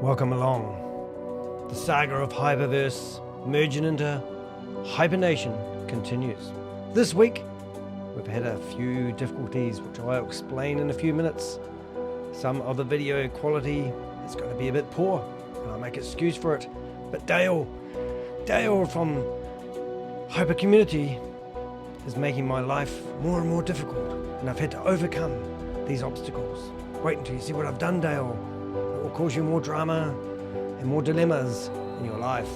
Welcome along. The saga of HyperVerse merging into HyperNation continues. This week, we've had a few difficulties, which I'll explain in a few minutes. Some of the video quality is going to be a bit poor, and I'll make excuse for it. But Dale from Hyper Community is making my life more and more difficult, and I've had to overcome these obstacles. Wait until you see what I've done, Dale. It will cause you more drama and more dilemmas in your life.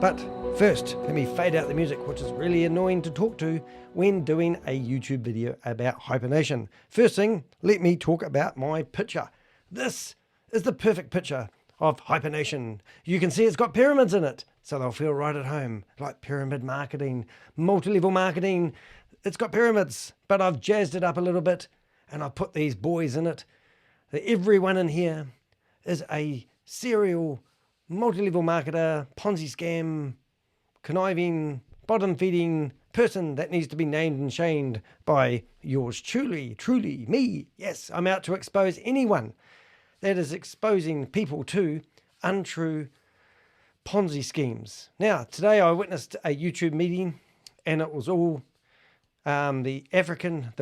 But first, let me fade out the music, which is really annoying to talk to when doing a YouTube video about HyperNation. First thing, let me talk about my picture. This is the perfect picture of HyperNation. You can see it's got pyramids in it, so they'll feel right at home, like pyramid marketing, multi-level marketing. It's got pyramids, but I've jazzed it up a little bit, and I've put these boys in it. Everyone in here is a serial multi-level marketer, Ponzi scam, conniving, bottom-feeding person that needs to be named and shamed by yours truly, me. Yes, I'm out to expose anyone that is exposing people to untrue Ponzi schemes. Now, today I witnessed a YouTube meeting, and it was all the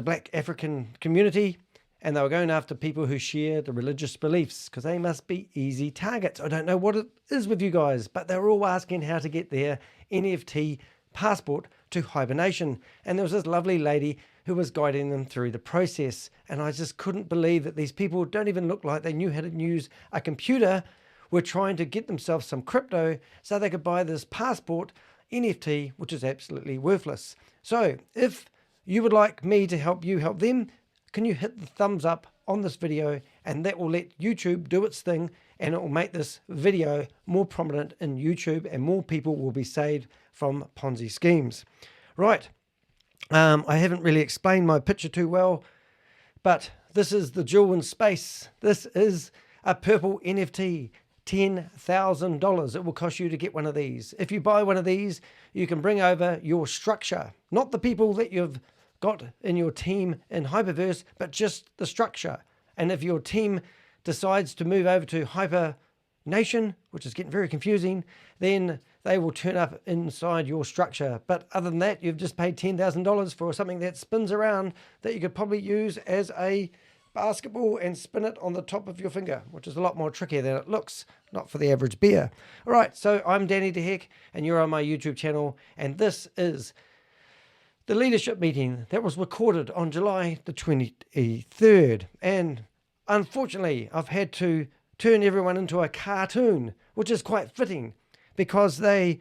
black African community, and they were going after people who share the religious beliefs because they must be easy targets. I don't know what it is with you guys, but they were all asking how to get their NFT passport to HyperNation. And there was this lovely lady who was guiding them through the process. And I just couldn't believe that these people don't even look like they knew how to use a computer, were trying to get themselves some crypto so they could buy this passport NFT, which is absolutely worthless. So if you would like me to help you help them, can you hit the thumbs up on this video, and that will let YouTube do its thing, and it will make this video more prominent in YouTube, and more people will be saved from Ponzi schemes. Right, I haven't really explained my picture too well, but this is the jewel in space. This is a purple NFT, $10,000. It will cost you to get one of these. If you buy one of these, you can bring over your structure, not the people that you've got in your team in HyperVerse, but just the structure. And if your team decides to move over to HyperNation, which is getting very confusing, then they will turn up inside your structure. But other than that, you've just paid $10,000 for something that spins around that you could probably use as a basketball and spin it on the top of your finger, which is a lot more trickier than it looks, not for the average bear. All right, so I'm Danny DeHeck, and you're on my YouTube channel, and this is the leadership meeting that was recorded on July the 23rd. And unfortunately, I've had to turn everyone into a cartoon, which is quite fitting because they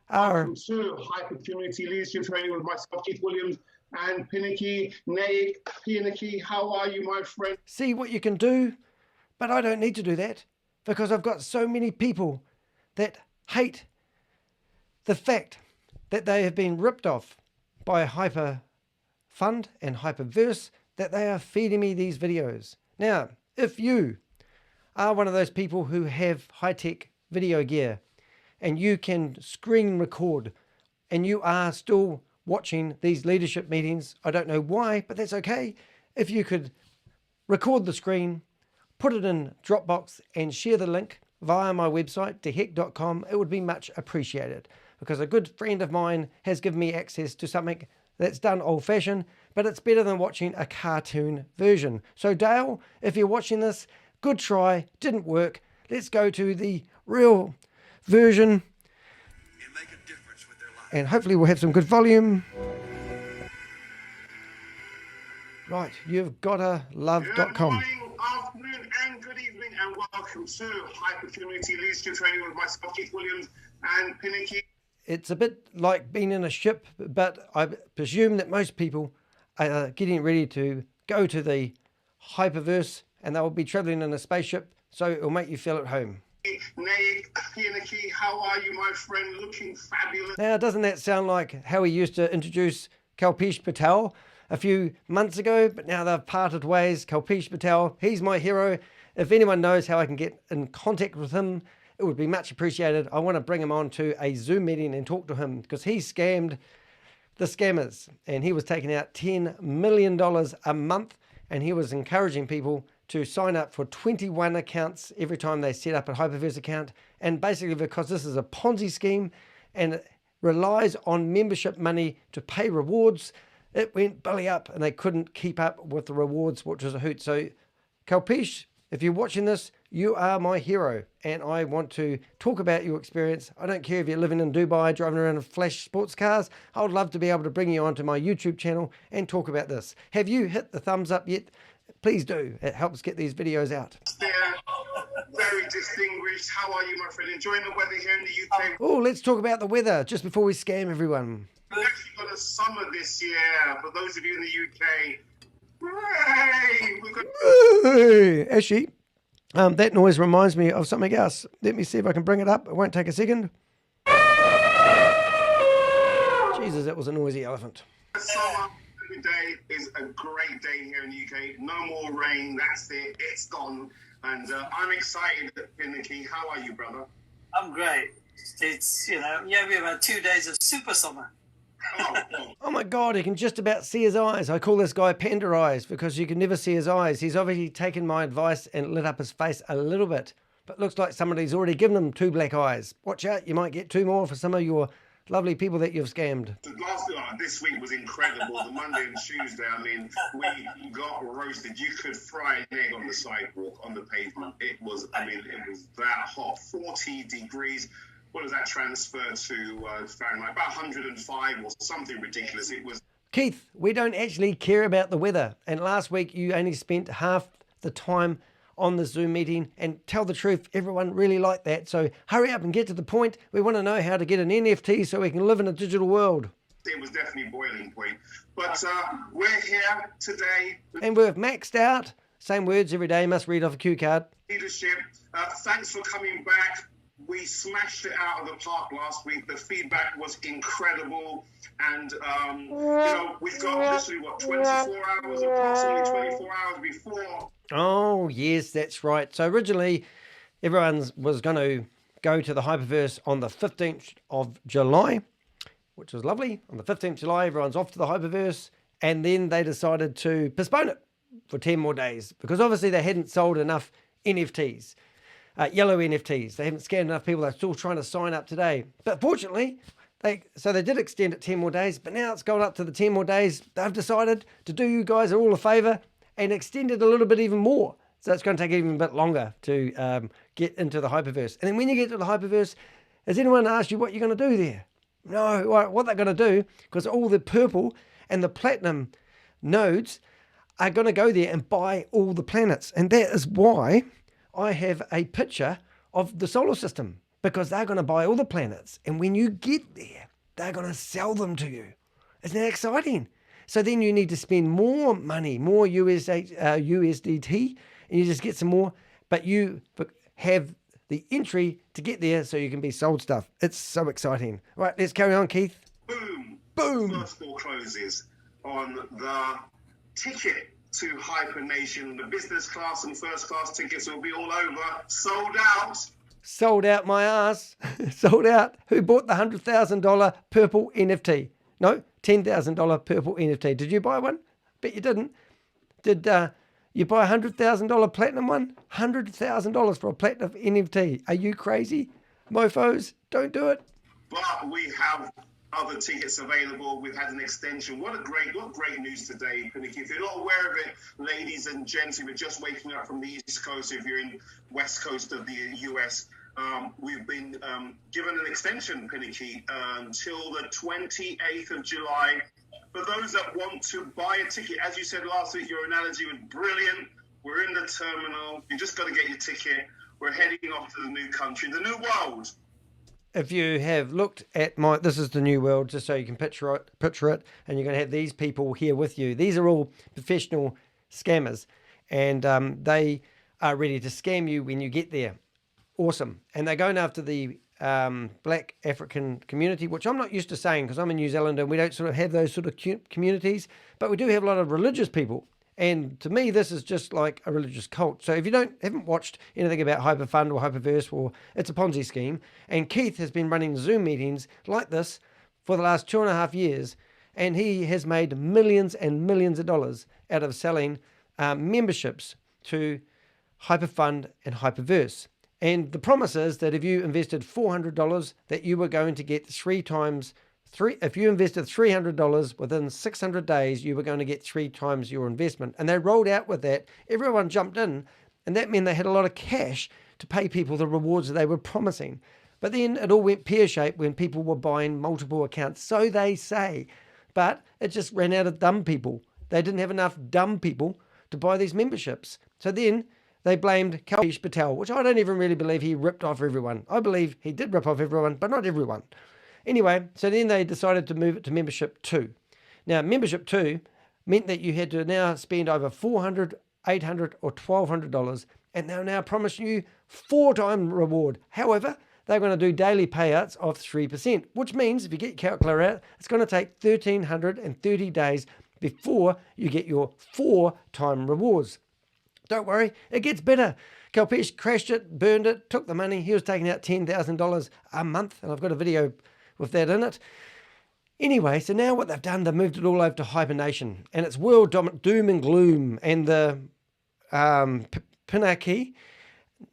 are... Welcome to Hyper Community Leadership Training with myself, Keith Williams, and Pinakee Naik. Pinakee, how are you, my friend? See what you can do, but I don't need to do that because I've got so many people that hate the fact that they have been ripped off by HyperFund and HyperVerse, that they are feeding me these videos. Now, if you are one of those people who have high-tech video gear and you can screen record and you are still watching these leadership meetings, I don't know why, but that's okay. If you could record the screen, put it in Dropbox and share the link via my website, deheck.com, it would be much appreciated, because a good friend of mine has given me access to something that's done old-fashioned, but it's better than watching a cartoon version. So Dale, if you're watching this, good try, didn't work. Let's go to the real version and make a difference with their life. And hopefully we'll have some good volume. Right, you've gotta love.com. Good morning, afternoon, and good evening, and welcome to Hyper Community Leadership Training with myself, Keith Williams, and Pinakee. It's a bit like being in a ship, but I presume that most people are getting ready to go to the HyperVerse, and they will be traveling in a spaceship, so it will make you feel at home. Pinakee, how are you, my friend? Looking fabulous. Now, doesn't that sound like how we used to introduce Kalpesh Patel a few months ago? But now they've parted ways. Kalpesh Patel, he's my hero. If anyone knows how I can get in contact with him, it would be much appreciated. I want to bring him on to a Zoom meeting and talk to him, because he scammed the scammers and he was taking out $10 million a month, and he was encouraging people to sign up for 21 accounts every time they set up a HyperVerse account. And basically because this is a Ponzi scheme and it relies on membership money to pay rewards, it went belly up and they couldn't keep up with the rewards, which was a hoot. So Kalpesh, if you're watching this, you are my hero and I want to talk about your experience. I don't care if you're living in Dubai, driving around in flash sports cars. I would love to be able to bring you onto my YouTube channel and talk about this. Have you hit the thumbs up yet? Please do. It helps get these videos out. Yeah, very distinguished. How are you, my friend? Enjoying the weather here in the UK? Oh, let's talk about the weather just before we scam everyone. We've actually got a summer this year. For those of you in the UK, hooray! We've got... Actually, that noise reminds me of something else. Let me see if I can bring it up. It won't take a second. Jesus, that was a noisy elephant. Summer every day is a great day here in the UK. No more rain. That's it. It's gone. And I'm excited, Pinakee. How are you, brother? I'm great. It's, we have about 2 days of super summer. Oh my God, he can just about see his eyes. I call this guy Panda Eyes because you can never see his eyes. He's obviously taken my advice and lit up his face a little bit, but looks like somebody's already given him 2 black eyes. Watch out, you might get 2 more for some of your lovely people that you've scammed. This week was incredible. The Monday and Tuesday, I mean, we got roasted. You could fry an egg on the sidewalk, on the pavement. It was that hot, 40 degrees. What does that transfer to Fahrenheit? About 105 or something ridiculous. It was. Keith, we don't actually care about the weather. And last week you only spent half the time on the Zoom meeting, and tell the truth, everyone really liked that. So hurry up and get to the point. We want to know how to get an NFT so we can live in a digital world. It was definitely boiling point. But we're here today. And we've maxed out. Same words every day, must read off a cue card. Leadership, thanks for coming back. We smashed it out of the park last week. The feedback was incredible. And, we've got literally, 24 hours, approximately 24 hours before. Oh, yes, that's right. So originally, everyone was going to go to the HyperVerse on the 15th of July, which was lovely. On the 15th of July, everyone's off to the HyperVerse. And then they decided to postpone it for 10 more days because obviously they hadn't sold enough NFTs. Yellow NFTs. They haven't scanned enough people. They're still trying to sign up today. But fortunately, they did extend it 10 more days, but now it's gone up to the 10 more days. They've decided to do you guys all a favor and extend it a little bit even more. So it's going to take even a bit longer to get into the HyperVerse. And then when you get to the HyperVerse, has anyone asked you what you're going to do there? No, what they're going to do, because all the purple and the platinum nodes are going to go there and buy all the planets. And that is why I have a picture of the solar system, because they're going to buy all the planets. And when you get there, they're going to sell them to you. Isn't that exciting? So then you need to spend more money, more USDT, and you just get some more, but you have the entry to get there so you can be sold stuff. It's so exciting. Right, let's carry on, Keith. Boom. Boom. First forecloses on the ticket to HyperNation. The business class and first class tickets will be all over. Sold out. Sold out my ass. Sold out. Who bought the $100,000 purple NFT? No, $10,000 purple NFT. Did you buy one? Bet you didn't. Did you buy a $100,000 platinum one? $100,000 for a platinum NFT. Are you crazy? Mofos, don't do it. But we have other tickets available. We've had an extension. What great news today, Pinakee. If you're not aware of it, ladies and gents, if you're just waking up from the East Coast, if you're in West Coast of the US, we've been given an extension, Pinakee, until the 28th of July. For those that want to buy a ticket, as you said last week, your analogy was brilliant. We're in the terminal. You just got to get your ticket. We're heading off to the new country, the new world. If you have looked at this is the new world, just so you can picture it, and you're going to have these people here with you. These are all professional scammers, and they are ready to scam you when you get there. Awesome. And they're going after the Black African community, which I'm not used to saying because I'm in New Zealand and we don't sort of have those sort of communities, but we do have a lot of religious people. And to me, this is just like a religious cult. So if you haven't watched anything about HyperFund or HyperVerse, or it's a Ponzi scheme, and Keith has been running Zoom meetings like this for the last 2.5 years, and he has made millions and millions of dollars out of selling memberships to HyperFund and HyperVerse. And the promise is that if you invested $400, that you were going to get if you invested $300 within 600 days, you were going to get 3 times your investment. And they rolled out with that. Everyone jumped in, and that meant they had a lot of cash to pay people the rewards that they were promising. But then it all went pear-shaped when people were buying multiple accounts. So they say. But it just ran out of dumb people. They didn't have enough dumb people to buy these memberships. So then they blamed Kalpesh Patel, which I don't even really believe he ripped off everyone. I believe he did rip off everyone, but not everyone. Anyway, so then they decided to move it to membership 2. Now, membership 2 meant that you had to now spend over $400, $800, or $1,200, and they'll now promise you 4-time reward. However, they're going to do daily payouts of 3%, which means if you get your calculator out, it's going to take 1,330 days before you get your 4-time rewards. Don't worry, it gets better. Kalpesh crashed it, burned it, took the money. He was taking out $10,000 a month, and I've got a video with that in it. Anyway, so now what they've done, they've moved it all over to HyperNation, and it's world doom and gloom, and the Pinakee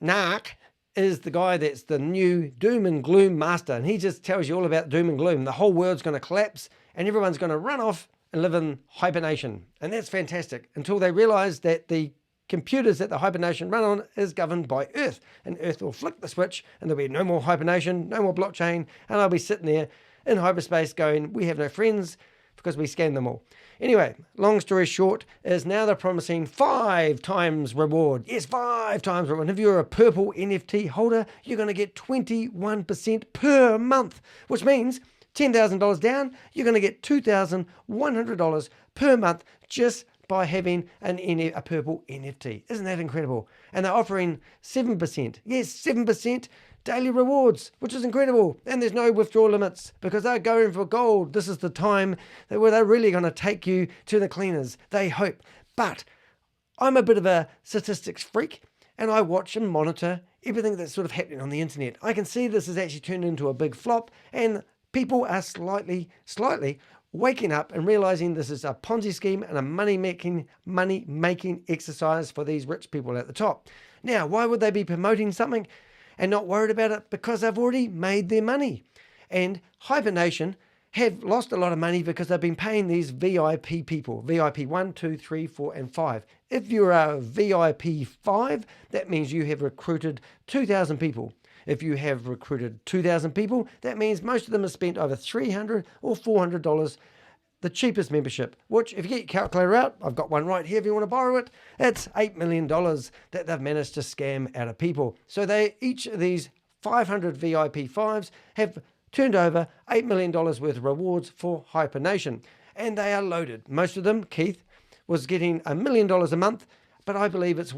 Naik is the guy that's the new doom and gloom master, and he just tells you all about doom and gloom. The whole world's going to collapse, and everyone's going to run off and live in HyperNation, and that's fantastic, until they realize that the computers that the HyperNation run on is governed by Earth, and Earth will flick the switch and there'll be no more HyperNation, no more blockchain, and I'll be sitting there in hyperspace going, we have no friends because we scanned them all. Anyway, long story short is now they're promising 5 times reward. Yes, 5 times reward. And if you're a purple NFT holder, you're going to get 21% per month, which means $10,000 down, you're going to get $2,100 per month just by having a purple NFT. Isn't that incredible? And they're offering 7%. Yes, 7% daily rewards, which is incredible. And there's no withdrawal limits because they're going for gold. This is the time where they're really going to take you to the cleaners. They hope. But I'm a bit of a statistics freak, and I watch and monitor everything that's sort of happening on the internet. I can see this has actually turned into a big flop, and people are slightly waking up and realizing this is a Ponzi scheme and a money-making exercise for these rich people at the top. Now, why would they be promoting something and not worried about it? Because they've already made their money. And HyperNation have lost a lot of money because they've been paying these VIP people, VIP 1, 2, 3, 4, and 5. If you're a VIP 5, that means you have recruited 2,000 people. If you have recruited 2,000 people, that means most of them have spent over $300 or $400, the cheapest membership, which if you get your calculator out, I've got one right here if you want to borrow it, it's $8 million that they've managed to scam out of people. So each of these 500 VIP 5s have turned over $8 million worth of rewards for HyperNation. And they are loaded. Most of them, Keith, was getting $1 million a month, but I believe it's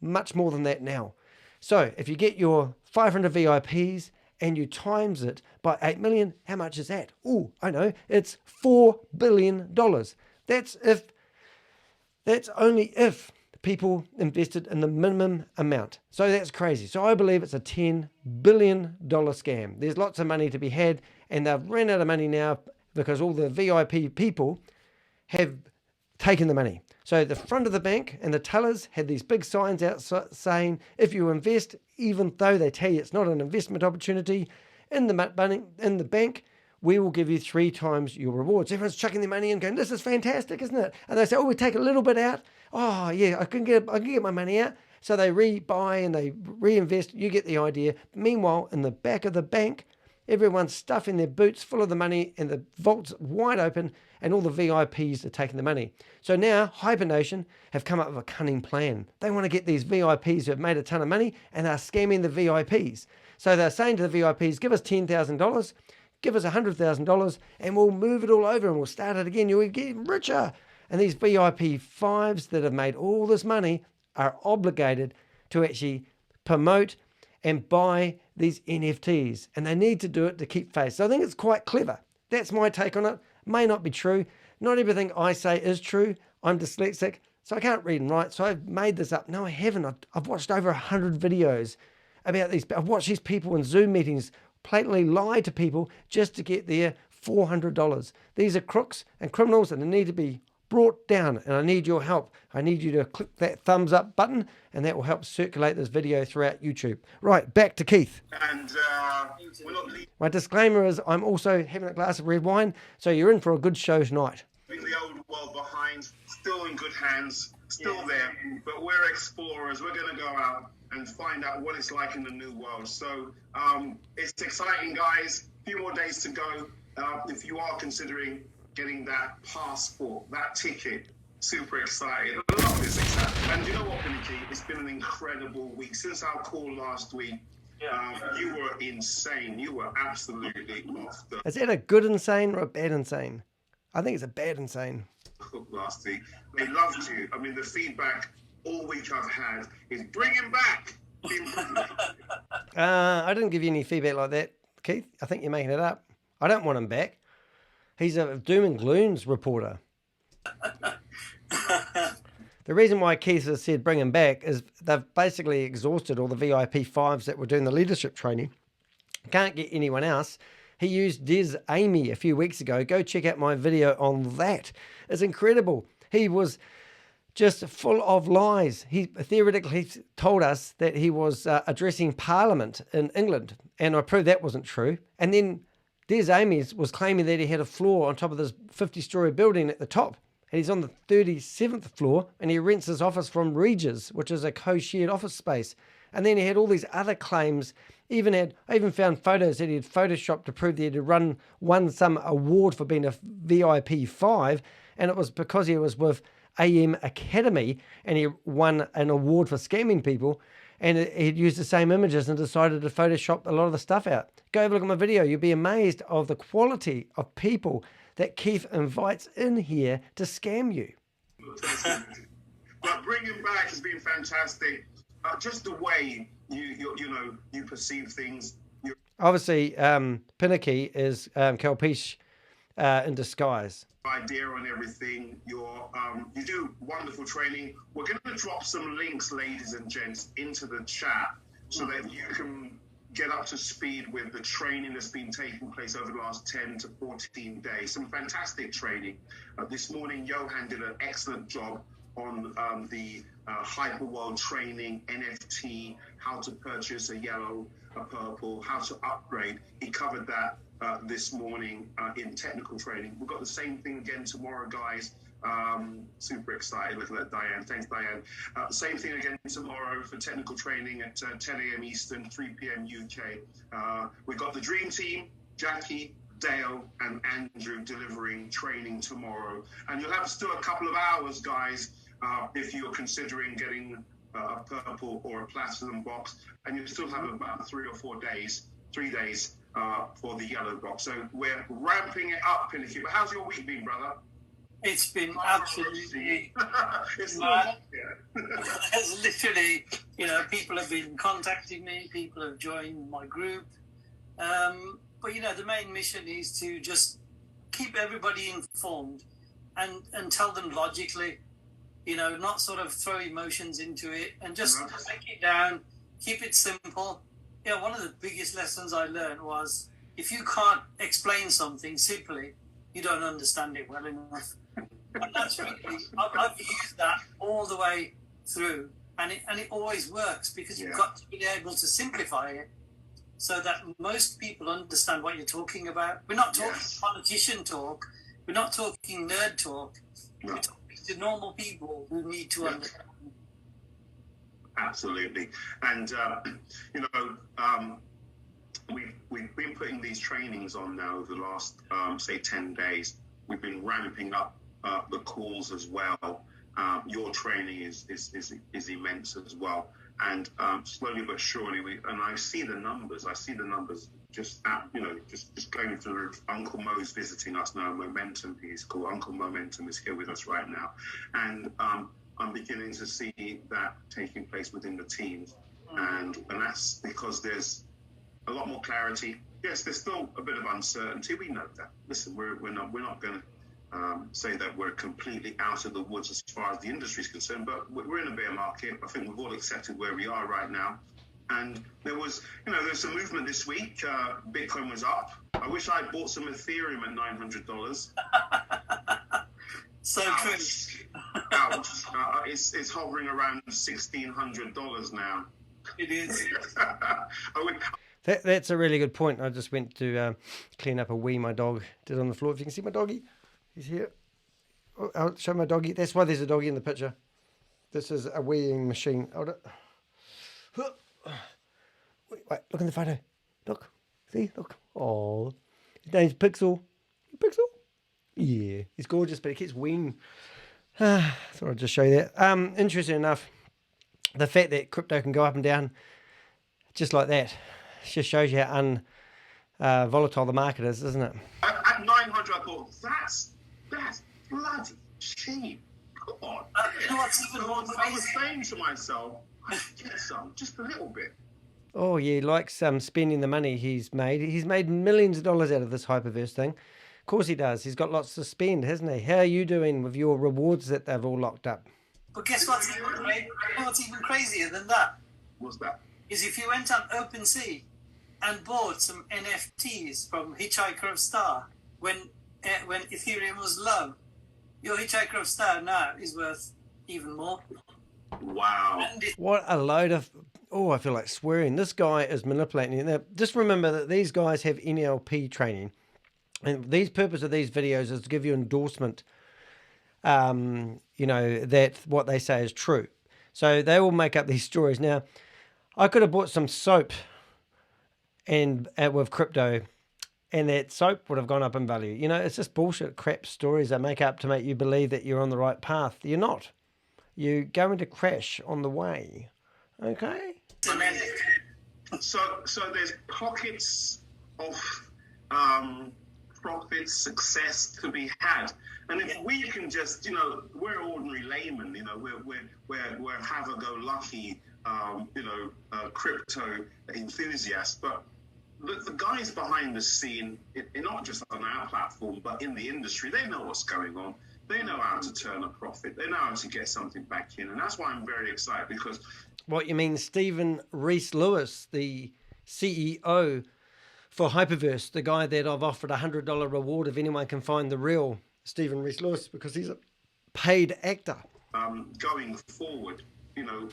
much more than that now. So if you get your 500 VIPs and you times it by 8 million, how much is that? Oh, I know, it's $4 billion. That's only if people invested in the minimum amount. So that's crazy. So I believe it's a $10 billion scam. There's lots of money to be had, and they've run out of money now because all the VIP people have taken the money. So the front of the bank and the tellers had these big signs out saying, if you invest, even though they tell you it's not an investment opportunity, in the bank, we will give you 3 times your rewards. Everyone's chucking their money in going, this is fantastic, isn't it? And they say, oh, we take a little bit out. Oh, yeah, I can get my money out. So they re-buy and they reinvest. You get the idea. Meanwhile, in the back of the bank, everyone's stuffing their boots full of the money and the vault's wide open and all the VIPs are taking the money. So now HyperNation have come up with a cunning plan. They want to get these VIPs who have made a ton of money and are scamming the VIPs. So they're saying to the VIPs, give us $10,000, give us $100,000 and we'll move it all over and we'll start it again. You'll get richer. And these VIP 5s that have made all this money are obligated to actually promote and buy these NFTs. And they need to do it to keep face. So I think it's quite clever. That's my take on it. May not be true. Not everything I say is true. I'm dyslexic, so I can't read and write. So I've made this up. No, I haven't. I've watched over 100 videos about these. I've watched these people in Zoom meetings blatantly lie to people just to get their $400. These are crooks and criminals and they need to be brought down, and I need your help. I need you to click that thumbs up button, and that will help circulate this video throughout YouTube. Right, back to Keith. And we're not leaving My disclaimer is I'm also having a glass of red wine, so you're in for a good show tonight. the old world behind, still in good hands, still there. But we're explorers. We're going to go out and find out what it's like in the new world. So it's exciting, guys. A few more days to go. If you are considering getting that passport, that ticket, super excited. I love this. And you know what, Pinakee? It's been an incredible week. Since our call last week, you were insane. You were absolutely off the Is that a good insane or a bad insane? I think it's a bad insane. hook last week. They loved you. I mean, the feedback all week I've had is bring him back. I didn't give you any feedback like that, Keith. I think you're making it up. I don't want him back. He's a doom and glooms reporter. The reason why Keith has said bring him back is they've basically exhausted all the VIP 5s that were doing the leadership training. Can't get anyone else. He used Des Amy a few weeks ago. Go check out my video on that. It's incredible. He was just full of lies. He theoretically told us that he was addressing Parliament in England, and I proved that wasn't true. And then Des Amies was claiming that he had a floor on top of this 50-story building at the top. And he's on the 37th floor, and he rents his office from Regis, which is a co-shared office space. And then he had all these other claims. I even found photos that he had photoshopped to prove that he had won some award for being a VIP 5, and it was because he was with AM Academy, and he won an award for scamming people, and he'd used the same images and decided to Photoshop a lot of the stuff out. Go have a look at my video. You'll be amazed of the quality of people that Keith invites in here to scam you. But bringing him back has been fantastic. Just the way you perceive things. Obviously, Pinakee is Kelpish in disguise. Idea on everything. You do wonderful training. We're going to drop some links, ladies and gents, into the chat so that you can get up to speed with the training that's been taking place over the last 10 to 14 days. Some fantastic training. This morning, Johan did an excellent job on the Hyperworld training, NFT, how to purchase a yellow, a purple, how to upgrade. He covered that this morning in technical training. We've got the same thing again tomorrow, guys. Super excited looking at Diane. Thanks, Diane. Same thing again tomorrow for technical training at 10 a.m. Eastern, 3 p.m. UK. We've got the Dream Team, Jackie, Dale, and Andrew delivering training tomorrow. And you'll have still a couple of hours, guys, if you're considering getting a purple or a platinum box. And you still have about 3 days for the yellow box. So we're ramping it up, Pinakee. But how's your week been, brother? It's been absolutely It's mad. There's literally, people have been contacting me, people have joined my group. But, the main mission is to just keep everybody informed and tell them logically, not sort of throw emotions into it and just break it down, keep it simple. One of the biggest lessons I learned was if you can't explain something simply, you don't understand it well enough. And that's really, I've used that all the way through, and it always works because you've got to be able to simplify it so that most people understand what you're talking about. We're not talking politician talk. We're not talking nerd talk. No. We're talking to normal people who need to understand. Absolutely. And, we've been putting these trainings on now over the last, say, 10 days. We've been ramping up the calls as well. Your training is immense as well. And slowly but surely, I see the numbers. Just going through. Uncle Mo's visiting us now. Momentum, he's called Uncle Momentum, is here with us right now. And I'm beginning to see that taking place within the teams. And that's because there's a lot more clarity. Yes, there's still a bit of uncertainty. We know that. Listen, we're not going to say that we're completely out of the woods as far as the industry is concerned, but we're in a bear market. I think we've all accepted where we are right now. And there's some movement this week. Bitcoin was up. I wish I bought some Ethereum at $900. So true. Ouch. It's hovering around $1,600 now. It is. That's a really good point. I just went to clean up a wee my dog did on the floor. If you can see my doggy, he's here. Oh, I'll show my doggy. That's why there's a doggy in the picture. This is a weeing machine. Hold it. Wait, look in the photo. Look. See? Look. Oh. His name's Pixel. Pixel? Yeah. He's gorgeous, but he keeps weeing. Thought I'd just show you that. Interesting enough, the fact that crypto can go up and down just like that just shows you how volatile the market is, isn't it? At 900, I thought, that's bloody cheap. Come on. You know what's even more I was saying to myself, I should get some, just a little bit. Oh, yeah, he likes spending the money he's made. He's made millions of dollars out of this HyperVerse thing. Of course he does. He's got lots to spend, hasn't he? How are you doing with your rewards that they've all locked up? But guess what's even crazier than that? What's that? Is if you went on OpenSea and bought some NFTs from Hitchhiker of Star when Ethereum was low, your Hitchhiker of Star now is worth even more. Wow. What a load of... Oh, I feel like swearing. This guy is manipulating. Now, just remember that these guys have NLP training. And the purpose of these videos is to give you endorsement, that what they say is true. So they will make up these stories. Now, I could have bought some soap and with crypto, and that soap would have gone up in value. You know, it's just bullshit, crap stories they make up to make you believe that you're on the right path. You're not. You're going to crash on the way. Okay? So there's pockets of profit, success to be had, and if we can just, we're ordinary laymen, we're have-a-go-lucky, crypto enthusiasts, but the guys behind the scene, not just on our platform, but in the industry, they know what's going on. They know how to turn a profit. They know how to get something back in, and that's why I'm very excited because. What you mean, Stephen Rees-Lewis, the CEO for HyperVerse, the guy that I've offered $100 reward if anyone can find the real Stephen Rees-Lewis because he's a paid actor. Going forward, we're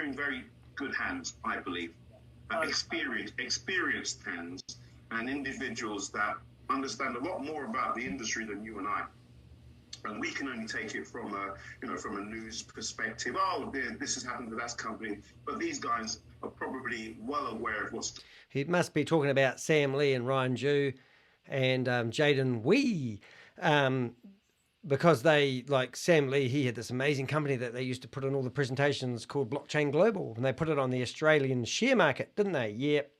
in very good hands, I believe. Experienced hands, and individuals that understand a lot more about the industry than you and I. And we can only take it from a news perspective. Oh, this has happened to that company, but these guys are probably well aware of what's. He must be talking about Sam Lee and Ryan Jew and Jaden Wee, because they, like Sam Lee, he had this amazing company that they used to put on all the presentations called HyperGlobal, and they put it on the Australian share market, didn't they? Yep.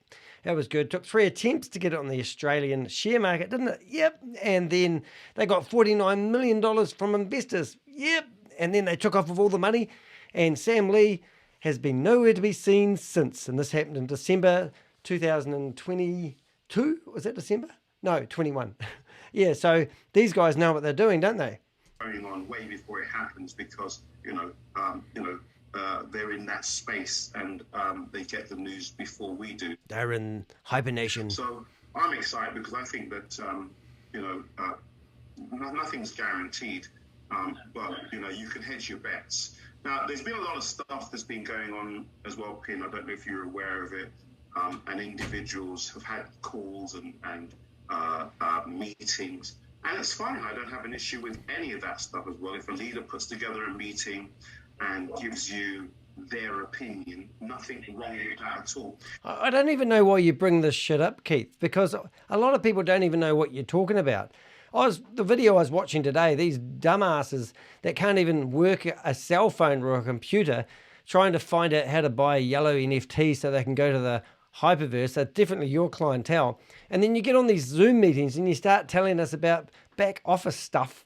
That was good. Took 3 attempts to get it on the Australian share market, didn't it? Yep. And then they got $49 million from investors. Yep. And then they took off with all the money. And Sam Lee has been nowhere to be seen since. And this happened in December 2022. Was that December? No, 21. Yeah, so these guys know what they're doing, don't they? Going on way before it happens because, they're in that space and they get the news before we do. They're in HyperNation. So I'm excited because I think that, nothing's guaranteed, but, you can hedge your bets. Now, there's been a lot of stuff that's been going on as well, Pin. I don't know if you're aware of it. And individuals have had calls and meetings. And it's fine. I don't have an issue with any of that stuff as well. If a leader puts together a meeting and gives you their opinion, nothing wrong with that at all. I don't even know why you bring this shit up, Keith, because a lot of people don't even know what you're talking about. The video I was watching today, these dumbasses that can't even work a cell phone or a computer trying to find out how to buy a yellow NFT so they can go to the HyperVerse. That's definitely your clientele. And then you get on these Zoom meetings and you start telling us about back office stuff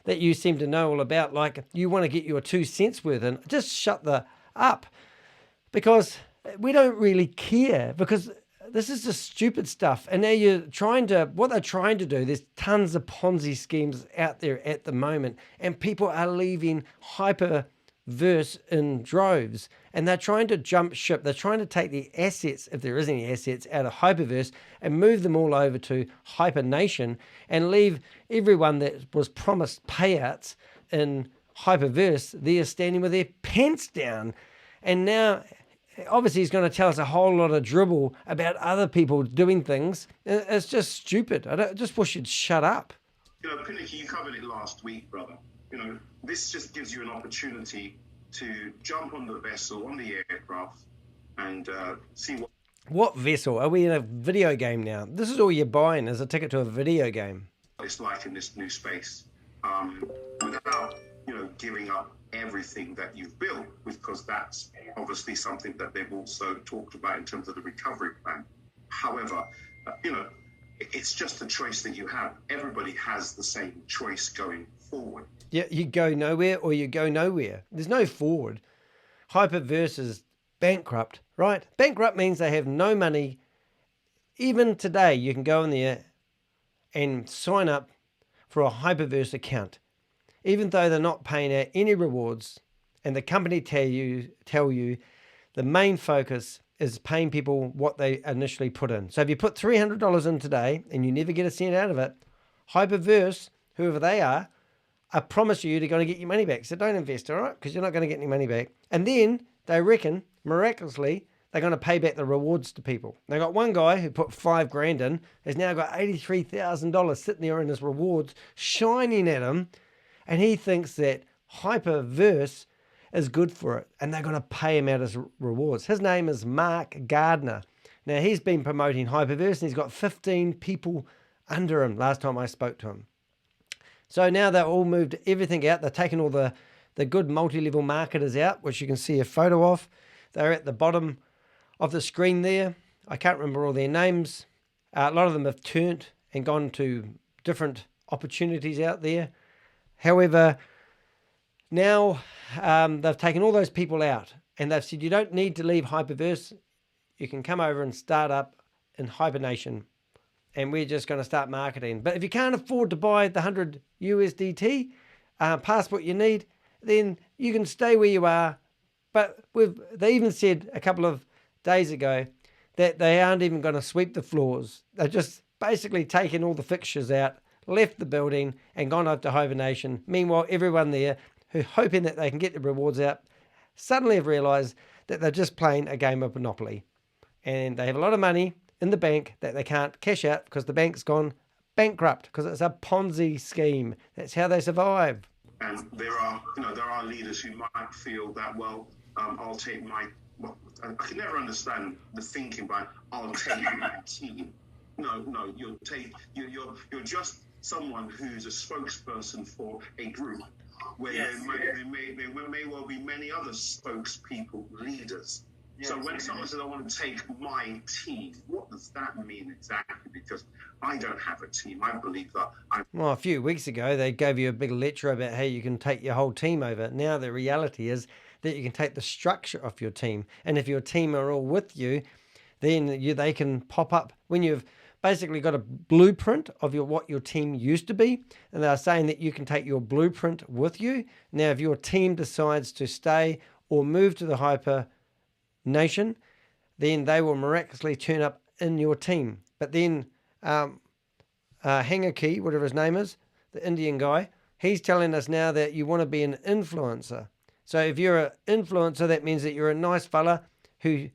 that you seem to know all about, like you want to get your 2 cents worth, and just shut the up, because we don't really care, because this is just stupid stuff. And now what they're trying to do, there's tons of Ponzi schemes out there at the moment, and people are leaving HyperVerse HyperVerse in droves, and they're trying to jump ship. They're trying to take the assets, if there is any assets, out of HyperVerse and move them all over to HyperNation and leave everyone that was promised payouts in HyperVerse there standing with their pants down. And now, obviously, he's going to tell us a whole lot of dribble about other people doing things. It's just stupid. I just wish you'd shut up. Pinakee, you covered it last week, brother. This just gives you an opportunity to jump on the vessel, on the aircraft, and see what vessel? Are we in a video game now? This is all you're buying is a ticket to a video game. It's like in this new space, without giving up everything that you've built, because that's obviously something that they've also talked about in terms of the recovery plan. However, it's just a choice that you have. Everybody has the same choice going forward. Yeah, you go nowhere or you go nowhere. There's no forward. HyperVerse is bankrupt, right? Bankrupt means they have no money. Even today, you can go in there and sign up for a HyperVerse account, even though they're not paying out any rewards, and the company tell you the main focus is paying people what they initially put in. So if you put $300 in today and you never get a cent out of it, HyperVerse, whoever they are, I promise you they're going to get your money back. So don't invest, all right? Because you're not going to get any money back. And then they reckon, miraculously, they're going to pay back the rewards to people. They got one guy who put $5,000 in, has now got $83,000 sitting there in his rewards, shining at him, and he thinks that HyperVerse is good for it, and they're going to pay him out his rewards. His name is Mark Gardner. Now, he's been promoting HyperVerse, and he's got 15 people under him last time I spoke to him. So now they've all moved everything out. They're taking all the good multi-level marketers out, which you can see a photo of. They're at the bottom of the screen there. I can't remember all their names. A lot of them have turned and gone to different opportunities out there. However, now they've taken all those people out and they've said you don't need to leave HyperVerse. You can come over and start up in HyperNation, and we're just going to start marketing. But if you can't afford to buy the 100 USDT past what you need, then you can stay where you are. But they even said a couple of days ago that they aren't even going to sweep the floors. They're just basically taken all the fixtures out, left the building and gone up to HyperNation. Meanwhile, everyone there who hoping that they can get the rewards out suddenly have realized that they're just playing a game of Monopoly. And they have a lot of money in the bank that they can't cash out because the bank's gone bankrupt because it's a Ponzi scheme. That's how they survive. And there are leaders who might feel that, I'll take my... I can never understand the thinking by, I'll take my team. No, you're just someone who's a spokesperson for a group where there may well be many other spokespeople, leaders. Yes. So when someone says, I want to take my team, what does that mean exactly? Because I don't have a team. I believe that Well, a few weeks ago, they gave you a big lecture about how you can take your whole team over. Now the reality is that you can take the structure of your team. And if your team are all with you, then they can pop up when you've basically got a blueprint of what your team used to be. And they're saying that you can take your blueprint with you. Now, if your team decides to stay or move to the HyperNation, then they will miraculously turn up in your team. But then Hangaki, whatever his name is, the Indian guy, he's telling us now that you want to be an influencer. So if you're an influencer, that means that you're a nice fella who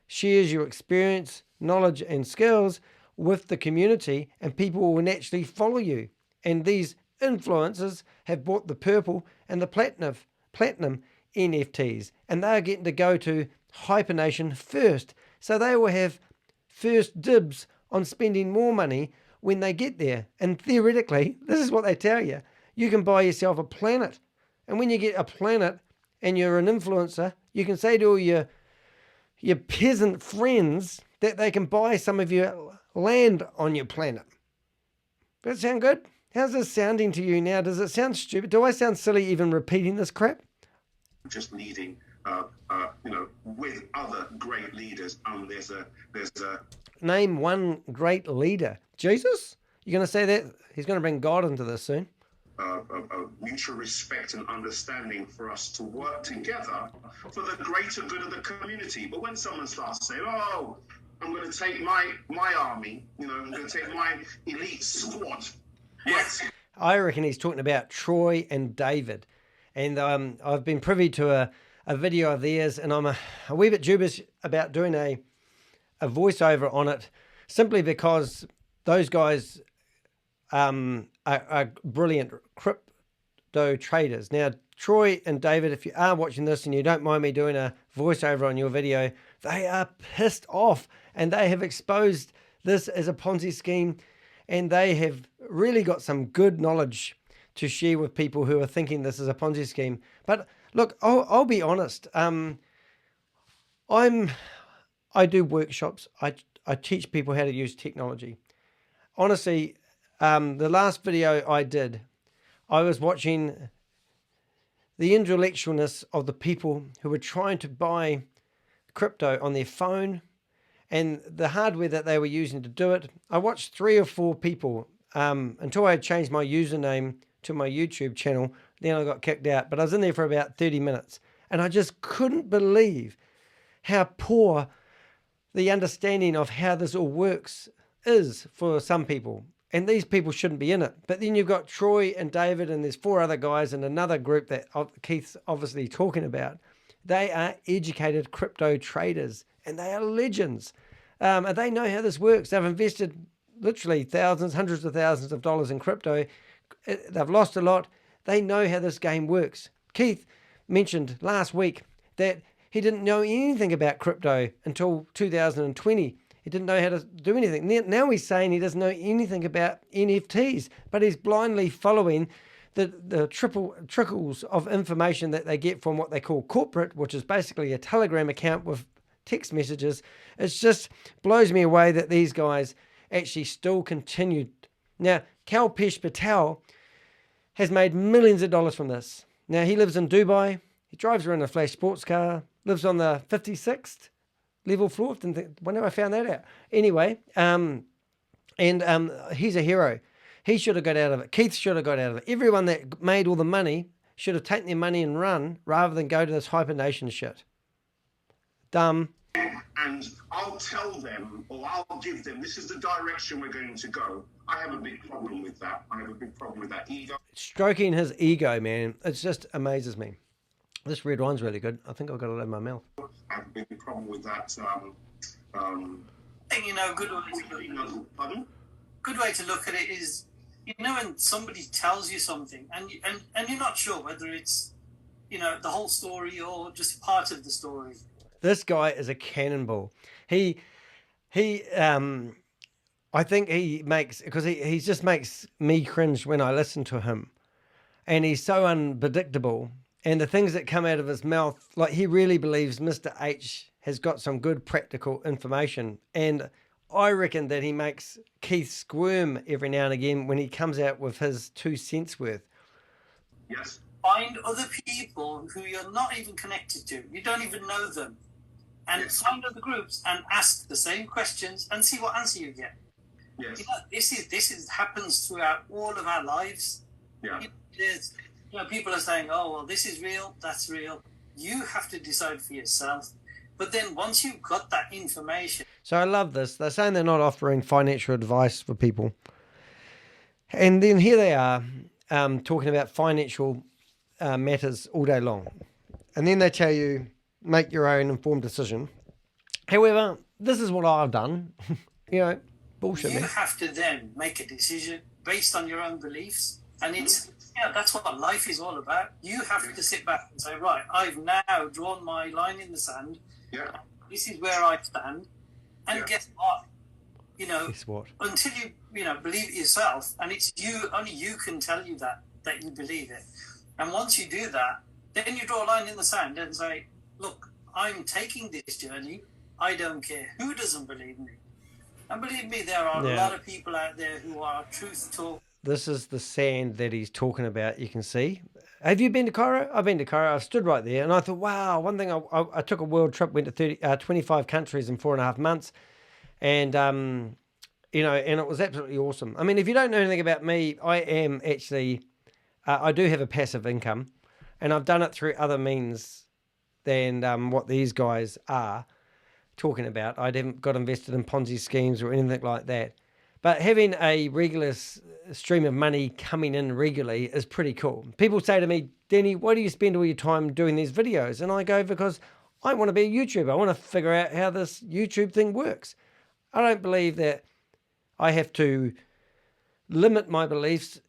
shares your experience, knowledge and skills with the community, and people will naturally follow you. And these influencers have bought the purple and the platinum NFTs, and they're getting to go to HyperNation first. So they will have first dibs on spending more money when they get there. And theoretically, this is what they tell you. You can buy yourself a planet. And when you get a planet and you're an influencer, you can say to all your peasant friends that they can buy some of your land on your planet. Does that sound good? How's this sounding to you now? Does it sound stupid? Do I sound silly even repeating this crap? Just leading, with other great leaders. There's a Name one great leader. Jesus? You're going to say that? He's going to bring God into this soon. a mutual respect and understanding for us to work together for the greater good of the community. But when someone starts saying, "Oh, I'm going to take my army, I'm going to take my elite squad," yes. I reckon he's talking about Troy and David, and I've been privy to a video of theirs, and I'm a wee bit dubious about doing a voiceover on it, simply because those guys are brilliant crypto traders. Now, Troy and David, if you are watching this and you don't mind me doing a voiceover on your video, they are pissed off, and they have exposed this as a Ponzi scheme, and they have really got some good knowledge to share with people who are thinking this is a Ponzi scheme. But look, I'll be honest. I do workshops. I teach people how to use technology. Honestly, the last video I did, I was watching the intellectualness of the people who were trying to buy crypto on their phone and the hardware that they were using to do it. I watched 3 or 4 people until I had changed my username to my YouTube channel. Then I got kicked out, but I was in there for about 30 minutes, and I just couldn't believe how poor the understanding of how this all works is for some people. And these people shouldn't be in it. But then you've got Troy and David, and there's 4 other guys and another group that Keith's obviously talking about. They are educated crypto traders, and they are legends. And they know how this works. They've invested literally thousands, hundreds of thousands of dollars in crypto. They've lost a lot. They know how this game works. Keith mentioned last week that he didn't know anything about crypto until 2020. He didn't know how to do anything. Now he's saying he doesn't know anything about NFTs, but he's blindly following the trickles of information that they get from what they call corporate, which is basically a Telegram account with text messages. It just blows me away that these guys actually still continue. Now, Kalpesh Patel has made millions of dollars from this. Now, he lives in Dubai. He drives around a flash sports car, lives on the 56th level floor. When have I found that out? Anyway, he's a hero. He should have got out of it. Keith should have got out of it. Everyone that made all the money should have taken their money and run rather than go to this HyperNation shit. Dumb. And I'll tell them, or I'll give them, this is the direction we're going to go. I have a big problem with that. I have a big problem with that ego. Stroking his ego, man. It just amazes me. This red wine's really good. I think I've got it in my mouth. I have a big problem with that. Good way to look at it is, when somebody tells you something and you're not sure whether it's, the whole story or just part of the story. This guy is a cannonball. I think he makes, because he just makes me cringe when I listen to him. And he's so unpredictable. And the things that come out of his mouth, like he really believes Mr. H has got some good practical information. And I reckon that he makes Keith squirm every now and again when he comes out with his 2 cents worth. Yes. Find other people who you're not even connected to. You don't even know them. And find other groups and ask the same questions and see what answer you get. Yes. This happens throughout all of our lives. Yeah. People are saying, "Oh, well, this is real, that's real." You have to decide for yourself. But then once you've got that information. So I love this. They're saying they're not offering financial advice for people. And then here they are talking about financial matters all day long. And then they tell you, make your own informed decision. However, this is what I've done. Bullshit, You man. have to then make a decision based on your own beliefs. And that's what life is all about. You have to sit back and say, right, I've now drawn my line in the sand. Yeah. This is where I stand. And guess what? Guess what? Until you, believe it yourself, and it's you, only you can tell you that you believe it. And once you do that, then you draw a line in the sand and say, look, I'm taking this journey. I don't care who doesn't believe me. And believe me, there are a lot of people out there who are truth talk. This is the sand that he's talking about, you can see. Have you been to Cairo? I've been to Cairo. I've stood right there and I thought, wow, one thing, I took a world trip, went to 25 countries in 4.5 months. And, and it was absolutely awesome. I mean, if you don't know anything about me, I am actually I do have a passive income, and I've done it through other means than what these guys are talking about. I haven't got invested in Ponzi schemes or anything like that. But having a regular stream of money coming in regularly is pretty cool. People say to me, Danny, why do you spend all your time doing these videos? And I go, because I want to be a YouTuber. I want to figure out how this YouTube thing works. I don't believe that I have to limit my beliefs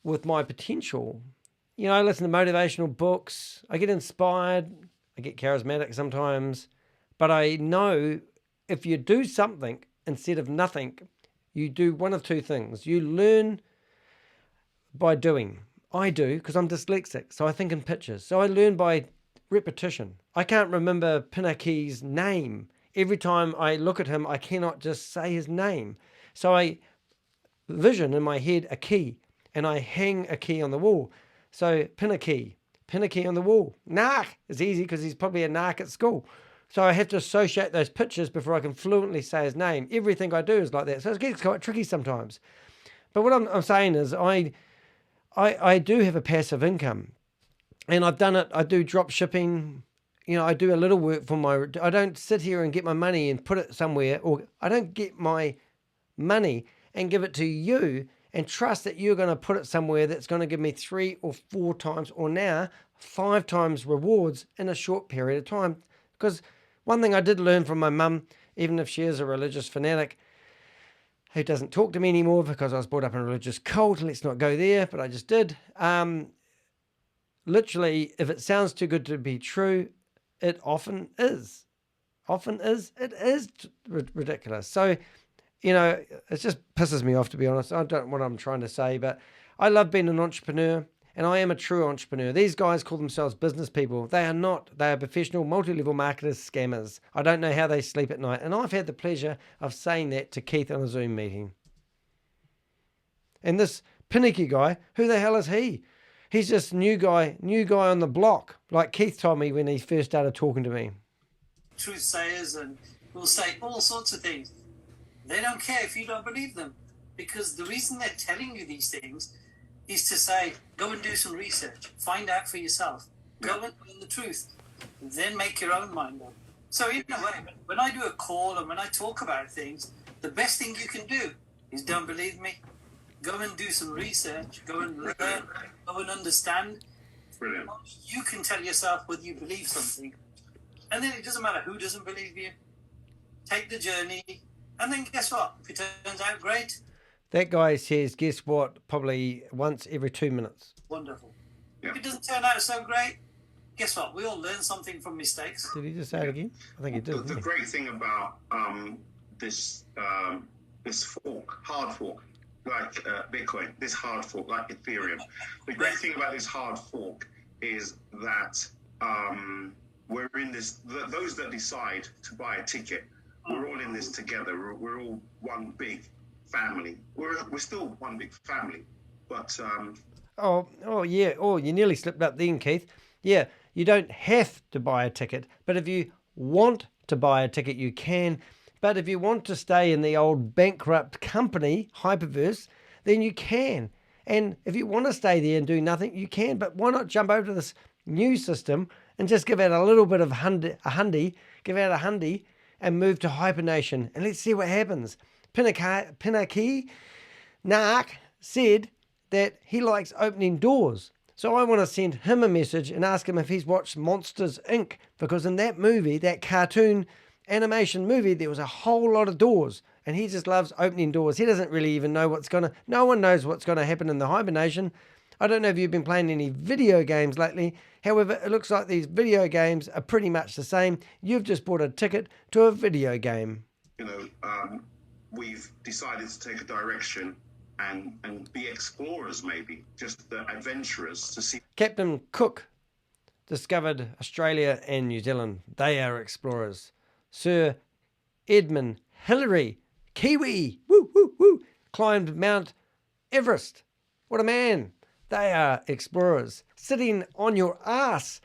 with my potential. You know, I listen to motivational books. I get inspired. I get charismatic sometimes. But I know if you do something instead of nothing, you do one of two things. You learn by doing. I do, because I'm dyslexic, so I think in pictures. So I learn by repetition. I can't remember Pinakee's name. Every time I look at him, I cannot just say his name. So I vision in my head a key, and I hang a key on the wall. So Pinakee on the wall. Narc is easy because he's probably a narc at school. So I have to associate those pictures before I can fluently say his name. Everything I do is like that. So it gets quite tricky sometimes. But what I'm saying is I do have a passive income. And I've done it. I do drop shipping. You know, I do a little work for I don't sit here and get my money and put it somewhere. Or I don't get my money and give it to you and trust that you're going to put it somewhere that's going to give me 3 or 4 times, or now 5 times rewards in a short period of time. Because one thing I did learn from my mum, even if she is a religious fanatic who doesn't talk to me anymore because I was brought up in a religious cult, let's not go there, but I just did. Literally, if it sounds too good to be true, it often is. It is ridiculous. So, you know, it just pisses me off, to be honest. I don't know what I'm trying to say, but I love being an entrepreneur. And I am a true entrepreneur. These guys call themselves business people. They are not. They are professional multi-level marketers, scammers. I don't know how they sleep at night. And I've had the pleasure of saying that to Keith on a Zoom meeting. And this Pinakee guy, who the hell is he? He's just new guy on the block, like Keith told me when he first started talking to me. Truth sayers and will say all sorts of things. They don't care if you don't believe them, because the reason they're telling you these things is to say, go and do some research, find out for yourself, go and learn the truth, then make your own mind up. So in a way, when I do a call and when I talk about things, the best thing you can do is don't believe me. Go and do some research, go and learn, go and understand. Brilliant. You can tell yourself whether you believe something. And then it doesn't matter who doesn't believe you. Take the journey, and then guess what? If it turns out great, that guy says, guess what? Probably once every 2 minutes. Wonderful. Yeah. If it doesn't turn out so great, guess what? We all learn something from mistakes. Did he just say it again? I think he did. The great thing about this hard fork, like Bitcoin, this hard fork, like Ethereum. The great thing about this hard fork is that we're in this. Those that decide to buy a ticket, we're all in this together. We're all one big family. We're still one big family, but oh yeah. Oh, you nearly slipped up then, Keith. Yeah, you don't have to buy a ticket, but if you want to buy a ticket, you can. But if you want to stay in the old bankrupt company, HyperVerse, then you can. And if you want to stay there and do nothing, you can. But why not jump over to this new system and just give out a little bit of give out a hundy and move to HyperNation, and let's see what happens. Pinakee Naik said that he likes opening doors. So I want to send him a message and ask him if he's watched Monsters, Inc. Because in that movie, that cartoon animation movie, there was a whole lot of doors. And he just loves opening doors. He doesn't really even know no one knows what's going to happen in the HyperNation. I don't know if you've been playing any video games lately. However, it looks like these video games are pretty much the same. You've just bought a ticket to a video game. We've decided to take a direction and be explorers, maybe, just adventurers to see. Captain Cook discovered Australia and New Zealand. They are explorers. Sir Edmund Hillary, Kiwi, climbed Mount Everest. What a man. They are explorers. Sitting on your ass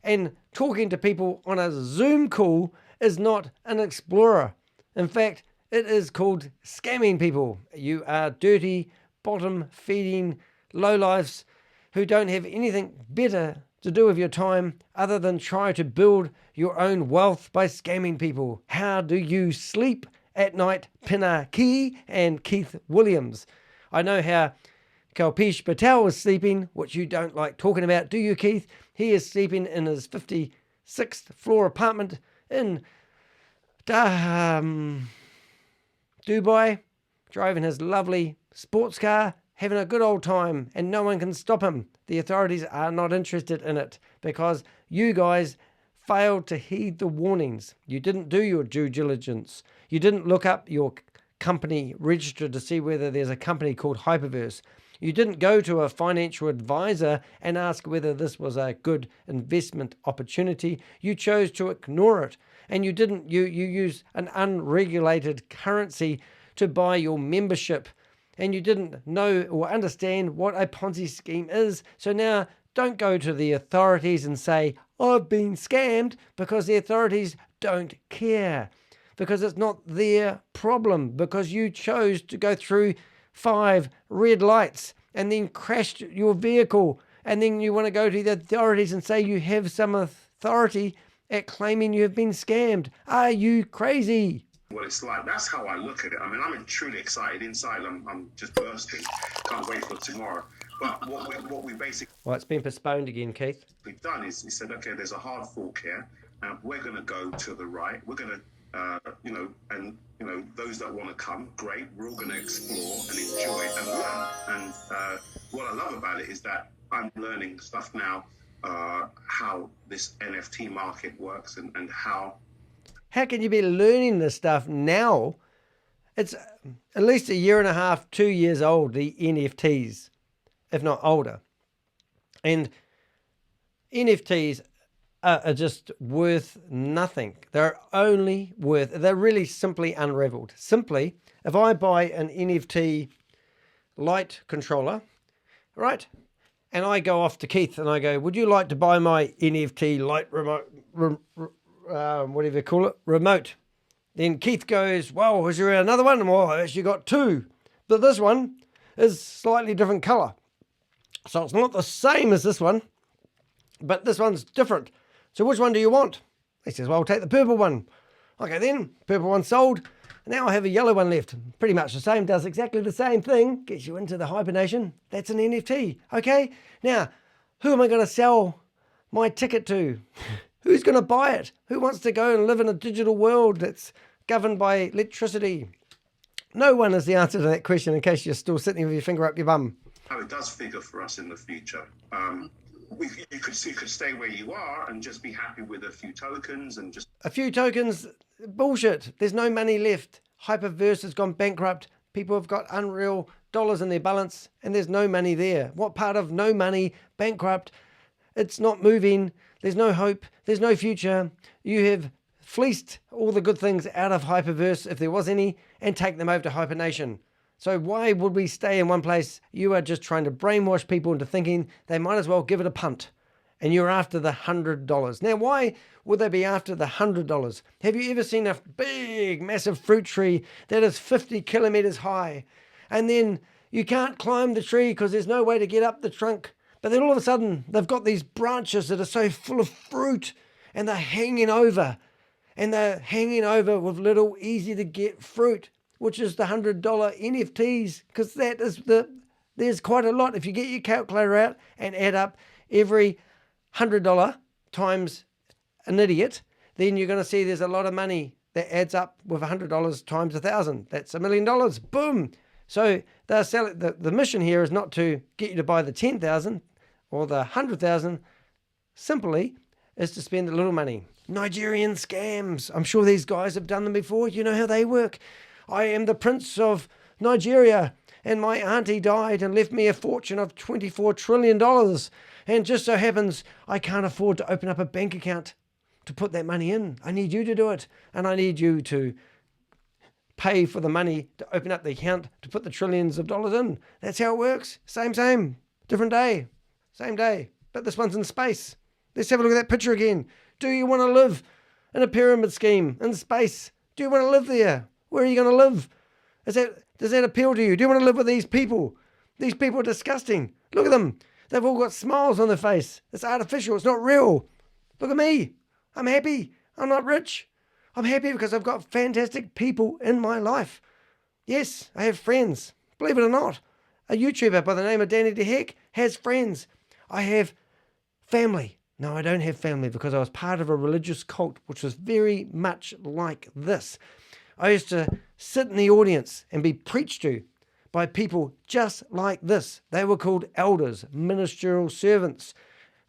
and talking to people on a Zoom call is not an explorer. In fact, it is called scamming people. You are dirty, bottom-feeding lowlifes who don't have anything better to do with your time other than try to build your own wealth by scamming people. How do you sleep at night, Pinakee and Keith Williams? I know how Kalpesh Patel is sleeping, which you don't like talking about, do you, Keith? He is sleeping in his 56th floor apartment in Dubai, driving his lovely sports car, having a good old time, and no one can stop him. The authorities are not interested in it because you guys failed to heed the warnings. You didn't do your due diligence. You didn't look up your company registered to see whether there's a company called HyperVerse. You didn't go to a financial advisor and ask whether this was a good investment opportunity. You chose to ignore it. And you use an unregulated currency to buy your membership. And you didn't know or understand what a Ponzi scheme is. So now don't go to the authorities and say, I've been scammed, because the authorities don't care. Because it's not their problem. Because you chose to go through 5 red lights and then crashed your vehicle. And then you want to go to the authorities and say you have some authority at claiming you have been scammed. Are you crazy? What it's like. That's how I look at it. I mean, I'm truly excited inside. I'm just bursting. Can't wait for tomorrow. But what we basically Well, it's been postponed again, Keith. done is we said, okay, there's a hard fork here. We're going to go to the right. We're going to, those that want to come, great. We're all going to explore and enjoy and learn. And what I love about it is that I'm learning stuff now, how this NFT market works and how. How can you be learning this stuff now? It's at least a year and a half, 2 years old, the NFTs, if not older. And NFTs are just worth nothing. They're really simply unraveled. Simply, if I buy an NFT light controller, right, and I go off to Keith and I go, would you like to buy my NFT light remote, whatever you call it, remote? Then Keith goes, well, is there another one? Well, I actually got 2, but this one is slightly different color. So it's not the same as this one, but this one's different. So which one do you want? He says, well, I'll take the purple one. Okay, then, purple one sold. Now I have a yellow one left. Pretty much the same, does exactly the same thing. Gets you into the HyperNation. That's an NFT. Okay, now, who am I going to sell my ticket to? Who's going to buy it? Who wants to go and live in a digital world that's governed by electricity? No one is the answer to that question, in case you're still sitting with your finger up your bum. How it does figure for us in the future. You could stay where you are and just be happy with a few tokens and just... A few tokens? Bullshit. There's no money left. HyperVerse has gone bankrupt. People have got unreal dollars in their balance and there's no money there. What part of no money, bankrupt? It's not moving. There's no hope. There's no future. You have fleeced all the good things out of HyperVerse, if there was any, and take them over to HyperNation. So why would we stay in one place? You are just trying to brainwash people into thinking they might as well give it a punt. And you're after the $100. Now, why would they be after the $100? Have you ever seen a big, massive fruit tree that is 50 kilometers high? And then you can't climb the tree because there's no way to get up the trunk. But then all of a sudden, they've got these branches that are so full of fruit and they're hanging over. And they're hanging over with little easy to get fruit, which is the $100 NFTs, because there's quite a lot. If you get your calculator out and add up every $100 times an idiot, then you're going to see there's a lot of money that adds up with $100 times 1,000. That's $1 million. Boom. So they're selling, the mission here is not to get you to buy the 10,000 or the 100,000. Simply is to spend a little money. Nigerian scams. I'm sure these guys have done them before. You know how they work. I am the prince of Nigeria, and my auntie died and left me a fortune of $24 trillion. And just so happens I can't afford to open up a bank account to put that money in. I need you to do it, and I need you to pay for the money to open up the account to put the trillions of dollars in. That's how it works. Same, different day, same day, but this one's in space. Let's have a look at that picture again. Do you want to live in a pyramid scheme in space? Do you want to live there? Where are you going to live? Does that appeal to you? Do you want to live with these people? These people are disgusting. Look at them. They've all got smiles on their face. It's artificial. It's not real. Look at me. I'm happy. I'm not rich. I'm happy because I've got fantastic people in my life. Yes, I have friends. Believe it or not, a YouTuber by the name of Danny DeHeck has friends. I have family. No, I don't have family because I was part of a religious cult which was very much like this. I used to sit in the audience and be preached to by people just like this. They were called elders, ministerial servants.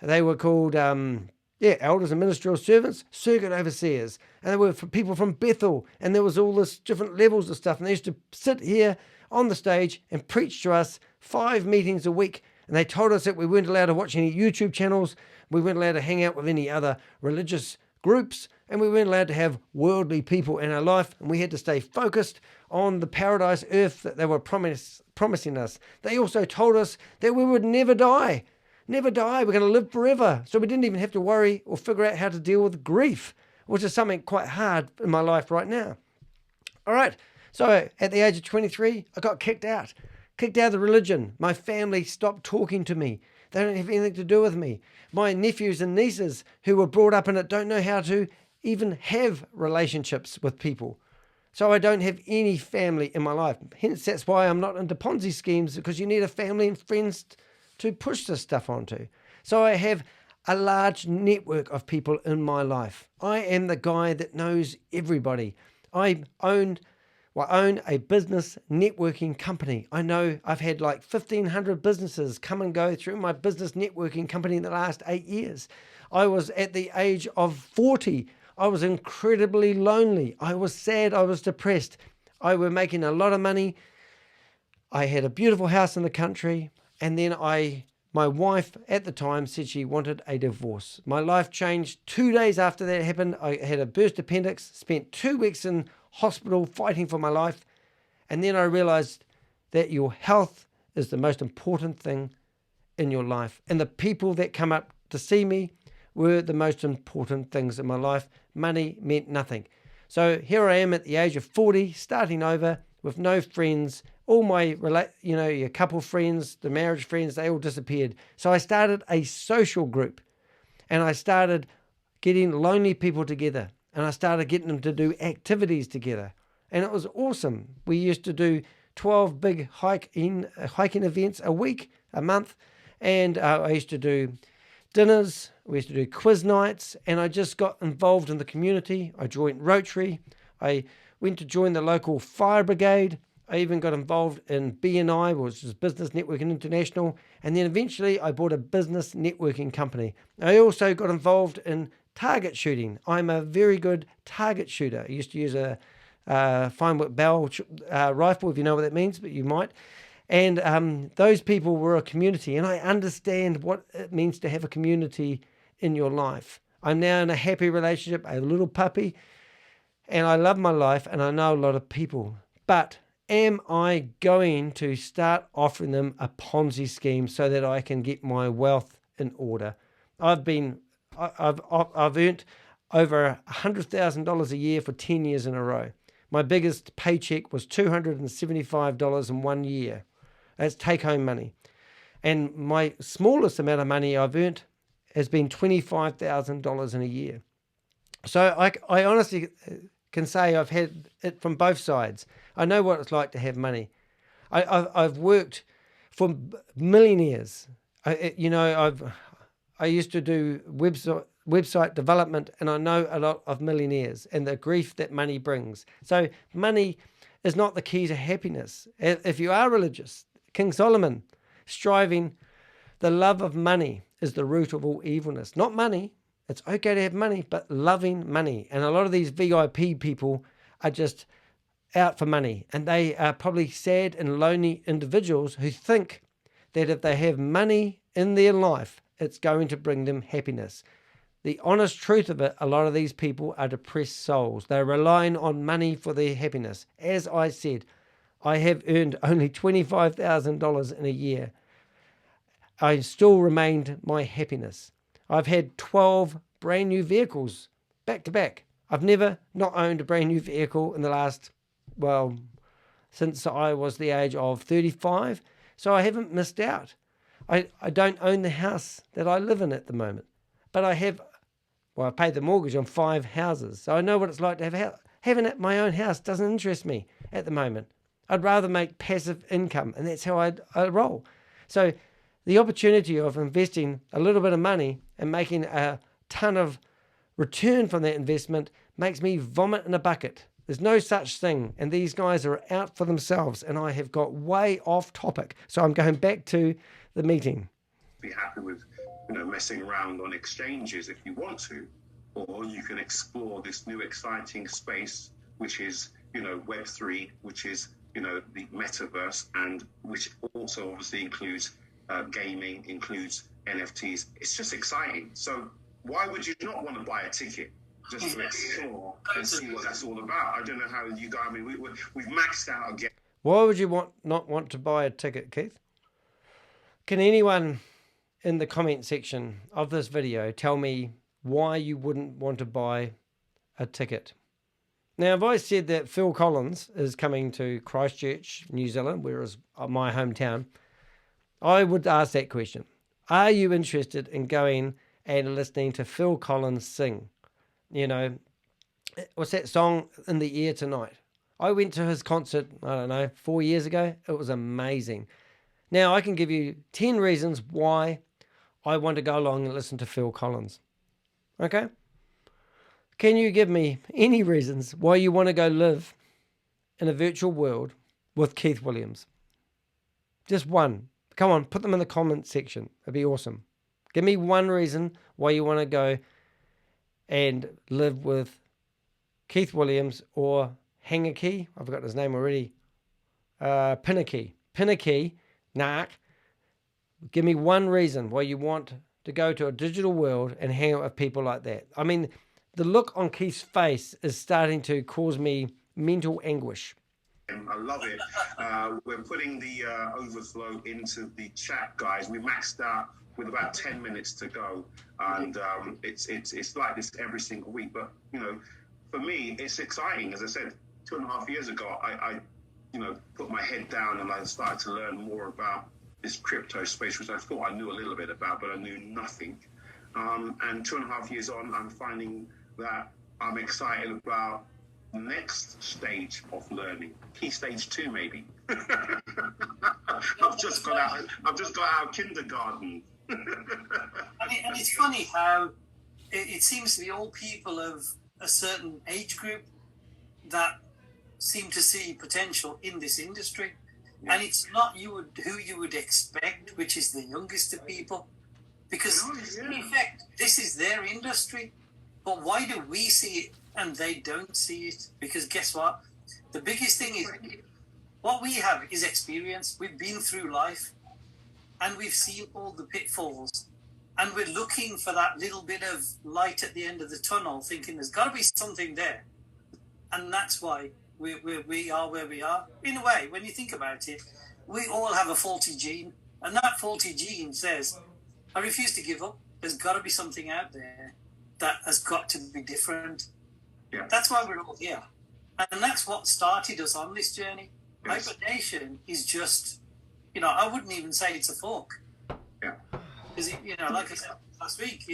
They were called, elders and ministerial servants, circuit overseers. And they were for people from Bethel. And there was all this different levels of stuff. And they used to sit here on the stage and preach to us 5 meetings a week. And they told us that we weren't allowed to watch any YouTube channels. We weren't allowed to hang out with any other religious groups. And we weren't allowed to have worldly people in our life. And we had to stay focused on the paradise earth that they were promising us. They also told us that we would never die. Never die. We're going to live forever. So we didn't even have to worry or figure out how to deal with grief, which is something quite hard in my life right now. All right. So at the age of 23, I got kicked out of the religion. My family stopped talking to me. They don't have anything to do with me. My nephews and nieces who were brought up in it don't know how to even have relationships with people. So I don't have any family in my life. Hence, that's why I'm not into Ponzi schemes, because you need a family and friends to push this stuff onto. So I have a large network of people in my life. I am the guy that knows everybody. I own a business networking company. I know I've had like 1,500 businesses come and go through my business networking company in the last 8 years. I was at the age of 40. I was incredibly lonely. I was sad. I was depressed. I was making a lot of money. I had a beautiful house in the country. And then my wife at the time said she wanted a divorce. My life changed 2 days after that happened. I had a burst appendix, spent 2 weeks in hospital fighting for my life. And then I realized that your health is the most important thing in your life. And the people that come up to see me were the most important things in my life. Money meant nothing. So here I am at the age of 40, starting over with no friends. All my, your couple friends, the marriage friends, they all disappeared. So I started a social group, and I started getting lonely people together, and I started getting them to do activities together. And it was awesome. We used to do 12 big hiking events a month. And I used to do dinners. We used to do quiz nights, and I just got involved in the community. I joined Rotary. I went to join the local fire brigade. I even got involved in BNI, which is Business Networking International. And then eventually I bought a business networking company. I also got involved in target shooting. I'm a very good target shooter. I used to use a fine whip barrel rifle, if you know what that means, but you might. And those people were a community, and I understand what it means to have a community in your life. I'm now in a happy relationship, a little puppy, and I love my life, and I know a lot of people. But am I going to start offering them a Ponzi scheme so that I can get my wealth in order? I've earned over $100,000 a year for 10 years in a row. My biggest paycheck was $275 in 1 year. That's take-home money. And my smallest amount of money I've earned has been $25,000 in a year. So I honestly can say I've had it from both sides. I know what it's like to have money. I've worked for millionaires. I used to do website development, and I know a lot of millionaires and the grief that money brings. So money is not the key to happiness. If you are religious, King Solomon, striving, the love of money is the root of all evilness. Not money. It's okay to have money, but loving money. And a lot of these VIP people are just out for money. And they are probably sad and lonely individuals who think that if they have money in their life, it's going to bring them happiness. The honest truth of it, a lot of these people are depressed souls. They're relying on money for their happiness. As I said, I have earned only $25,000 in a year. I still remained my happiness. I've had 12 brand new vehicles back to back. I've never not owned a brand new vehicle in the last, since I was the age of 35. So I haven't missed out. I don't own the house that I live in at the moment, but I have, well, I paid the mortgage on 5 houses, so I know what it's like to have a house. Having it my own house doesn't interest me at the moment. I'd rather make passive income, and that's how I roll. So the opportunity of investing a little bit of money and making a ton of return from that investment makes me vomit in a bucket. There's no such thing, and these guys are out for themselves, and I have got way off topic. So I'm going back to the meeting. Be happy with, messing around on exchanges if you want to, or you can explore this new exciting space, which is, Web3, which is, the metaverse, and which also obviously includes gaming, includes NFTs. It's just exciting. So why would you not want to buy a ticket just to explore and see what that's all about? I don't know how you guys, we've maxed out again. Why would you not want to buy a ticket, Keith? Can anyone in the comment section of this video tell me why you wouldn't want to buy a ticket? Now, I've always said that Phil Collins is coming to Christchurch, New Zealand, whereas my hometown. I would ask that question. Are you interested in going and listening to Phil Collins sing? What's that song, In the Air Tonight? I went to his concert, 4 years ago. It was amazing. Now, I can give you 10 reasons why I want to go along and listen to Phil Collins. Okay? Can you give me any reasons why you want to go live in a virtual world with Keith Williams? Just one. Come on, put them in the comment section. It'd be awesome. Give me one reason why you want to go and live with Keith Williams or Pinakee. I've forgotten his name already. Pinakee Naik. Give me one reason why you want to go to a digital world and hang out with people like that. I mean, the look on Keith's face is starting to cause me mental anguish. I love it. We're putting the overflow into the chat, guys. We maxed out with about 10 minutes to go, and it's like this every single week. But for me, it's exciting. As I said, 2.5 years ago, I put my head down and I started to learn more about this crypto space, which I thought I knew a little bit about, but I knew nothing. And 2.5 years on, I'm finding that I'm excited about the next stage of learning, key stage 2 maybe. I've just got out of kindergarten. And it's funny how it seems to be all people of a certain age group that seem to see potential in this industry. Yeah. And it's not who you would expect, which is the youngest of people. Because in effect, this is their industry. But why do we see it and they don't see it? Because guess what? The biggest thing is what we have is experience. We've been through life and we've seen all the pitfalls. And we're looking for that little bit of light at the end of the tunnel, thinking there's got to be something there. And that's why we are where we are. In a way, when you think about it, we all have a faulty gene. And that faulty gene says, I refuse to give up. There's got to be something out there that has got to be different. Yeah. That's why we're all here. And that's what started us on this journey. Yes. HyperNation is just, I wouldn't even say it's a fork. Yeah. Because, like I said last week,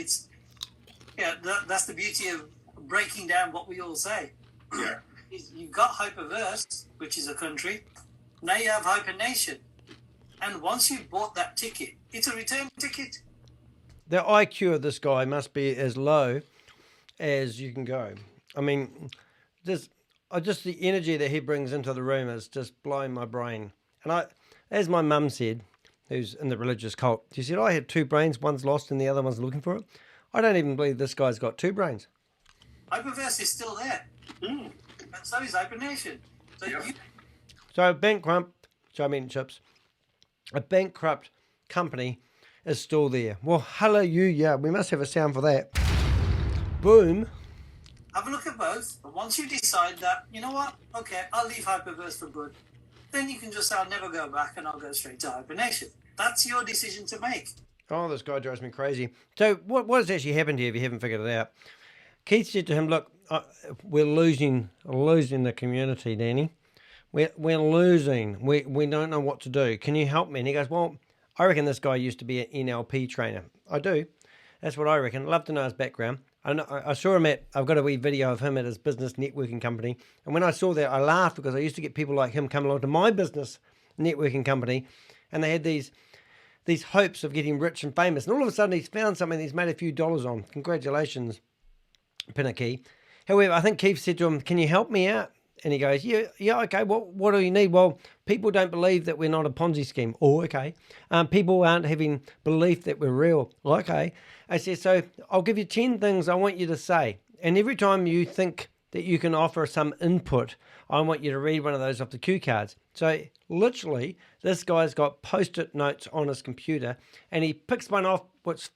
that's the beauty of breaking down what we all say. Yeah. You've got HyperVerse, which is a country. Now you have HyperNation. And once you've bought that ticket, it's a return ticket. The IQ of this guy must be as low as you can go. I mean, just the energy that he brings into the room is just blowing my brain. And as my mum said, who's in the religious cult, she said, I had 2 brains, one's lost and the other one's looking for it. I don't even believe this guy's got 2 brains. HyperVerse is still there. And so is HyperNation. So a bankrupt company is still there. Well, hallelujah. We must have a sound for that. Boom. Have a look at both. But once you decide that, you know what? Okay, I'll leave HyperVerse for good. Then you can just say, I'll never go back and I'll go straight to HyperNation. That's your decision to make. Oh, this guy drives me crazy. So what has actually happened here if you haven't figured it out? Keith said to him, look, we're losing the community, Danny. We're losing. We don't know what to do. Can you help me? And he goes, well, I reckon this guy used to be an NLP trainer. I do. That's what I reckon. Love to know his background. I saw him I've got a wee video of him at his business networking company. And when I saw that, I laughed because I used to get people like him come along to my business networking company. And they had these hopes of getting rich and famous. And all of a sudden, he's found something he's made a few dollars on. Congratulations, Pinakee. However, I think Keith said to him, can you help me out? And he goes, yeah, okay, what do you need? Well, people don't believe that we're not a Ponzi scheme. Oh, okay. People aren't having belief that we're real. Okay. I said, so I'll give you 10 things I want you to say. And every time you think that you can offer some input, I want you to read one of those off the cue cards. So literally, this guy's got post-it notes on his computer, and he picks one off which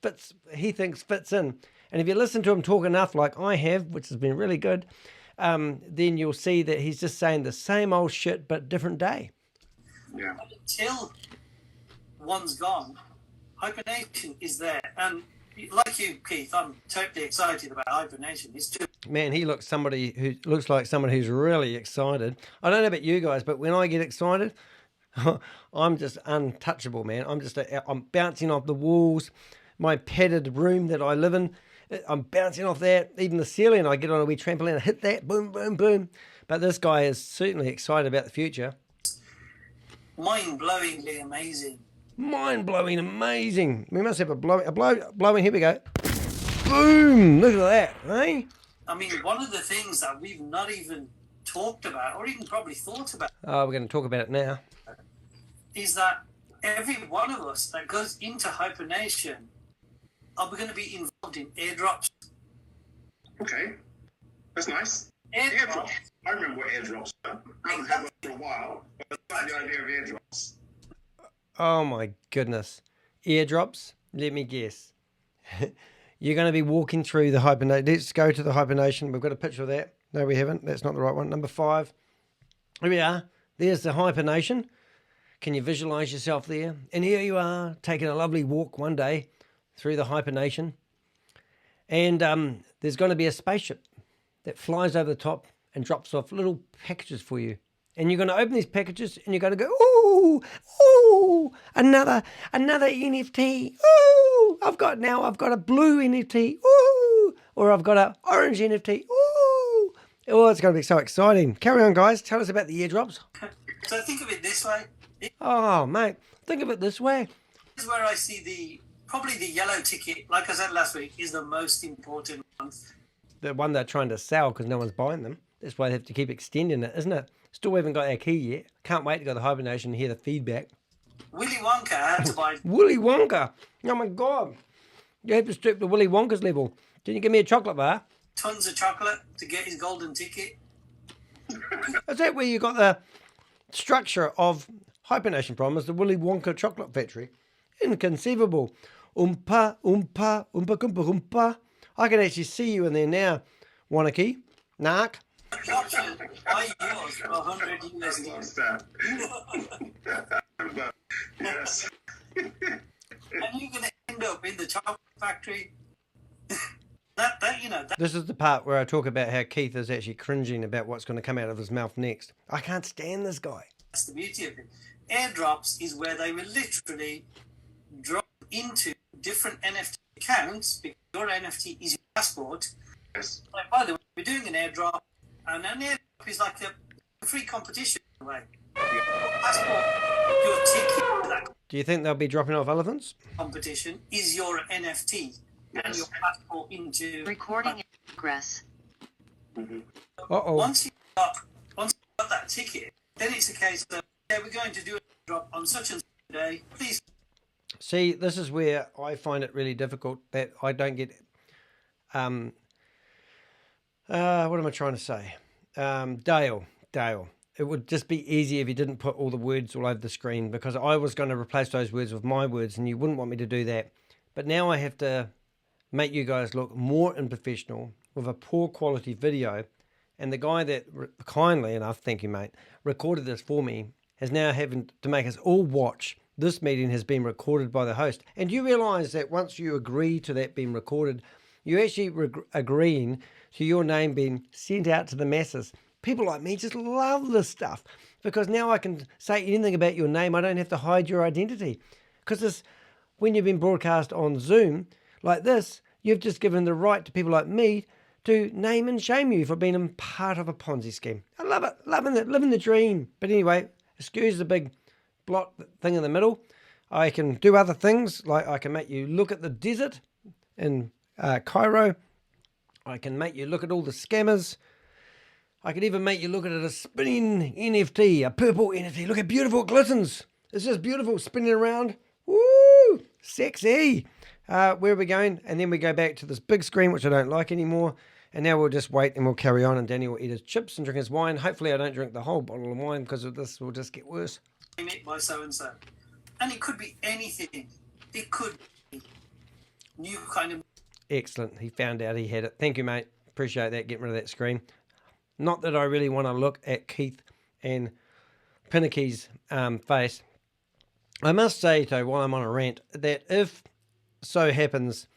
he thinks fits in. And if you listen to him talk enough like I have, which has been really good, then you'll see that he's just saying the same old shit but different day. Yeah. Until one's gone, HyperNation is there. And like you, Keith, I'm totally excited about HyperNation. It's too. Man, he looks like someone who's really excited. I don't know about you guys, but when I get excited, I'm just untouchable, man. I'm bouncing off the walls. My padded room that I live in, I'm bouncing off that. Even the ceiling, I get on a wee trampoline and hit that, boom, boom, boom. But this guy is certainly excited about the future. Mind-blowingly amazing. Mind-blowing amazing. We must have a blowing. Here we go. Boom! Look at that, eh? I mean, one of the things that we've not even talked about, or even probably thought about, Oh, we're going to talk about it now. is that every one of us that goes into HyperNation are going to be involved in airdrops. Okay. That's nice. Airdrops. I remember what airdrops are. I haven't had one for a while, but I like the idea of airdrops. Oh my goodness. Airdrops? Let me guess. You're going to be walking through the HyperNation. Let's go to the HyperNation. We've got a picture of that. No, we haven't. That's not the right one. Number 5. Here we are. There's the HyperNation. Can you visualize yourself there? And here you are, taking a lovely walk one day through the HyperNation. And there's going to be a spaceship that flies over the top and drops off little packages for you. And you're going to open these packages and you're going to go, ooh, ooh, another NFT. Ooh, I've got a blue NFT. Ooh, or I've got an orange NFT. Ooh. Oh, it's going to be so exciting. Carry on, guys. Tell us about the airdrops. So think of it this way. Oh, mate, think of it this way. This is where I see probably the yellow ticket, like I said last week, is the most important one. The one they're trying to sell because no one's buying them. That's why they have to keep extending it, isn't it? Still haven't got our key yet. Can't wait to go to the HyperNation and hear the feedback. Willy Wonka had to buy Willy Wonka. Oh, my God. You have to stoop to Willy Wonka's level. Can you give me a chocolate bar? tons of chocolate to get his golden ticket. Is that where you got the structure of HyperNation from? Is the Willy Wonka chocolate factory? Inconceivable. Oompa, oompa, oompa, oompa, oompa. I can actually see you in there now, Wanaki. Nark. Buy yours for $100. Yes. And you're going to end up in the chocolate factory. This is the part where I talk about how Keith is actually cringing about what's going to come out of his mouth next. I can't stand this guy. That's the beauty of it. Airdrops is where they will literally drop into different NFT accounts because your NFT is your passport. Yes. Like, by the way, we're doing an airdrop, and an airdrop is like a free competition in a way. Your passport, your ticket to that Do you think they'll be dropping off elephants? competition is your NFT and Yes. your passport into Recording in progress. Uh-oh. Once you got that ticket, then it's a case of we're going to do a drop on such and such a day. Please. See, this is where I find it really difficult that I don't get... what am I trying to say? Dale. It would just be easier if you didn't put all the words all over the screen, because I was going to replace those words with my words and you wouldn't want me to do that. But now I have to make you guys look more unprofessional with a poor quality video. And the guy that kindly enough, thank you mate, recorded this for me has now having to make us all watch. This meeting has been recorded by the host. And you realise that once you agree to that being recorded, you're actually agreeing to your name being sent out to the masses. People like me just love this stuff because now I can say anything about your name. I don't have to hide your identity. Because when you've been broadcast on Zoom like this, you've just given the right to people like me to name and shame you for being a part of a Ponzi scheme. I love it, living the dream. But anyway, excuse the big blot thing in the middle. I can do other things, like I can make you look at the desert in Cairo. I can make you look at all the scammers. I could even make you look at a spinning NFT, a purple NFT. Look how beautiful it glistens. It's just beautiful, spinning around. Woo! Sexy. Where are we going? And then we go back to this big screen, which I don't like anymore. And now we'll just wait and we'll carry on. And Danny will eat his chips and drink his wine. Hopefully I don't drink the whole bottle of wine because of this will just get worse. By so-and-so. And it could be anything. It could be new kind of... Excellent. He found out he had it. Thank you, mate. Appreciate that, getting rid of that screen. Not that I really want to look at Keith and Pinakee's face. I must say, though, while I'm on a rant, that if so happens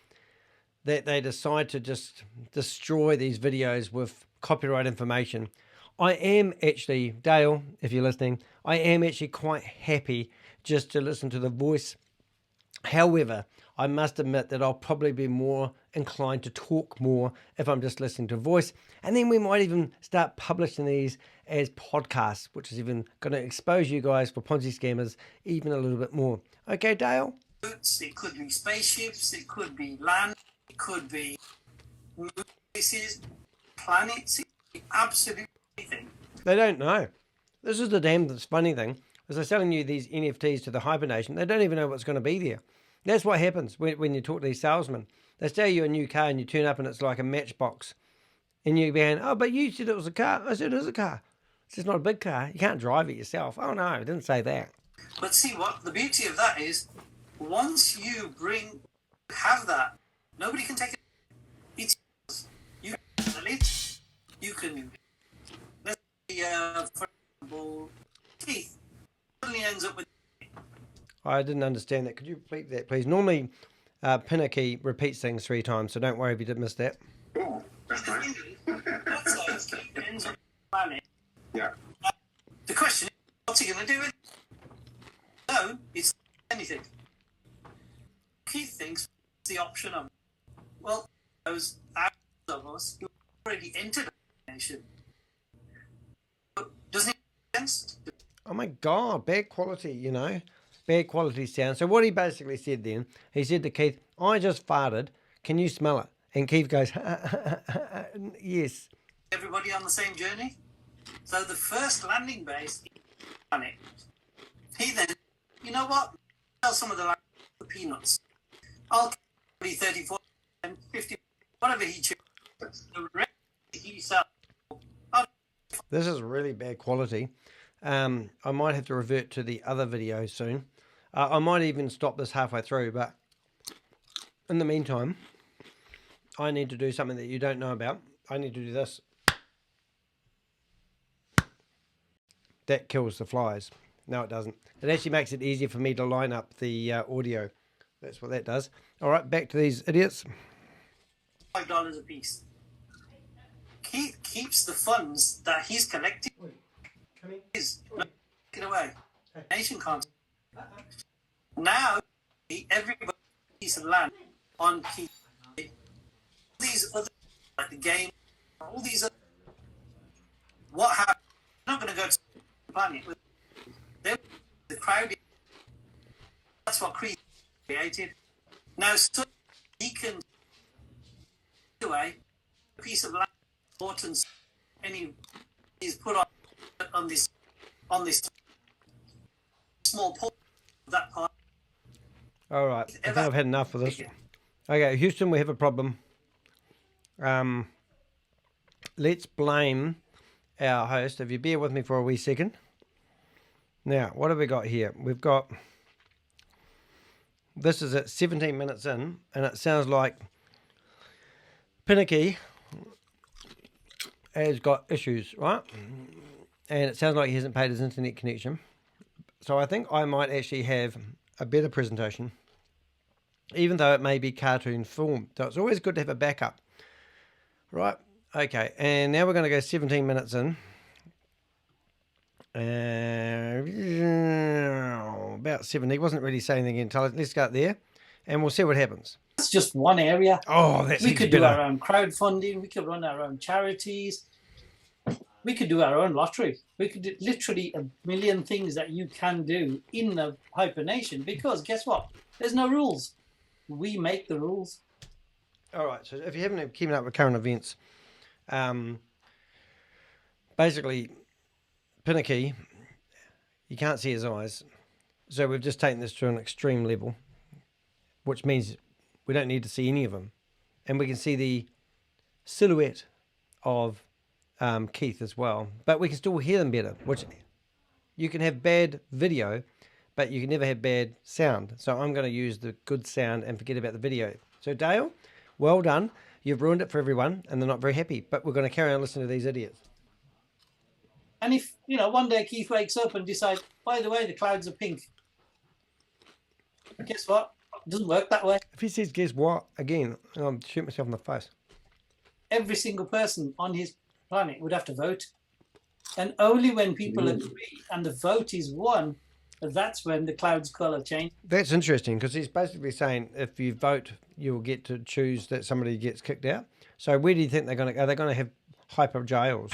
that they decide to just destroy these videos with copyright information, I am actually, Dale, if you're listening, I am actually quite happy just to listen to the voice. However, I must admit that I'll probably be more inclined to talk more if I'm just listening to voice. And then we might even start publishing these as podcasts, which is even going to expose you guys for Ponzi scammers even a little bit more. Okay, Dale? It could be spaceships, it could be land, it could be places, planets, it could be absolutely anything. They don't know. This is the damn funny thing. As they're selling you these NFTs to the HyperNation, they don't even know what's going to be there. That's what happens when you talk to these salesmen. They sell you a new car and you turn up and it's like a matchbox. And you're going, oh, but you said it was a car. I said it is a car. It's just not a big car. You can't drive it yourself. Oh, no, I didn't say that. But see what? The beauty of that is, once you have that, nobody can take it. It's yours. You can sell it. You can, let's say, for example, Keith suddenly ends up with... I didn't understand that. Could you repeat that, please? Normally, Pinakee repeats things 3 times, so don't worry if you did miss that. Oh, that's nice. Let's say Keith ends up with the planet. Yeah. The question is, what's he going to do with it? No, it's anything. Keith thinks the option of, well, those of us who already entered a nation. Doesn't it make sense? Oh my God, bad quality, you know. Bad quality sound. So what he basically said then, he said to Keith, I just farted. Can you smell it? And Keith goes, yes. Everybody on the same journey? So the first landing base is the planet. He then, you know what? Sell some of the peanuts. I'll carry 34 and 50, whatever he chooses. The rest he sells. This is really bad quality. I might have to revert to the other video soon. I might even stop this halfway through, but in the meantime, I need to do something that you don't know about. I need to do this. That kills the flies. No, it doesn't. It actually makes it easier for me to line up the audio. That's what that does. All right, back to these idiots. $5 a piece. Keith keeps the funds that he's collecting. Take it away. Nation can't. Now, everybody piece of land on Keith. These other, like the game, all these other. What happened? They're not going to go to the planet. They're the crowd. That's what created. Now, so he can take away a piece of land, importance, any he's put on this small portion of that part. All right, I think I've had enough of this. Okay, Houston, we have a problem. Let's blame our host. If you bear with me for a wee second. Now, what have we got here? We've got, this is at 17 minutes in, and it sounds like Pinakee has got issues, right? And it sounds like he hasn't paid his internet connection. So I think I might actually have a better presentation, even though it may be cartoon form. So it's always good to have a backup. Right, okay, and now we're going to go 17 minutes in. about 70. He wasn't really saying anything intelligent. Let's go there and we'll see what happens. That's just one area. Oh, that's We heaps could do better. our own crowdfunding. We could run our own charities. We could do our own lottery. We could do literally a million things that you can do in the HyperNation, because guess what? There's no rules. We make the rules. All right, so if you haven't keeping up with current events, basically, Pinakee, you can't see his eyes. So we've just taken this to an extreme level, which means we don't need to see any of them. And we can see the silhouette of Keith as well. But we can still hear them better, which you can have bad video, but you can never have bad sound. So I'm going to use the good sound and forget about the video. So Dale, well done. You've ruined it for everyone, and they're not very happy. But we're going to carry on listening to these idiots. And if, one day Keith wakes up and decides, by the way, the clouds are pink. Guess what? It doesn't work that way. If he says, guess what, again, I'll shoot myself in the face. Every single person on his planet would have to vote. And only when people agree and the vote is won, that's when the cloud's colour change. That's interesting, because he's basically saying if you vote, you'll get to choose that somebody gets kicked out. So where do you think they're going to, are they going to have hyper jails?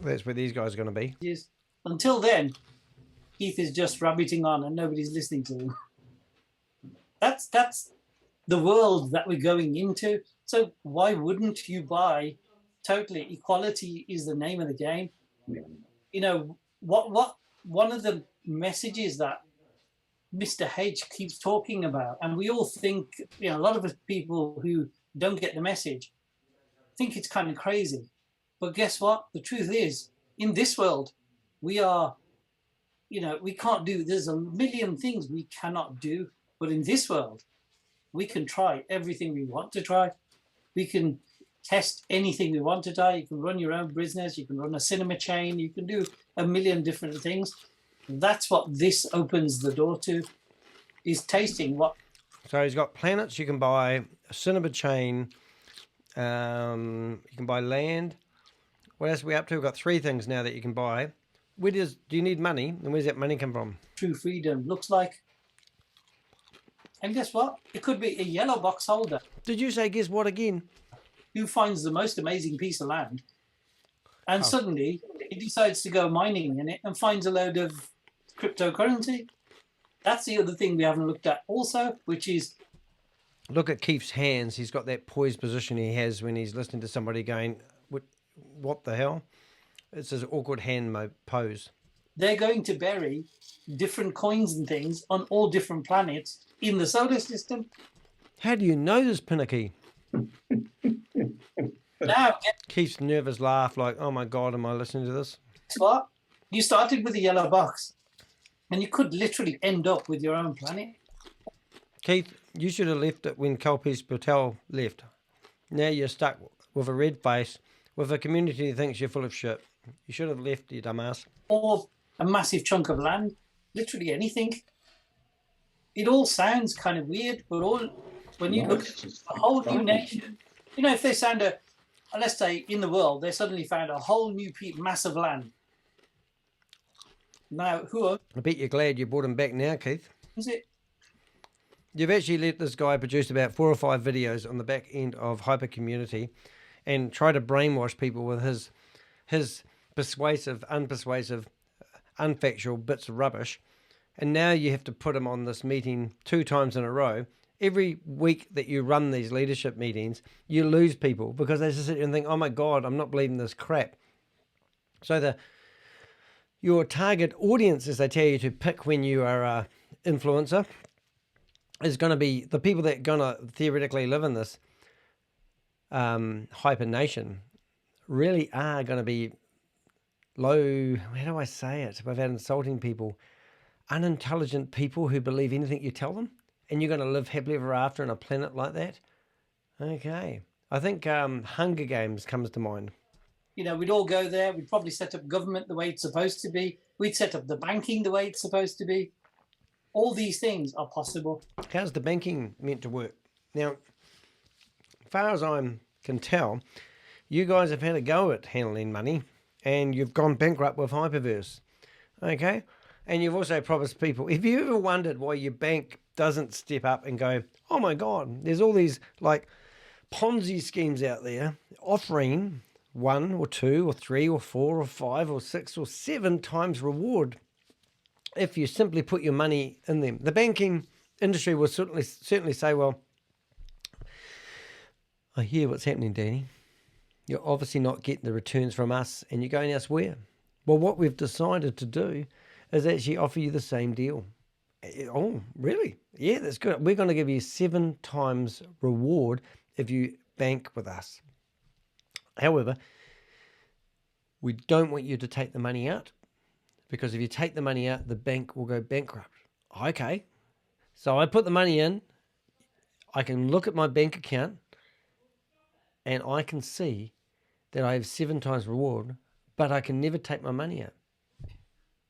That's where these guys are going to be. Yes. Until then, Keith is just rabbiting on and nobody's listening to him. That's the world that we're going into. So why wouldn't you buy? Totally, equality is the name of the game. What one of the messages that Mr. H keeps talking about, and we all think, a lot of us people who don't get the message think it's kind of crazy. But guess what? The truth is, in this world, we are, we can't do, there's a million things we cannot do. But in this world, we can try everything we want to try. We can test anything we want to try. You can run your own business. You can run a cinema chain. You can do a million different things. That's what this opens the door to, is tasting what. So he's got planets you can buy, a cinema chain, you can buy land. What else are we up to? We've got 3 things now that you can buy. Do you need money? And where's that money come from? True freedom looks like. And guess what? It could be a yellow box holder. Did you say guess what again? Who finds the most amazing piece of land, and suddenly he decides to go mining in it and finds a load of cryptocurrency. That's the other thing we haven't looked at also, which is... Look at Keith's hands. He's got that poised position he has when he's listening to somebody going, what the hell? It's his awkward hand pose. They're going to bury different coins and things on all different planets in the solar system. How do you know this, Pinakee? Now, Keith's nervous laugh like, oh my God, am I listening to this? guess what? You started with a yellow box, and you could literally end up with your own planet. Keith, you should have left it when Kalpesh Patel left. Now you're stuck with a red face, with a community that thinks you're full of shit. You should have left, you dumbass. Or a massive chunk of land, literally anything. It all sounds kind of weird, but when you look at a whole new nation, if they found let's say in the world, they suddenly found a whole new mass of land. Now, I bet you're glad you brought him back now, Keith. is it? You've actually let this guy produce about 4 or 5 videos on the back end of Hyper Community and try to brainwash people with his persuasive, unpersuasive, unfactual bits of rubbish. And now you have to put him on this meeting 2 times in a row. Every week that you run these leadership meetings, you lose people because they just sit there and think, oh my God, I'm not believing this crap. So your target audience, as they tell you to pick when you are an influencer, is going to be the people that are going to theoretically live in this HyperNation really are going to be low, how do I say it without insulting people, unintelligent people who believe anything you tell them, and you're going to live happily ever after on a planet like that? Okay. I think Hunger Games comes to mind. We'd all go there. We'd probably set up government the way it's supposed to be. We'd set up the banking the way it's supposed to be. All these things are possible. How's the banking meant to work? Now, as far as I can tell, you guys have had a go at handling money, and you've gone bankrupt with HyperVerse. Okay? And you've also promised people. Have you ever wondered why your bank doesn't step up and go, oh my God, there's all these like Ponzi schemes out there offering 1 or 2 or 3 or 4 or 5 or 6 or 7 times reward if you simply put your money in them. The banking industry will certainly say, well, I hear what's happening, Danny. You're obviously not getting the returns from us and you're going elsewhere. Well, what we've decided to do is actually offer you the same deal. Oh, really? Yeah, that's good. We're going to give you 7 times reward if you bank with us. However, we don't want you to take the money out, because if you take the money out, the bank will go bankrupt. Okay. So I put the money in. I can look at my bank account and I can see that I have 7 times reward, but I can never take my money out.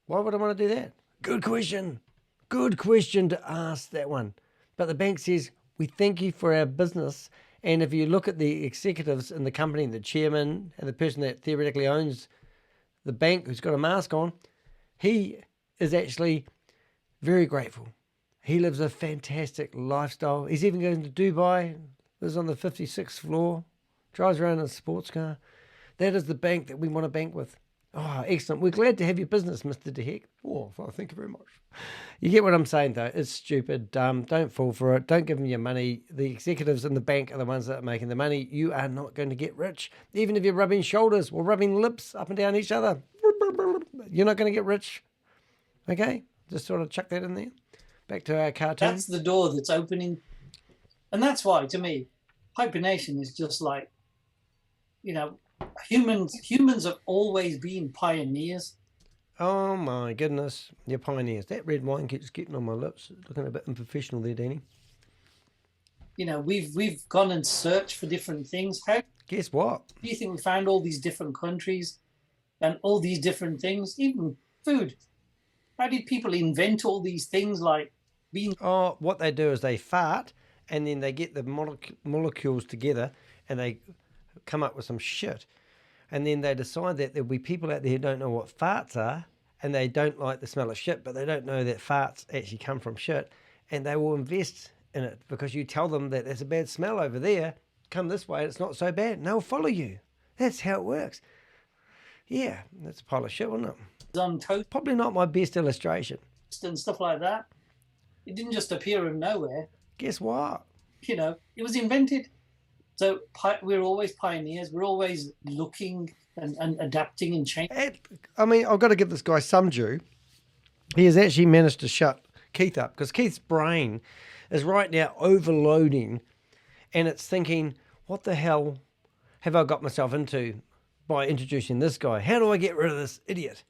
Why would I want to do that? Good question. Good question to ask, that one. But the bank says, we thank you for our business. And if you look at the executives in the company, the chairman and the person that theoretically owns the bank who's got a mask on, he is actually very grateful. He lives a fantastic lifestyle. He's even going to Dubai, lives on the 56th floor, drives around in a sports car. That is the bank that we want to bank with. Oh, excellent. We're glad to have your business, Mr. DeHeck. Oh, well, thank you very much. You get what I'm saying, though. It's stupid. Don't fall for it. Don't give them your money. The executives in the bank are the ones that are making the money. You are not going to get rich. Even if you're rubbing shoulders or rubbing lips up and down each other, you're not going to get rich. Okay? Just sort of chuck that in there. Back to our cartoon. That's the door that's opening. And that's why, to me, HyperNation is just like, you know, humans have always been pioneers. Oh my goodness, you're pioneers. That red wine keeps getting on my lips. Looking a bit unprofessional there, Danny. You know, we've gone and searched for different things. How Guess what? do you think we found all these different countries and all these different things, even food? How did people invent all these things like being... Oh, what they do is they fart and then they get the molecules together and they come up with some shit. And then they decide that there'll be people out there who don't know what farts are and they don't like the smell of shit, but they don't know that farts actually come from shit. And they will invest in it because you tell them that there's a bad smell over there. Come this way, it's not so bad. And they'll follow you. That's how it works. Yeah, that's a pile of shit, wasn't it? on toast Probably not my best illustration. and stuff like that. It didn't just appear from nowhere. Guess what? You know, it was invented. So we're always pioneers. We're always looking and adapting and changing. I mean, I've got to give this guy some due. He has actually managed to shut Keith up because Keith's brain is right now overloading and it's thinking, what the hell have I got myself into by introducing this guy? How do I get rid of this idiot?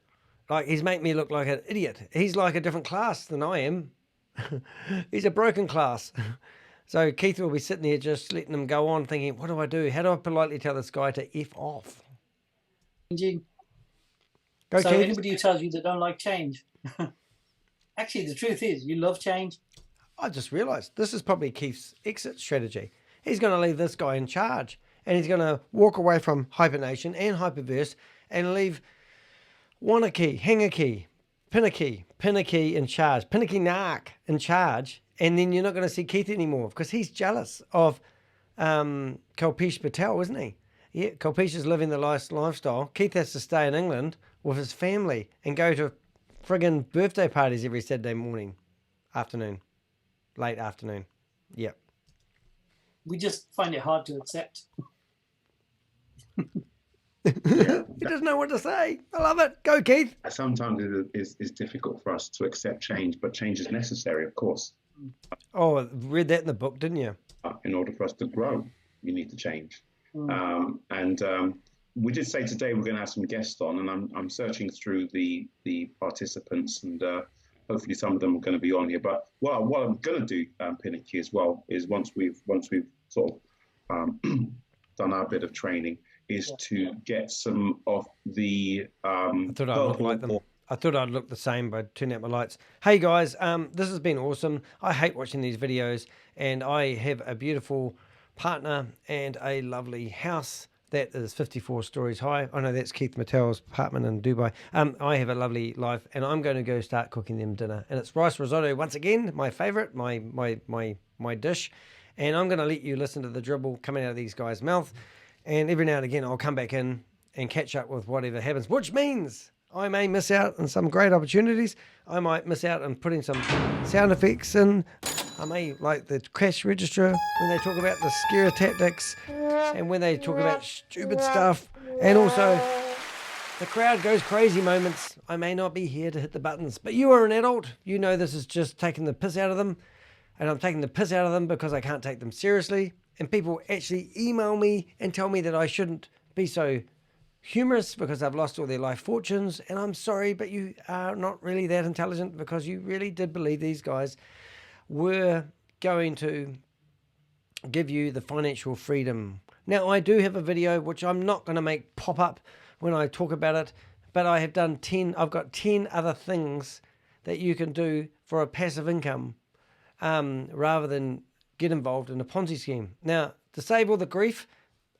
Like, he's making me look like an idiot. He's like a different class than I am. He's a broken class. So Keith will be sitting there just letting him go on thinking, what do I do? How do I politely tell this guy to F off? Changing. Go, So Keith. anybody who tells you they don't like change, actually the truth is you love change. I just realised this is probably Keith's exit strategy. He's going to leave this guy in charge and he's going to walk away from HyperNation and HyperVerse and leave Wanakee, Pinakee in charge, Pinakee Naik in charge, and then you're not going to see Keith anymore because he's jealous of Kalpesh Patel, isn't he? Yeah, Kalpesh is living the lifestyle. Keith has to stay in England with his family and go to friggin' birthday parties every Saturday morning, late afternoon. Yep. We just find it hard to accept. Yeah. He doesn't know what to say. I love it. Go, Keith. Sometimes it's difficult for us to accept change, but change is necessary, of course. Oh, read that in the book, didn't you? In order for us to grow, you need to change. We did say today we're going to have some guests on, and I'm searching through the participants, and hopefully some of them are going to be on here. But what I'm going to do, Pinakee, as well, is once we've sort of done our bit of training, is to get some of the I thought I'd look like them. I thought I'd look the same by turning out my lights. Hey guys, this has been awesome. I hate watching these videos, and I have a beautiful partner and a lovely house That is 54 stories high. I know that's Keith Mattel's apartment in Dubai. I have a lovely life, and I'm going to go start cooking them dinner. And it's rice risotto once again, my favourite, my dish. And I'm going to let you listen to the dribble coming out of these guys' mouth. And every now and again, I'll come back in and catch up with whatever happens, which means I may miss out on some great opportunities. I might miss out on putting some sound effects in. I may, like the cash register, when they talk about the scare tactics and when they talk about stupid stuff, and also the crowd goes crazy moments. I may not be here to hit the buttons, but you are an adult. You know this is just taking the piss out of them, and I'm taking the piss out of them because I can't take them seriously. And people actually email me and tell me that I shouldn't be so humorous because I've lost all their life fortunes. And I'm sorry, but you are not really that intelligent, because you really did believe these guys were going to give you the financial freedom. Now, I do have a video which I'm not going to make pop up when I talk about it, but I have done I've got 10 other things that you can do for a passive income rather than get involved in a Ponzi scheme. Now, to save all the grief,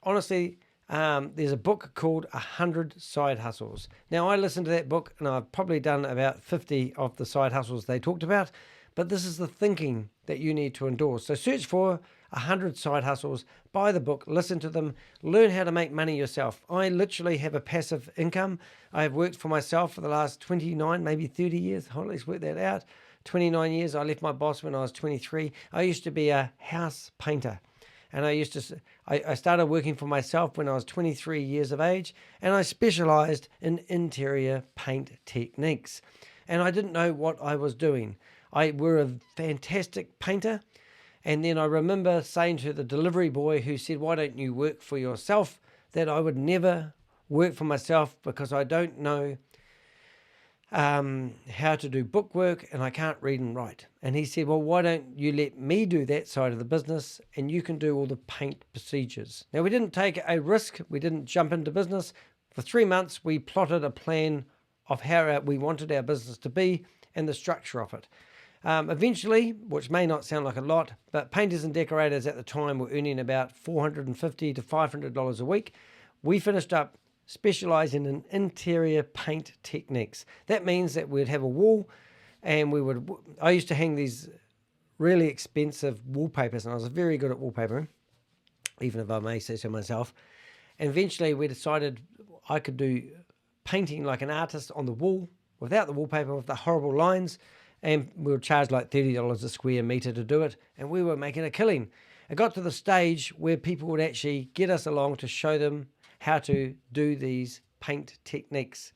honestly, there's a book called 100 Side Hustles. Now, I listened to that book, and I've probably done about 50 of the side hustles they talked about, but this is the thinking that you need to endorse. So search for 100 Side Hustles, buy the book, listen to them, learn how to make money yourself. I literally have a passive income. I have worked for myself for the last 29, maybe 30 years. Let's work that out. 29 years. I left my boss when I was 23. I used to be a house painter. And I started working for myself when I was 23 years of age, and I specialized in interior paint techniques. And I didn't know what I was doing. I were a fantastic painter. And then I remember saying to the delivery boy who said, "Why don't you work for yourself?" that I would never work for myself because I don't know how to do bookwork and I can't read and write. And he said, "Well, why don't you let me do that side of the business and you can do all the paint procedures." Now, we didn't take a risk. We didn't jump into business. For 3 months, we plotted a plan of how we wanted our business to be and the structure of it. Eventually, which may not sound like a lot, but painters and decorators at the time were earning about $450 to $500 a week. We finished up specializing in interior paint techniques. That means that we'd have a wall, and I used to hang these really expensive wallpapers, and I was very good at wallpapering, even if I may say so myself. And eventually we decided I could do painting like an artist on the wall without the wallpaper, with the horrible lines, and we would charge like $30 a square meter to do it, and we were making a killing. It got to the stage where people would actually get us along to show them how to do these paint techniques.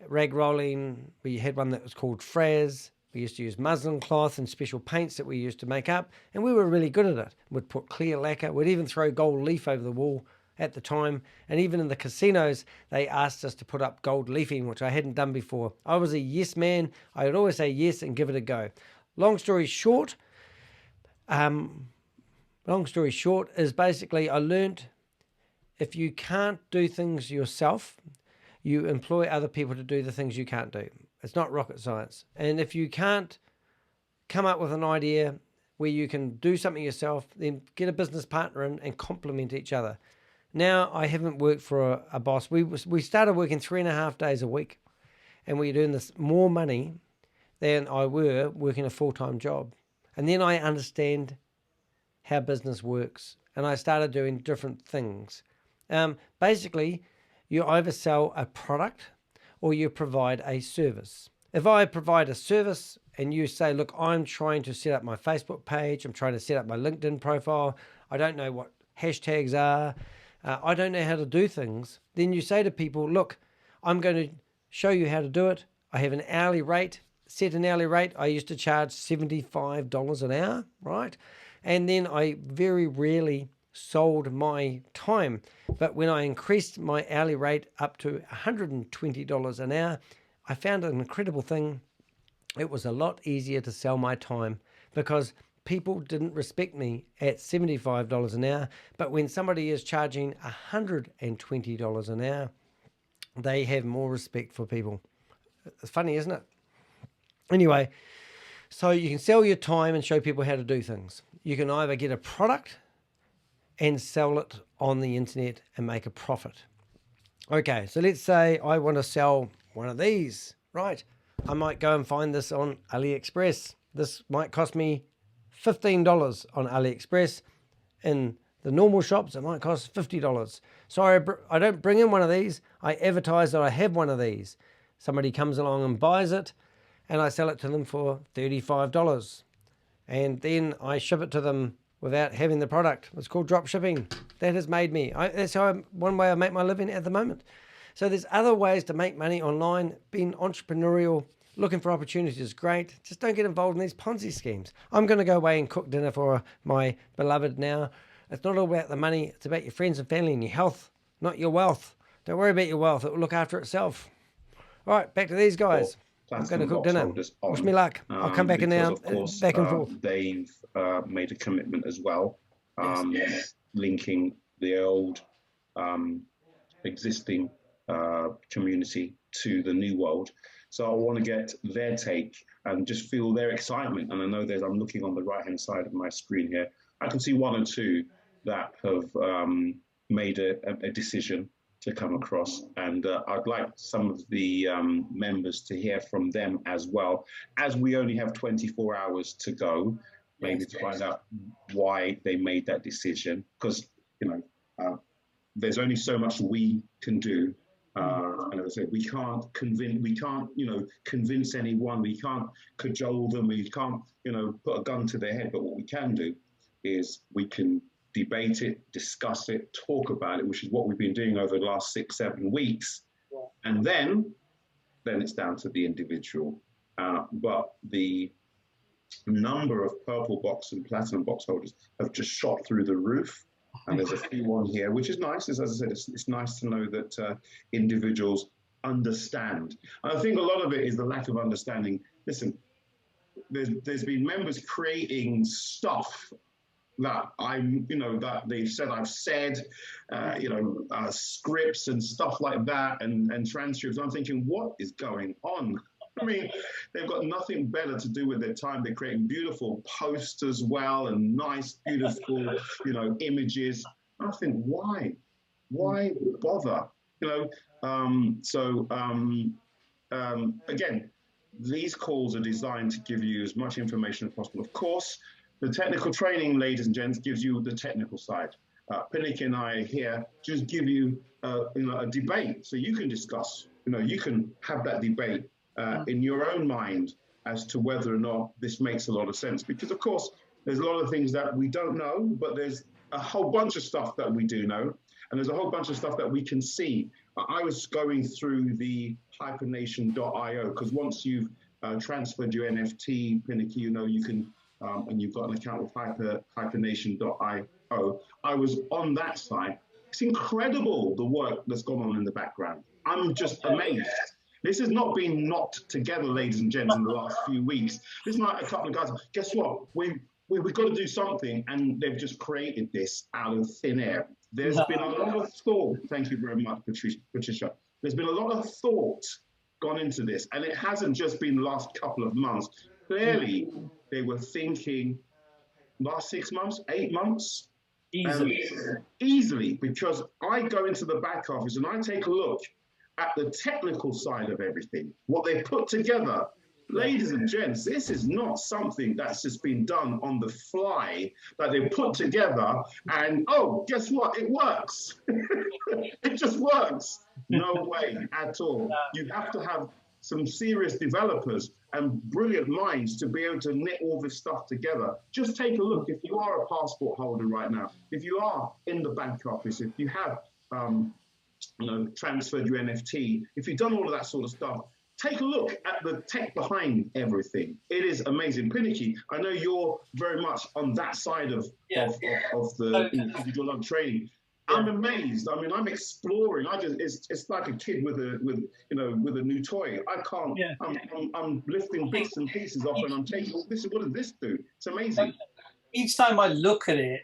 Rag rolling, we had one that was called Fraz. We used to use muslin cloth and special paints that we used to make up, and we were really good at it. We'd put clear lacquer. We'd even throw gold leaf over the wall at the time, and even in the casinos, they asked us to put up gold leafing, which I hadn't done before. I was a yes man. I would always say yes and give it a go. Long story short is basically I learned if you can't do things yourself, you employ other people to do the things you can't do. It's not rocket science. And if you can't come up with an idea where you can do something yourself, then get a business partner in and complement each other. Now, I haven't worked for a boss. We started working 3.5 days a week, and we earned this more money than I were working a full-time job. And then I understand how business works, and I started doing different things. Basically, you either sell a product or you provide a service. If I provide a service and you say, "Look, I'm trying to set up my Facebook page, I'm trying to set up my LinkedIn profile, I don't know what hashtags are, I don't know how to do things," then you say to people, "Look, I'm going to show you how to do it. I have an hourly rate, set an hourly rate. I used to charge $75 an hour, right? And then I very rarely sold my time. But when I increased my hourly rate up to $120 an hour, I found an incredible thing. It was a lot easier to sell my time because people didn't respect me at $75 an hour. But when somebody is charging $120 an hour, they have more respect for people. It's funny, isn't it? Anyway, so you can sell your time and show people how to do things. You can either get a product and sell it on the internet and make a profit. Okay, so let's say I want to sell one of these, right? I might go and find this on AliExpress. This might cost me $15 on AliExpress. In the normal shops, it might cost $50. So I don't bring in one of these. I advertise that I have one of these. Somebody comes along and buys it, and I sell it to them for $35. And then I ship it to them without having the product. It's called drop shipping. That has made me. That's one way I make my living at the moment. So there's other ways to make money online. Being entrepreneurial, looking for opportunities is great. Just don't get involved in these Ponzi schemes. I'm going to go away and cook dinner for my beloved now. It's not all about the money. It's about your friends and family and your health, not your wealth. Don't worry about your wealth. It will look after itself. All right, back to these guys. I'm going to cook dinner. Wish me luck. I'll come back in now. Of course, back and forth. They've made a commitment as well, linking the old existing community to the new world. So I want to get their take and just feel their excitement. And I know I'm looking on the right-hand side of my screen here. I can see one or two that have made a decision to come across, and I'd like some of the members to hear from them as well, as we only have 24 hours to go, maybe to find out why they made that decision, because there's only so much we can do, and as I said, we can't convince anyone, we can't cajole them, we can't put a gun to their head, but what we can do is we can debate it, discuss it, talk about it, which is what we've been doing over the last 6-7 weeks. Yeah. And then it's down to the individual. But the number of purple box and platinum box holders have just shot through the roof. And there's a few on here, which is nice. As I said, it's nice to know that individuals understand. And I think a lot of it is the lack of understanding. Listen, there's been members creating stuff that that they've said I've said, scripts and stuff like that, and transcripts. I'm thinking, what is going on? I mean, they've got nothing better to do with their time. They're creating beautiful posts as well, and nice, beautiful, images. I think, why bother? Again, these calls are designed to give you as much information as possible. Of course, the technical training, ladies and gents, gives you the technical side. Pinakee and I here just give you, a debate, so you can discuss. You can have that debate in your own mind as to whether or not this makes a lot of sense. Because of course, there's a lot of things that we don't know, but there's a whole bunch of stuff that we do know, and there's a whole bunch of stuff that we can see. I was going through the HyperNation.io, because once you've transferred your NFT, Pinakee, you can. And you've got an account with HyperNation.io. I was on that site. It's incredible the work that's gone on in the background. I'm just amazed. This has not been knocked together, ladies and gents, in the last few weeks. This is like a couple of guys. Guess what? We've got to do something, and they've just created this out of thin air. There's been a lot of thought. Thank you very much, Patricia. There's been a lot of thought gone into this, and it hasn't just been the last couple of months. Clearly, they were thinking last 6 months, 8 months. Easily, because I go into the back office and I take a look at the technical side of everything, what they put together. Ladies and gents, this is not something that's just been done on the fly, that they put together and, guess what? It works. It just works. No way at all. You have to have some serious developers and brilliant minds to be able to knit all this stuff together. Just take a look. If you are a passport holder right now, if you are in the bank office, if you have transferred your NFT, if you've done all of that sort of stuff, take a look at the tech behind everything. It is amazing. Pinakee, I know you're very much on that side of the individual training. I'm amazed. I mean, I'm exploring. It's like a kid with a new toy. I can't. Yeah. I'm lifting bits and pieces off, and I'm taking. What does this do? It's amazing. Each time I look at it,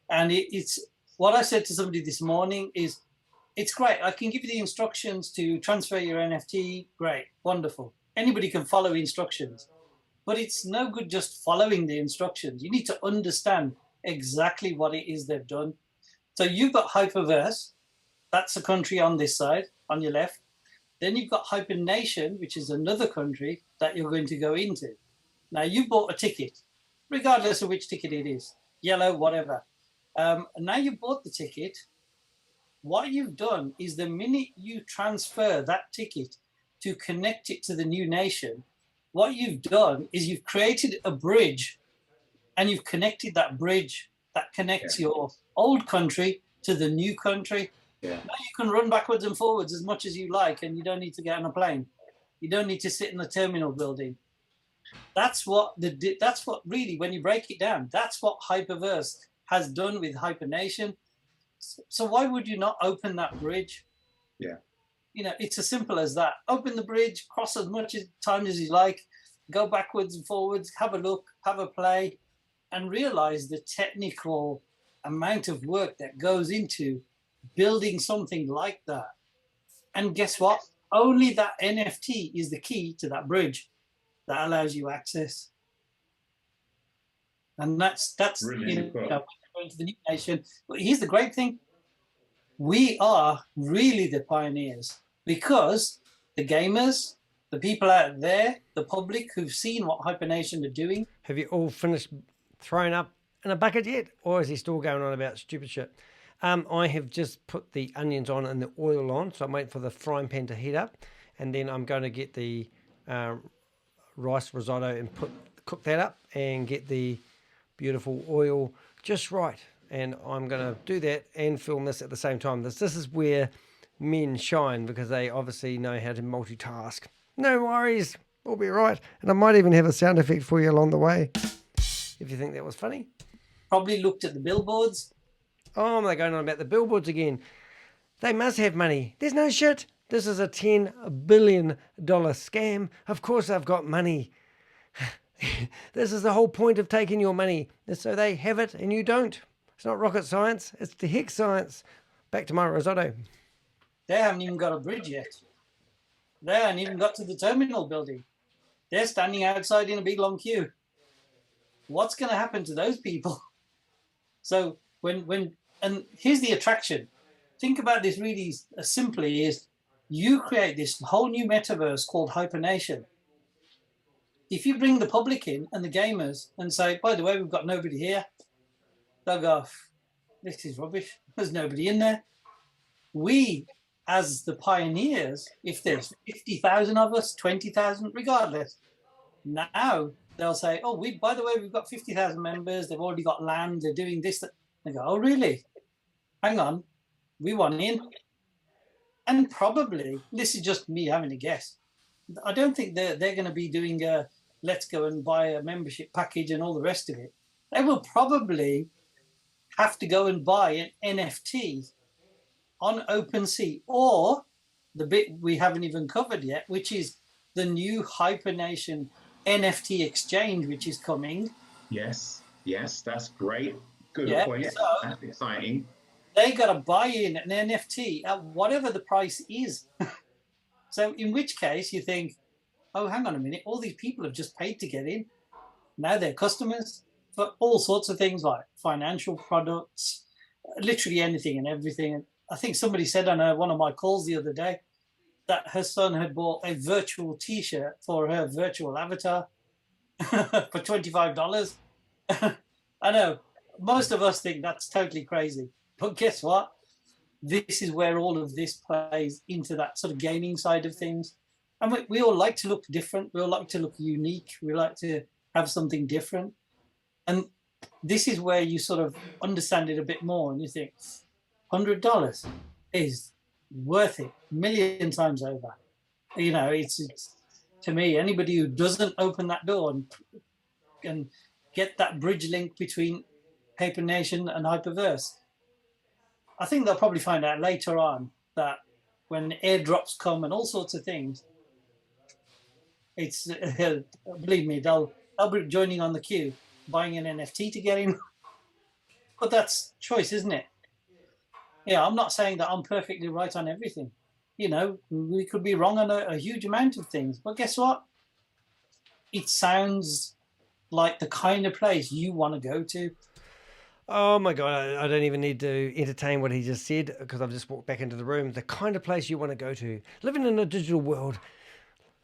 and it's what I said to somebody this morning is, it's great. I can give you the instructions to transfer your NFT. Great, wonderful. Anybody can follow instructions, but it's no good just following the instructions. You need to understand exactly what it is they've done. So you've got HyperVerse, that's a country on this side, on your left. Then you've got HyperNation, which is another country that you're going to go into. Now you bought a ticket, regardless of which ticket it is, yellow, whatever. And now you bought the ticket. What you've done is the minute you transfer that ticket to connect it to the new nation, what you've done is you've created a bridge, and you've connected that bridge that connects your old country to the new country. Yeah. Now you can run backwards and forwards as much as you like, and you don't need to get on a plane. You don't need to sit in the terminal building. That's what really, when you break it down, that's what HyperVerse has done with HyperNation. So why would you not open that bridge? Yeah. You know, it's as simple as that. Open the bridge, cross as much time as you like, go backwards and forwards, have a look, have a play, and realize the technical amount of work that goes into building something like that. And guess what? Only that NFT is the key to that bridge that allows you access. And that's really going to the new nation. But here's the great thing. We are really the pioneers, because the gamers, the people out there, the public who've seen what HyperNation are doing. Have you all finished throwing up in a bucket yet? Or is he still going on about stupid shit? I have just put the onions on and the oil on, so I'm waiting for the frying pan to heat up, and then I'm going to get the rice risotto and cook that up and get the beautiful oil just right. And I'm going to do that and film this at the same time. This is where men shine, because they obviously know how to multitask. No worries, we'll be right. And I might even have a sound effect for you along the way, if you think that was funny. Probably looked at the billboards. Oh, they're going on about the billboards again. They must have money. There's no shit. This is a $10 billion scam. Of course they've got money. This is the whole point of taking your money, is so they have it and you don't. It's not rocket science. It's the heck science. Back to my risotto. They haven't even got a bridge yet. They haven't even got to the terminal building. They're standing outside in a big long queue. What's going to happen to those people? So and here's the attraction. Think about this really simply, is you create this whole new metaverse called HyperNation. If you bring the public in and the gamers and say, by the way, we've got nobody here, they'll go, this is rubbish. There's nobody in there. We, as the pioneers, if there's 50,000 of us, 20,000, regardless, now they'll say, oh, by the way, we've got 50,000 members. They've already got land. They're doing this. That. They go, oh, really? Hang on. We want in. And probably, this is just me having a guess, I don't think they're going to be doing a let's go and buy a membership package and all the rest of it. They will probably have to go and buy an NFT on OpenSea, or the bit we haven't even covered yet, which is the new HyperNation NFT exchange, which is coming. Yes, that's great. Good point. So that's exciting. They got to buy in an NFT at whatever the price is. So in which case you think, oh, hang on a minute, all these people have just paid to get in. Now they're customers for all sorts of things like financial products, literally anything and everything. And I think somebody said on one of my calls the other day that her son had bought a virtual T-shirt for her virtual avatar for $25. I know, most of us think that's totally crazy. But guess what? This is where all of this plays into that sort of gaming side of things. And we all like to look different. We all like to look unique. We like to have something different. And this is where you sort of understand it a bit more and you think, $100 is worth it a million times over. You know, it's to me, anybody who doesn't open that door and get that bridge link between HyperNation and HyperVerse, I think they'll probably find out later on that when airdrops come and all sorts of things, it's believe me, they'll be joining on the queue, buying an NFT to get in. But that's choice, isn't it? Yeah, I'm not saying that I'm perfectly right on everything. You know, we could be wrong on a huge amount of things. But guess what? It sounds like the kind of place you want to go to. Oh my God, I don't even need to entertain what he just said because I've just walked back into the room. The kind of place you want to go to. Living in a digital world.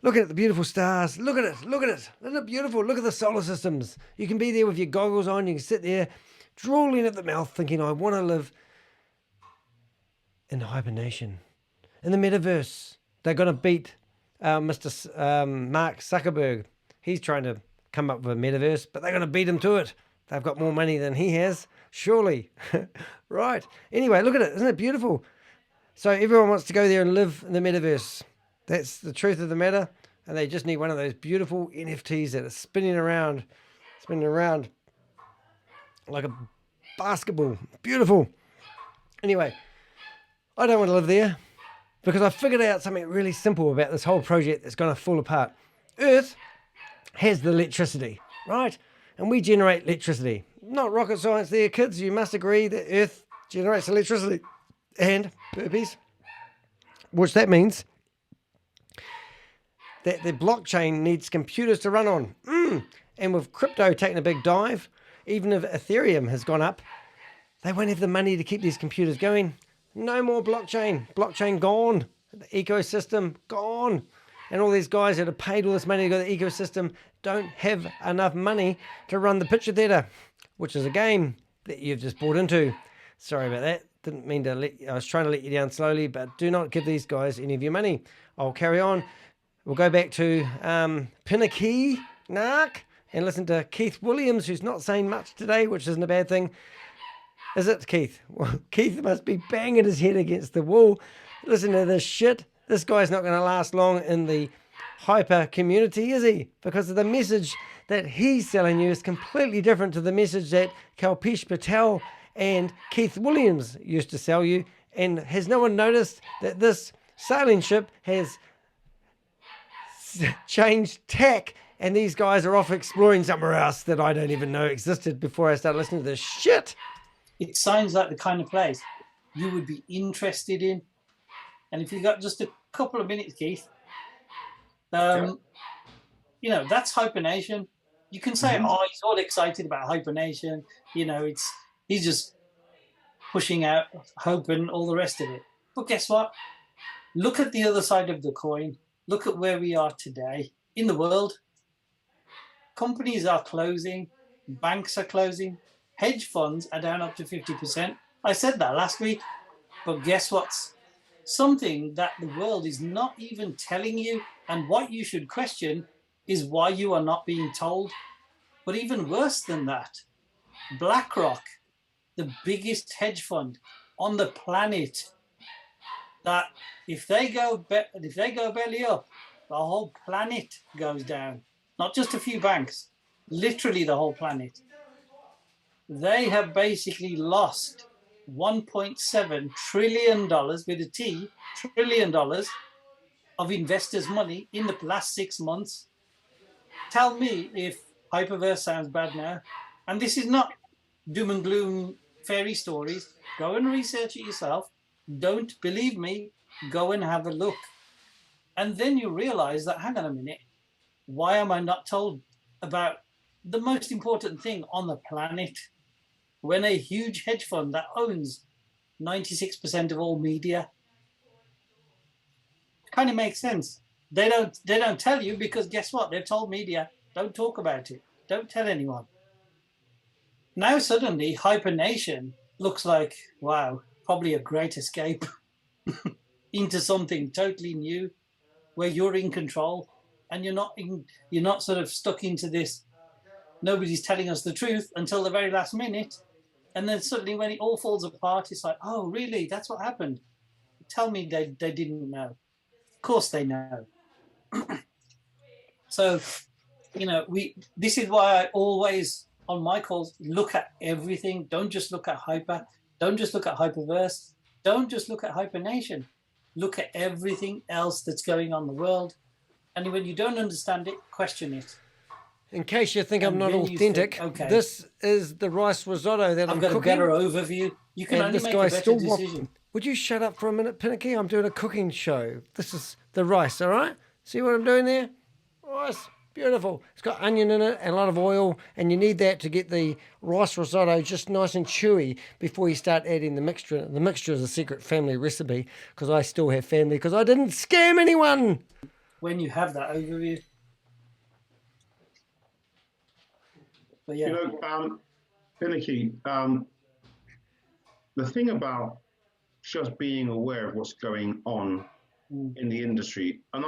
Looking at the beautiful stars. Look at it. Look at it. Isn't it beautiful? Look at the solar systems. You can be there with your goggles on. You can sit there drooling at the mouth thinking, I want to live in HyperNation. In the metaverse. They're going to beat Mr. Mark Zuckerberg. He's trying to come up with a metaverse, but they're going to beat him to it. They've got more money than he has, surely. Right. Anyway, look at it. Isn't it beautiful? So everyone wants to go there and live in the metaverse. That's the truth of the matter. And they just need one of those beautiful NFTs that are spinning around like a basketball. Beautiful. Anyway, I don't want to live there because I figured out something really simple about this whole project that's going to fall apart. Earth has the electricity, right? And we generate electricity. Not rocket science there, kids. You must agree that Earth generates electricity. And burpees. Which that means that the blockchain needs computers to run on. And with crypto taking a big dive, even if Ethereum has gone up, they won't have the money to keep these computers going. No more blockchain. Blockchain gone. The ecosystem gone. And all these guys that have paid all this money to go to the ecosystem don't have enough money to run the picture theatre, which is a game that you've just bought into. Sorry about that. Didn't mean to I was trying to let you down slowly, but do not give these guys any of your money. I'll carry on. We'll go back to Pinakee Naik and listen to Keith Williams, who's not saying much today, which isn't a bad thing. Is it, Keith? Well, Keith must be banging his head against the wall. Listen to this shit. This guy's not going to last long in the hyper community, is he? Because the message that he's selling you is completely different to the message that Kalpesh Patel and Keith Williams used to sell you. And has no one noticed that this sailing ship has changed tack and these guys are off exploring somewhere else that I don't even know existed before I started listening to this shit? It sounds like the kind of place you would be interested in. And if you've got just a couple of minutes, Keith, you know, that's HyperNation. You can say, oh, he's all excited about HyperNation. You know, he's just pushing out hope and all the rest of it. But guess what? Look at the other side of the coin. Look at where we are today in the world. Companies are closing. Banks are closing. Hedge funds are down up to 50%. I said that last week. But guess what? Something that the world is not even telling you, and what you should question is why you are not being told. But even worse than that, BlackRock, the biggest hedge fund on the planet, that if they go belly up, the whole planet goes down. Not just a few banks, literally the whole planet. They have basically lost $1.7 trillion with a T, trillion dollars of investors' money in the last 6 months. Tell me if HyperVerse sounds bad now. And this is not doom and gloom fairy stories. Go and research it yourself. Don't believe me. Go and have a look. And then you realize that, hang on a minute, why am I not told about the most important thing on the planet? When a huge hedge fund that owns 96% of all media, kind of makes sense. They don't tell you because guess what? They've told media, don't talk about it. Don't tell anyone. Now suddenly HyperNation looks like, wow, probably a great escape into something totally new where you're in control and you're not sort of stuck into this. Nobody's telling us the truth until the very last minute. And then suddenly when it all falls apart, it's like, oh, really? That's what happened. Tell me they didn't know. Of course they know. So, you know, this is why I always, on my calls, look at everything. Don't just look at Hyper. Don't just look at HyperVerse. Don't just look at HyperNation. Look at everything else that's going on in the world. And when you don't understand it, question it. In case you think I'm not authentic, okay, this is the rice risotto that I'm cooking. I've got a better overview. You can only make a better decision. Would you shut up for a minute, Pinakee? I'm doing a cooking show. This is the rice, all right? See what I'm doing there? Rice, Beautiful. It's got onion in it and a lot of oil, and you need that to get the rice risotto just nice and chewy before you start adding the mixture. The mixture is a secret family recipe because I still have family because I didn't scam anyone. When you have that overview. But yeah. You know, Pinakee, the thing about just being aware of what's going on in the industry, and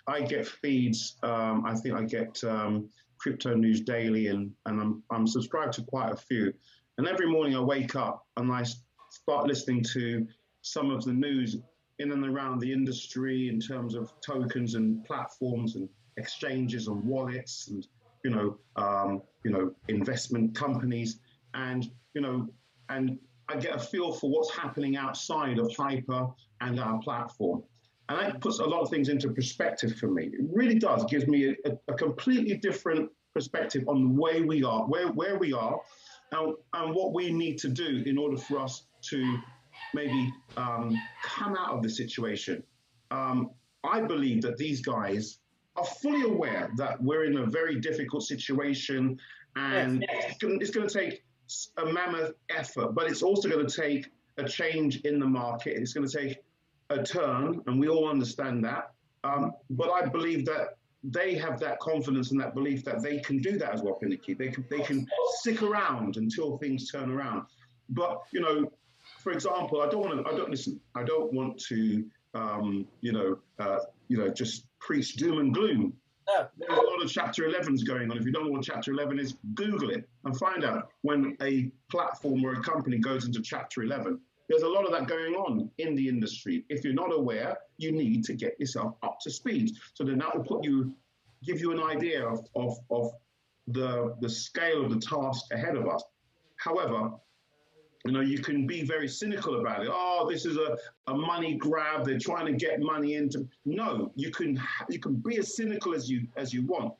I get feeds. I think I get Crypto News Daily, and I'm subscribed to quite a few. And every morning I wake up and I start listening to some of the news in and around the industry in terms of tokens and platforms and exchanges and wallets and investment companies, and and I get a feel for what's happening outside of Hyper and our platform. And that puts a lot of things into perspective for me. It really does. It gives me a completely different perspective on the way we are, where we are, and what we need to do in order for us to maybe come out of the situation. I believe that these guys are fully aware that we're in a very difficult situation, and it's going to take a mammoth effort, but it's also going to take a change in the market. It's going to take a turn, and we all understand that. But I believe that they have that confidence and that belief that they can do that as well, Pinakee. They can stick around until things turn around. But for example, I don't want to just preach doom and gloom. No. There's a lot of Chapter 11s going on. If you don't know what Chapter 11 is, Google it and find out when a platform or a company goes into Chapter 11. There's a lot of that going on in the industry. If you're not aware, you need to get yourself up to speed. So then that will give you an idea of the scale of the task ahead of us. However, you can be very cynical about it. Oh, this is a money grab. They're trying to get money into. No, you can be as cynical as you want.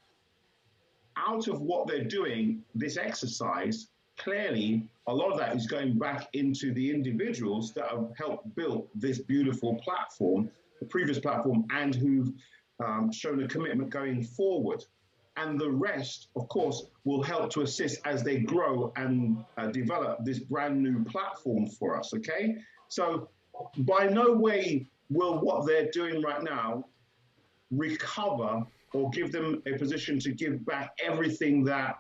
Out of what they're doing, this exercise, clearly a lot of that is going back into the individuals that have helped build this beautiful platform, the previous platform, and who've shown a commitment going forward. And the rest, of course, will help to assist as they grow and develop this brand new platform for us, okay? So by no way will what they're doing right now recover or give them a position to give back everything that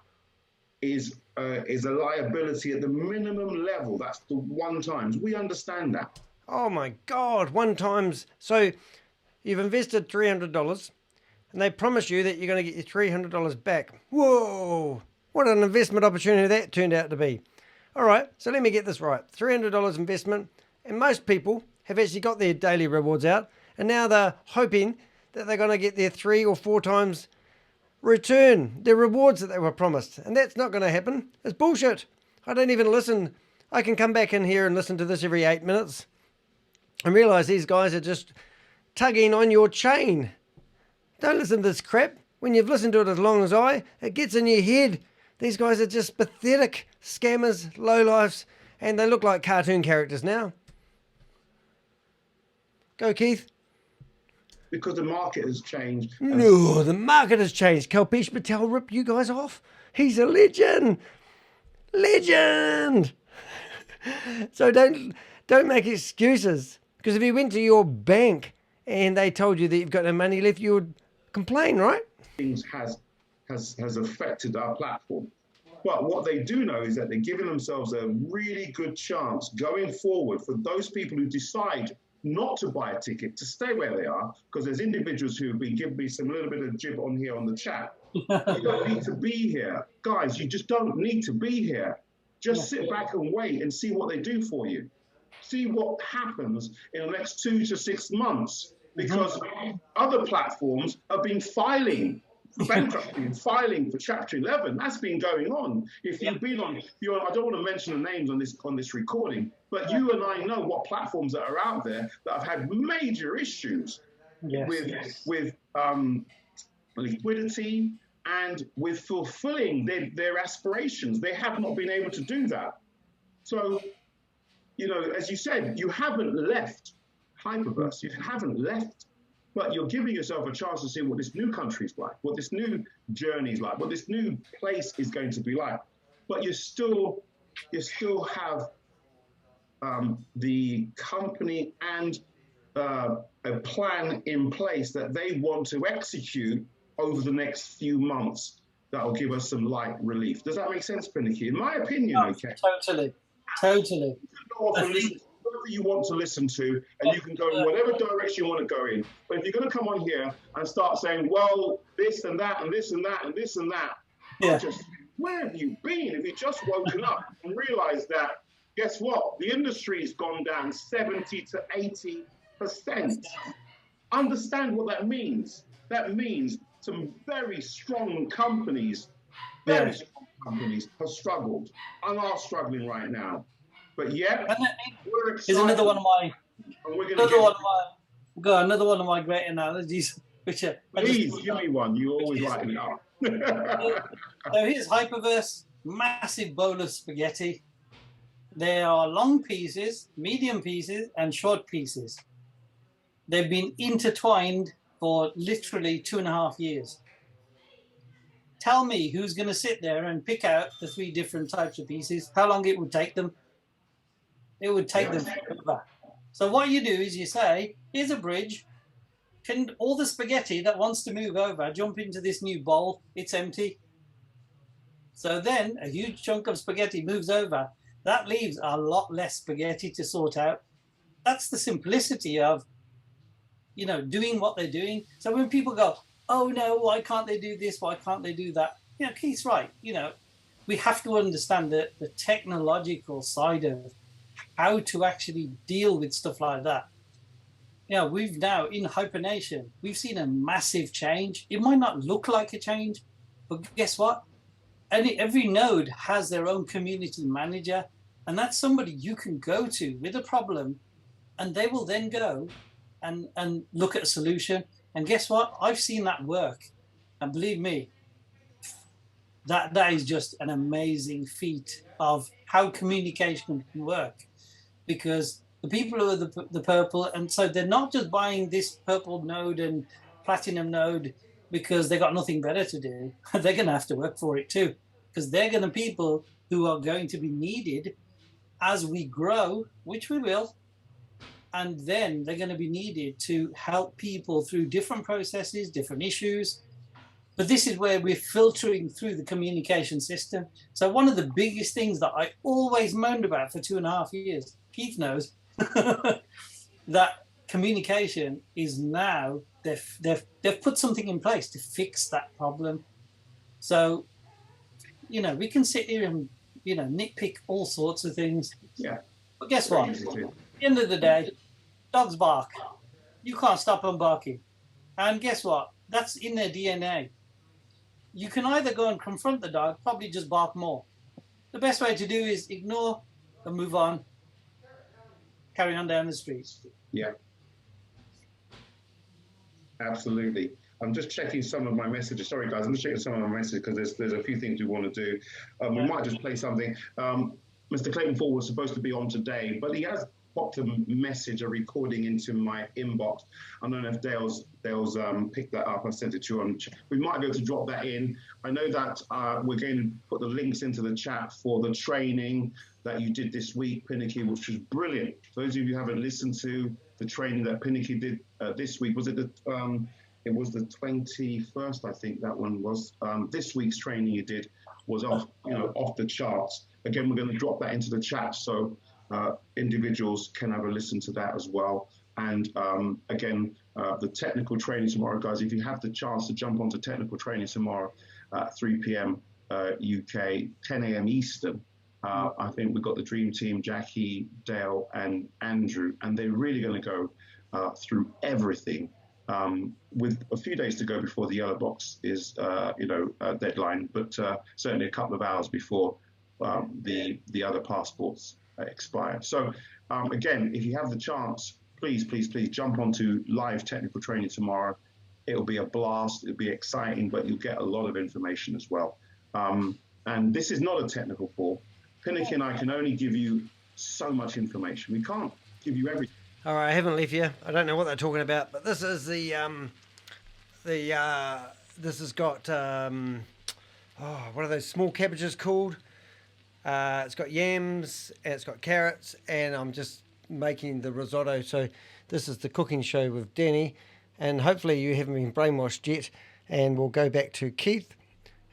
is a liability at the minimum level. That's the one times. We understand that. Oh my God, one times. So you've invested $300 and they promise you that you're going to get your $300 back. Whoa, what an investment opportunity that turned out to be. All right, so let me get this right. $300 investment, and most people have actually got their daily rewards out, and now they're hoping that they're going to get their 3 or 4 times return, their rewards that they were promised. And that's not going to happen. It's bullshit. I don't even listen. I can come back in here and listen to this every 8 minutes and realize these guys are just tugging on your chain. Don't listen to this crap. When you've listened to it as long as it gets in your head. These guys are just pathetic scammers, lowlifes, and they look like cartoon characters now. Go, Keith. Because the market has changed. No, the market has changed. Kalpesh Patel ripped you guys off. He's a legend. Legend. So don't make excuses. Because if you went to your bank and they told you that you've got no money left, you would complain, right? Things has affected our platform. But what they do know is that they're giving themselves a really good chance going forward for those people who decide not to buy a ticket, to stay where they are, because there's individuals who have been giving me some little bit of jib on here on the chat. You don't need to be here. Guys, you just don't need to be here. Just sit back and wait and see what they do for you. See what happens in the next 2 to 6 months, because other platforms have been filing for bankruptcy and filing for Chapter 11. That's been going on. If you've been on, I don't want to mention the names on this recording, but you and I know what platforms that are out there that have had major issues with liquidity and with fulfilling their aspirations. They have not been able to do that. So, as you said, you haven't left HyperVerse. You haven't left but you're giving yourself a chance to see what this new country is like, what this new journey is like, what this new place is going to be like. But you still have the company and a plan in place that they want to execute over the next few months that will give us some light relief. Does that make sense, Pinakee? In my opinion, okay. Totally. You can go off and listen to whatever you want to listen to, and you can go in whatever direction you want to go in. But if you're going to come on here and start saying, well, this and that and this and that and this and that, where have you been? Have you just woken up and realized that, guess what? The industry's gone down 70 to 80%. Understand what that means. That means some very strong companies, have struggled and are struggling right now. But yet, we're excited. Here's another one of my another one of my great analogies. Which please give me one. You always lighten it up. So here's HyperVerse, massive bowl of spaghetti. There are long pieces, medium pieces, and short pieces. They've been intertwined for literally 2.5 years. Tell me who's going to sit there and pick out the 3 different types of pieces, how long it would take them. It would take them forever. So what you do is you say, here's a bridge. Can all the spaghetti that wants to move over jump into this new bowl? It's empty. So then a huge chunk of spaghetti moves over. That leaves a lot less spaghetti to sort out. That's the simplicity of, doing what they're doing. So when people go, oh no, why can't they do this? Why can't they do that? Keith's right. We have to understand the technological side of how to actually deal with stuff like that. We've now, in HyperNation, we've seen a massive change. It might not look like a change, but guess what? Every node has their own community manager, and that's somebody you can go to with a problem, and they will then go and look at a solution. And guess what? I've seen that work. And believe me, that is just an amazing feat of how communication can work. Because the people who are the purple, and so they're not just buying this purple node and platinum node because they got nothing better to do. They're going to have to work for it too, because they're going to be people who are going to be needed as we grow, which we will. And then they're going to be needed to help people through different processes, different issues. But this is where we're filtering through the communication system. So one of the biggest things that I always moaned about for 2.5 years, Keith knows, that communication is now, they've put something in place to fix that problem. So, we can sit here and, nitpick all sorts of things. Yeah. But guess what? At the end of the day, dogs bark. You can't stop them barking. And guess what? That's in their DNA. You can either go and confront the dog, probably just bark more. The best way to do is ignore and move on. Carry on down the street. Yeah. Absolutely. I'm just checking some of my messages. Sorry, guys, I'm just checking some of my messages because there's a few things we want to do. We might just play something. Mr. Clayton Ford was supposed to be on today, but he has popped a message, a recording into my inbox. I don't know if Dale's picked that up. I sent it to you. We might be able to drop that in. I know that we're going to put the links into the chat for the training that you did this week, Pinakee, which was brilliant. For those of you who haven't listened to the training that Pinakee did this week, was it it was the 21st, I think that one was. This week's training you did was off the charts. Again, we're going to drop that into the chat so individuals can have a listen to that as well. And again, the technical training tomorrow, guys, if you have the chance to jump onto technical training tomorrow at 3 p.m. UK, 10 a.m. Eastern, I think we've got the dream team, Jackie, Dale, and Andrew, and they're really going to go through everything with a few days to go before the yellow box is, deadline, but certainly a couple of hours before the other passports expire. So again, if you have the chance, please jump onto live technical training tomorrow. It'll be a blast. It'll be exciting, but you'll get a lot of information as well. And this is not a technical call. Pinakee and I can only give you so much information. We can't give you everything. All right, I haven't left you. I don't know what they're talking about, but this is this has got what are those small cabbages called? It's got yams and it's got carrots, and I'm just making the risotto. So this is the cooking show with Danny, and hopefully you haven't been brainwashed yet. And we'll go back to Keith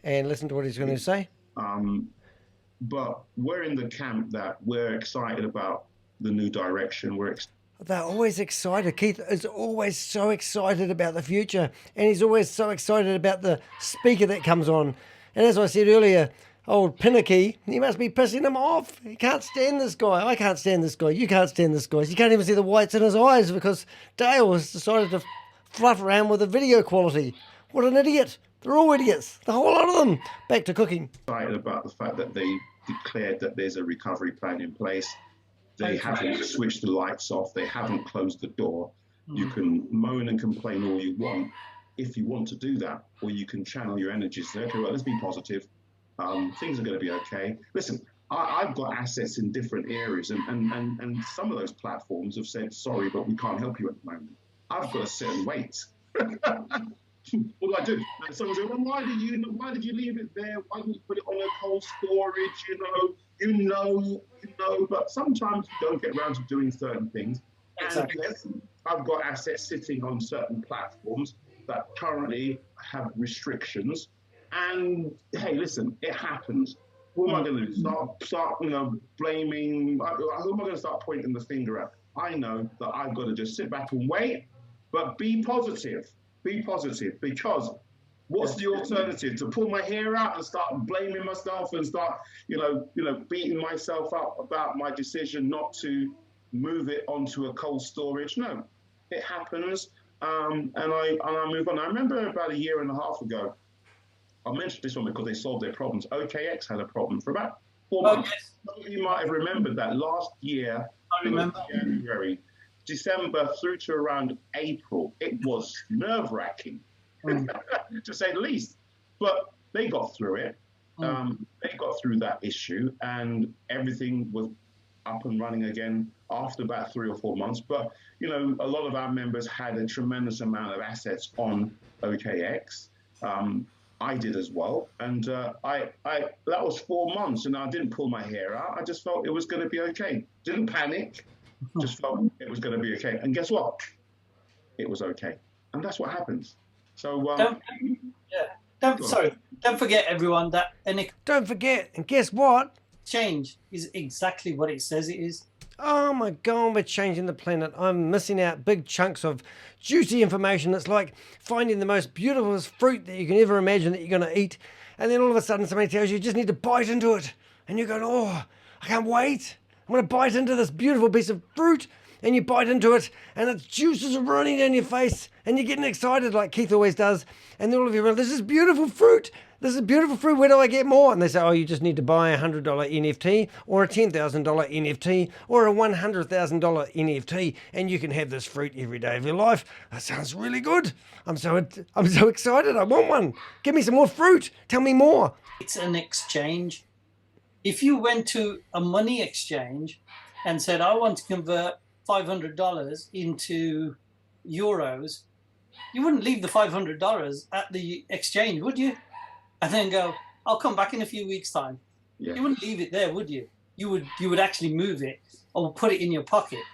and listen to what he's going to say. But we're in the camp that we're excited about the new direction. They're always excited. Keith is always so excited about the future, and he's always so excited about the speaker that comes on. And as I said earlier, old Pinakee, he must be pissing him off. He can't stand this guy. I can't stand this guy. You can't stand this guy. You can't even see the whites in his eyes because Dale has decided to fluff around with the video quality. What an idiot. They're all idiots. The whole lot of them. Back to cooking. Excited about the fact that they declared that there's a recovery plan in place. They haven't switched the lights off. They haven't closed the door. You can moan and complain all you want if you want to do that, or you can channel your energies. Say, okay, well, let's be positive. Things are going to be okay. Listen, I've got assets in different areas, and some of those platforms have said, sorry, but we can't help you at the moment. I've got a certain weight. What do I do? And someone said, well, why did you leave it there? Why didn't you put it on a cold storage? You know, but sometimes you don't get around to doing certain things. Exactly. And I've got assets sitting on certain platforms that currently have restrictions. And hey, listen, it happens. What am I going to do? Start, blaming? Who am I going to start pointing the finger at? I know that I've got to just sit back and wait, but be positive. Be positive, because what's the alternative? To pull my hair out and start blaming myself and start, beating myself up about my decision not to move it onto a cold storage? No, it happens, and I move on. I remember about a year and a half ago, I mentioned this one because they solved their problems. OKX had a problem for about 4 months. Yes. You might have remembered that last year, I remember. January, December through to around April, it was nerve-wracking, to say the least. But they got through it. They got through that issue, and everything was up and running again after about 3 or 4 months. But, a lot of our members had a tremendous amount of assets on OKX. I did as well. And that was 4 months, and I didn't pull my hair out. I just felt it was going to be okay. Didn't panic. Just felt it was going to be okay. And guess what? It was okay. And that's what happens. So, don't forget, everyone, that don't forget. And guess what? Change is exactly what it says it is. Oh my God, we're changing the planet. I'm missing out big chunks of juicy information. It's like finding the most beautiful fruit that you can ever imagine that you're going to eat. And then all of a sudden somebody tells you just need to bite into it. And you go, oh, I can't wait. I'm going to bite into this beautiful piece of fruit, and you bite into it, and its juices are running down your face, and you're getting excited like Keith always does, and then all of you realize, this is beautiful fruit. This is beautiful fruit. Where do I get more? And they say, oh, you just need to buy a $100 NFT or a $10,000 NFT or a $100,000 NFT, and you can have this fruit every day of your life. That sounds really good. I'm so excited. I want one. Give me some more fruit. Tell me more. It's an exchange. If you went to a money exchange and said, I want to convert $500 into euros, you wouldn't leave the $500 at the exchange, would you? And then go, I'll come back in a few weeks' time. Yeah. You wouldn't leave it there, would you? You would actually move it or put it in your pocket.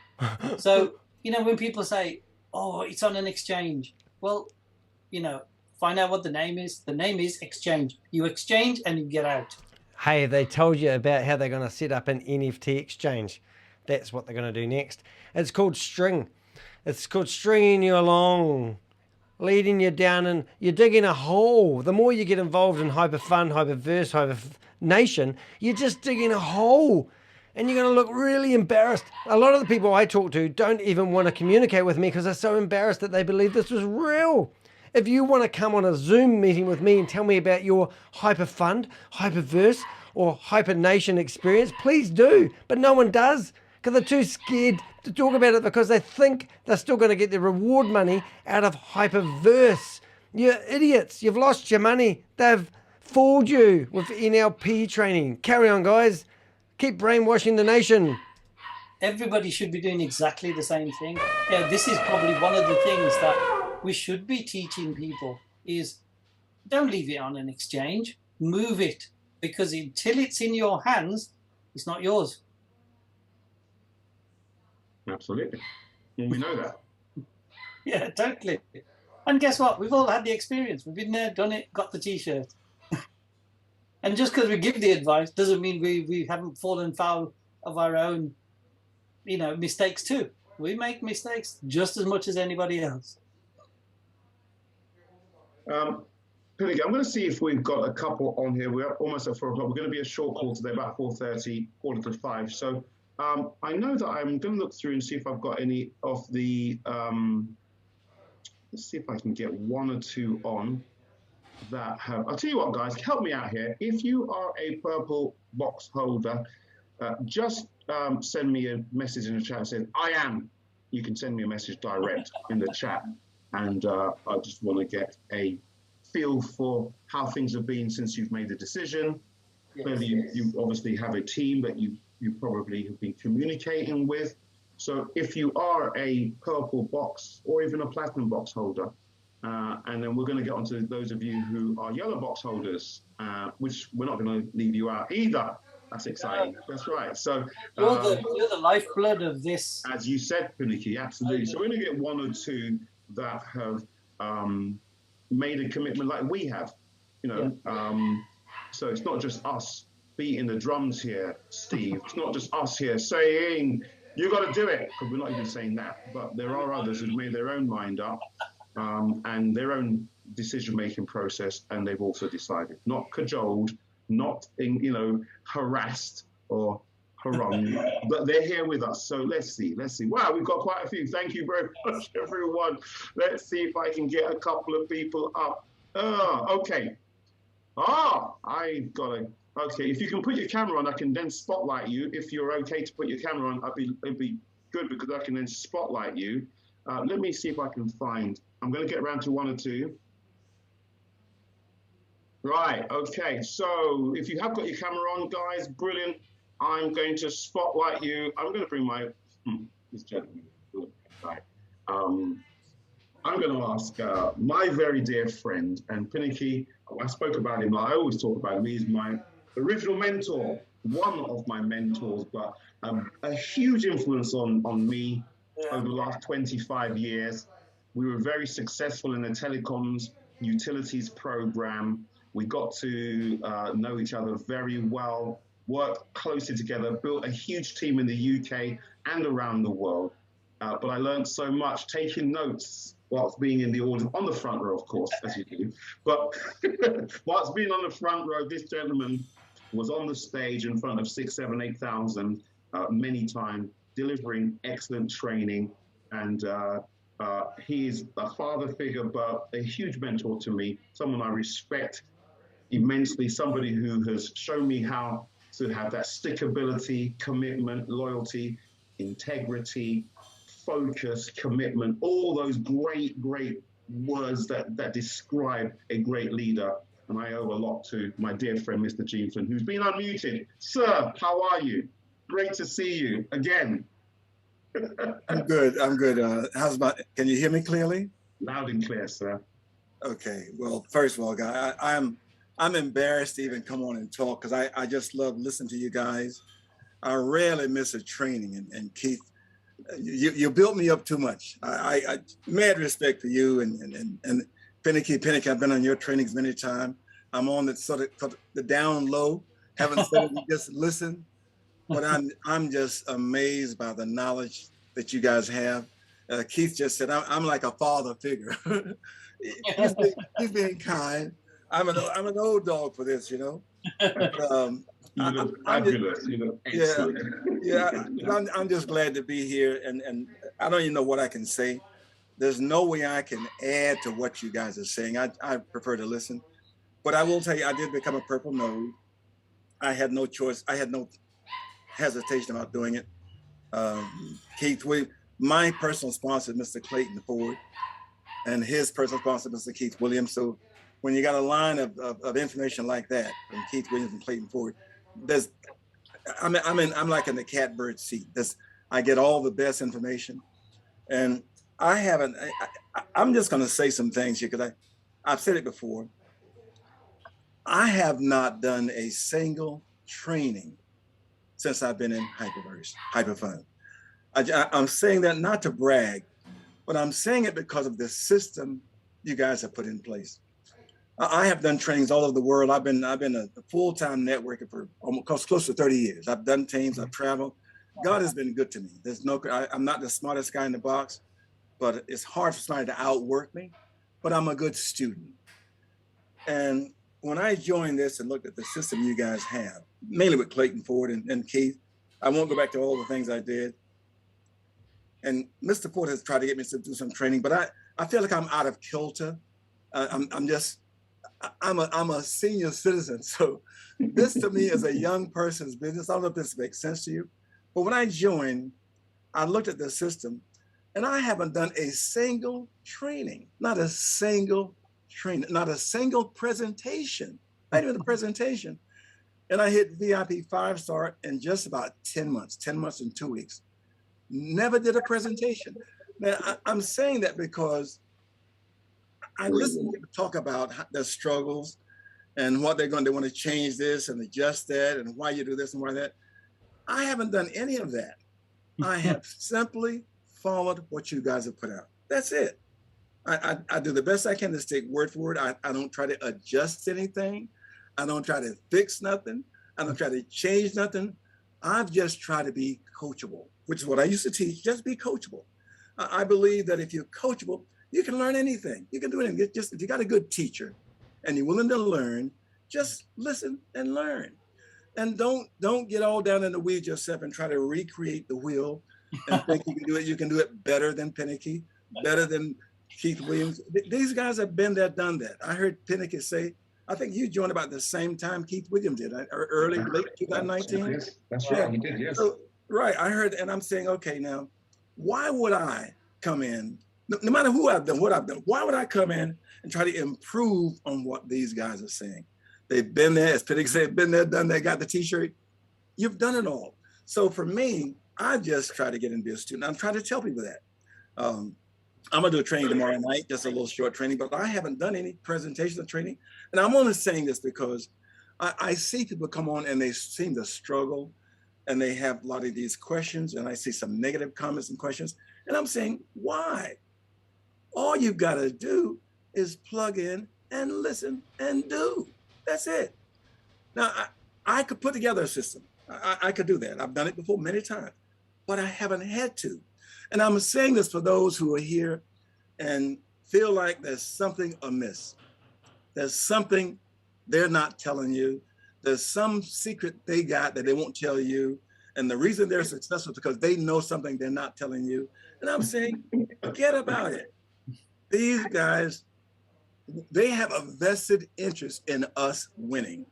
So, when people say, oh, it's on an exchange, well, find out what the name is. The name is exchange. You exchange and you get out. Hey, they told you about how they're going to set up an NFT exchange. That's what they're going to do next. It's called String. It's called stringing you along, leading you down, and you're digging a hole. The more you get involved in HyperFund, HyperVerse, HyperNation, you're just digging a hole, and you're going to look really embarrassed. A lot of the people I talk to don't even want to communicate with me because they're so embarrassed that they believe this was real. If you want to come on a Zoom meeting with me and tell me about your HyperFund, HyperVerse, or HyperNation experience, please do. But no one does because they're too scared to talk about it because they think they're still going to get their reward money out of HyperVerse. You're idiots. You've lost your money. They've fooled you with NLP training. Carry on, guys. Keep brainwashing the nation. everybody should be doing exactly the same thing. Yeah, this is probably one of the things that we should be teaching people is don't leave it on an exchange, move it, because until it's in your hands, it's not yours. Absolutely. And we know that. Yeah, totally. And guess what? We've all had the experience. We've been there, done it, got the T-shirt. And just because we give the advice doesn't mean we haven't fallen foul of our own, mistakes too. We make mistakes just as much as anybody else. Pinakee, I'm going to see if we've got a couple on here. We're almost at 4 o'clock. We're going to be a short call today, about 4:30, 4:45. So I know that I'm going to look through and see if I've got any of the, let's see if I can get one or two on that have, I'll tell you what, guys, help me out here. If you are a purple box holder, just send me a message in the chat that says, I am. You can send me a message direct in the chat. And I just want to get a feel for how things have been since you've made the decision. Yes, clearly, you obviously have a team that you probably have been communicating with. So if you are a purple box or even a platinum box holder, and then we're going to get onto those of you who are yellow box holders, which we're not going to leave you out either. That's exciting. That's right. So you're the lifeblood of this. As you said, Pinakee, absolutely. So we're going to get one or two that have made a commitment like we have, So it's not just us beating the drums here, Steve. It's not just us here saying, you got to do it, because we're not even saying that. But there are others who've made their own mind up and their own decision-making process, and they've also decided, not cajoled, not harassed or harangued, but they're here with us. So let's see. Wow, we've got quite a few. Thank you very much, everyone. Let's see if I can get a couple of people up. Okay. I've got to. Okay, if you can put your camera on, I can then spotlight you. If you're okay to put your camera on, it'd be good because I can then spotlight you. Let me see if I can find. I'm going to get around to one or two. Right, okay. So if you have got your camera on, guys, brilliant. I'm going to spotlight you. I'm going to bring my this gentleman. Right. I'm going to ask my very dear friend and Pinakee. I spoke about him. I always talk about him. He's my original mentor, one of my mentors, but a huge influence on me over the last 25 years. We were very successful in the telecoms utilities program. We got to know each other very well, worked closely together, built a huge team in the UK and around the world. But I learned so much taking notes whilst being in the audience, on the front row, of course, as you do. But whilst being on the front row, this gentleman was on the stage in front of 6,000, 7,000, 8,000 many times, delivering excellent training. And he is a father figure, but a huge mentor to me, someone I respect immensely, somebody who has shown me how to have that stickability, commitment, loyalty, integrity, focus, commitment, all those great words that describe a great leader. And I owe a lot to my dear friend, Mr. Jeanson, who's been unmuted. Sir, how are you? Great to see you again. I'm good. Can you hear me clearly? Loud and clear, sir. Okay. Well, first of all, guys, I'm embarrassed to even come on and talk because I just love listening to you guys. I rarely miss a training, and Keith, you built me up too much. I mad respect for you and Pinakee. I've been on your trainings many times. I'm on the down low. Haven't said it, just listen. But I'm just amazed by the knowledge that you guys have. Keith just said I'm like a father figure. he's being kind. I'm an old dog for this, But, you look fabulous. You look excellent. I'm just glad to be here, and I don't even know what I can say. There's no way I can add to what you guys are saying. I prefer to listen, but I will tell you, I did become a purple node. I had no choice. I had no hesitation about doing it. Keith, my personal sponsor, Mr. Clayton Ford, and his personal sponsor, Mr. Keith Williams. So when you got a line of information like that from Keith Williams and Clayton Ford, I'm like in the catbird seat. I get all the best information. And I'm just going to say some things here because I've said it before. I have not done a single training since I've been in HyperVerse, HyperFund. I'm saying that not to brag, but I'm saying it because of the system you guys have put in place. I have done trainings all over the world. I've been a full-time networker for almost close to 30 years. I've done teams, I've traveled. God has been good to me. I'm not the smartest guy in the box, but it's hard for somebody to outwork me, but I'm a good student. And when I joined this and looked at the system you guys have, mainly with Clayton Ford and Keith, I won't go back to all the things I did. And Mr. Ford has tried to get me to do some training, but I feel like I'm out of kilter. I'm a senior citizen. So this to me is a young person's business. I don't know if this makes sense to you, but when I joined, I looked at the system and I haven't done a single training, not a single training, not a single presentation, not even a presentation. And I hit VIP 5-star in just about 10 months and 2 weeks. Never did a presentation. Now, I'm saying that because I listen to people talk about their struggles and what they want to change this and adjust that and why you do this and why that. I haven't done any of that. I have simply followed what you guys have put out. That's it. I do the best I can to stick word for word. I don't try to adjust anything. I don't try to fix nothing. I don't try to change nothing. I've just tried to be coachable, which is what I used to teach. Just be coachable. I believe that if you're coachable, you can learn anything. You can do anything. Just if you got a good teacher and you're willing to learn, just listen and learn. And don't get all down in the weeds yourself and try to recreate the wheel and think you can do it. You can do it better than Pinakee, better than Keith Williams. These guys have been there, done that. I heard Pinakee say, I think you joined about the same time Keith Williams did, early, late 2019. Yes, that's right. You did, yes. So, right. I heard, and I'm saying, okay, now, why would I come in, no matter who I've done, what I've done, why would I come in and try to improve on what these guys are saying? They've been there, as Pinakee said, been there, done that, got the t-shirt. You've done it all. So for me, I just try to get in be a student. I'm trying to tell people that. I'm gonna do a training tomorrow night, just a little short training, but I haven't done any presentation or training. And I'm only saying this because I see people come on and they seem to struggle and they have a lot of these questions and I see some negative comments and questions. And I'm saying, why? All you've gotta do is plug in and listen and do. That's it. Now, I could put together a system. I could do that. I've done it before many times, but I haven't had to. And I'm saying this for those who are here and feel like there's something amiss. There's something they're not telling you. There's some secret they got that they won't tell you. And the reason they're successful is because they know something they're not telling you. And I'm saying, forget about it. These guys, they have a vested interest in us winning.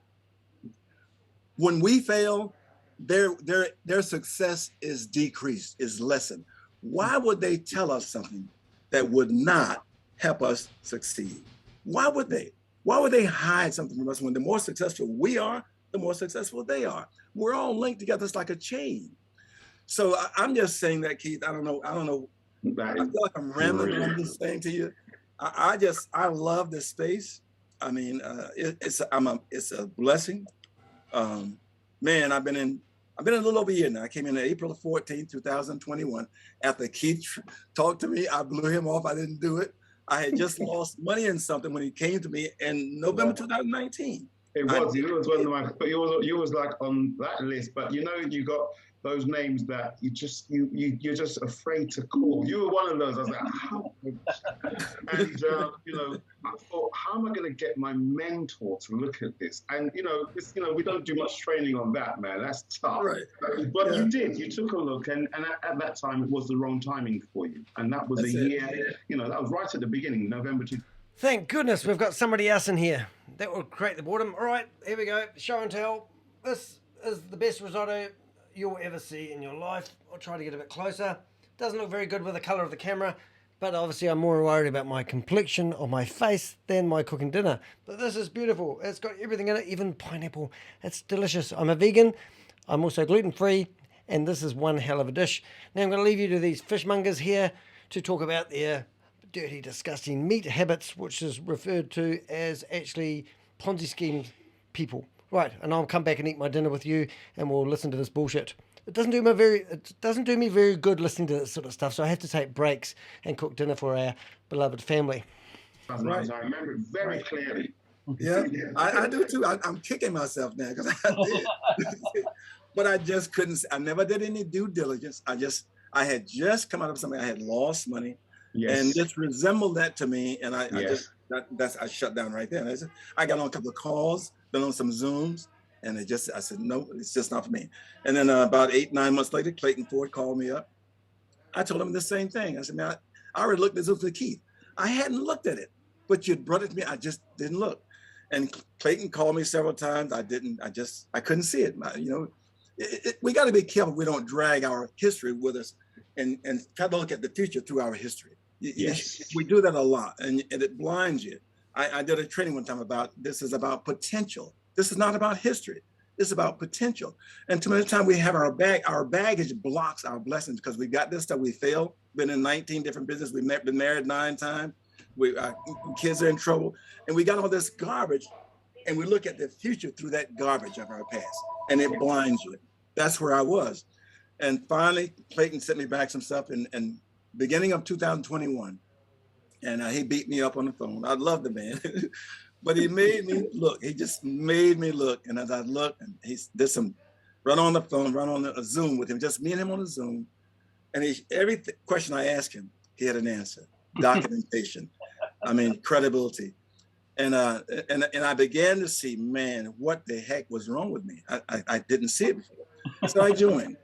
When we fail, their success is decreased, is lessened. Why would they tell us something that would not help us succeed? Why would they? Why would they hide something from us when the more successful we are, the more successful they are? We're all linked together. It's like a chain. So I'm just saying that, Keith. I don't know. I feel like I'm rambling on this thing to you. I love this space. I mean, it's a blessing. Man, I've been in a little over a year now. I came in April 14, 2021. After Keith talked to me, I blew him off. I didn't do it. I had just lost money in something when he came to me in November 2019. It was. You was one of my. But you was like on that list. But you know, you got those names that you're just afraid to call. You were one of those. I was like, how? And you know, I thought, how am I going to get my mentor to look at this? And you know, we don't do much training on that, man. That's tough. Right. But you did. You took a look, and at that time, it was the wrong timing for you. And that was year. You know, that was right at the beginning, November 2000. Thank goodness we've got somebody else in here. That will create the boredom. All right, here we go. Show and tell. This is the best risotto you'll ever see in your life. I'll try to get a bit closer. Doesn't look very good with the color of the camera, but obviously I'm more worried about my complexion or my face than my cooking dinner. But this is beautiful. It's got everything in it, even pineapple. It's delicious. I'm a vegan. I'm also gluten-free, and this is one hell of a dish. Now I'm going to leave you to these fishmongers here to talk about their dirty, disgusting meat habits, which is referred to as actually Ponzi scheme people. Right, and I'll come back and eat my dinner with you, and we'll listen to this bullshit. It doesn't do me very good listening to this sort of stuff, so I have to take breaks and cook dinner for our beloved family. Right. I remember it very clearly. Yeah, I do too. I'm kicking myself now because I did. But I just couldn't. I never did any due diligence. I had just come out of something. I had lost money, and this resembled that to me. And I shut down right there. And I got on a couple of calls, been on some Zooms, and I said, no, it's just not for me. And then about 8-9 months later, Clayton Ford called me up. I told him the same thing. I said, man, I already looked at this with Keith. I hadn't looked at it, but you brought it to me. I just didn't look. And Clayton called me several times. I couldn't see it. We got to be careful we don't drag our history with us and try to look at the future through our history. We do that a lot, and it blinds you. I did a training one time about this is about potential. This is not about history. It's about potential. And too many times we have our baggage blocks our blessings because we got this stuff. We failed, been in 19 different businesses. We've been married 9 times. Our kids are in trouble, and we got all this garbage, and we look at the future through that garbage of our past, and it blinds you. That's where I was. And finally, Clayton sent me back some stuff in beginning of 2021, and he beat me up on the phone. I love the man, but he made me look. He just made me look, and as I looked, and he did some run on the phone, run on a Zoom with him, just me and him on a Zoom, and every question I asked him, he had an answer. Documentation, credibility, and I began to see, man, what the heck was wrong with me? I didn't see it before, so I joined,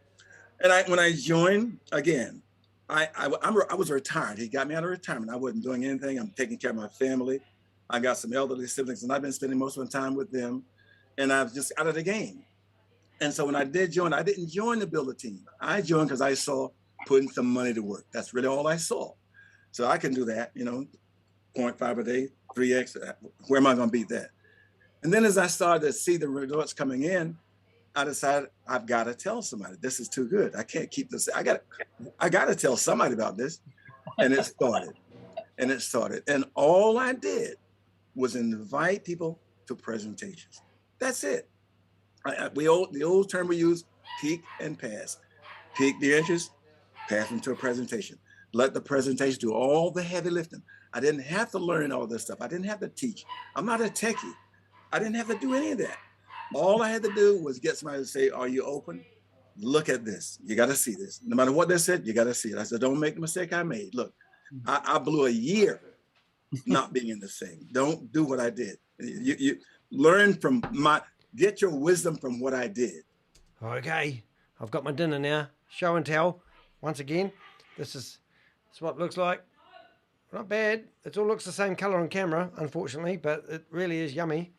and when I joined again, I was retired. He got me out of retirement. I wasn't doing anything. I'm taking care of my family. I got some elderly siblings, and I've been spending most of my time with them, and I was just out of the game. And so when I did join, I didn't join to build a team. I joined because I saw putting some money to work. That's really all I saw. So I can do that, 0.5 a day, 3x. Where am I going to beat that? And then as I started to see the results coming in, I decided I've got to tell somebody. This is too good. I can't keep this. I got to tell somebody about this. And it started. And all I did was invite people to presentations. That's it. The old term we use, peak and pass. Peak the interest, pass them to a presentation. Let the presentation do all the heavy lifting. I didn't have to learn all this stuff. I didn't have to teach. I'm not a techie. I didn't have to do any of that. All I had to do was get somebody to say, are you open? Look at this. You got to see this. No matter what they said, you got to see it. I said, don't make the mistake I made. Look, I blew a year not being in this thing. Don't do what I did. You learn from get your wisdom from what I did. Okay, I've got my dinner now. Show and tell. Once again, this is what it looks like. Not bad. It all looks the same color on camera, unfortunately, but it really is yummy.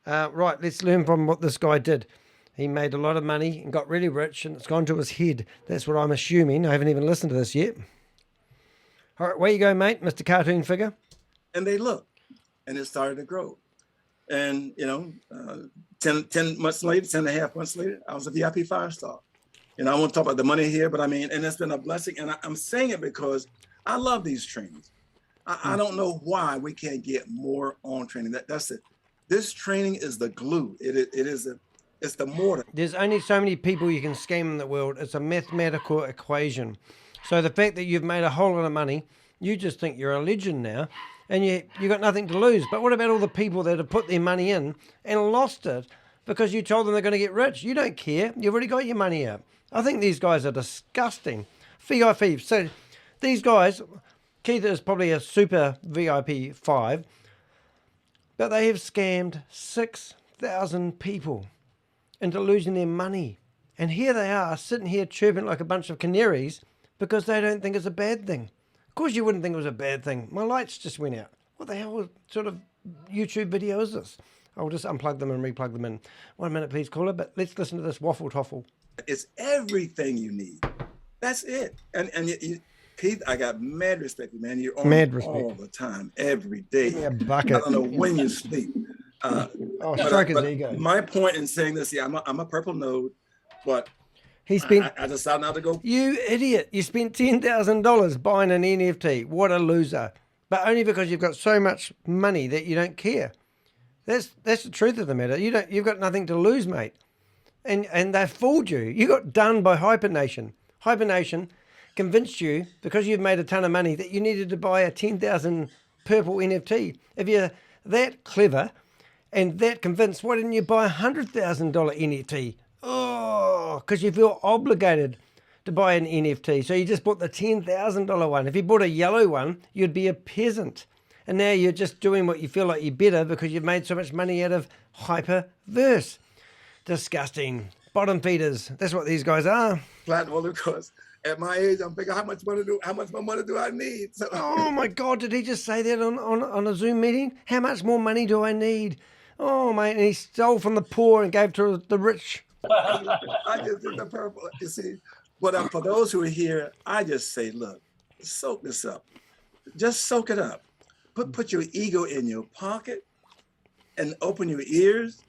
Right, let's learn from what this guy did. He made a lot of money and got really rich, and it's gone to his head. That's what I'm assuming. I haven't even listened to this yet. All right, where you go, mate, Mr. Cartoon Figure? And they looked, and it started to grow. And, 10 months later, 10 and a half months later, I was a VIP 5-star. I won't talk about the money here, but and it's been a blessing. And I'm saying it because I love these trainings. I don't know why we can't get more on training. That's it. This training is the glue. It's the mortar. There's only so many people you can scam in the world. It's a mathematical equation. So the fact that you've made a whole lot of money, you just think you're a legend now, and you got nothing to lose. But what about all the people that have put their money in and lost it because you told them they're going to get rich? You don't care. You've already got your money out. I think these guys are disgusting. VIP. So these guys, Keith is probably a super VIP 5, but they have scammed 6,000 people into losing their money. And here they are sitting here chirping like a bunch of canaries because they don't think it's a bad thing. Of course you wouldn't think it was a bad thing. My lights just went out. What the hell sort of YouTube video is this? I'll just unplug them and replug them in. 1 minute, please, caller, but let's listen to this waffle toffle. It's everything you need. That's it. And Keith, I got mad respect for you, man. You're on all the time, every day. Give me a bucket. I don't know when you sleep. Stroke his ego. My point in saying this, I'm a purple node, but He spent. I decided not to go. You idiot! You spent $10,000 buying an NFT. What a loser! But only because you've got so much money that you don't care. That's the truth of the matter. You've got nothing to lose, mate. And they fooled you. You got done by HyperNation. HyperNation convinced you, because you've made a ton of money, that you needed to buy a 10,000 purple NFT. If you're that clever and that convinced, why didn't you buy a $100,000 NFT? Oh, because you feel obligated to buy an NFT. So you just bought the $10,000 one. If you bought a yellow one, you'd be a peasant. And now you're just doing what you feel like you're better because you've made so much money out of HyperVerse. Disgusting. Bottom feeders. That's what these guys are. Well, of course, at my age, I'm thinking, how much more money do I need? So, oh my God, did he just say that on a Zoom meeting? How much more money do I need? Oh, mate, and he stole from the poor and gave to the rich. I just did the purple. You see, but for those who are here, I just say, look, soak this up. Just soak it up. Put your ego in your pocket and open your ears,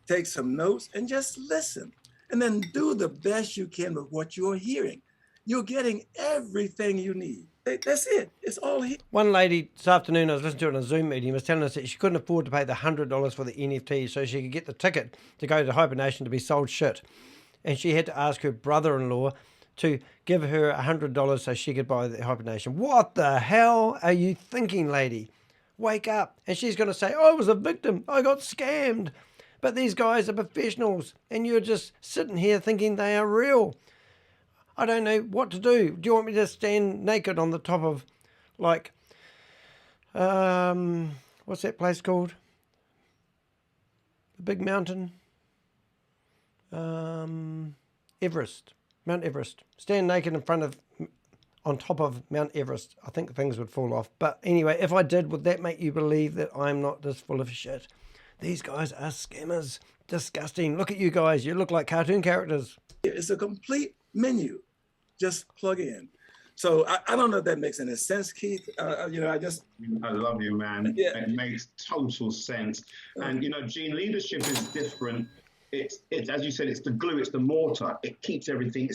take some notes, and just listen. And then do the best you can with what you're hearing. You're getting everything you need. That's it. It's all here. One lady this afternoon, I was listening to it on a Zoom meeting, was telling us that she couldn't afford to pay the $100 for the NFT so she could get the ticket to go to HyperNation to be sold shit. And she had to ask her brother-in-law to give her $100 so she could buy the HyperNation. What the hell are you thinking, lady? Wake up. And she's going to say, I was a victim. I got scammed. But these guys are professionals and you're just sitting here thinking they are real. I don't know what to do. Do you want me to stand naked on the top of, like, what's that place called? The big mountain? Everest. Mount Everest. Stand naked in front of, on top of Mount Everest. I think things would fall off. But anyway, if I did, would that make you believe that I'm not this full of shit? These guys are scammers. Disgusting. Look at you guys. You look like cartoon characters. It's a complete menu. Just plug in. So I don't know if that makes any sense, Keith. I love you, man. Yeah. It makes total sense. And Gene, leadership is different. It's as you said, it's the glue, it's the mortar. It keeps everything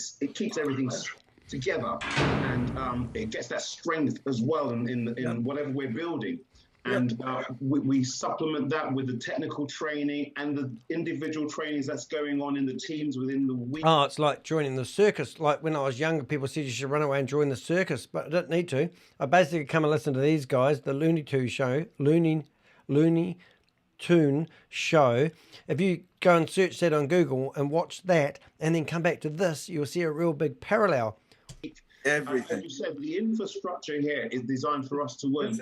together, and it gets that strength as well in whatever we're building. And we supplement that with the technical training and the individual trainings that's going on in the teams within the week. Oh, it's like joining the circus. Like when I was younger, people said you should run away and join the circus, but I didn't need to. I basically come and listen to these guys, the Looney Tunes show. If you go and search that on Google and watch that, and then come back to this, you'll see a real big parallel. Everything. As you said, the infrastructure here is designed for us to win.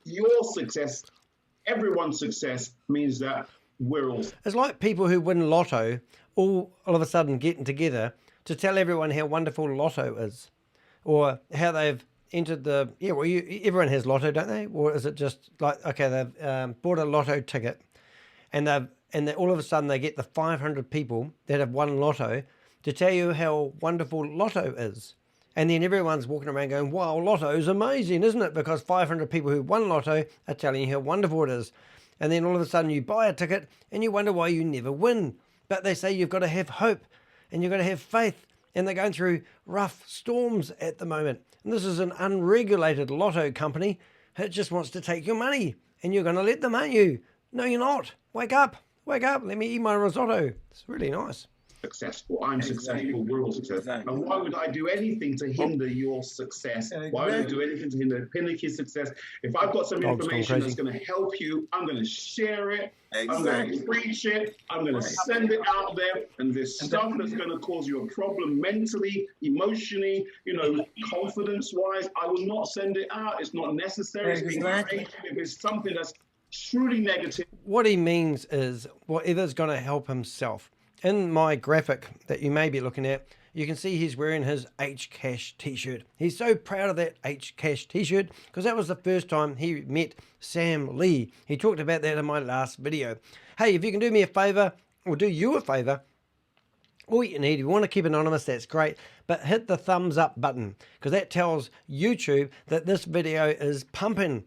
Your success, everyone's success means that we're all. It's like people who win lotto all of a sudden getting together to tell everyone how wonderful lotto is, or how they've entered the everyone has lotto, don't they? Or is it just like, okay, they've bought a lotto ticket, and all of a sudden they get the 500 people that have won lotto to tell you how wonderful lotto is. And then everyone's walking around going, wow, lotto is amazing, isn't it? Because 500 people who won lotto are telling you how wonderful it is. And then all of a sudden you buy a ticket and you wonder why you never win. But they say you've got to have hope and you've got to have faith. And they're going through rough storms at the moment. And this is an unregulated lotto company. It just wants to take your money. And you're going to let them, aren't you? No, you're not. Wake up. Wake up. Let me eat my risotto. It's really nice. Successful. I'm successful. We're all successful. And why would I do anything to hinder your success? Why would I do anything to hinder Pinakee's success? If I've got some information that's going to help you, I'm going to share it. I'm going to preach it. I'm going to send it out there. And this stuff that's going to cause you a problem mentally, emotionally, confidence-wise, I will not send it out. It's not necessary. If it's something that's truly negative. What he means is whatever's going to help himself. In my graphic that you may be looking at, you can see he's wearing his H-Cash t-shirt. He's so proud of that H-Cash t-shirt because that was the first time he met Sam Lee. He talked about that in my last video. Hey, if you can do me a favor, or do you a favor, all you need, if you want to keep anonymous, that's great, but hit the thumbs up button because that tells YouTube that this video is pumping.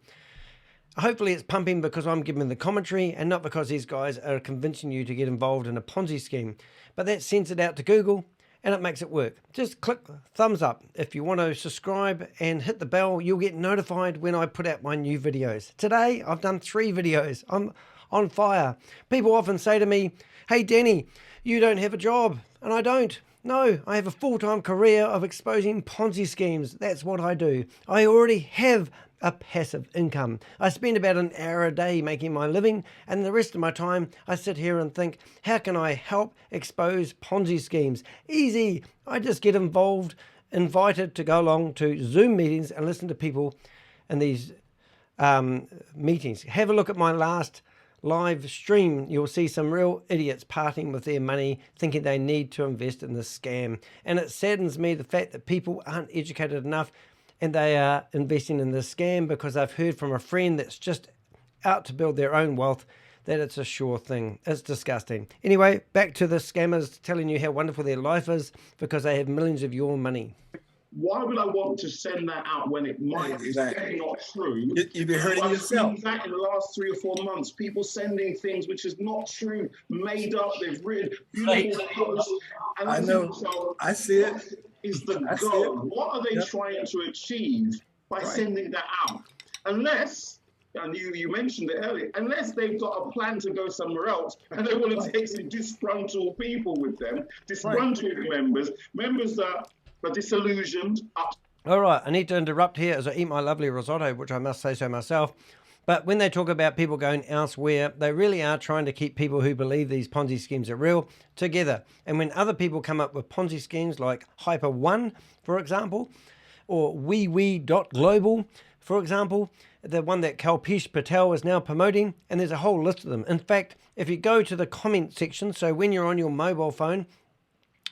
Hopefully it's pumping because I'm giving the commentary and not because these guys are convincing you to get involved in a Ponzi scheme. But that sends it out to Google and it makes it work. Just click thumbs up. If you want to subscribe and hit the bell, you'll get notified when I put out my new videos. Today, I've done 3 videos. I'm on fire. People often say to me, hey, Danny, you don't have a job. And I don't. No, I have a full-time career of exposing Ponzi schemes. That's what I do. I already have a passive income. I spend about an hour a day making my living, and the rest of my time I sit here and think, how can I help expose Ponzi schemes? Easy. I just get invited to go along to Zoom meetings and listen to people in these meetings. Have a look at my last live stream. You'll see some real idiots parting with their money thinking they need to invest in this scam, and it saddens me the fact that people aren't educated enough and they are investing in this scam because I've heard from a friend that's just out to build their own wealth that it's a sure thing. It's disgusting. Anyway, back to the scammers telling you how wonderful their life is because they have millions of your money. Why would I want to send that out when it might is definitely not true? You'd be hurting yourself. I've seen that in the last 3 or 4 months. People sending things which is not true, made up. They've written beautiful posts. I know. So I see it. Is the goal? What are they trying to achieve by sending that out? Unless, and you mentioned it earlier, unless they've got a plan to go somewhere else and they want to take some disgruntled people with them, disgruntled members that are disillusioned. All right, I need to interrupt here as I eat my lovely risotto, which I must say so myself. But when they talk about people going elsewhere, they really are trying to keep people who believe these Ponzi schemes are real together. And when other people come up with Ponzi schemes like HyperOne, for example, or wewe.Global, for example, the one that Kalpesh Patel is now promoting, and there's a whole list of them. In fact, if you go to the comment section, so when you're on your mobile phone,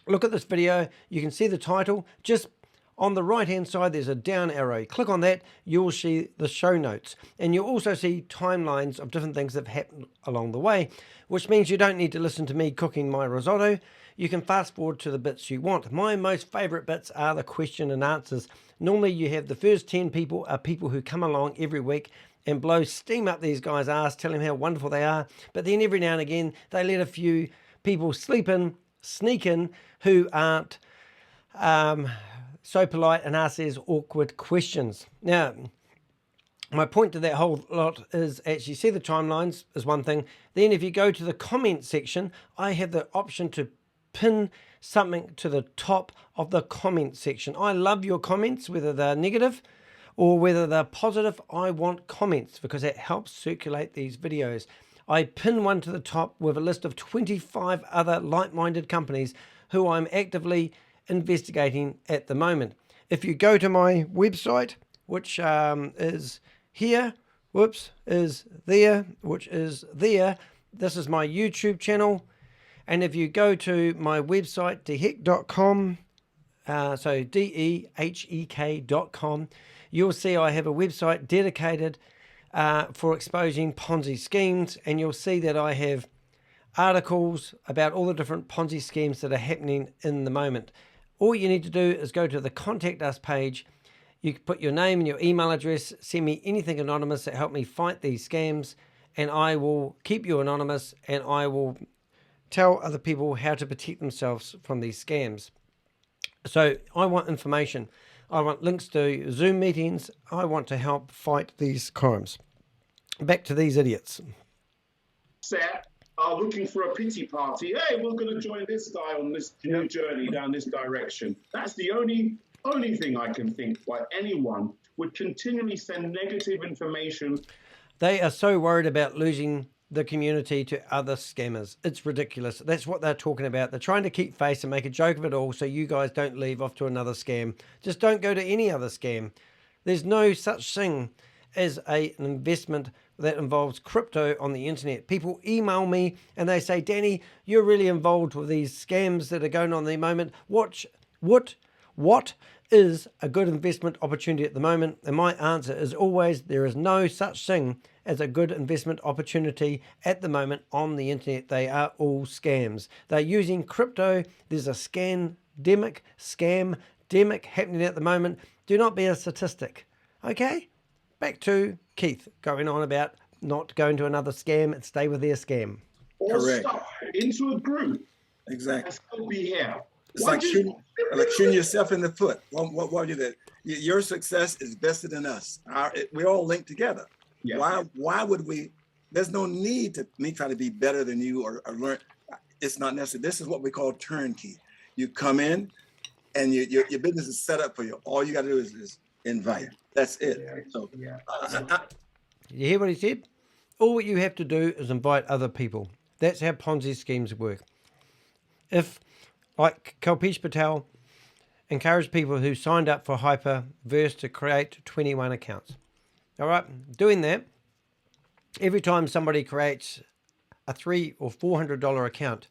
look at this video, you can see the title. Just on the right hand side there's a down arrow. Click on that, you'll see the show notes, and you'll also see timelines of different things that have happened along the way, which means you don't need to listen to me cooking my risotto. You can fast forward to the bits you want. My most favorite bits are the question and answers. Normally you have the first 10 people are people who come along every week and blow steam up these guys' ass, tell them how wonderful they are, but then every now and again they let a few people sneak in who aren't so polite and ask these awkward questions. Now, my point to that whole lot is actually see the timelines is one thing. Then if you go to the comment section, I have the option to pin something to the top of the comment section. I love your comments, whether they're negative or whether they're positive. I want comments because it helps circulate these videos. I pin one to the top with a list of 25 other like-minded companies who I'm actively investigating at the moment. If you go to my website, which is here, is there, which is there, this is my YouTube channel. And if you go to my website, dehek.com, so dehek.com, you'll see I have a website dedicated for exposing Ponzi schemes, and you'll see that I have articles about all the different Ponzi schemes that are happening in the moment. All you need to do is go to the Contact Us page. You can put your name and your email address, send me anything anonymous that help me fight these scams, and I will keep you anonymous, and I will tell other people how to protect themselves from these scams. So I want information. I want links to Zoom meetings. I want to help fight these crimes. Back to these idiots. Set are looking for a pity party. Hey, we're going to join this guy on this new journey down this direction. That's the only thing I can think why anyone would continually send negative information. They are so worried about losing the community to other scammers. It's ridiculous. That's what they're talking about. They're trying to keep face and make a joke of it all so you guys don't leave off to another scam. Just don't go to any other scam. There's no such thing as an investment that involves crypto on the internet. People email me and they say, Danny, you're really involved with these scams that are going on at the moment. What is a good investment opportunity at the moment? And my answer is always, there is no such thing as a good investment opportunity at the moment on the internet. They are all scams. They're using crypto. There's a scam-demic happening at the moment. Do not be a statistic, okay? back to Keith going on about not going to another scam and stay with their scam. Or Correct. stuff into a group. Exactly. And still be here. It's like shooting yourself in the foot. What do that? Your success is vested in us. We're all linked together. Yeah. Why would we? There's no need to me try to be better than you or learn. It's not necessary. This is what we call turnkey. You come in, and your business is set up for you. All you got to do is invite. That's it. Yeah. So, You hear what he said? All what you have to do is invite other people. That's how Ponzi schemes work. If, like Kalpesh Patel, encouraged people who signed up for HyperVerse to create 21 accounts. All right, doing that, every time somebody creates a $300 or $400 account,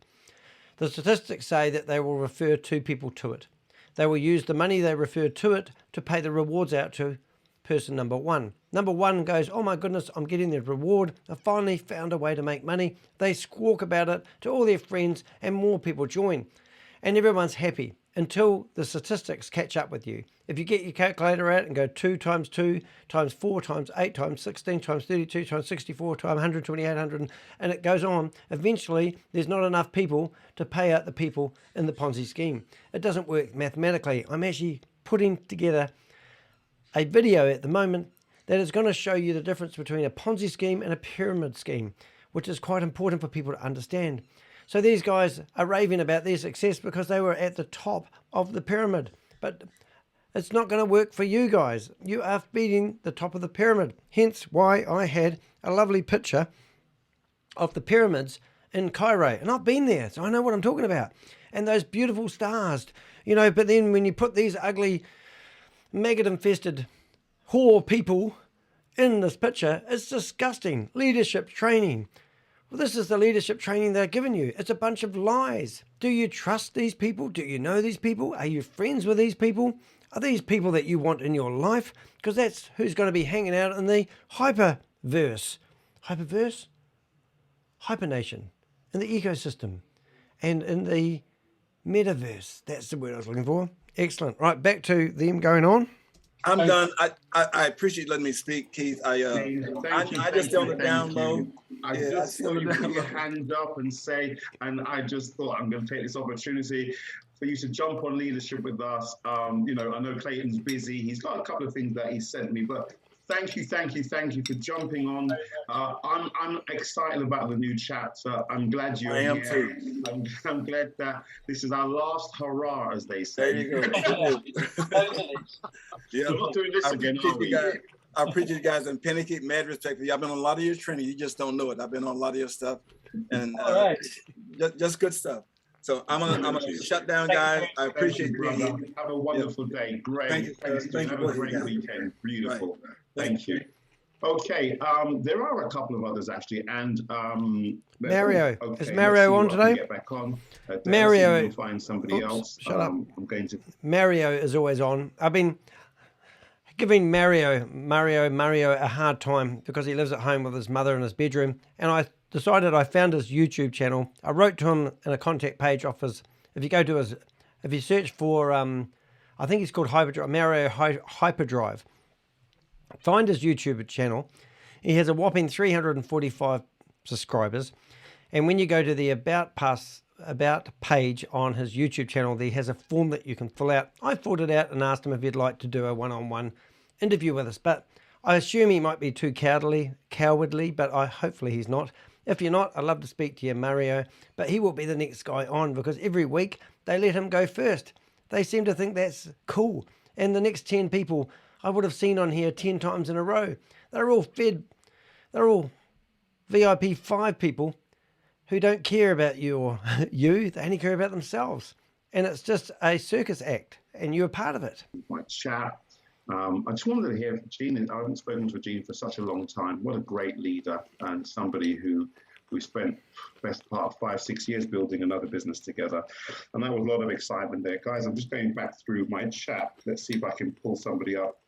the statistics say that they will refer 2 people to it. They will use the money they refer to it to pay the rewards out to person number 1. Number 1 goes, oh my goodness, I'm getting the reward. I finally found a way to make money. They squawk about it to all their friends and more people join. And everyone's happy until the statistics catch up with you. If you get your calculator out and go 2 times 2 times 4 times 8 times 16 times 32 times 64 times 128, and it goes on, eventually there's not enough people to pay out the people in the Ponzi scheme. It doesn't work mathematically. I'm actually putting together a video at the moment that is going to show you the difference between a Ponzi scheme and a pyramid scheme, which is quite important for people to understand. So these guys are raving about their success because they were at the top of the pyramid. But it's not going to work for you guys. You are feeding the top of the pyramid. Hence why I had a lovely picture of the pyramids in Cairo. And I've been there, so I know what I'm talking about. And those beautiful stars, you know, but then when you put these ugly, maggot-infested whore people in this picture, it's disgusting. Leadership training. Well, this is the leadership training they're giving you. It's a bunch of lies. Do you trust these people? Do you know these people? Are you friends with these people? Are these people that you want in your life? Because that's who's going to be hanging out in the HyperVerse. HyperVerse? HyperNation. In the ecosystem. And in the metaverse. That's the word I was looking for. Excellent. Right, back to them going on. I'm done. I appreciate letting me speak, Keith. I just on the down low. I just saw you put your hand up and say, and I just thought I'm going to take this opportunity for you to jump on leadership with us. You know, I know Clayton's busy. He's got a couple of things that he sent me, but thank you for jumping on. I'm excited about the new chat. I'm glad you're here. I am too. I'm glad that this is our last hurrah, as they say. There you go. Yeah, we're not doing this again, are we? I appreciate you guys, and Pinakee, mad respect for you. I've been on a lot of your training. You just don't know it. I've been on a lot of your stuff, and just good stuff. So I'm gonna shut down, guys. I appreciate being here. Have a wonderful day. Great. Thank you. Thank you. Have a great weekend. Beautiful. Right. Thank you. Okay. There are a couple of others actually, and Mario. Okay, is Mario on today? Get back on. Mario. We'll find somebody else. Shut up. I'm going to. Mario is always on. I've been giving Mario a hard time because he lives at home with his mother in his bedroom, and I decided I found his YouTube channel. I wrote to him in a contact page off his. If you search for I think he's called HyperDrive, Mario HyperDrive. Find his YouTube channel. He has a whopping 345 subscribers, and when you go to the about page on his YouTube channel, there has a form that you can fill out. I filled it out and asked him if he'd like to do a one-on-one interview with us, but I assume he might be too cowardly, but hopefully he's not. If you're not, I'd love to speak to you, Mario, but he will be the next guy on because every week they let him go first. They seem to think that's cool. And the next 10 people I would have seen on here 10 times in a row. They're all they're all VIP 5 people who don't care about you or you, they only care about themselves. And it's just a circus act, and you're a part of it. My chat. I just wanted to hear from Gene. I haven't spoken to Gene for such a long time. What a great leader, and somebody who we spent best part of 5-6 years building another business together. And that was a lot of excitement there. Guys, I'm just going back through my chat. Let's see if I can pull somebody up.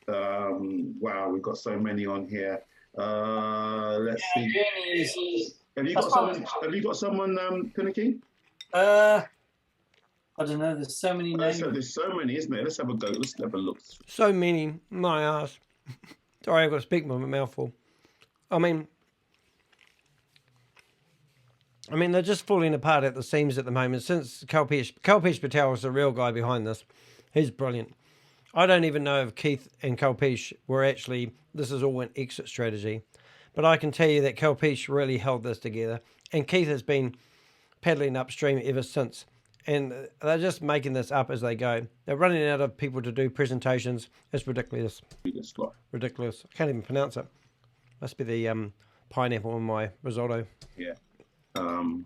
Wow, we've got so many on here. Let's see. Have you got someone, Pinakee? I don't know. There's so many names. There's so many, isn't there? Let's have a go. Let's have a look. So many, my ass. Sorry, I've got to speak with my mouth full. I mean, they're just falling apart at the seams at the moment. Since Kalpesh Patel is the real guy behind this. He's brilliant. I don't even know if Keith and Kalpesh were actually, this is all an exit strategy. But I can tell you that Kalpesh really held this together. And Keith has been paddling upstream ever since. And they're just making this up as they go. They're running out of people to do presentations. It's ridiculous. Ridiculous. I can't even pronounce it. Must be the pineapple in my risotto. Yeah. Wow.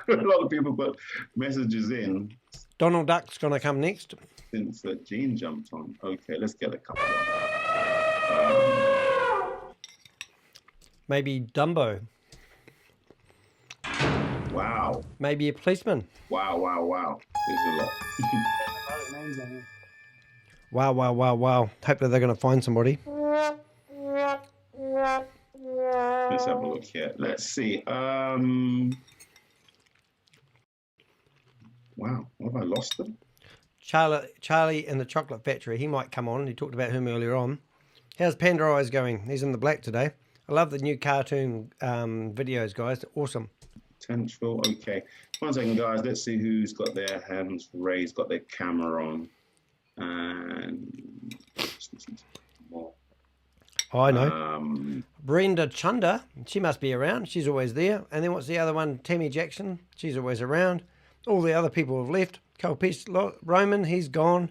A lot of people put messages in. Donald Duck's going to come next. Since Gene jumped on. Okay, let's get a couple. Maybe Dumbo. Wow. Maybe a policeman. Wow. There's a lot. Wow. Hopefully they're going to find somebody. Let's have a look here. Let's see. Wow, have I lost them? Charlie in the Chocolate Factory. He might come on. He talked about him earlier on. How's Panda Eyes going? He's in the black today. I love the new cartoon videos, guys. They're awesome. Potential. Okay. 1 second, guys. Let's see who's got their hands raised, got their camera on. And more. Oh, I know. Brenda Chunda. She must be around. She's always there. And then what's the other one? Tammy Jackson. She's always around. All the other people have left. Kalpesh Roman, he's gone.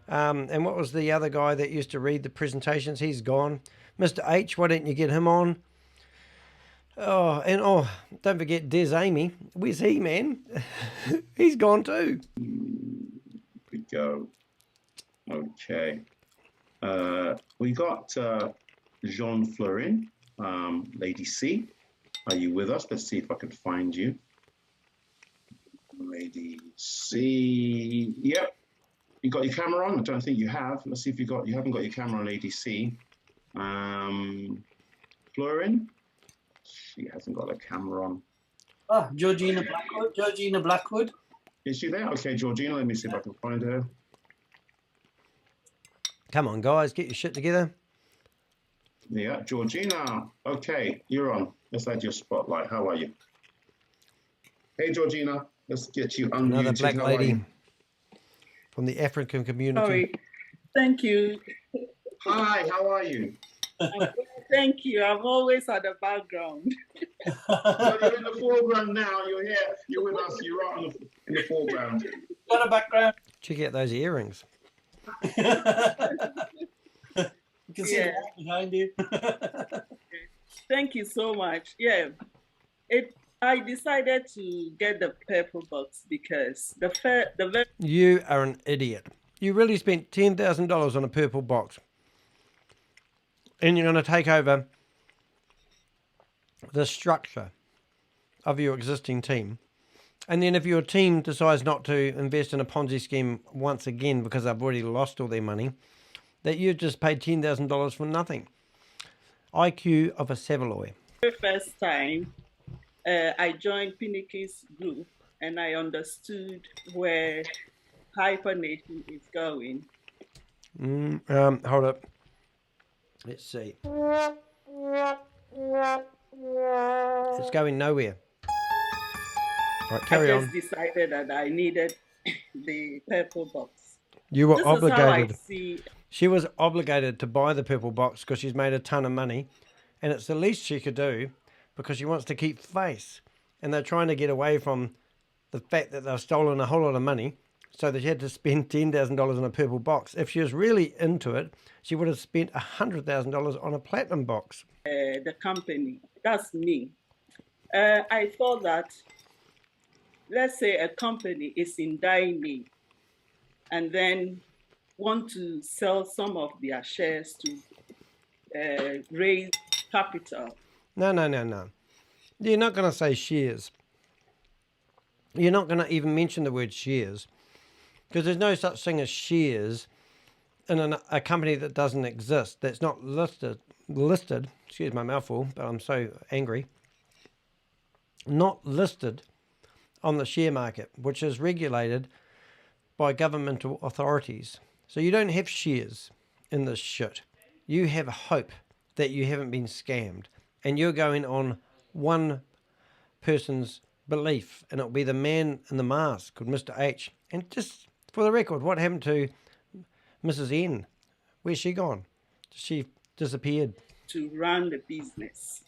And what was the other guy that used to read the presentations? He's gone. Mr. H, why didn't you get him on? Oh, don't forget Des Amy. Where's he, man? He's gone too. We go. Okay. We got Jean Florin, Lady C. Are you with us? Let's see if I can find you. Lady C. Yep. You got your camera on? I don't think you have. Let's see if you haven't got your camera on, Lady C. Florin? She hasn't got a camera on. Oh, Georgina Blackwood. Is she there? Okay, Georgina, let me see if I can find her. Come on, guys, get your shit together. Yeah, Georgina. Okay, you're on. Let's add your spotlight. How are you? Hey, Georgina. Let's get you unmuted. Another black lady from the African community. Sorry. Thank you. Hi, how are you? Thank you. I'm always at the background. Well, you're in the foreground now. You're here. You're with us. You're right in the foreground. Got a background. Check out those earrings. You can see the wall behind you. Thank you so much. Yeah. I decided to get the purple box because You are an idiot. You really spent $10,000 on a purple box. And you're going to take over the structure of your existing team. And then if your team decides not to invest in a Ponzi scheme once again because they've already lost all their money, that you've just paid $10,000 for nothing. IQ of a Savaloy. the first time I joined Pinakee's group and I understood where HyperNation is going. Hold up. Let's see. It's going nowhere. All right, carry on. I just decided that I needed the purple box. You were This obligated. is how I see. She was obligated to buy the purple box because she's made a ton of money, and it's the least she could do because she wants to keep face. And they're trying to get away from the fact that they've stolen a whole lot of money, so that she had to spend $10,000 on a purple box. If she was really into it, she would have spent $100,000 on a platinum box. The company, that's me. I thought that, let's say a company is in dire need and then want to sell some of their shares to raise capital. No. You're not going to say shares. You're not going to even mention the word shares because there's no such thing as shares in a company that doesn't exist, that's not listed, excuse my mouthful, but I'm so angry, not listed on the share market, which is regulated by governmental authorities. So you don't have shares. in this shit. You have hope that you haven't been scammed, and you're going on one person's belief, and it'll be the man in the mask called Mr. H. And just for the record, what happened to Mrs. N? Where's she gone? She disappeared. To run the business.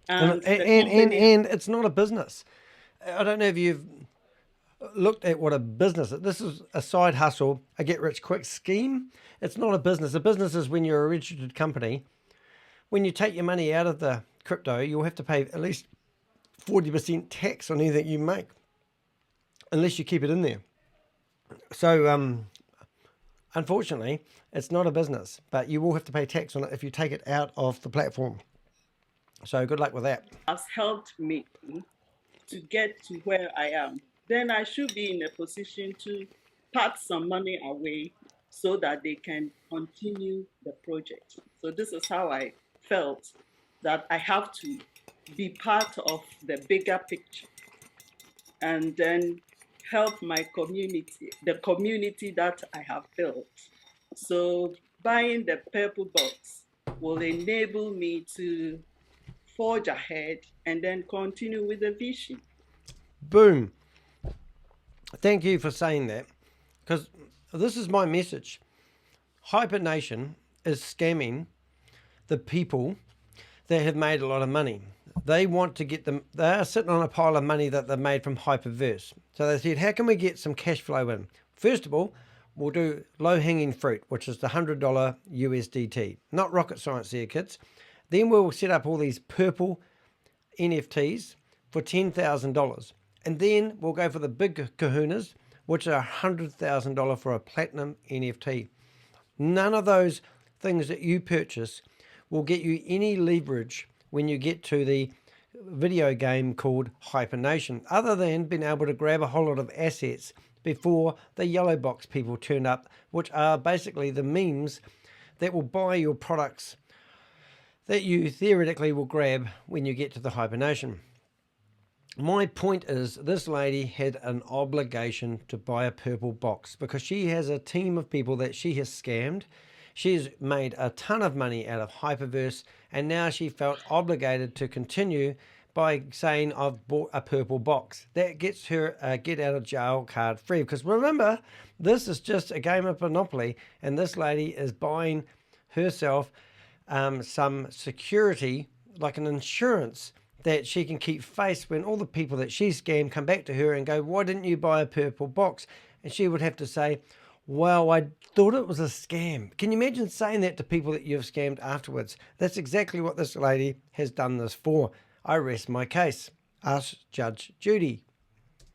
And it's not a business. I don't know if you've looked at what a business is. This is a side hustle, a get-rich-quick scheme. It's not a business. A business is when you're a registered company. When you take your money out of the crypto, you'll have to pay at least 40% tax on anything you make, unless you keep it in there. So, unfortunately, it's not a business, but you will have to pay tax on it if you take it out of the platform. So good luck with that. Has helped me to get to where I am. Then I should be in a position to part some money away so that they can continue the project. So this is how I felt that I have to be part of the bigger picture and then help my community, the community that I have built. So buying the purple box will enable me to forge ahead and then continue with the vision. Boom. Thank you for saying that, because this is my message. HyperNation is scamming the people that have made a lot of money. They want to get them, they are sitting on a pile of money that they've made from HyperVerse. So they said, how can we get some cash flow in? First of all, we'll do low-hanging fruit, which is the $100 USDT. Not rocket science there, kids. Then we'll set up all these purple NFTs for $10,000. And then we'll go for the big kahunas, which are $100,000 for a platinum NFT. None of those things that you purchase will get you any leverage when you get to the video game called HyperNation, other than being able to grab a whole lot of assets before the yellow box people turn up, which are basically the memes that will buy your products that you theoretically will grab when you get to the HyperNation. My point is, this lady had an obligation to buy a purple box because she has a team of people that she has scammed. She's made a ton of money out of HyperVerse, and now she felt obligated to continue by saying, I've bought a purple box. That gets her a get out of jail card free. Because remember, this is just a game of Monopoly, and this lady is buying herself some security, like an insurance, that she can keep face when all the people that she scammed come back to her and go, why didn't you buy a purple box? And she would have to say, well, I thought it was a scam. Can you imagine saying that to people that you've scammed afterwards? That's exactly what this lady has done this for. I rest my case. Ask Judge Judy.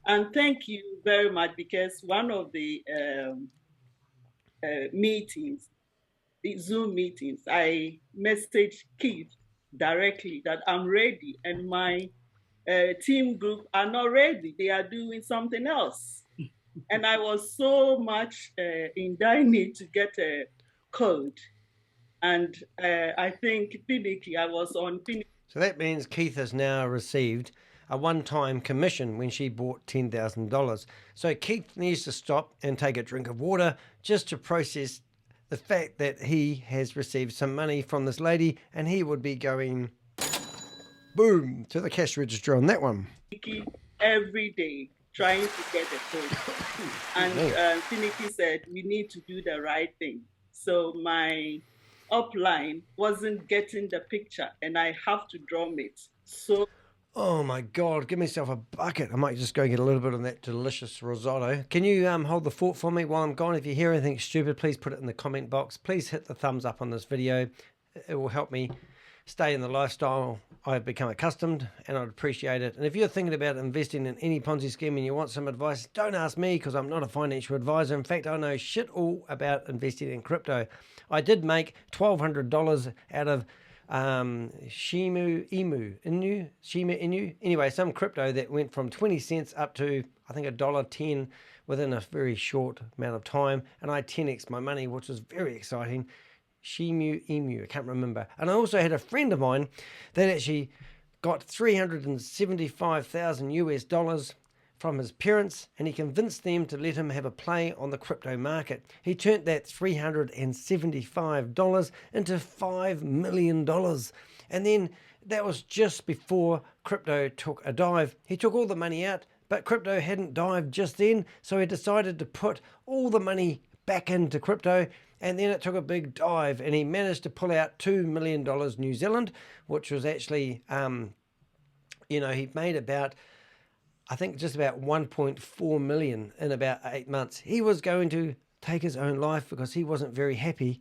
And thank you very much, because one of the meetings, the Zoom meetings, I messaged Keith directly that I'm ready, and my team group are not ready. They are doing something else. And I was so much in dire need to get a code. And I think Pinakee, I was on Pinakee. So that means Keith has now received a one-time commission when she bought $10,000. So Keith needs to stop and take a drink of water just to process the fact that he has received some money from this lady, and he would be going boom to the cash register on that one. Every day trying to get a code. And Pinakee said, we need to do the right thing. So my upline wasn't getting the picture, and I have to drum it. So, oh my God, give myself a bucket. I might just go get a little bit of that delicious risotto. Can you hold the fort for me while I'm gone? If you hear anything stupid, please put it in the comment box. Please hit the thumbs up on this video. It will help me stay in the lifestyle I've become accustomed, and I'd appreciate it. And if you're thinking about investing in any Ponzi scheme and you want some advice, don't ask me, because I'm not a financial advisor. In fact, I know shit all about investing in crypto. I did make $1,200 out of Shimu Inu. Anyway, some crypto that went from 20 cents up to, I think, $1.10 within a very short amount of time. And I 10x my money, which was very exciting. Emu, I can't remember. And I also had a friend of mine that actually got $375,000 US from his parents, and he convinced them to let him have a play on the crypto market. He turned that $375 into $5 million. And then that was just before crypto took a dive. He took all the money out, but crypto hadn't dived just then, so he decided to put all the money back into crypto, and then it took a big dive, and he managed to pull out $2 million New Zealand, which was actually, he made about, I think, just about 1.4 million in about 8 months. He was going to take his own life because he wasn't very happy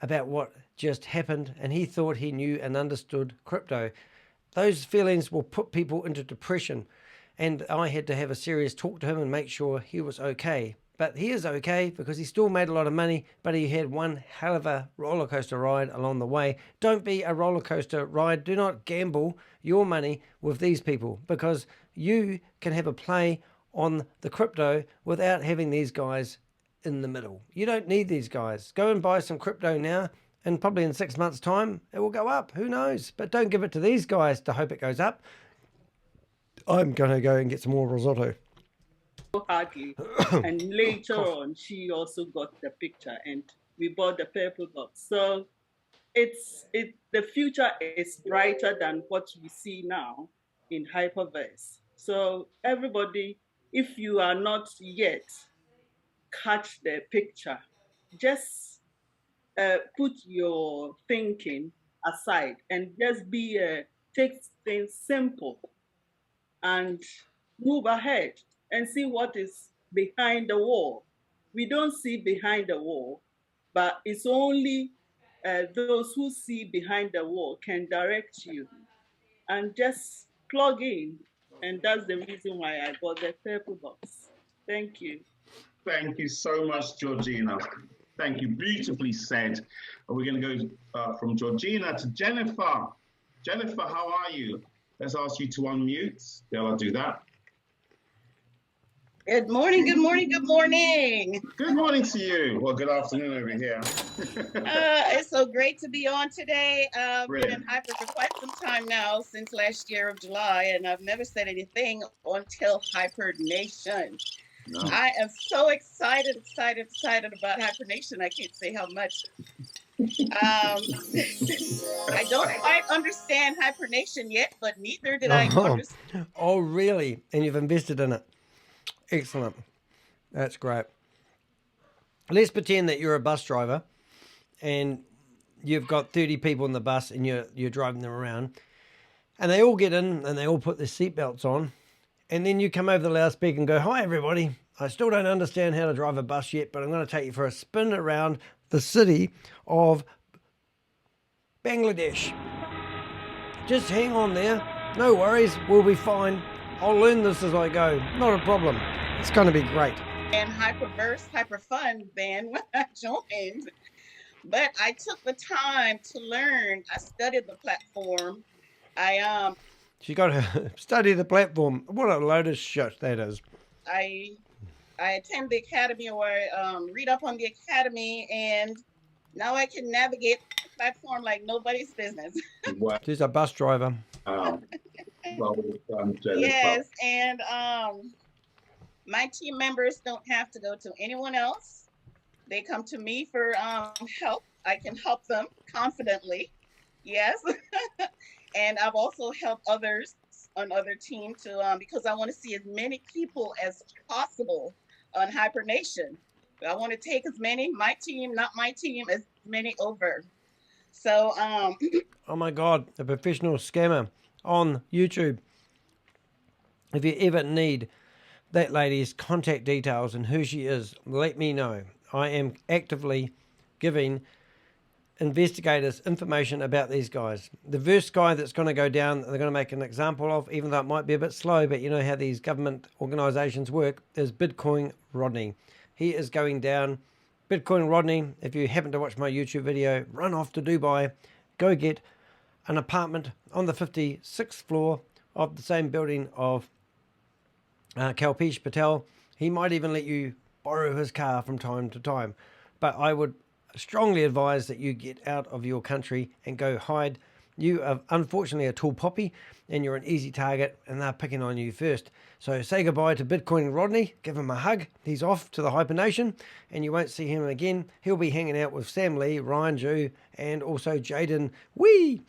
about what just happened, and he thought he knew and understood crypto. Those feelings will put people into depression, and I had to have a serious talk to him and make sure he was okay. But he is okay because he still made a lot of money, but he had one hell of a roller coaster ride along the way. Don't be a roller coaster ride. Do not gamble your money with these people, because you can have a play on the crypto without having these guys in the middle. You don't need these guys. Go and buy some crypto now, and probably in 6 months' time, it will go up. Who knows? But don't give it to these guys to hope it goes up. I'm going to go and get some more risotto. Hardly. And later on, she also got the picture, and we bought the purple box. So the future is brighter than what we see now in HyperVerse. So everybody, if you are not yet catch the picture, just put your thinking aside and just take things simple and move ahead and see what is behind the wall. We don't see behind the wall, but it's only those who see behind the wall can direct you, and just plug in. And that's the reason why I bought the purple box. Thank you. Thank you so much, Georgina. Thank you. Beautifully said. We're going to go from Georgina to Jennifer. Jennifer, how are you? Let's ask you to unmute. Yeah, I'll do that. Good morning, good morning, good morning. Good morning to you. Well, good afternoon over here. It's so great to be on today. I've been Brilliant. in Hyper for quite some time now, since last year of July, and I've never said anything until HyperNation. No. I am so excited about HyperNation. I can't say how much. I don't quite understand HyperNation yet, but neither did I understand. Oh, really? And you've invested in it? Excellent. That's great. Let's pretend that you're a bus driver and you've got 30 people in the bus and you're driving them around, and they all get in and they all put their seatbelts on, and then you come over the loudspeaker and go, "Hi everybody, I still don't understand how to drive a bus yet, but I'm going to take you for a spin around the city of Bangladesh. Just hang on there. No worries, we'll be fine. I'll learn this as I go. Not a problem. It's going to be great." And HyperVerse, HyperFund then when I joined. But I took the time to learn. I studied the platform. She got to study the platform. What a load of shit that is. I attend the academy, or read up on the academy, and now I can navigate the platform like nobody's business. Wow. She's a bus driver. Well, Jennifer. Yes, and my team members don't have to go to anyone else. They come to me for help. I can help them confidently. Yes. And I've also helped others on other teams to because I want to see as many people as possible on HyperNation. I want to take as many, my team, not my team, as many over. So Oh my God, a professional scammer on YouTube. If you ever need that lady's contact details and who she is, let me know. I am actively giving investigators information about these guys. The first guy that's going to go down, they're going to make an example of, even though it might be a bit slow, but you know how these government organizations work, is Bitcoin Rodney. He is going down. Bitcoin Rodney, if you happen to watch my YouTube video, run off to Dubai, go get an apartment on the 56th floor of the same building of Kalpesh Patel. He might even let you borrow his car from time to time. But I would strongly advise that you get out of your country and go hide you are unfortunately a tall poppy and you're an easy target and they're picking on you first. So say goodbye to Bitcoin Rodney, give him a hug. He's off to the HyperNation and you won't see him again. He'll be hanging out with Sam Lee, Ryan Ju, and also Jaden Wee.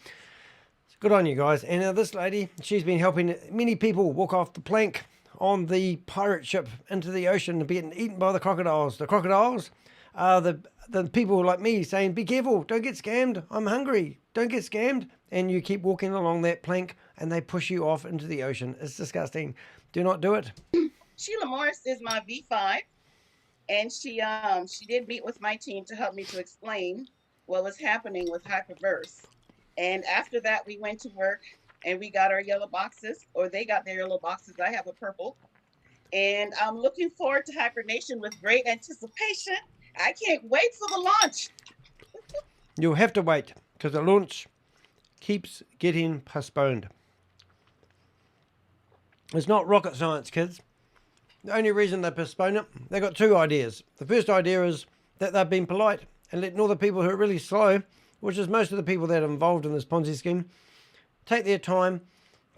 Good on you guys. And now this lady, she's been helping many people walk off the plank on the pirate ship into the ocean and being eaten by the crocodiles. The crocodiles are the people like me saying, be careful, don't get scammed, I'm hungry, don't get scammed. And you keep walking along that plank and they push you off into the ocean. It's disgusting. Do not do it. Sheila Morris is my V5, and she did meet with my team to help me to explain what was happening with HyperVerse. And after that, we went to work and we got our yellow boxes, or they got their yellow boxes. I have a purple. And I'm looking forward to HyperNation with great anticipation. I can't wait for the launch. You'll have to wait because the launch keeps getting postponed. It's not rocket science, kids. The only reason they postpone it, they've got two ideas. The first idea is that they've been polite and letting all the people who are really slow, which is most of the people that are involved in this Ponzi scheme, take their time,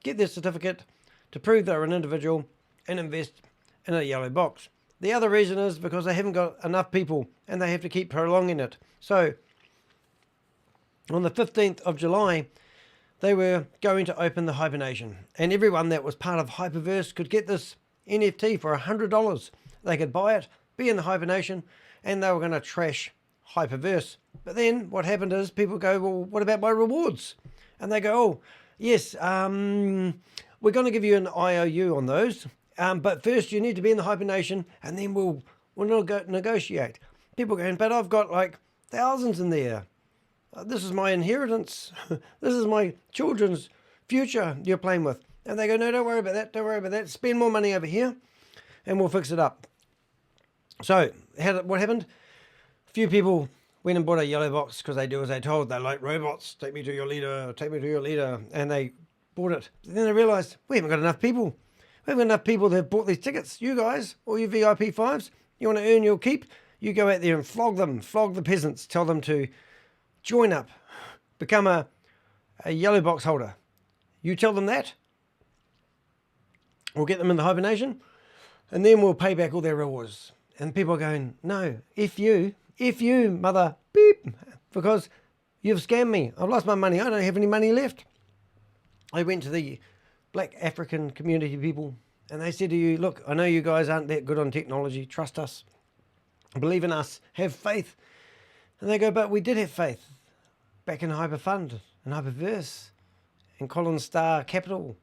get their certificate to prove they're an individual and invest in a yellow box. The other reason is because they haven't got enough people and they have to keep prolonging it. So on the 15th of July, they were going to open the HyperNation and everyone that was part of HyperVerse could get this NFT for $100. They could buy it, be in the HyperNation, and they were going to trash HyperVerse. But then what happened is people go, well, what about my rewards? And they go, oh, yes, we're going to give you an IOU on those. But first you need to be in the HyperNation and then we'll negotiate. People going, but I've got like thousands in there. This is my inheritance. This is my children's future you're playing with. And they go, no, don't worry about that. Don't worry about that. Spend more money over here and we'll fix it up. So what happened? A few people went and bought a yellow box because they do as they told. They're like robots. Take me to your leader. Take me to your leader. And they bought it. And then they realized we haven't got enough people. We haven't got enough people that have bought these tickets. You guys, all you VIP 5s, you want to earn your keep? You go out there and flog them. Flog the peasants. Tell them to join up. Become a yellow box holder. You tell them that. We'll get them in the HyperNation. And then we'll pay back all their rewards. And people are going, no, if you, mother, beep, because you've scammed me. I've lost my money. I don't have any money left. I went to the Black African community people and they said to you, look, I know you guys aren't that good on technology. Trust us. Believe in us. Have faith. And they go, but we did have faith back in HyperFund and HyperVerse and Collins Star Capital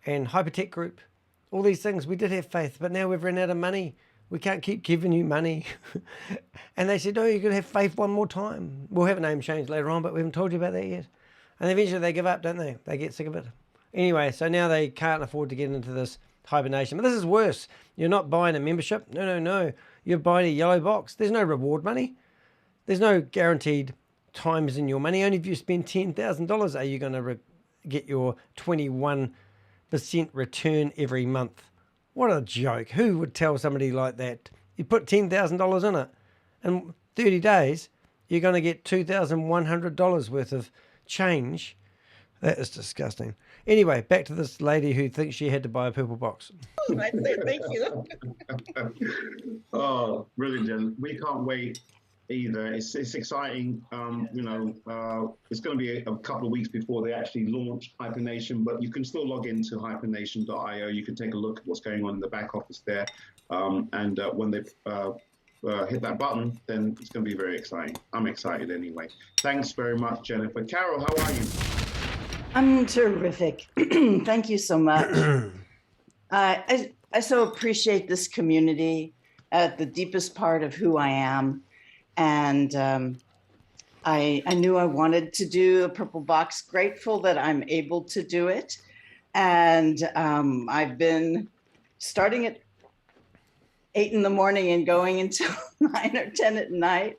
and Hypertech Group. All these things, we did have faith, but now we've run out of money. We can't keep giving you money. And they said, no, you're going to have faith one more time. We'll have a name change later on, but we haven't told you about that yet. And eventually they give up, don't they? They get sick of it. Anyway, so now they can't afford to get into this HyperNation. But this is worse. You're not buying a membership. No. You're buying a yellow box. There's no reward money. There's no guaranteed times in your money. Only if you spend $10,000 are you going to get your 21% return every month. What a joke. Who would tell somebody like that? You put $10,000 in it and 30 days, you're going to get $2,100 worth of change. That is disgusting. Anyway, back to this lady who thinks she had to buy a purple box. I say thank you. Oh, brilliant, Jen. We can't wait either. It's exciting. It's going to be a couple of weeks before they actually launch HyperNation, but you can still log into hypernation.io. You can take a look at what's going on in the back office there. And when they hit that button, then it's going to be very exciting. I'm excited anyway. Thanks very much, Jennifer. Carol, how are you? I'm terrific. Thank you so much. I so appreciate this community at the deepest part of who I am. And I knew I wanted to do a purple box, grateful that I'm able to do it. And I've been starting at 8 in the morning and going until 9 or 10 at night,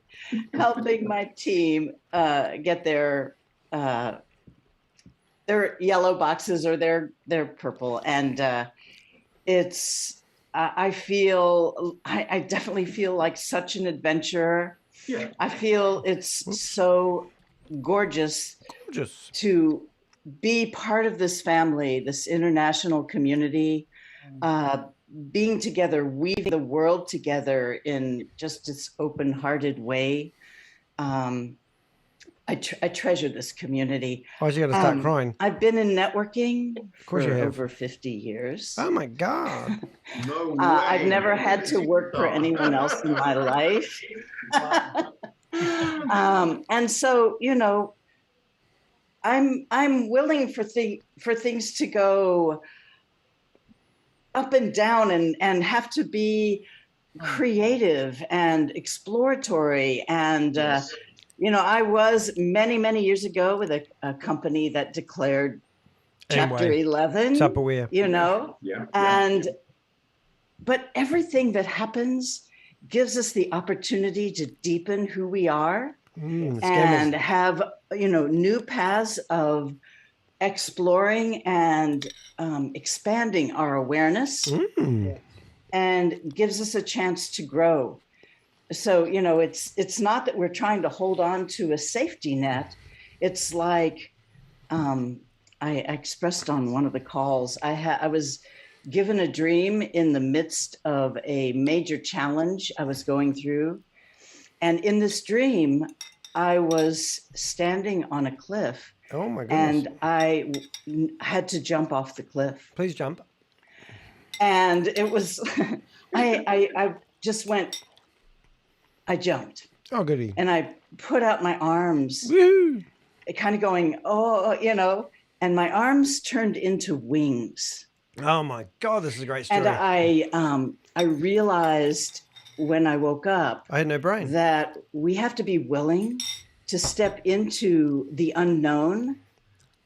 helping my team get their yellow boxes or their purple. And I definitely feel like such an adventure. Yeah. I feel it's so gorgeous to be part of this family, this international community, being together, weaving the world together in just this open-hearted way. I treasure this community. Oh, you got to start crying. I've been in networking for you have. over 50 years. Oh my God. No way. I've never had to work for anyone else in my life. And so, you know, I'm willing for things to go up and down and have to be creative and exploratory. And, you know, I was many years ago with a company that declared Chapter 11, Tupperware. you know, but everything that happens gives us the opportunity to deepen who we are and have, you know, new paths of exploring and expanding our awareness and gives us a chance to grow. So, you know, it's not that we're trying to hold on to a safety net. It's like I expressed on one of the calls, I was given a dream in the midst of a major challenge I was going through. And in this dream, I was standing on a cliff. Oh my goodness. And I had to jump off the cliff. Please jump. And it was, I just went, I jumped. Oh, goody. And I put out my arms, Woo! kind of going, oh, you know, and my arms turned into wings. Oh my God, this is a great story. And I realized when I woke up, I had no brain, that we have to be willing to step into the unknown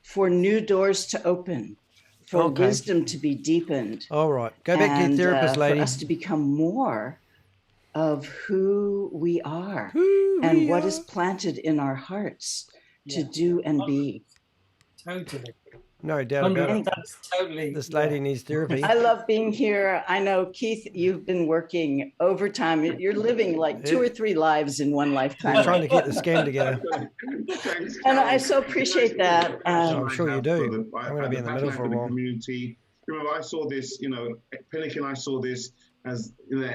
for new doors to open, for wisdom to be deepened. All right. Go back to your therapist, lady. For us to become more of who we are and what is planted in our hearts to do and be. Totally. No doubt about it. That's totally. This lady needs therapy. I love being here. I know, Keith, you've been working overtime. You're living like 2 or 3 lives in one lifetime. We're trying to get the scam together. And I so appreciate that. I'm sure you do. I'm going to be in the middle for a while. Community. Remember, I saw this, you know, Pinakee and I saw this as, you know,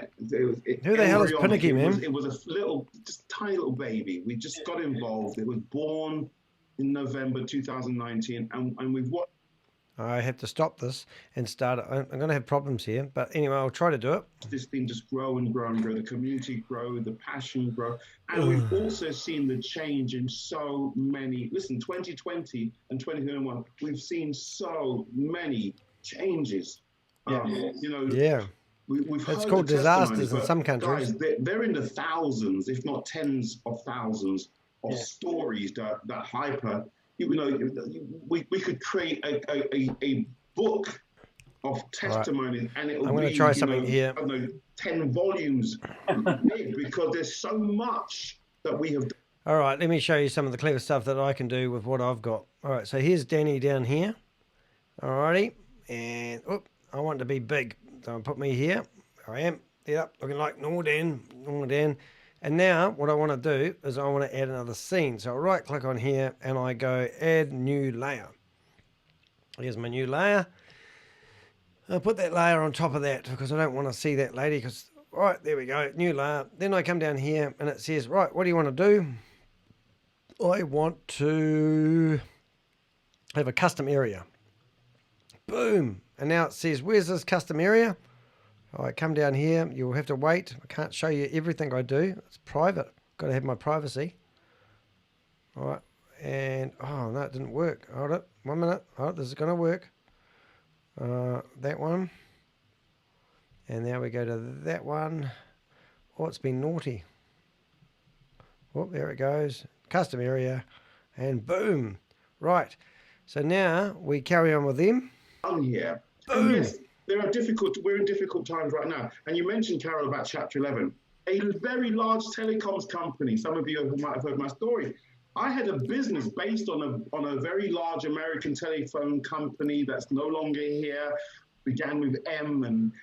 who the hell is Pinakee, man? It was a little, just tiny little baby. We just got involved. It was born in November 2019, and we've watched. I have to stop this and start it. I'm going to have problems here, but anyway, I'll try to do it. This thing just grow and grow and grow. The community grow, the passion grow, and we've also seen the change in so many. Listen, 2020 and 2021, we've seen so many changes. You know, we've it's heard called the disasters in some countries. Guys, they're in the thousands, if not tens of thousands, of stories that Hyper. You know, we could create a book of testimonies, and it will be. I'm going to try something here. I don't know, 10 volumes, because there's so much that we have done. All right, let me show you some of the clever stuff that I can do with what I've got. All right, so here's Danny down here. All righty, and I want to be big, so I'll put me here. I am. Yep, looking like normal Dan. And now what I want to do is I want to add another scene. So I right click on here and I go add new layer. Here's my new layer. I'll put that layer on top of that because I don't want to see that lady. Because, right, there we go, new layer. Then I come down here and it says, right, what do you want to do? I want to have a custom area. Boom. And now it says, where's this custom area? I come down here, you'll have to wait. I can't show you everything I do. It's private. Got to have my privacy. All right. And, oh, no, it didn't work. Hold it. 1 minute. Oh, this is going to work. That one. And now we go to that one. Oh, it's been naughty. Oh, there it goes. Custom area. And boom. Right. So now we carry on with them. Oh, yeah. Boom. Yes. We're in difficult times right now. And you mentioned, Carol, about Chapter 11. A very large telecoms company. Some of you might have heard my story. I had a business based on a very large American telephone company that's no longer here. Began with M and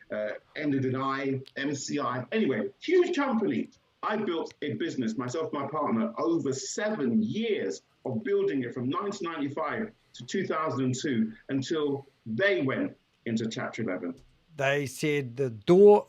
ended in I, MCI. Anyway, huge company. I built a business, myself and my partner, over 7 years of building it from 1995 to 2002 until they went into Chapter 11. They said the door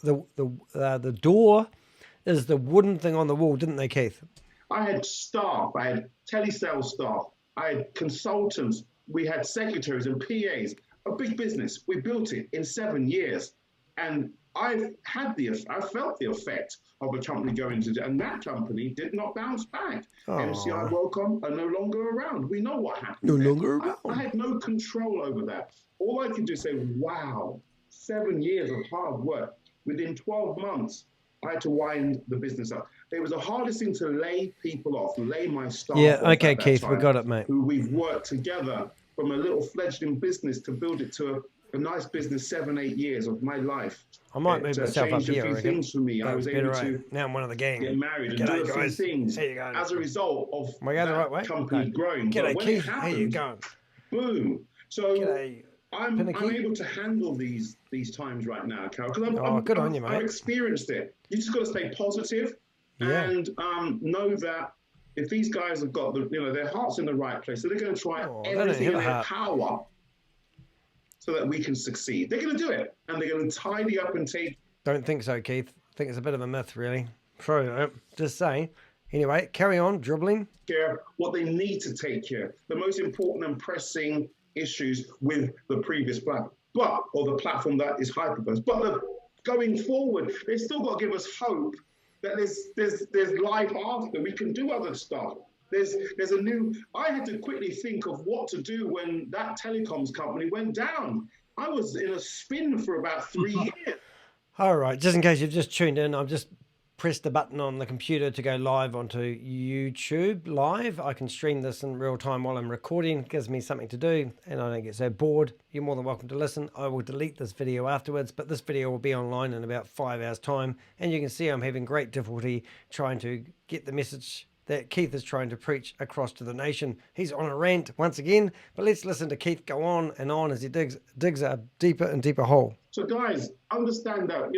is the wooden thing on the wall, didn't they, Keith? I had staff, I had telesales staff, I had consultants, we had secretaries and PAs, a big business. We built it in 7 years. And I felt the effect of a company going to, and that company did not bounce back. MCI WorldCom are no longer around. We know what happened. No longer around. I had no control over that. All I could do is say, wow, 7 years of hard work. Within 12 months, I had to wind the business up. It was the hardest thing to lay people off, lay my staff off. Yeah, okay, at that Keith, time, we got it, mate. Who we've worked together from a little fledgling business to build it to a nice business. 7, 8 years of my life. I might move myself up here. A few things for me. I was able to now I'm one of the gang. Get married and do a few things as a result of that company growing. G'day, Keith. How you going? Boom. So G'day, I'm able to handle these times right now, Carol, because good on you, mate. I've experienced it. You just got to stay positive and know that if these guys have got their hearts in the right place, so they're going to try everything in their power so that we can succeed. They're going to do it, and they're going to tidy up and take. Don't think so, Keith. I think it's a bit of a myth, really. Just saying. Anyway, carry on dribbling. Care what they need to take care. The most important and pressing issues with the previous platform, or the platform that is HyperVerse. But going forward, they still got to give us hope that there's life after. We can do other stuff. There's a new. I had to quickly think of what to do when that telecoms company went down. I was in a spin for about 3 years. All right, just in case you've just tuned in, I've just pressed the button on the computer to go live onto YouTube Live. I can stream this in real time while I'm recording. It gives me something to do and I don't get so bored. You're more than welcome to listen. I will delete this video afterwards, but this video will be online in about 5 hours time. And you can see I'm having great difficulty trying to get the message that Keith is trying to preach across to the nation. He's on a rant once again, but let's listen to Keith go on and on as he digs a deeper and deeper hole. So guys, understand that,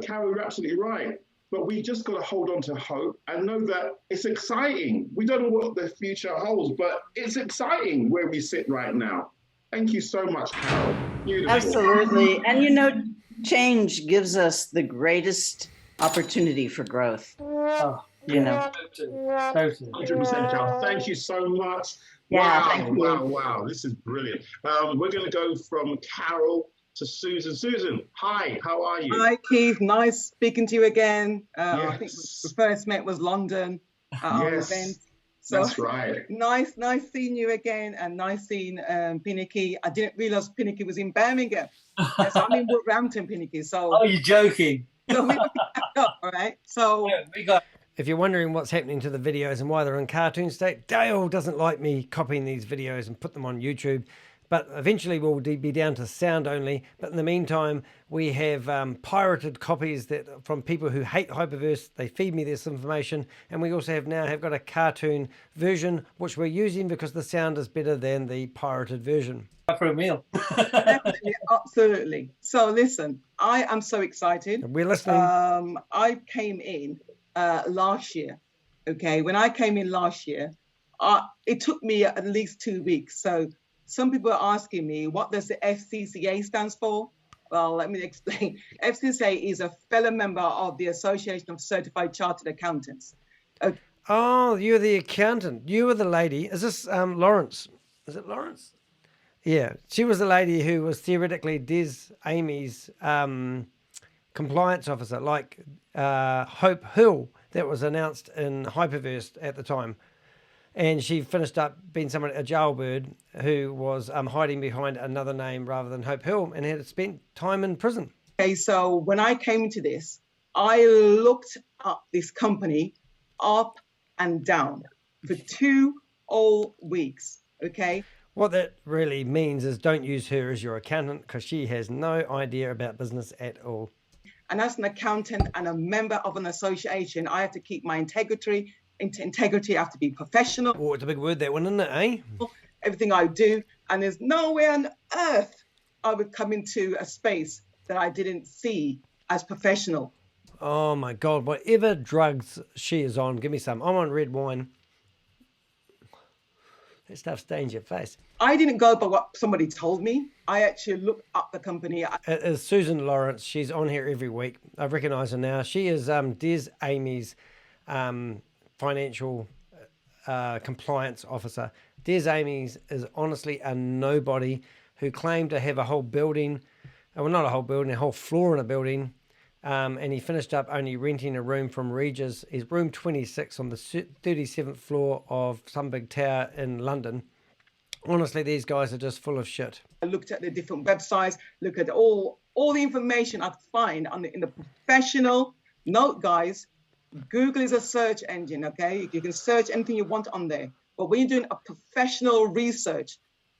Carol, you're absolutely right. But we just got to hold on to hope and know that it's exciting. We don't know what the future holds, but it's exciting where we sit right now. Thank you so much, Carol. Beautiful. Absolutely. And change gives us the greatest opportunity for growth. Totally. 100%, Carol. Thank you so much. Yeah, wow. This is brilliant. We're going to go from Carol to Susan. Susan, hi, how are you? Hi, Keith. Nice speaking to you again. I think the first met was London at our event. So that's right. Nice seeing you again, and nice seeing Pinakee. I didn't realize Pinakee was in Birmingham. Yes, I'm in Wolverhampton, Pinakee. So. Oh, you're joking. So we back up, all right? So. Yeah, if you're wondering what's happening to the videos and why they're in cartoon state, Dale doesn't like me copying these videos and put them on YouTube. But eventually we'll be down to sound only. But in the meantime, we have pirated copies from people who hate HyperVerse. They feed me this information. And we also have got a cartoon version, which we're using because the sound is better than the pirated version. For a meal. Definitely, absolutely. So listen, I am so excited. We're listening. I came in last year. Okay, when I came in last year, it took me at least 2 weeks. So some people are asking me, what does the FCCA stands for? Well, let me explain. FCCA is a fellow member of the Association of Certified Chartered Accountants. Oh, you're the accountant. You were the lady. Is this Lawrence? Is it Lawrence? Yeah. She was the lady who was theoretically Amy's compliance officer, like Hope Hill, that was announced in HyperVerse at the time. And she finished up being a jailbird who was hiding behind another name rather than Hope Hill and had spent time in prison. Okay, so when I came into this, I looked up this company up and down for 2 whole weeks, okay? What that really means is don't use her as your accountant because she has no idea about business at all. And as an accountant and a member of an association, I have to keep my integrity. I have to be professional. Oh, it's a big word, that one, isn't it, eh? Everything I do. And there's no way on earth I would come into a space that I didn't see as professional. Oh, my God. Whatever drugs she is on, give me some. I'm on red wine. That stuff stains your face. I didn't go by what somebody told me. I actually looked up the company. It is Susan Lawrence. She's on here every week. I recognise her now. She is Des Amy's financial compliance officer. Des Amy's is honestly a nobody who claimed to have a whole building, well, not a whole building, a whole floor in a building, and he finished up only renting a room from Regis. He's room 26 on the 37th floor of some big tower in London. Honestly, these guys are just full of shit. I looked at the different websites, look at all the information I could find in the professional. Note, guys, Google is a search engine, okay? You can search anything you want on there. But when you're doing a professional research,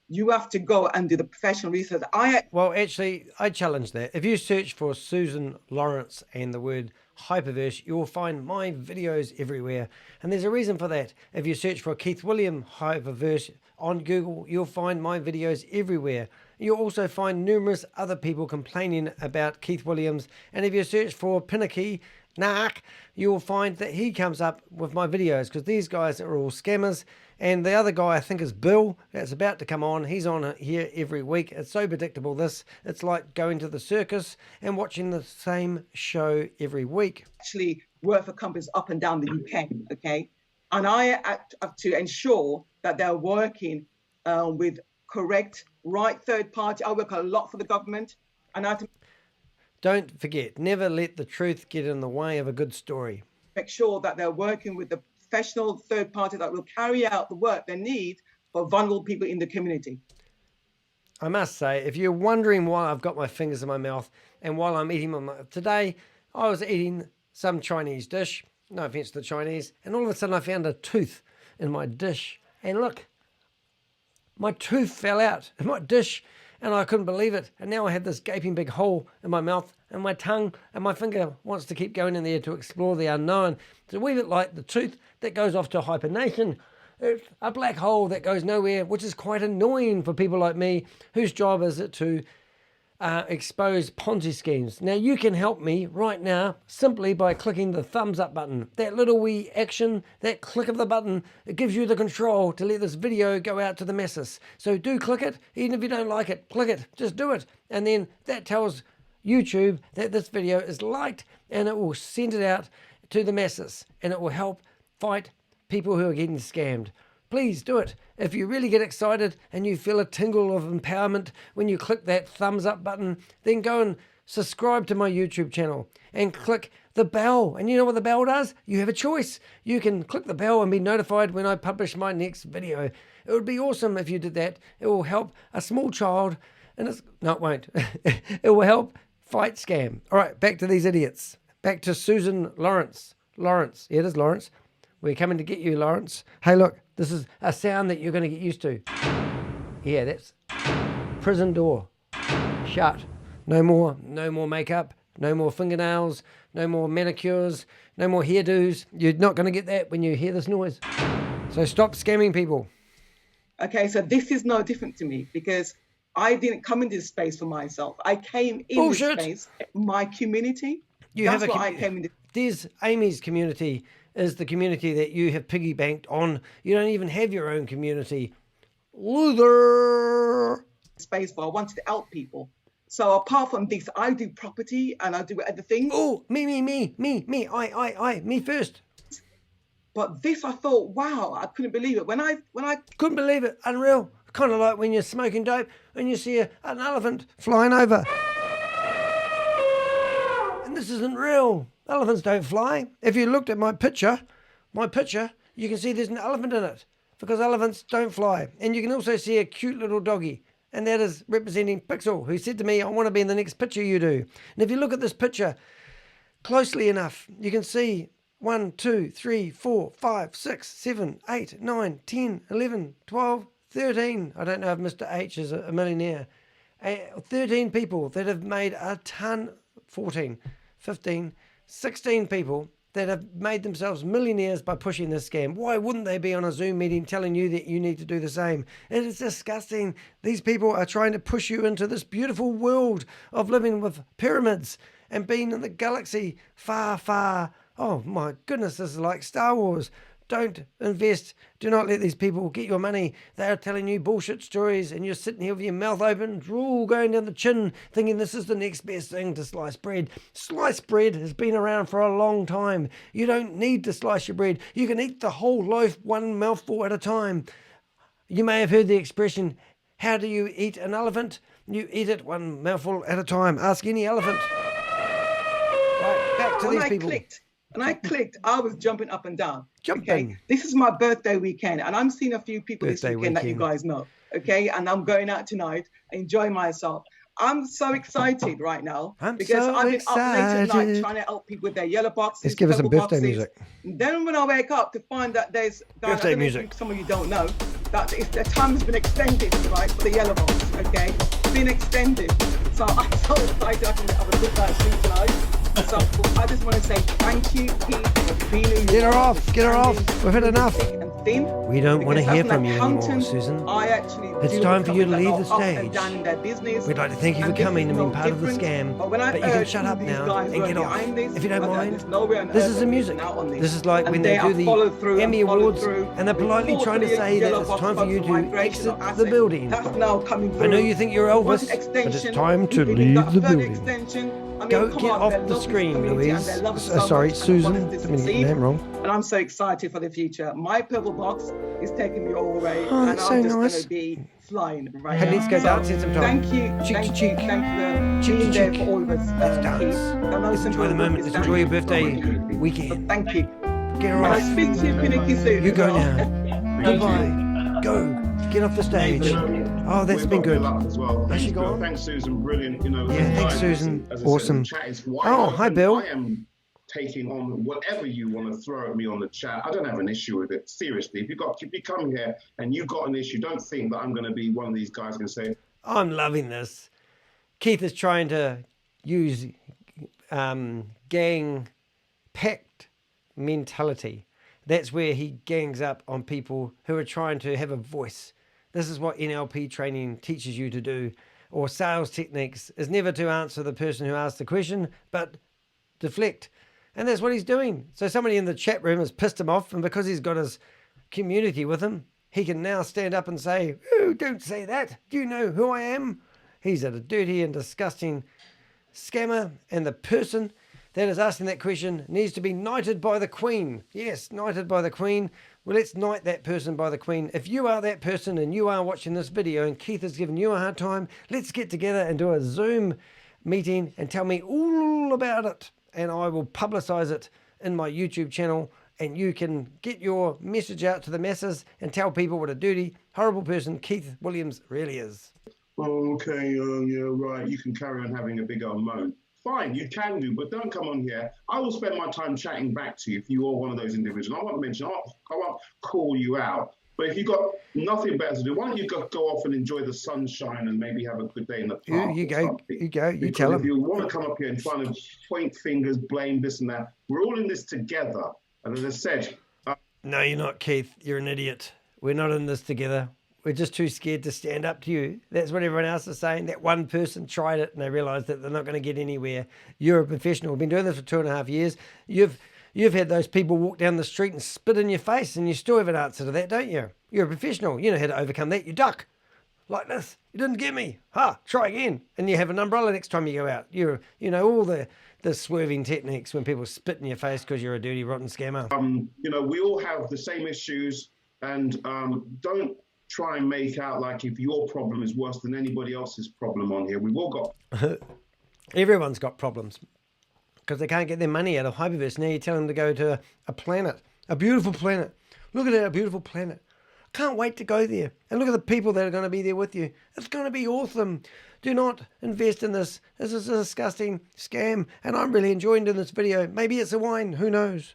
you have to go and do the professional research. Well, actually, I challenge that. If you search for Susan Lawrence and the word HyperVerse, you will find my videos everywhere. And there's a reason for that. If you search for Keith William HyperVerse on Google, you'll find my videos everywhere. You'll also find numerous other people complaining about Keith Williams. And if you search for Pinakee Naik, you'll find that he comes up with my videos, because these guys are all scammers. And the other guy, I think, is Bill, that's about to come on. He's on here every week. It's so predictable, this. It's like going to the circus and watching the same show every week. Actually work for companies up and down the UK, okay? And I have to ensure that they're working with correct, right third party. I work a lot for the government, and I have to Don't forget, never let the truth get in the way of a good story. make sure that they're working with the professional third party that will carry out the work they need for vulnerable people in the community. I must say, if you're wondering why I've got my fingers in my mouth and while I'm eating today, I was eating some Chinese dish, no offense to the Chinese, and all of a sudden I found a tooth in my dish. And look, my tooth fell out in my dish and I couldn't believe it. And now I have this gaping big hole in my mouth and my tongue, and my finger wants to keep going in there to explore the unknown. It's a wee bit like the tooth that goes off to HyperNation. It's a black hole that goes nowhere, which is quite annoying for people like me, whose job is it to expose Ponzi schemes. Now, you can help me right now simply by clicking the thumbs up button. That little wee action, that click of the button, it gives you the control to let this video go out to the masses. So do click it, even if you don't like it, click it, just do it. And then that tells YouTube that this video is liked, and it will send it out to the masses, and it will help fight people who are getting scammed. Please do it. If you really get excited and you feel a tingle of empowerment when you click that thumbs up button, then go and subscribe to my YouTube channel and click the bell. And you know what the bell does? You have a choice. You can click the bell and be notified when I publish my next video. It would be awesome if you did that. It will help a small child, and no, it won't. It will help fight scam. All right, back to these idiots. Back to Susan Lawrence. Lawrence. Yeah, it is Lawrence. We're coming to get you, Lawrence. Hey, look, this is a sound that you're going to get used to. Yeah, that's prison door. Shut. No more makeup, no more fingernails, no more manicures, no more hairdos. You're not going to get that when you hear this noise. So stop scamming people. Okay, so this is no different to me, because I didn't come into this space for myself. I came in Bullshit. this space, my community. You That's have what I came into. There's Amy's community is the community that you have piggybanked on. You don't even have your own community. Loser. Space for I wanted to help people. So apart from this, I do property and I do other things. Oh, me first. But this, I thought, wow, I couldn't believe it. When I Couldn't believe it. Unreal. Kind of like when you're smoking dope and you see an elephant flying over. And this isn't real. Elephants don't fly. If you looked at my picture, you can see there's an elephant in it, because elephants don't fly. And you can also see a cute little doggy, and that is representing Pixel, who said to me, I want to be in the next picture you do. And if you look at this picture closely enough, you can see 1, 2, 3, 4, 5, 6, 7, 8, 9, 10, 11, 12, 13. I don't know if Mr. H is a millionaire. 13 people that have made a ton, 14, 15, 16 people that have made themselves millionaires by pushing this scam. Why wouldn't they be on a Zoom meeting telling you that you need to do the same? It is disgusting. These people are trying to push you into this beautiful world of living with pyramids and being in the galaxy far, far. Oh my goodness, this is like Star Wars. Don't invest. Do not let these people get your money. They are telling you bullshit stories and you're sitting here with your mouth open, drool going down the chin, thinking this is the next best thing to slice bread. Sliced bread has been around for a long time. You don't need to slice your bread. You can eat the whole loaf one mouthful at a time. You may have heard the expression, how do you eat an elephant? You eat it one mouthful at a time. Ask any elephant. Right, back to these people. I clicked, I was jumping up and down. Jumping. Okay? This is my birthday weekend, and I'm seeing a few people this weekend that you guys know. Okay, and I'm going out tonight, enjoying myself. I'm so excited right now because I've been up late at night trying to help people with their yellow boxes. Let's give us some birthday music. And then when I wake up to find that there's birthday music. Some of you don't know that the time has been extended, right, for the yellow box. Okay, it's been extended. So I'm so excited I can have a good night's sleep tonight. So I just want to say thank you, Keith, for being here. Get her off. Get her off. We've had enough. Thin, we don't want to hear from you anymore, Susan. It's time for you to leave the stage. We'd like to thank you for coming and being part of the scam, but you can shut up now and get off. If you don't mind, this is the music. This is like when they do the Emmy Awards and they're politely trying to say that it's time for you to exit the building. I know you think you're Elvis, but it's time to leave the building. Go get off the screen, Louise. Sorry, Susan. Didn't mean to get your name wrong. And I'm so excited for the future. My purple box is taking me all the way, and I'm so just nice. going to be flying right Hey, now. let's go dancing sometime. Thank you. Cheek thank to you. cheek. Thank you for being there for all of us. Let's dance. Let's enjoy the moment. Let's enjoy your birthday weekend. So thank you. Get her off. I'll speak to you, Pinakee, soon. You go now. Goodbye. Go. Get off the stage. Oh, that's been good. As well. Has she gone? Thanks, Susan. Brilliant. Yeah, thanks, Susan. As I Awesome. said, the chat is Oh, wide hi, open. Bill. I am taking on whatever you want to throw at me on the chat. I don't have an issue with it. Seriously, if you come here and you've got an issue, don't think that I'm going to be one of these guys going to say, I'm loving this. Keith is trying to use gang pact mentality. That's where he gangs up on people who are trying to have a voice. This is what NLP training teaches you to do, or sales techniques, is never to answer the person who asked the question, but deflect. And that's what he's doing. So somebody in the chat room has pissed him off, and because he's got his community with him, he can now stand up and say, "Oh, don't say that. Do you know who I am?" He's a dirty and disgusting scammer, and the person that is asking that question needs to be knighted by the Queen. Yes, knighted by the Queen. Well, let's knight that person by the Queen. If you are that person and you are watching this video and Keith has given you a hard time, let's get together and do a Zoom meeting and tell me all about it. And I will publicize it in my YouTube channel, and you can get your message out to the masses and tell people what a dirty, horrible person Keith Williams really is. "Oh, okay, yeah, right, you can carry on having a big old moan." Fine, you can do, but don't come on here. I will spend my time chatting back to you if you are one of those individuals. I won't mention, I won't call you out. But if you've got nothing better to do, why don't you go off and enjoy the sunshine and maybe have a good day in the park? You go. You Because tell him. if you want to come up here and try to point fingers, blame this and that, we're all in this together. And as I said... No, you're not, Keith. You're an idiot. We're not in this together. We're just too scared to stand up to you. That's what everyone else is saying. That one person tried it and they realised that they're not going to get anywhere. You're a professional. We've been doing this for 2.5 years. You've had those people walk down the street and spit in your face, and you still have an answer to that, don't you? You're a professional. You know how to overcome that. You duck. Like this. You didn't get me. Try again. And you have an umbrella next time you go out. You know all the swerving techniques when people spit in your face because you're a dirty, rotten scammer. We all have the same issues, and don't try and make out like if your problem is worse than anybody else's problem on here. We've all got... Everyone's got problems because they can't get their money out of HyperVerse. Now you tell them to go to a planet, a beautiful planet. Look at that, a beautiful planet. Can't wait to go there. And look at the people that are going to be there with you. It's going to be awesome. Do not invest in this. This is a disgusting scam. And I'm really enjoying doing this video. Maybe it's a wine. Who knows?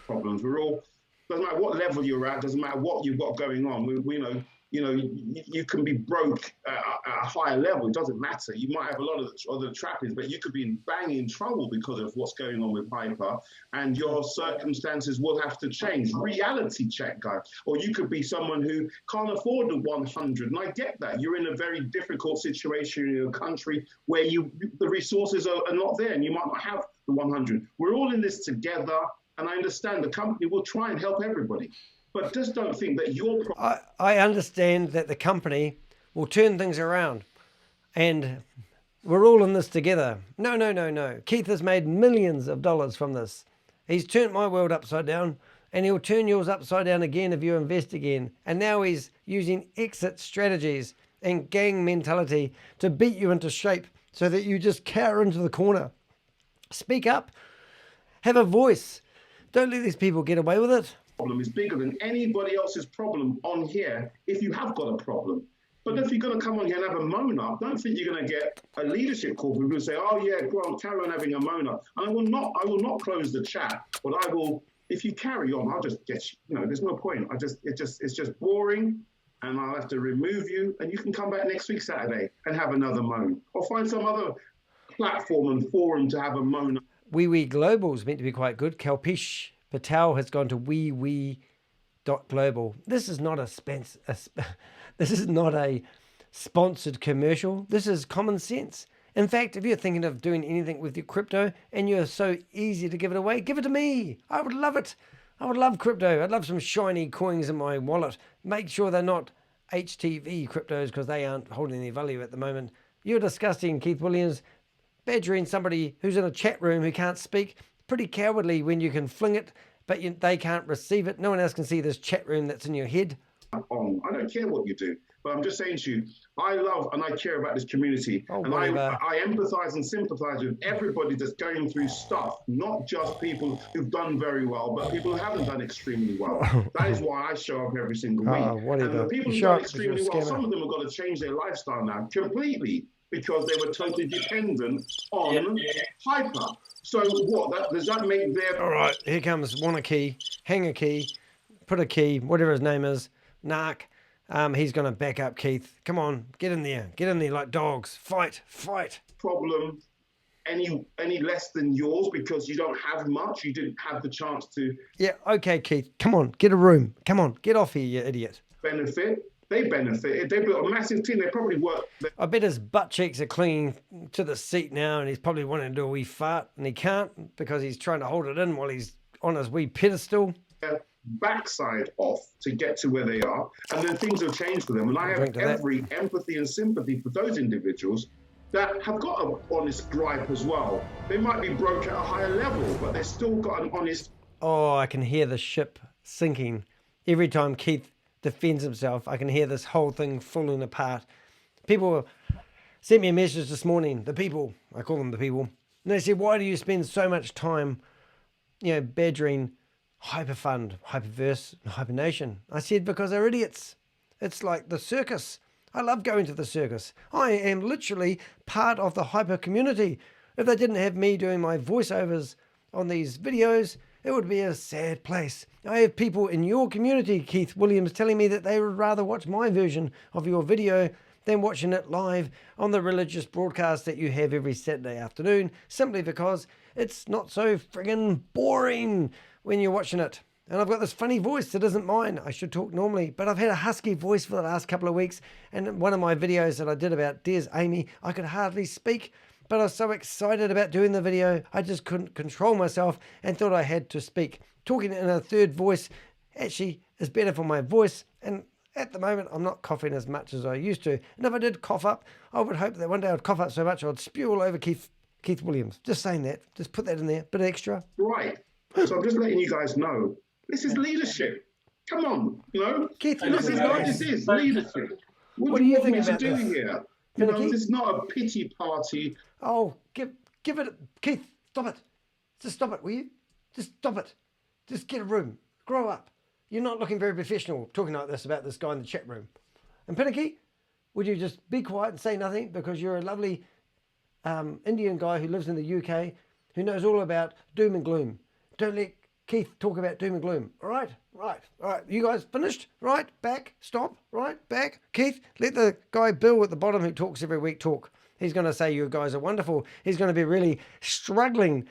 Problems. We're all... Doesn't matter what level you're at. Doesn't matter what you've got going on. You can be broke at a higher level. It doesn't matter. You might have a lot of other trappings, but you could be in banging trouble because of what's going on with Hyper, and your circumstances will have to change. Reality check, guys. Or you could be someone who can't afford the 100, and I get that. You're in a very difficult situation in your country where the resources are not there, and you might not have the 100. We're all in this together. And I understand the company will try and help everybody. But just don't think that your I understand that the company will turn things around and we're all in this together. No, no, no, no. Keith has made millions of dollars from this. He's turned my world upside down and he'll turn yours upside down again if you invest again. And now he's using exit strategies and gang mentality to beat you into shape so that you just cower into the corner. Speak up. Have a voice. Don't let these people get away with it. problem is bigger than anybody else's problem on here if you have got a problem. But if you're going to come on here and have a moan up, don't think you're going to get a leadership call. People will say, "Oh yeah, go on, carry on having a moan up." And I will not close the chat, but I will. If you carry on, I'll just get you. There's no point. It's just boring, and I'll have to remove you. And you can come back next week Saturday and have another moan, or find some other platform and forum to have a moan. wewe.Global is meant to be quite good. Kalpesh Patel has gone to wewe.Global. This is not this is not a sponsored commercial. This is common sense. In fact, if you're thinking of doing anything with your crypto and you're so easy to give it away, give it to me. I would love it. I would love crypto. I'd love some shiny coins in my wallet. Make sure they're not HTV cryptos because they aren't holding any value at the moment. You're disgusting, Keith Williams. Badgering somebody who's in a chat room who can't speak. Pretty cowardly when you can fling it, but they can't receive it. No one else can see this chat room that's in your head. I don't care what you do, but I'm just saying to you, I love and I care about this community. And I empathize and sympathize with everybody that's going through stuff, not just people who've done very well, but people who haven't done extremely well. That is why I show up every single week. And the people who've done extremely well, some of them have got to change their lifestyle now completely because they were totally dependent on Hyper. So what? Does that make their... All right, here comes want a key, hang a key, put a key, whatever his name is, Narc. He's going to back up Keith. Come on, get in there like dogs. Fight. Problem any less than yours because you don't have much. You didn't have the chance to. Yeah, okay, Keith. Come on, get a room. Come on, get off here, you idiot. They benefited. They built a massive team. They probably worked. I bet his butt cheeks are clinging to the seat now, and he's probably wanting to do a wee fart, and he can't because he's trying to hold it in while he's on his wee pedestal. Backside off to get to where they are, and then things have changed for them. And I have every empathy and sympathy for those individuals that have got an honest gripe as well. They might be broke at a higher level, but they've still got an honest... Oh, I can hear the ship sinking. Every time Keith defends himself, I can hear this whole thing falling apart. People sent me a message this morning, the people, I call them the people, and they said, why do you spend so much time, badgering HyperFund, HyperVerse, and HyperNation? I said, because they're idiots. It's like the circus. I love going to the circus. I am literally part of the Hyper community. If they didn't have me doing my voiceovers on these videos, it would be a sad place. I have people in your community, Keith Williams, telling me that they would rather watch my version of your video than watching it live on the religious broadcast that you have every Saturday afternoon, simply because it's not so friggin' boring when you're watching it. And I've got this funny voice that isn't mine. I should talk normally, but I've had a husky voice for the last couple of weeks. And one of my videos that I did about Des Amy, I could hardly speak, but I was so excited about doing the video, I just couldn't control myself and thought I had to speak. Talking in a third voice actually is better for my voice. And at the moment, I'm not coughing as much as I used to. And if I did cough up, I would hope that one day I'd cough up so much I'd spew all over Keith Williams. Just saying that. Just put that in there. Bit extra. Right. So I'm just letting you guys know, this is leadership. Come on, Keith, this is what this is, leadership. What do you want me to do here? This is not a pity party. Oh, give it, Keith, stop it. Just stop it, will you? Just stop it. Just get a room. Grow up. You're not looking very professional talking like this about this guy in the chat room. And Pinakee, would you just be quiet and say nothing because you're a lovely Indian guy who lives in the UK who knows all about doom and gloom. Don't let Keith talk about doom and gloom. All right. You guys finished? Right, back, stop, right, back. Keith, let the guy Bill at the bottom who talks every week talk. He's going to say you guys are wonderful. He's going to be really struggling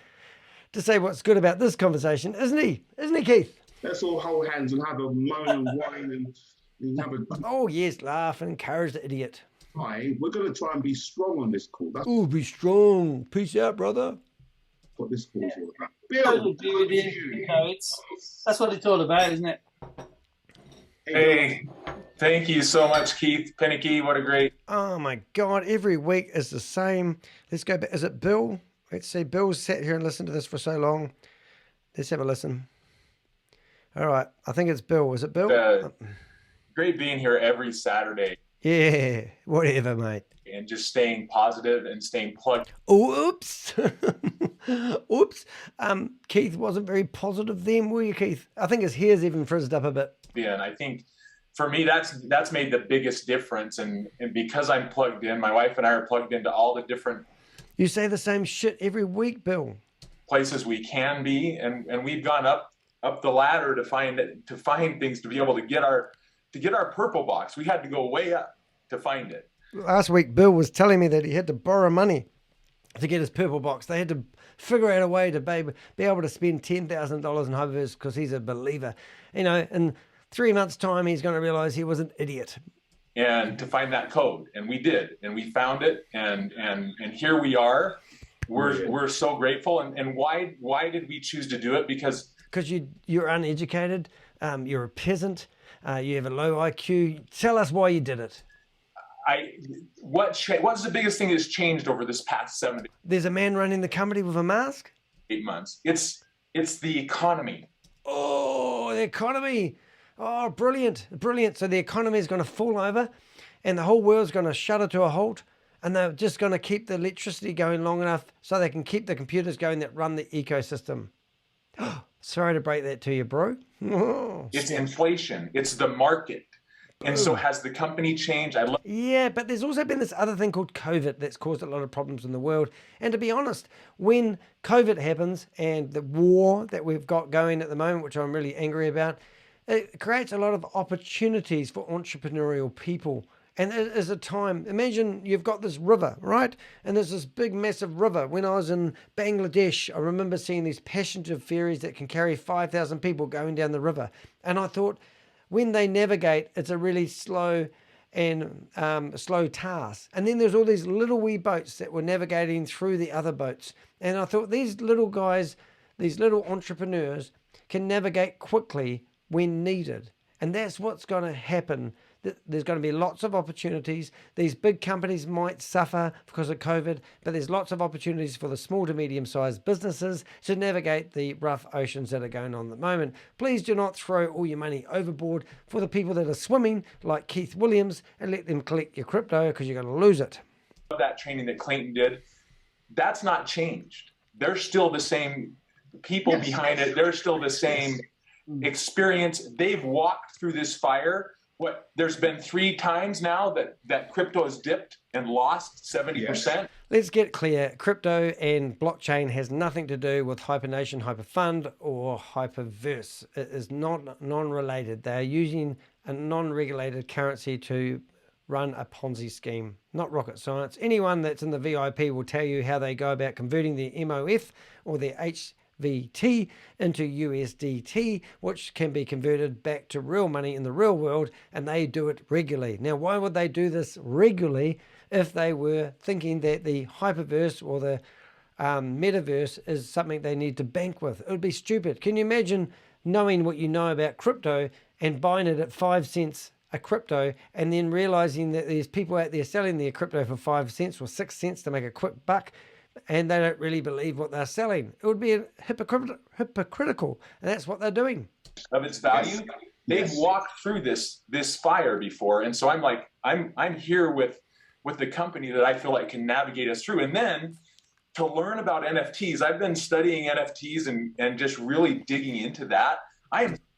to say what's good about this conversation, isn't he? Isn't he, Keith? Let's all hold hands and have a moan and whine and have a... Oh, yes, laugh and encourage the idiot. We're going to try and be strong on this call. Oh, be strong. Peace out, brother. what this call is all about. Totally Bill, agree with you. You know, that's what it's all about, isn't it? Hey, thank you so much, Keith. Pinakee, what a great. Oh my God, every week is the same. Let's go back. Is it Bill? Let's see. Bill's sat here and listened to this for so long. Let's have a listen. All right. I think it's Bill. Is it Bill? Great being here every Saturday. Yeah, whatever, mate. And just staying positive and staying plugged. Oops. Oops. Keith wasn't very positive then, were you, Keith? I think his hair's even frizzed up a bit. Yeah, and I think for me, that's made the biggest difference. And because I'm plugged in, my wife and I are plugged into all the different. You say the same shit every week, Bill. Places we can be, and we've gone up the ladder to find things, to be able to get our purple box. We had to go way up to find it. Last week, Bill was telling me that he had to borrow money to get his purple box. They had to figure out a way to be able to spend $10,000 in HyperVerse because he's a believer. You know, in 3 months' time, he's going to realize he was an idiot. And to find that code, and we did, and we found it, and here we are. We're so grateful. And why did we choose to do it? Because you're uneducated, you're a peasant, you have a low IQ. Tell us why you did it. What's the biggest thing that's changed over this past 7 days? There's a man running the company with a mask? 8 months. It's the economy. Oh, the economy. Oh, brilliant. Brilliant. So the economy is going to fall over and the whole world's going to shudder to a halt, and they're just going to keep the electricity going long enough so they can keep the computers going that run the ecosystem. Sorry to break that to you, bro. It's inflation. It's the market. And so has the company changed? Yeah, but there's also been this other thing called COVID that's caused a lot of problems in the world. And to be honest, when COVID happens and the war that we've got going at the moment, which I'm really angry about, it creates a lot of opportunities for entrepreneurial people. And it is a time, imagine you've got this river, right? And there's this big, massive river. When I was in Bangladesh, I remember seeing these passenger ferries that can carry 5,000 people going down the river. And I thought, when they navigate, it's a really slow and slow task. And then there's all these little wee boats that were navigating through the other boats. And I thought these little guys, these little entrepreneurs can navigate quickly when needed. And that's what's going to happen. There's going to be lots of opportunities. These big companies might suffer because of COVID, but there's lots of opportunities for the small to medium-sized businesses to navigate the rough oceans that are going on at the moment. Please do not throw all your money overboard for the people that are swimming, like Keith Williams, and let them collect your crypto because you're going to lose it. That training that Clayton did, that's not changed. They're still the same people behind it. They're still the same experience. They've walked through this fire. There's been 3 times now that crypto has dipped and lost 70%. Yes. Let's get clear. Crypto and blockchain has nothing to do with HyperNation, HyperFund, or HyperVerse. It is not non-related. They are using a non-regulated currency to run a Ponzi scheme. Not rocket science. Anyone that's in the VIP will tell you how they go about converting their MOF or their HVT into USDT, which can be converted back to real money in the real world, and they do it regularly. Now, why would they do this regularly if they were thinking that the HyperVerse or the metaverse is something they need to bank with? It would be stupid. Can you imagine knowing what you know about crypto and buying it at 5 cents a crypto and then realizing that there's people out there selling their crypto for 5 cents or 6 cents to make a quick buck, and they don't really believe what they're selling? It would be hypocritical, and that's what they're doing. Of its value, they've walked through this fire before, and so I'm here with the company that I feel like can navigate us through. And then to learn about NFTs, I've been studying NFTs and just really digging into that.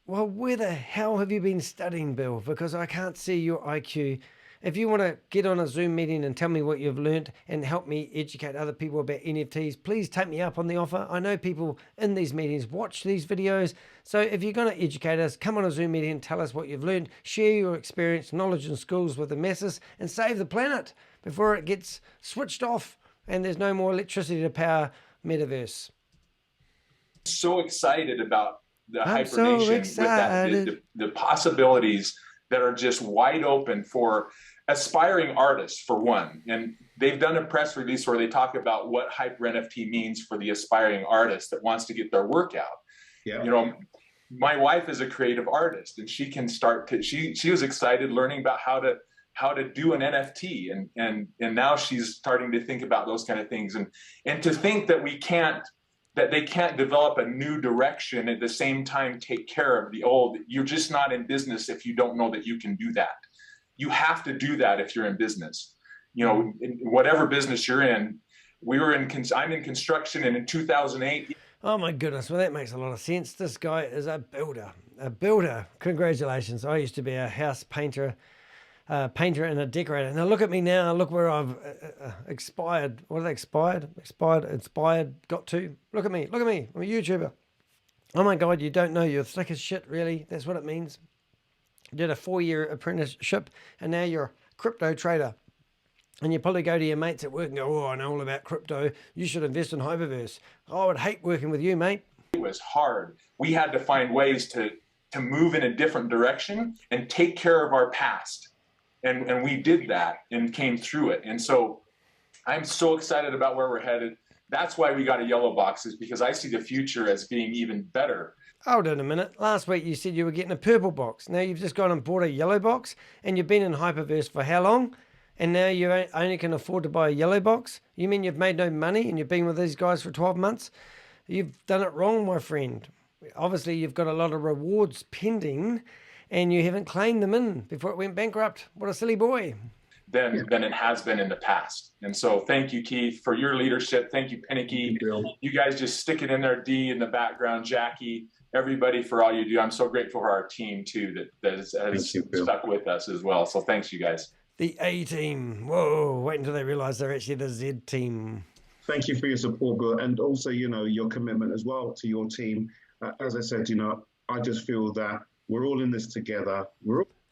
Well, where the hell have you been studying, Bill? Because I can't see your IQ. If you want to get on a Zoom meeting and tell me what you've learned and help me educate other people about NFTs, please take me up on the offer. I know people in these meetings watch these videos. So if you're going to educate us, come on a Zoom meeting and tell us what you've learned. Share your experience, knowledge, and skills with the masses and save the planet before it gets switched off and there's no more electricity to power metaverse. So excited about the HyperNation with that, the possibilities that are just wide open for aspiring artists for one, and they've done a press release where they talk about what Hyper NFT means for the aspiring artist that wants to get their work out. Yeah. You know, my wife is a creative artist, and she can start to, she was excited learning about how to do an NFT, and now she's starting to think about those kind of things, and to think that they can't develop a new direction at the same time take care of the old. You're just not in business if you don't know that you can do that. You have to do that if you're in business. You know, in whatever business you're in. I'm in construction, and in 2008. Oh my goodness, well that makes a lot of sense. This guy is a builder. A builder. Congratulations. I used to be a house painter. Painter and a decorator. Now look at me now. Look where I've expired. What are they expired? Inspired. Got to. Look at me. Look at me. I'm a YouTuber. Oh my God, you don't know. You're thick as shit, really. That's what it means. You did a 4-year apprenticeship, and now you're a crypto trader. And you probably go to your mates at work and go, oh, I know all about crypto. You should invest in HyperVerse. I would hate working with you, mate. It was hard. We had to find ways to move in a different direction and take care of our past. And we did that and came through it. And so I'm so excited about where we're headed. That's why we got a yellow box, is because I see the future as being even better. Hold on a minute. Last week you said you were getting a purple box. Now you've just gone and bought a yellow box, and you've been in HyperVerse for how long? And now you only can afford to buy a yellow box? You mean you've made no money and you've been with these guys for 12 months? You've done it wrong, my friend. Obviously you've got a lot of rewards pending, and you haven't claimed them in before it went bankrupt. What a silly boy. Than it has been in the past. And so thank you, Keith, for your leadership. Thank you, Pinakee. You guys just stick it in there, D in the background, Jackie, everybody for all you do. I'm so grateful for our team too that has stuck with us as well. So thanks, you guys. The A team. Whoa, wait until they realize they're actually the Z team. Thank you for your support, Bill, and also, you know, your commitment as well to your team. As I said, you know, I just feel that we're all in this together.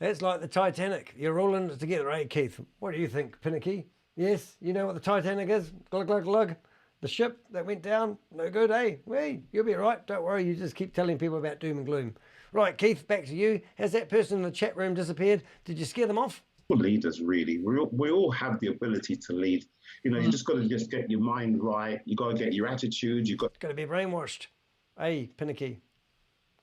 It's like the Titanic. You're all in it together, eh, Keith? What do you think, Pinakee? Yes, you know what the Titanic is? Glug, glug, glug. The ship that went down, no good, eh? Hey, you'll be all right. Don't worry, you just keep telling people about doom and gloom. Right, Keith, back to you. Has that person in the chat room disappeared? Did you scare them off? Leaders, really. We all have the ability to lead. You know, you just got to just get your mind right. You got to get your attitude. You got to be brainwashed. Hey, Pinakee.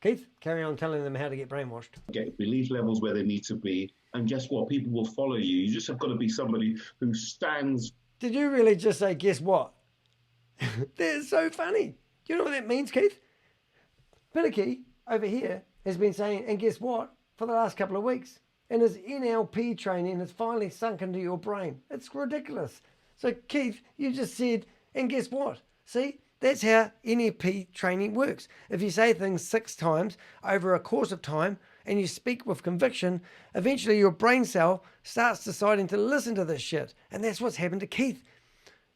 Keith, carry on telling them how to get brainwashed. Get belief levels where they need to be, and guess what? People will follow you. You just have got to be somebody who stands. Did you really just say, guess what? That's so funny. Do you know what that means, Keith? Pinakee over here has been saying, and guess what, for the last couple of weeks. And his NLP training has finally sunk into your brain. It's ridiculous. So, Keith, you just said, and guess what? See, that's how NLP training works. If you say things 6 times over a course of time and you speak with conviction, eventually your brain cell starts deciding to listen to this shit. And that's what's happened to Keith.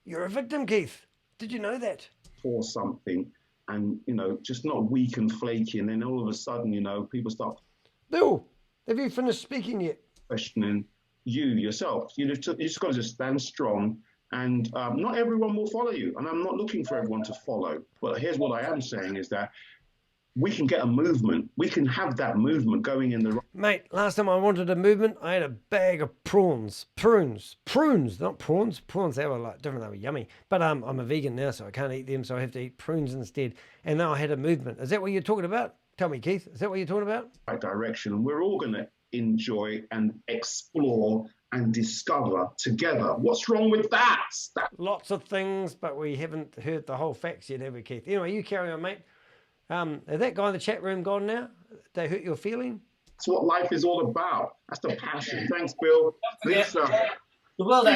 You're a victim, Keith. Did you know that? For something and, you know, just not weak and flaky. And then all of a sudden, you know, people start. Bill, have you finished speaking yet? Questioning you yourself. You just got to just stand strong, and not everyone will follow you. And I'm not looking for everyone to follow. But here's what I am saying is that we can get a movement. We can have that movement going in the right. Mate, last time I wanted a movement, I had a bag of prunes, not prawns. Prawns, they were like different, they were yummy. But I'm a vegan now, so I can't eat them, so I have to eat prunes instead. And now I had a movement. Is that what you're talking about? Tell me, Keith, is that what you're talking about? Right direction. And we're all going to enjoy and explore and discover together. What's wrong with that? Lots of things, but we haven't heard the whole facts yet, have we, Keith? Anyway, you carry on, mate. Is that guy in the chat room gone now? They hurt your feeling? That's what life is all about. That's the passion. Thanks, Bill. The world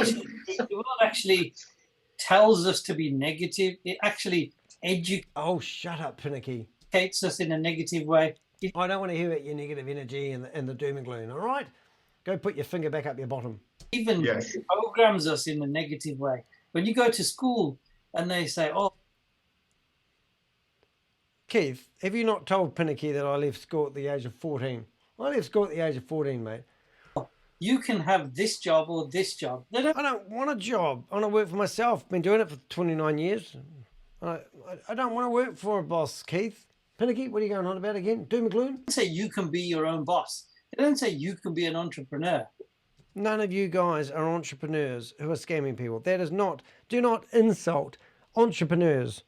actually tells us to be negative. It actually educates. Oh, shut up, Pinakee. Us in a negative way. I don't want to hear about your negative energy and the doom and gloom, all right? Go put your finger back up your bottom. Even programs us in a negative way. When you go to school and they say, oh. Keith, have you not told Pinakee that I left school at the age of 14? I left school at the age of 14, mate. You can have this job or this job. I don't want a job. I want to work for myself. I've been doing it for 29 years. I don't want to work for a boss, Keith. Pinakee, what are you going on about again? Doom and gloom? They don't say you can be your own boss. They don't say you can be an entrepreneur. None of you guys are entrepreneurs who are scamming people. That is not, do not insult entrepreneurs.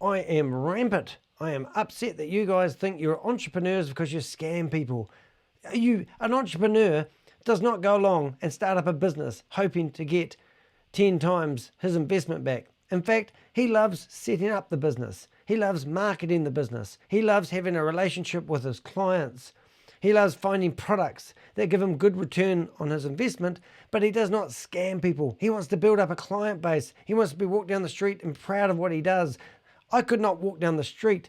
I am rampant. I am upset that you guys think you're entrepreneurs because you scam people. An entrepreneur does not go along and start up a business hoping to get 10 times his investment back. In fact, he loves setting up the business. He loves marketing the business. He loves having a relationship with his clients. He loves finding products that give him good return on his investment, but he does not scam people. He wants to build up a client base. He wants to be walked down the street and proud of what he does. I could not walk down the street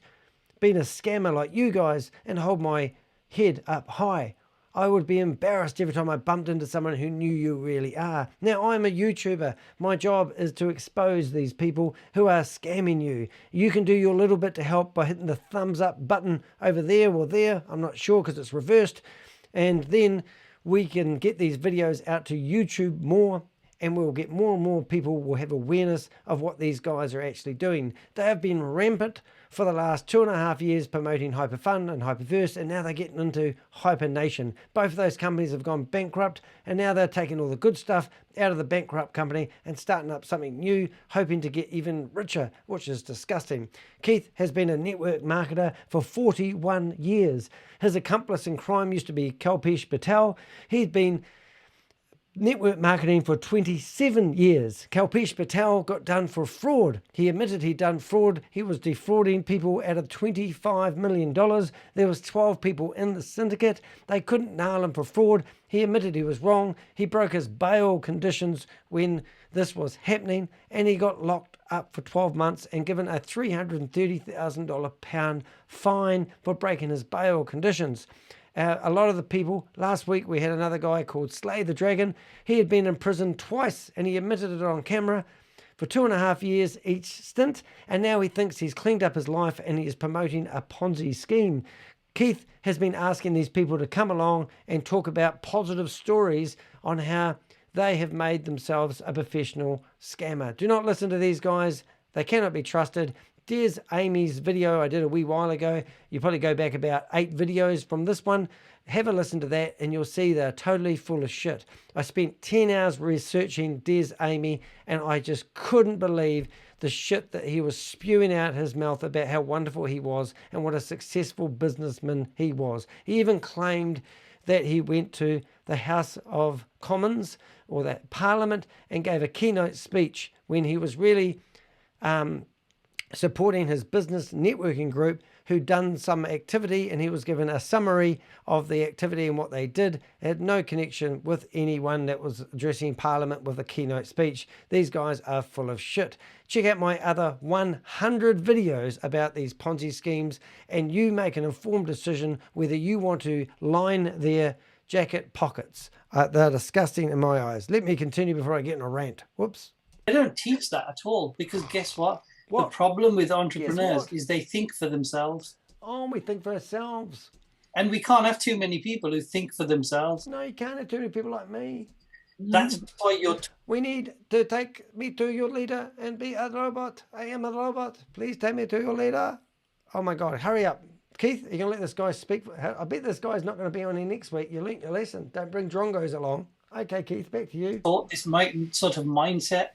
being a scammer like you guys and hold my head up high. I would be embarrassed every time I bumped into someone who knew you really are. Now, I'm a YouTuber. My job is to expose these people who are scamming you. You can do your little bit to help by hitting the thumbs up button over there or there. I'm not sure because it's reversed. And then we can get these videos out to YouTube more, and we'll get more and more people will have awareness of what these guys are actually doing. They have been rampant for the last 2.5 years promoting HyperFund and HyperVerse, and now they're getting into HyperNation. Both of those companies have gone bankrupt, and now they're taking all the good stuff out of the bankrupt company and starting up something new, hoping to get even richer, which is disgusting. Keith has been a network marketer for 41 years. His accomplice in crime used to be Kalpesh Patel. He's been network marketing for 27 years. Kalpesh Patel got done for fraud. He admitted he'd done fraud. He was defrauding people out of $25 million. There was 12 people in the syndicate. They couldn't nail him for fraud. He admitted he was wrong. He broke his bail conditions when this was happening, and he got locked up for 12 months and given a $330,000 fine for breaking his bail conditions. A lot of the people, last week we had another guy called Slay the Dragon. He had been in prison twice and he admitted it on camera for 2.5 years each stint. And now he thinks he's cleaned up his life and he is promoting a Ponzi scheme. Keith has been asking these people to come along and talk about positive stories on how they have made themselves a professional scammer. Do not listen to these guys. They cannot be trusted. There's Amy's video I did a wee while ago. You probably go back about 8 videos from this one. Have a listen to that and you'll see they're totally full of shit. I spent 10 hours researching Des Amy and I just couldn't believe the shit that he was spewing out his mouth about how wonderful he was and what a successful businessman he was. He even claimed that he went to the House of Commons or the Parliament and gave a keynote speech when he was really supporting his business networking group who'd done some activity, and he was given a summary of the activity and what they did. It had no connection with anyone that was addressing Parliament with a keynote speech. These guys are full of shit. Check out my other 100 videos about these Ponzi schemes and you make an informed decision whether you want to line their jacket pockets. They're disgusting in my eyes. Let me continue before I get in a rant. Whoops. They don't teach that at all because guess what? The problem with entrepreneurs is they think for themselves. Oh, we think for ourselves. And we can't have too many people who think for themselves. No, you can't have too many people like me. That's why you're... We need to take me to your leader and be a robot. I am a robot. Please take me to your leader. Oh my God, hurry up. Keith, are you going to let this guy speak? I bet this guy's not going to be on here next week. You learnt your lesson. Don't bring drongos along. Okay, Keith, back to you. This sort of mindset.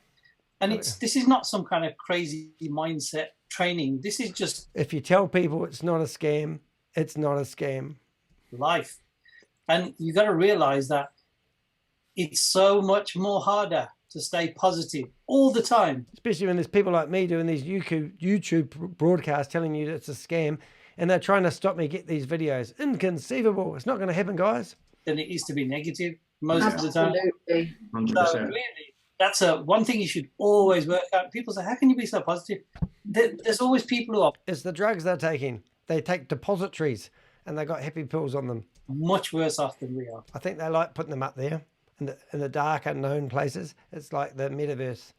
And this is not some kind of crazy mindset training. This is just... If you tell people it's not a scam, it's not a scam. Life. And you got to realize that it's so much more harder to stay positive all the time. Especially when there's people like me doing these YouTube broadcasts telling you that it's a scam and they're trying to stop me get these videos. Inconceivable. It's not going to happen, guys. Than it is to be negative most of the time. Absolutely. 100%. So really, that's one thing you should always work out. People say, how can you be so positive? There's always people who are... It's the drugs they're taking. They take depositories and they got happy pills on them. Much worse off than we are. I think they like putting them up there in the dark, unknown places. It's like the metaverse.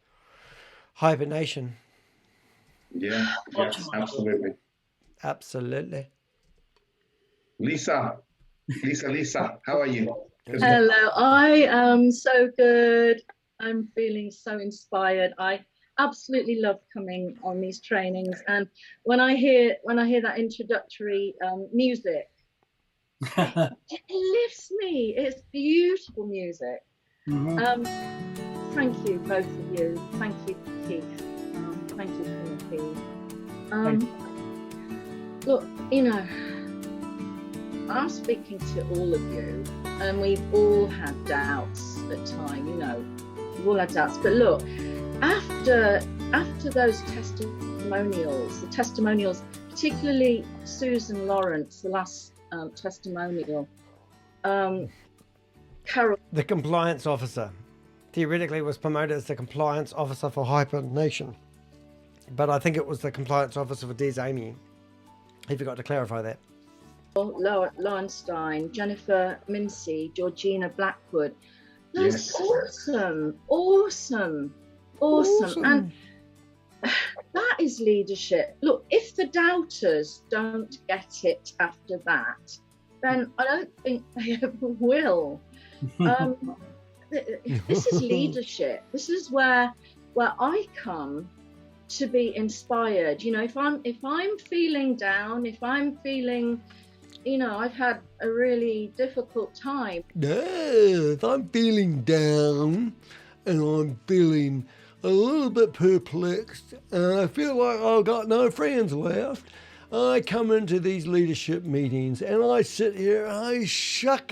HyperNation. Yeah, yes, absolutely. Absolutely. Lisa, how are you? Hello, I am so good. I'm feeling so inspired. I absolutely love coming on these trainings, and when I hear that introductory music, It lifts me. It's beautiful music. Thank you, both of you. Thank you, Keith. Thank you, Pinakee. Look, you know, I'm speaking to all of you, and we've all had doubts at times, you know, we've all had doubts. But look, after those testimonials, the testimonials, particularly Susan Lawrence, the last testimonial, Carol, the compliance officer, theoretically was promoted as the compliance officer for HyperNation, but I think it was the compliance officer for Des Amy. He forgot to clarify that. Lowenstein, Jennifer Mincy, Georgina Blackwood. That's awesome. And that is leadership. Look, if the doubters don't get it after that, then I don't think they ever will. This is leadership. This is where I come to be inspired. You know, if I'm feeling down, if I'm feeling, you know, I've had a really difficult time. If I'm feeling down and I'm feeling a little bit perplexed and I feel like I've got no friends left, I come into these leadership meetings and I sit here and I suck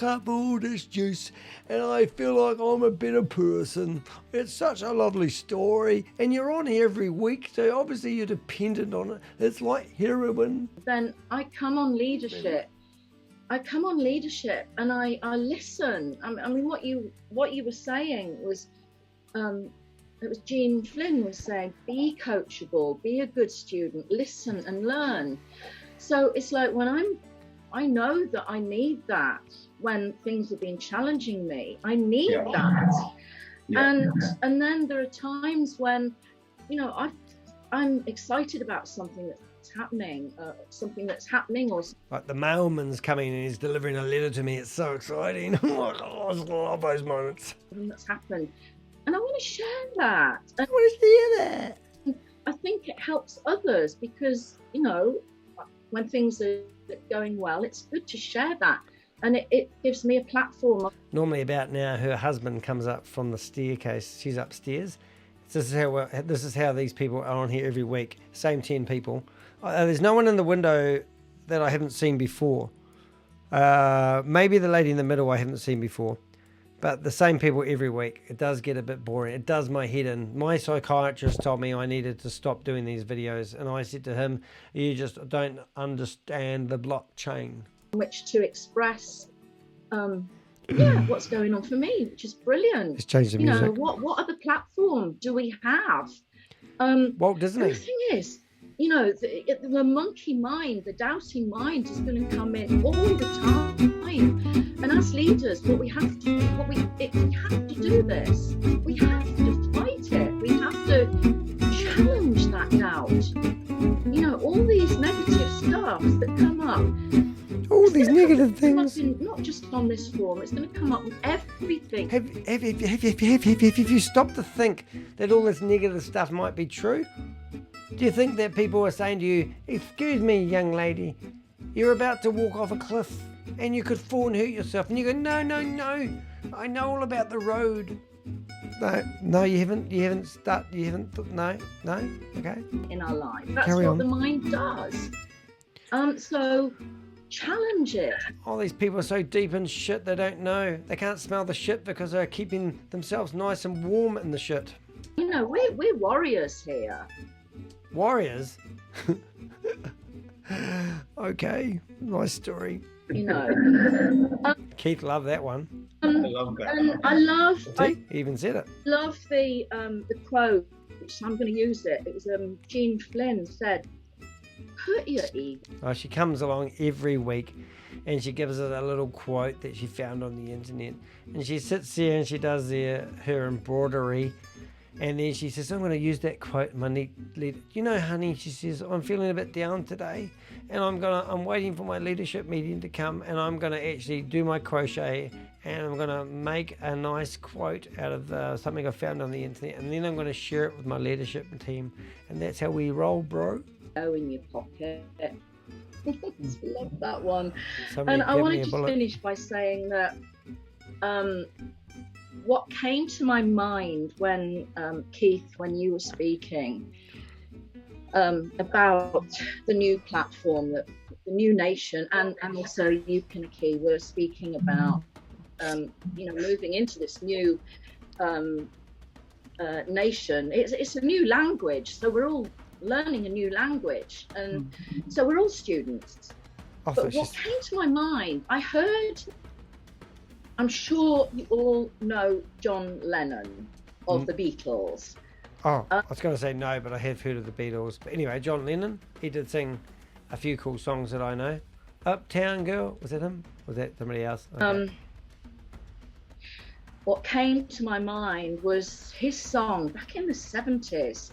up all this juice and I feel like I'm a better person. It's such a lovely story and you're on here every week, so obviously you're dependent on it. It's like heroin. Then I come on leadership. And I listen. I mean, what you were saying was, it was Jean Flynn was saying, be coachable, be a good student, listen and learn. So it's like I know that I need that when things have been challenging me. I need that. Yeah. And then there are times when, you know, I'm excited about something that's happening, or like the mailman's coming and he's delivering a letter to me. It's so exciting. Oh my God, I love those moments. That's happened. And I want to share that. I want to share that. I think it helps others because, you know, when things are going well, it's good to share that. And it gives me a platform. Normally about now, her husband comes up from the staircase. She's upstairs. This is how these people are on here every week. Same 10 people. There's no one in the window that I haven't seen before. Maybe the lady in the middle I haven't seen before. But the same people every week. It does get a bit boring. It does my head in. My psychiatrist told me I needed to stop doing these videos. And I said to him, you just don't understand the blockchain. Which to express, what's going on for me, which is brilliant. It's changed the music. You know, what other platform do we have? Walt Disney. The thing is, you know, the monkey mind, the doubting mind is going to come in all the time. And as leaders, we have to do this. We have to fight it. We have to challenge that doubt. You know, all these negative stuff that come up. All these negative things. Not just on this forum, it's going to come up with everything. Have you stopped to think that all this negative stuff might be true? Do you think that people are saying to you, excuse me, young lady, you're about to walk off a cliff and you could fall and hurt yourself, and you go, no, I know all about the road. No, you haven't, no, okay. In our life, that's what the mind does. So challenge it. All these people are so deep in shit they don't know. They can't smell the shit because they're keeping themselves nice and warm in the shit. You know, we're warriors here. Warriors? Okay, nice story. You know, Keith loved that one. I love that. And I love. He even said it. Love the quote. I'm going to use it. It was Jean Flynn said, "Put your ego." Oh, she comes along every week, and she gives us a little quote that she found on the internet, and she sits there and she does her embroidery. And then she says, I'm going to use that quote in my leader. You know, honey, she says, I'm feeling a bit down today, and I'm waiting for my leadership meeting to come, and I'm going to actually do my crochet, and I'm going to make a nice quote out of something I found on the internet, and then I'm going to share it with my leadership team, and that's how we roll, bro. Go in your pocket. Love that one. Somebody And I give want me to a just bullet. finish by saying that what came to my mind when Keith, when you were speaking about the new platform, that the new nation, and also you, Pinakee, were speaking about, moving into this new nation. It's a new language, so we're all learning a new language, and so we're all students. But what came to my mind, I heard, I'm sure you all know John Lennon of the Beatles. Oh, I was going to say no, but I have heard of the Beatles. But anyway, John Lennon, he did sing a few cool songs that I know. Uptown Girl, was that him? Was that somebody else? Okay. What came to my mind was his song back in the 70s,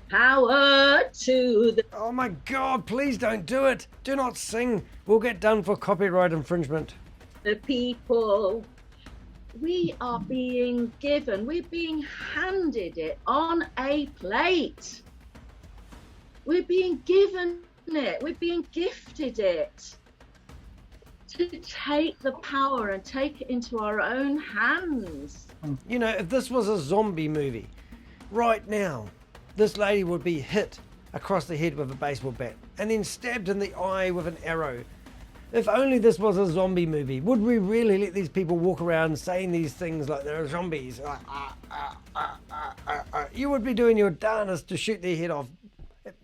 Power to the... Oh my God, please don't do it. Do not sing. We'll get done for copyright infringement. The people. We are being given, we're being handed it on a plate. We're being given it, we're being gifted it. To take the power and take it into our own hands. You know, if this was a zombie movie, right now, this lady would be hit across the head with a baseball bat and then stabbed in the eye with an arrow. If only this was a zombie movie, would we really let these people walk around saying these things like they're zombies? You would be doing your darnest to shoot their head off.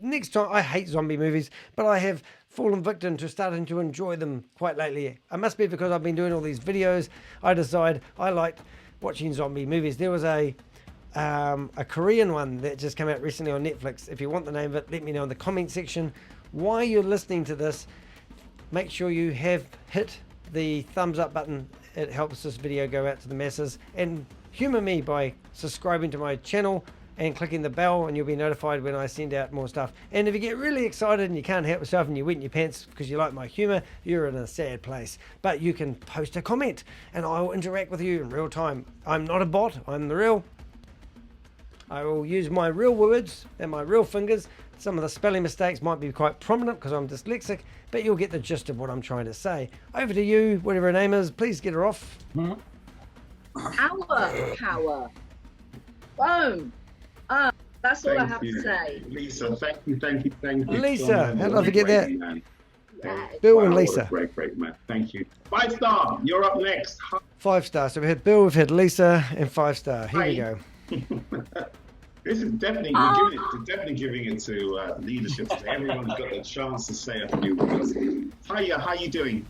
Next time, I hate zombie movies, but I have fallen victim to starting to enjoy them quite lately. It must be because I've been doing all these videos. I decide I liked watching zombie movies. There was a Korean one that just came out recently on Netflix. If you want the name of it, let me know in the comment section. While you're listening to this, make sure you have hit the thumbs up button. It helps this video go out to the masses. And humor me by subscribing to my channel and clicking the bell, and you'll be notified when I send out more stuff. And if you get really excited and you can't help yourself and you wet in your pants because you like my humor, you're in a sad place. But you can post a comment and I will interact with you in real time. I'm not a bot, I'm the real. I will use my real words and my real fingers. Some of the spelling mistakes might be quite prominent because I'm dyslexic, but you'll get the gist of what I'm trying to say. Over to you, whatever her name is, please get her off. Our power. Boom. That's all I have to say. Lisa, thank you. Lisa, how did I forget that? Man. Bill and Lisa. What a great man. Thank you. 5-star, you're up next. 5-star. So we had Bill, we've had Lisa, and 5-star. Here we go. This is definitely giving it to leadership. So everyone's got a chance to say a few words. Hiya, how you doing?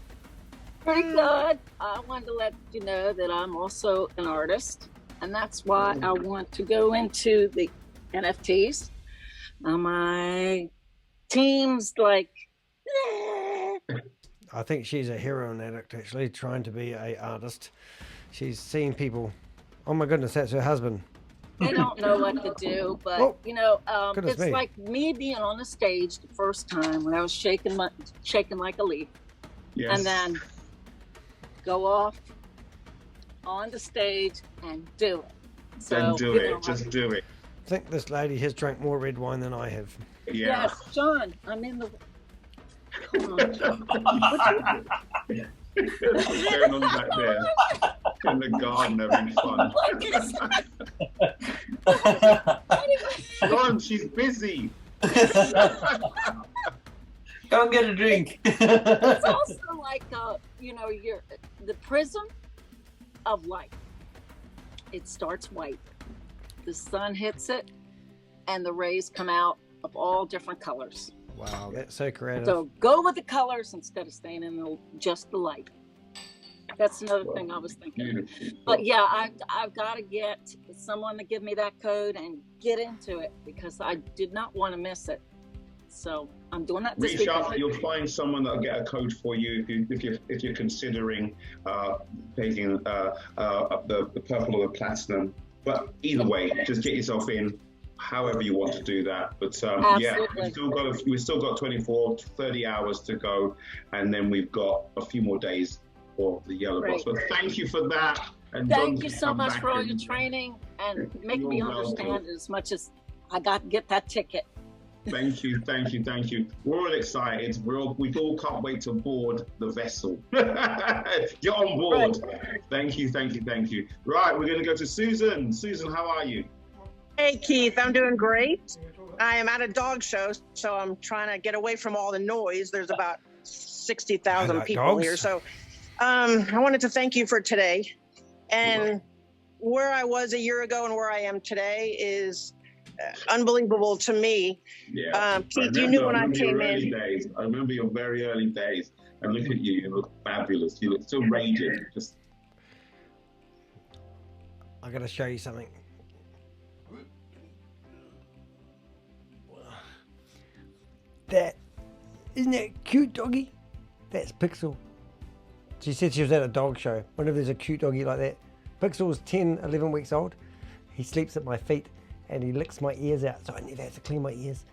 Pretty good. I wanted to let you know that I'm also an artist, and that's why I want to go into the NFTs. My team's like, I think she's a heroin addict, actually, trying to be an artist. She's seeing people. Oh my goodness, that's her husband. they don't know what to do, but Oh, it's me. like me being on the stage the first time when I was shaking like a leaf, Yes. and then go off on the stage and do it. So, Then do it. Just do it. I think this lady has drank more red wine than I have. Yeah. Yes, John, I'm in the. Come on, John. What's going on back there in the garden having fun? Ron, she's busy. Go and get a drink. It's also like you're the prism of light. It starts white. The sun hits it, and the rays come out of all different colors. Wow, that's so creative. So go with the colors instead of staying in just the light. That's another thing I was thinking. But yeah, I've got to get someone to give me that code and get into it because I did not want to miss it. So I'm doing that this Reach week. out, you'll find someone that'll get a code for you if you're considering taking the purple or the platinum. But either way, just get yourself in. However you want to do that, but yeah, we've still got 30 hours to go, and then we've got a few more days for the yellow box. But thank you for that. And Thank you so much for all your training and making me understand as much as I got to get that ticket. Thank you, thank you, thank you. We're all excited. We all can't wait to board the vessel. Get on board. Right. Thank you, thank you, thank you. Right, we're going to go to Susan. Susan, how are you? Hey, Keith, I'm doing great. I am at a dog show, so I'm trying to get away from all the noise. There's about 60,000 people dogs here. So I wanted to thank you for today. And where I was a year ago and where I am today is unbelievable to me. Yeah. Keith, you knew when I came in. I remember your very early days. And look at you, you look fabulous. You look still radiant. Just. I got to show you something. Isn't that cute, doggy? That's Pixel. She said she was at a dog show. Whenever there's a cute doggy like that. Pixel's 10, 11 weeks old. He sleeps at my feet and he licks my ears out, so I never have to clean my ears.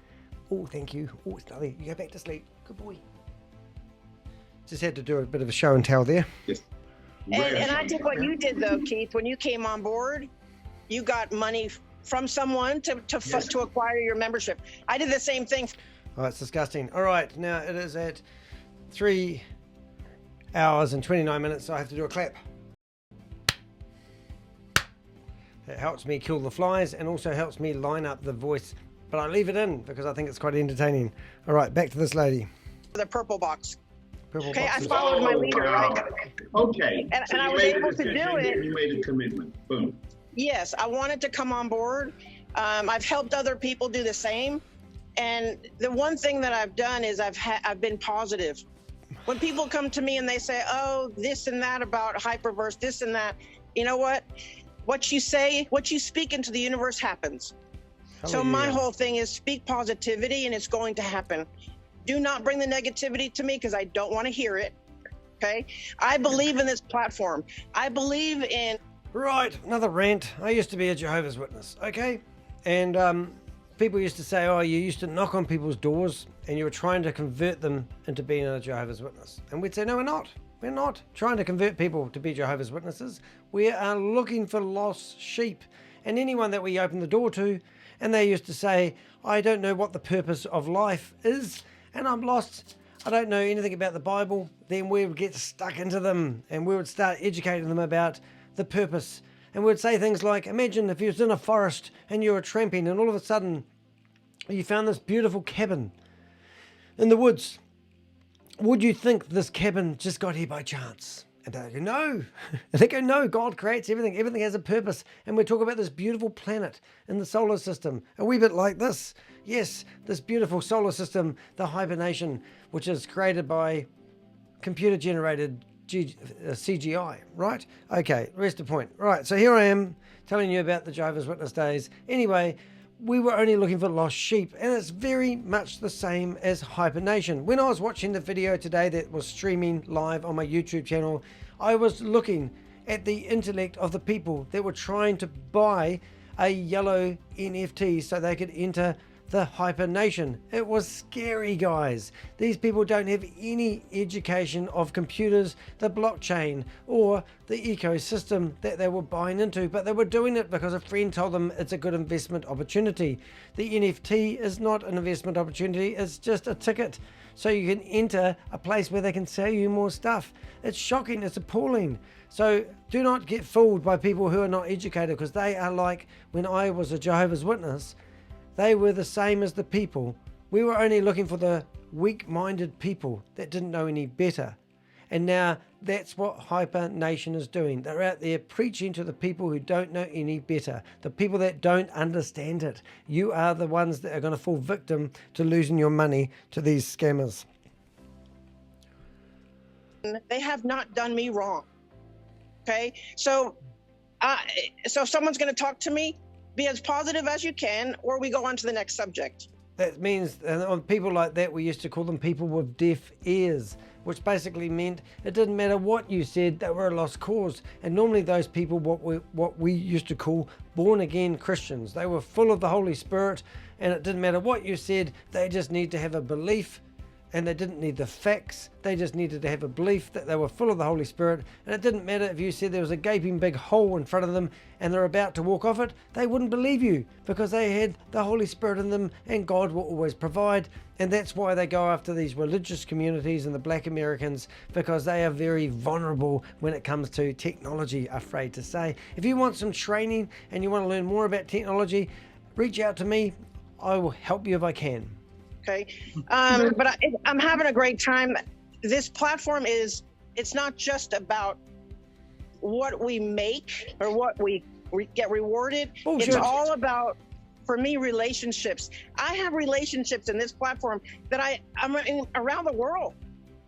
Oh, thank you. Oh, it's lovely. You go back to sleep. Good boy. Just had to do a bit of a show and tell there. Yes. And I think what you did, though, Keith, when you came on board, you got money from someone to acquire your membership. I did the same thing. Oh, it's disgusting. All right, now it is at 3 hours and 29 minutes, so I have to do a clap. It helps me kill the flies and also helps me line up the voice, but I leave it in because I think it's quite entertaining. All right, back to this lady. The purple box. Purple okay, boxes. I followed my leader, right? Okay. And so I was able to do it. You made a commitment. Boom. Yes, I wanted to come on board. I've helped other people do the same. And the one thing that I've done is I've been positive. When people come to me and they say, oh, this and that about HyperVerse, this and that, you know what? What you say, what you speak into the universe happens. So my whole thing is speak positivity and it's going to happen. Do not bring the negativity to me because I don't want to hear it. Okay? I believe in this platform. I believe in... Right, another rant. I used to be a Jehovah's Witness, okay? And people used to say, oh, you used to knock on people's doors and you were trying to convert them into being a Jehovah's Witness. And we'd say, no, we're not. We're not trying to convert people to be Jehovah's Witnesses. We are looking for lost sheep and anyone that we open the door to. And they used to say, I don't know what the purpose of life is and I'm lost. I don't know anything about the Bible. Then we would get stuck into them and we would start educating them about the purpose. And we'd say things like, imagine if you was in a forest and you were tramping and all of a sudden you found this beautiful cabin in the woods. Would you think this cabin just got here by chance? And they go, no. And they go, no, God creates everything. Everything has a purpose. And we talk about this beautiful planet in the solar system, a wee bit like this. Yes, this beautiful solar system, the HyperNation, which is created by computer-generated CGI, right? Okay, rest of the point. Right, so here I am telling you about the Jehovah's Witness days. Anyway, we were only looking for lost sheep, and it's very much the same as HyperNation. When I was watching the video today that was streaming live on my YouTube channel, I was looking at the intellect of the people that were trying to buy a yellow NFT so they could enter the HyperNation. It was scary, guys. These people don't have any education of computers, the blockchain, or the ecosystem that they were buying into, but they were doing it because a friend told them it's a good investment opportunity. The NFT is not an investment opportunity, it's just a ticket. So you can enter a place where they can sell you more stuff. It's shocking, it's appalling. So do not get fooled by people who are not educated, because they are like when I was a Jehovah's Witness. They were the same as the people. We were only looking for the weak-minded people that didn't know any better. And now that's what HyperNation is doing. They're out there preaching to the people who don't know any better, the people that don't understand it. You are the ones that are going to fall victim to losing your money to these scammers. They have not done me wrong. Okay? So if someone's going to talk to me, be as positive as you can, or we go on to the next subject. That means people like that, we used to call them people with deaf ears, which basically meant it didn't matter what you said, they were a lost cause. And normally those people, what we used to call born again Christians, they were full of the Holy Spirit, and it didn't matter what you said, they just need to have a belief and they didn't need the facts. They just needed to have a belief that they were full of the Holy Spirit, and it didn't matter if you said there was a gaping big hole in front of them and they're about to walk off it. They wouldn't believe you because they had the Holy Spirit in them, and God will always provide. And that's why they go after these religious communities and the black Americans, because they are very vulnerable when it comes to technology, afraid to say. If you want some training and you want to learn more about technology, reach out to me. I will help you if I can. Okay. But I'm having a great time. This platform it's not just about what we make or what we get rewarded. Bullshit. It's all about, for me, relationships. I have relationships in this platform that I'm in around the world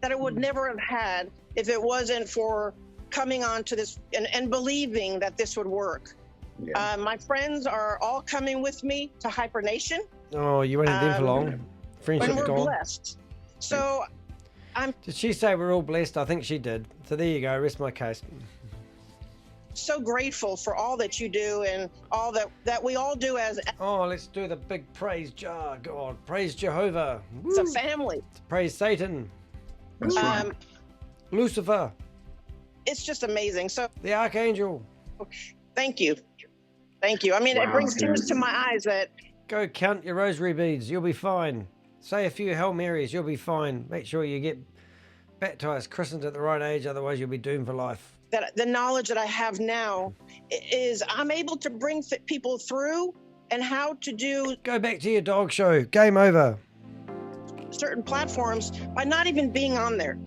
that I would never have had if it wasn't for coming on to this and believing that this would work. Yeah. My friends are all coming with me to HyperNation. Oh, you waited there for long? Friendship and we're gone. Blessed. So Did she say we're all blessed? I think she did. So there you go. Rest my case. So grateful for all that you do and all that we all do as. Oh, let's do the big praise jar. God, praise Jehovah. It's a family. Praise Satan. That's right. Lucifer. It's just amazing. So the archangel. Thank you. Thank you. I mean, it brings tears to my eyes that. Go count your rosary beads. You'll be fine. Say a few Hail Marys. You'll be fine. Make sure you get baptized, christened at the right age. Otherwise, you'll be doomed for life. That the knowledge that I have now is I'm able to bring people through and how to do. Go back to your dog show. Game over. Certain platforms by not even being on there.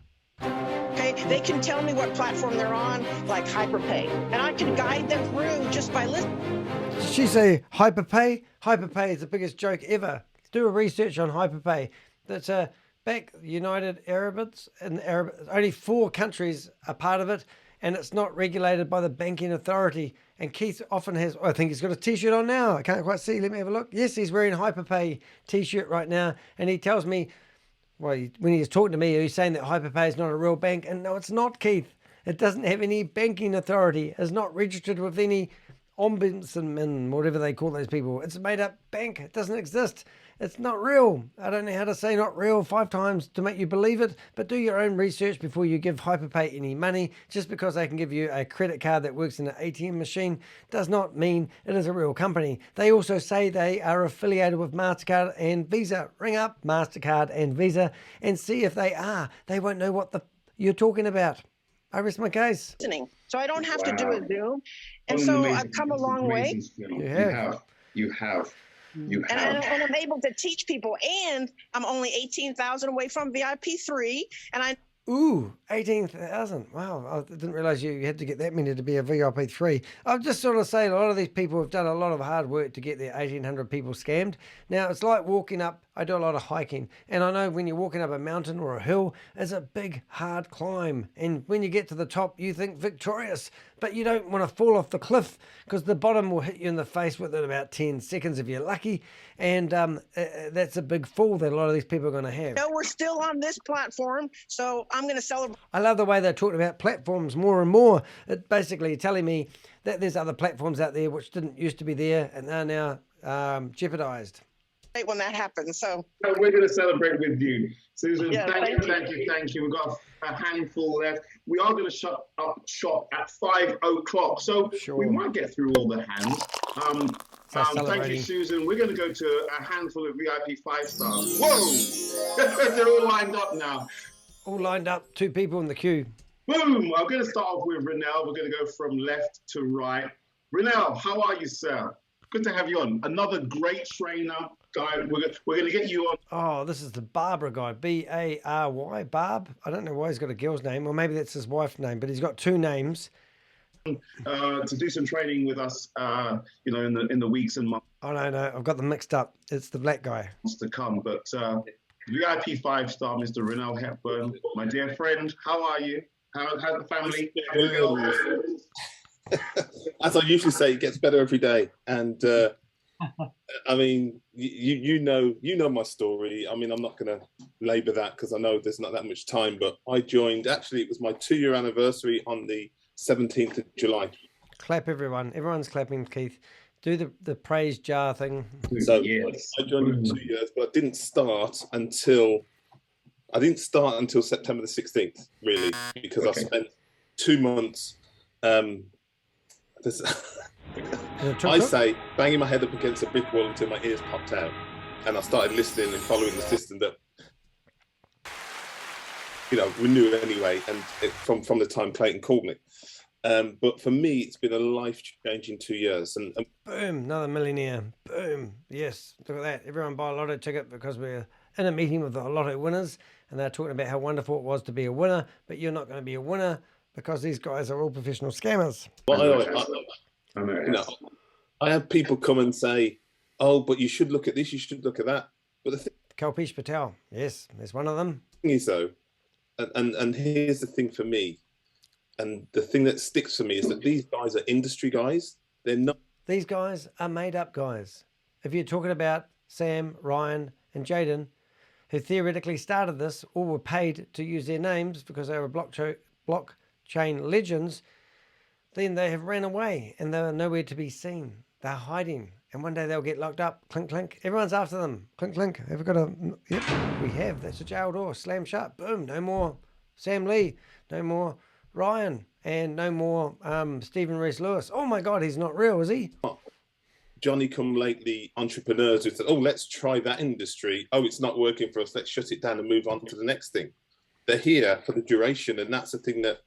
Okay, they can tell me what platform they're on, like HyperPay, and I can guide them through just by listening. Did she say HyperPay? HyperPay is the biggest joke ever. Do a research on HyperPay. That's back United Arabs and only 4 countries are part of it, and it's not regulated by the banking authority. And Keith often has, I think he's got a t-shirt on now. I can't quite see. Let me have a look. Yes, he's wearing a HyperPay t-shirt right now, and he tells me, well, when he's talking to me, he's saying that HyperPay is not a real bank, and no, it's not, Keith. It doesn't have any banking authority. It's not registered with any ombudsman, whatever they call those people. It's a made-up bank. It doesn't exist. It's not real. I don't know how to say not real 5 times to make you believe it, but do your own research before you give HyperPay any money. Just because they can give you a credit card that works in an ATM machine does not mean it is a real company. They also say they are affiliated with MasterCard and Visa. Ring up MasterCard and Visa and see if they are. They won't know what you're talking about. I rest my case. So I don't have to do a Zoom. And so I've come a long way. You have. And I'm able to teach people, and I'm only 18,000 away from VIP 3, and I. Ooh, 18,000. Wow, I didn't realize you had to get that many to be a VIP 3. I'm just sort of saying a lot of these people have done a lot of hard work to get their 1,800 people scammed. Now, it's like walking up. I do a lot of hiking, and I know when you're walking up a mountain or a hill, it's a big, hard climb. And when you get to the top, you think victorious, but you don't want to fall off the cliff because the bottom will hit you in the face within about 10 seconds if you're lucky. And that's a big fall that a lot of these people are going to have. No, we're still on this platform, so I'm going to celebrate. I love the way they're talking about platforms more and more. It basically telling me that there's other platforms out there which didn't used to be there and they're now jeopardized. When that happens, so we're going to celebrate with you, Susan. Yeah, thank you. We've got a handful left. We are going to shut up shop at 5 o'clock, so we might get through all the hands. Thank you, Susan. We're going to go to a handful of VIP 5-stars. Whoa! They're all lined up now. All lined up, 2 people in the queue. Boom! I'm going to start off with Rinel. We're going to go from left to right. Rinel, how are you, sir? Good to have you on. Another great trainer guy. We're going to get you on. Oh, this is the Barbara guy. B-A-R-Y, Barb. I don't know why he's got a girl's name, or maybe that's his wife's name, but he's got 2 names. To do some training with us, in the weeks and months. Oh, no, I've got them mixed up. It's the black guy. To come, but VIP 5-star, Mr. Rinel Hepburn, my dear friend, how are you? How's the family? As I usually say, it gets better every day. And I mean, you know my story. I mean, I'm not going to labour that because I know there's not that much time. But I joined. Actually, it was my 2-year anniversary on the 17th of July. Clap, everyone. Everyone's clapping, Keith. Do the praise jar thing. So I joined in 2 years, but I didn't start until I didn't start until September the 16th, really, because I spent 2 months. I say banging my head up against a brick wall until my ears popped out, and I started listening and following the system that we knew anyway, and from the time Clayton called me. But for me, it's been a life-changing 2 years. And boom, another millionaire. Boom. Yes, look at that. Everyone buy a lotto ticket because we're in a meeting with the lotto winners, and they're talking about how wonderful it was to be a winner, but you're not going to be a winner because these guys are all professional scammers. I have people come and say, "Oh, but you should look at this, you should look at that." But the thing, Kalpesh Patel, yes, there's one of them. Thing is though, and here's the thing for me, and the thing that sticks for me is that these guys are industry guys. They're not. These guys are made up guys. If you're talking about Sam, Ryan, and Jaden, who theoretically started this, or were paid to use their names because they were blockchain legends, then they have ran away and they're nowhere to be seen. They're hiding, and one day they'll get locked up. Clink, clink. Everyone's after them. Clink, clink. Have we got a... Yep, we have. That's a jail door. Slam shut. Boom. No more Sam Lee. No more Ryan. And no more Stephen Reese Lewis. Oh my God, he's not real, is he? Johnny come lately entrepreneurs who said, "Oh, let's try that industry. Oh, it's not working for us. Let's shut it down and move on to the next thing." They're here for the duration, and that's the thing that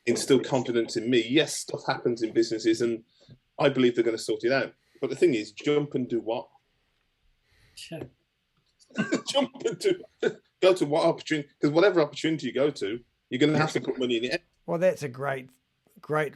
instilled confidence in me. Yes, stuff happens in businesses, and I believe they're going to sort it out. But the thing is, jump and do what? Sure. Jump and go to what opportunity? Because whatever opportunity you go to, you're going to have to put money in it. Well, that's a great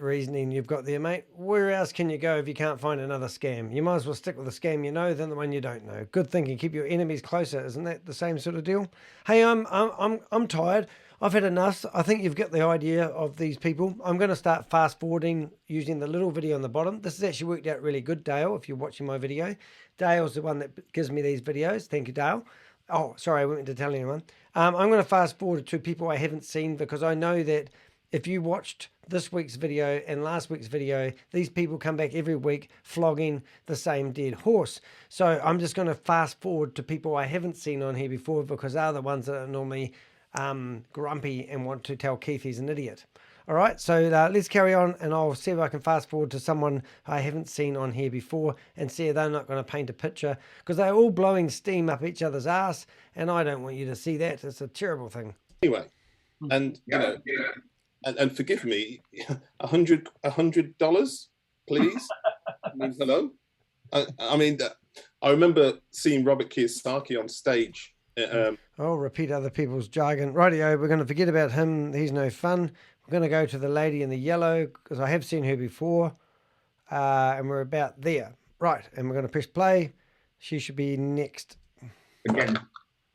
reasoning you've got there, mate. Where else can you go if you can't find another scam? You might as well stick with the scam you know than the one you don't know. Good thinking. Keep your enemies closer. Isn't that the same sort of deal? Hey, I'm tired. I've had enough. I think you've got the idea of these people. I'm going to start fast forwarding using the little video on the bottom. This has actually worked out really good, Dale, if you're watching my video. Dale's the one that gives me these videos. Thank you, Dale. Oh, sorry, I went to tell anyone. I'm going to fast forward to people I haven't seen because I know that if you watched this week's video and last week's video, these people come back every week flogging the same dead horse. So I'm just going to fast forward to people I haven't seen on here before because they're the ones that are normally grumpy and want to tell Keith he's an idiot. All right, so let's carry on, and I'll see if I can fast forward to someone I haven't seen on here before and see if they're not going to paint a picture because they're all blowing steam up each other's ass, and I don't want you to see that. It's a terrible thing. Anyway, and and forgive me, $100, please. Hello. I mean, I remember seeing Robert Kiyosaki on stage. Repeat other people's jargon. Rightio, we're going to forget about him. He's no fun. We're going to go to the lady in the yellow because I have seen her before, and we're about there. Right, and we're going to press play. She should be next. Again,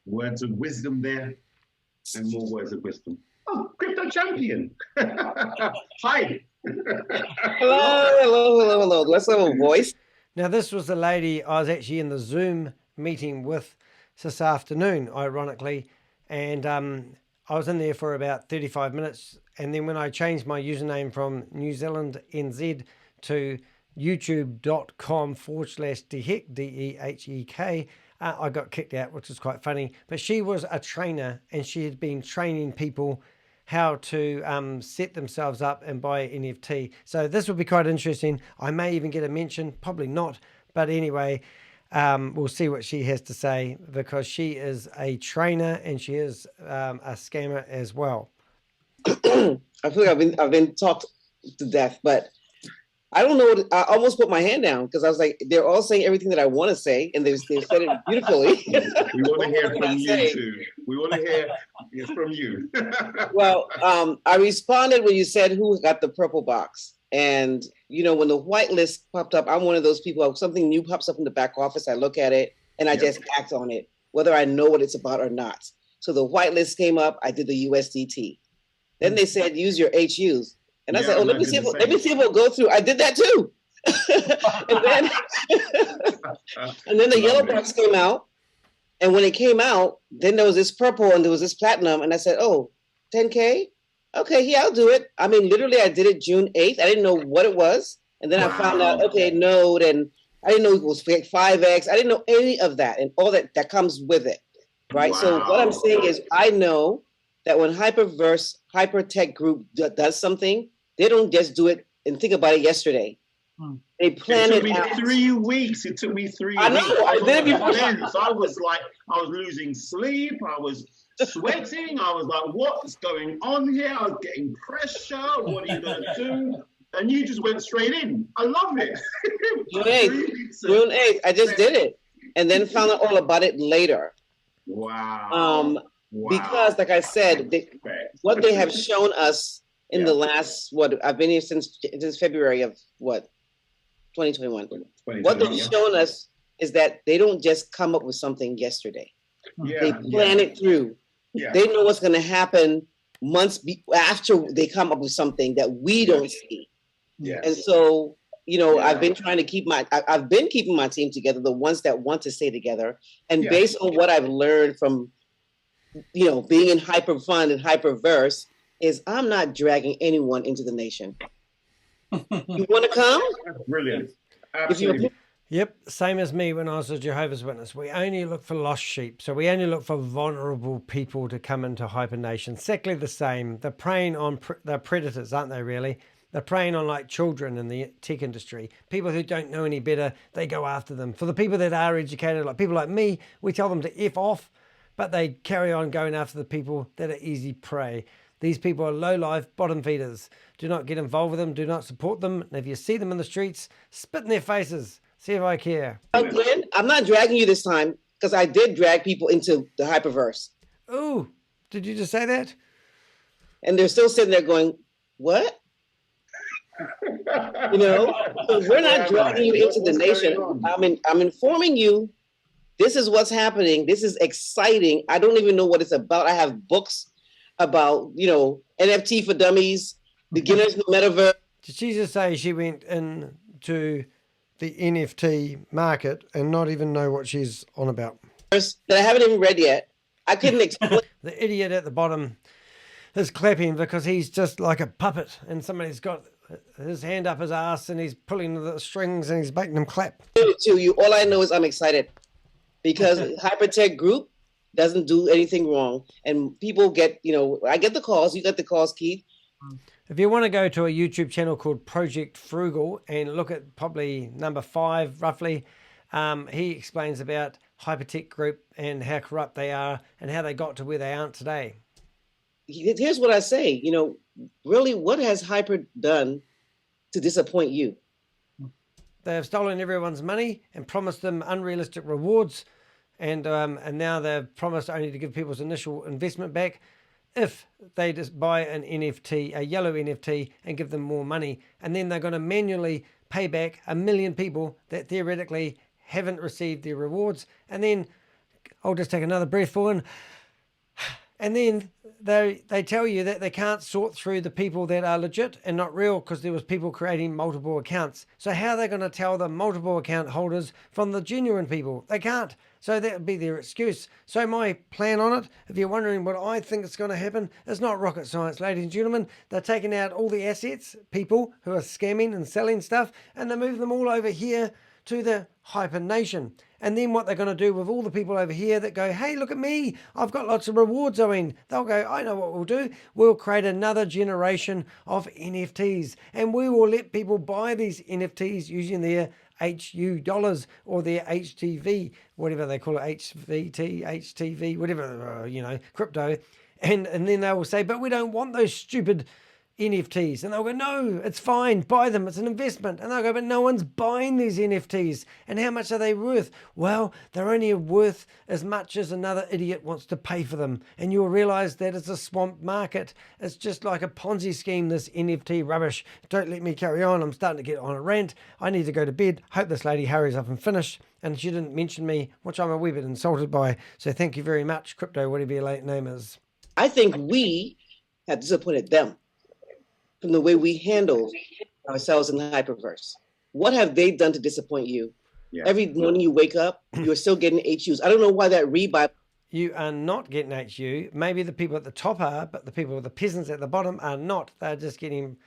words of wisdom there, and more words of wisdom. Oh, crypto champion. Hi. Hello. Let's have a voice. Now, this was the lady I was actually in the Zoom meeting with this afternoon, ironically, and I was in there for about 35 minutes, and then when I changed my username from New Zealand NZ to youtube.com/Dehek, D-E-H-E-K, I got kicked out, which is quite funny. But she was a trainer, and she had been training people how to set themselves up and buy NFT. So this will be quite interesting. I may even get a mention, probably not. But anyway, we'll see what she has to say because she is a trainer and she is a scammer as well. I feel like I've been talked to death, but I don't know. I almost put my hand down because I was like, they're all saying everything that I want to say, and they've said it beautifully. We want to hear from you too. We want to hear from you. Well, I responded when you said who got the purple box. And, you know, when the whitelist popped up, I'm one of those people, something new pops up in the back office, I look at it and I just act on it, whether I know what it's about or not. So the whitelist came up, I did the USDT. Then they said, use your HUs. And I said, oh, let me see if it'll go through. I did that too. and then the yellow box came out. And when it came out, then there was this purple and there was this platinum. And I said, oh, 10K? Okay, yeah, I'll do it. I mean, literally, I did it June 8th. I didn't know what it was. And then I found out, okay, node, and I didn't know it was like 5X. I didn't know any of that and all that comes with it. right? So what I'm saying is, I know that when HyperVerse, Hypertech Group does something, they don't just do it and think about it yesterday. They plan it. Took it me out. 3 weeks. It took me 3 weeks. I know. I did it before. I was like, I was losing sleep. I was sweating. I was like, what's going on here? I was getting pressure. What are you going to do? And you just went straight in. I love it. June 8th. I just did it. And then found out all about it later. Wow. Because, like I said, what they have shown us in the last, I've been here since February of 2021. What they've shown us is that they don't just come up with something yesterday. They plan it through. They know what's going to happen months after they come up with something that we don't see. And so, I've been trying to I've been keeping my team together, the ones that want to stay together. And based on what I've learned from, being in HyperFund and HyperVerse, is I'm not dragging anyone into the nation. You want to come? That's brilliant. Absolutely. Yep, same as me when I was a Jehovah's Witness. We only look for lost sheep. So we only look for vulnerable people to come into HyperNation. Exactly the same. They're preying on they're predators, aren't they, really? They're preying on like children in the tech industry. People who don't know any better, they go after them. For the people that are educated, like people like me, we tell them to F off, but they carry on going after the people that are easy prey. These people are low-life bottom feeders. Do not get involved with them. Do not support them. And if you see them in the streets, spit in their faces. See if I care. Glenn, I'm not dragging you this time because I did drag people into the HyperVerse. Oh, did you just say that? And they're still sitting there going, what? So we're not dragging you into the nation. I'm informing you. This is what's happening. This is exciting. I don't even know what it's about. I have books about, NFT for dummies, beginners in the metaverse. Did she just say she went into the NFT market and not even know what she's on about? That I haven't even read yet. I couldn't explain. The idiot at the bottom is clapping because he's just like a puppet and somebody's got his hand up his ass and he's pulling the strings and he's making them clap. To you, all I know is I'm excited because Hypertech Group doesn't do anything wrong, and people get, I get the calls. You get the calls, Keith. If you want to go to a YouTube channel called Project Frugal and look at probably number 5 roughly, he explains about Hypertech Group and how corrupt they are and how they got to where they aren't today. Here's what I say, really, what has Hyper done to disappoint you? They have stolen everyone's money and promised them unrealistic rewards, and now they've promised only to give people's initial investment back if they just buy an NFT, a yellow NFT, and give them more money. And then they're going to manually pay back 1 million people that theoretically haven't received their rewards. And then I'll just take another breath for one. And then they tell you that they can't sort through the people that are legit and not real because there was people creating multiple accounts. So how are they going to tell the multiple account holders from the genuine people? They can't. So that would be their excuse. So my plan on it, if you're wondering what I think is going to happen, is not rocket science, ladies and gentlemen. They're taking out all the assets, people who are scamming and selling stuff, and they move them all over here to the HyperNation. And then what they're going to do with all the people over here that go, hey, look at me, I've got lots of rewards, Owen. They'll go, I know what we'll do. We'll create another generation of NFTs. And we will let people buy these NFTs using their HU dollars or their HTV, whatever they call it, HVT, HTV, whatever, crypto. And then they will say, but we don't want those stupid NFTs. And they'll go, no, it's fine, buy them, it's an investment. And they'll go, but no one's buying these NFTs. And how much are they worth? Well, they're only worth as much as another idiot wants to pay for them. And you'll realize that it's a swamp market. It's just like a Ponzi scheme, this NFT rubbish. Don't let me carry on. I'm starting to get on a rant. I need to go to bed. Hope this lady hurries up and finish. And she didn't mention me, which I'm a wee bit insulted by. So thank you very much, Crypto, whatever your name is. I think we have disappointed them from the way we handle ourselves in the HyperVerse. What have they done to disappoint you? Yeah. Every morning you wake up, you're still getting HUs. I don't know why that rebuy. You are not getting HU. Maybe the people at the top are, but the peasants at the bottom are not. They're just getting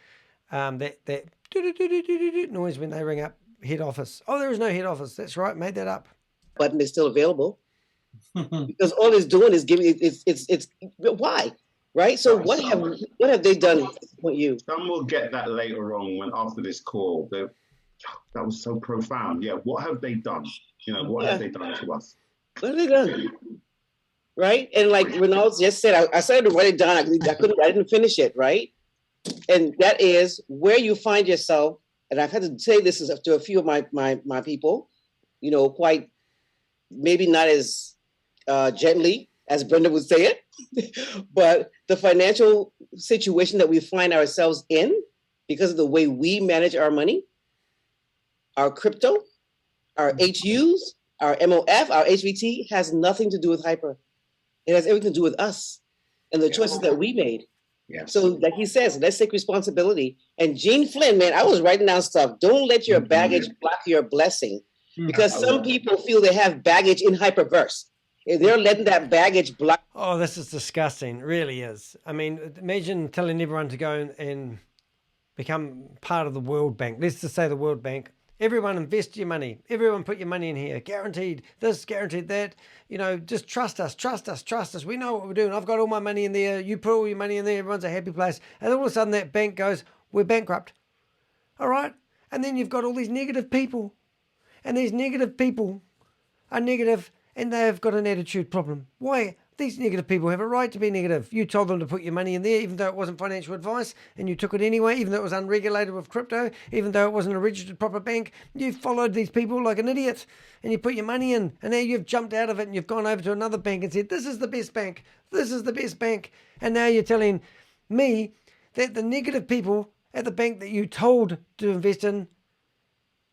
that noise when they ring up head office. Oh, there is no head office. That's right. Made that up. Button is still available. because all it's doing is giving it's why, right? So what have they done for you? Some will get that later on when after this call. That was so profound. Yeah, what have they done? You know, what have they done to us? What have they done? Right? And like Renaud just said, I started to write it down. I didn't finish it, right? And that is where you find yourself. And I've had to say this to a few of my people, you know, quite maybe not as gently as Brenda would say it, but the financial situation that we find ourselves in because of the way we manage our money, our crypto, our HUs, our MOF, our HVT has nothing to do with Hyper. It has everything to do with us and the choices that we made. Yes. So like he says, let's take responsibility. And Gene Flynn, man, I was writing down stuff. Don't let your baggage block your blessing. Because some people feel they have baggage in HyperVerse. If they're letting that baggage block. Oh, this is disgusting. It really is. I mean, imagine telling everyone to go and become part of the World Bank. Let's just say the World Bank. Everyone invest your money. Everyone put your money in here. Guaranteed this, guaranteed that. You know, just trust us, trust us, trust us. We know what we're doing. I've got all my money in there. You put all your money in there. Everyone's a happy place. And all of a sudden that bank goes, we're bankrupt. All right? And then you've got all these negative people. And these negative people are negative and they've got an attitude problem. Why? These negative people have a right to be negative. You told them to put your money in there, even though it wasn't financial advice, and you took it anyway, even though it was unregulated with crypto, even though it wasn't a registered proper bank. You followed these people like an idiot, and you put your money in, and now you've jumped out of it, and you've gone over to another bank and said, this is the best bank, this is the best bank. And now you're telling me that the negative people at the bank that you told to invest in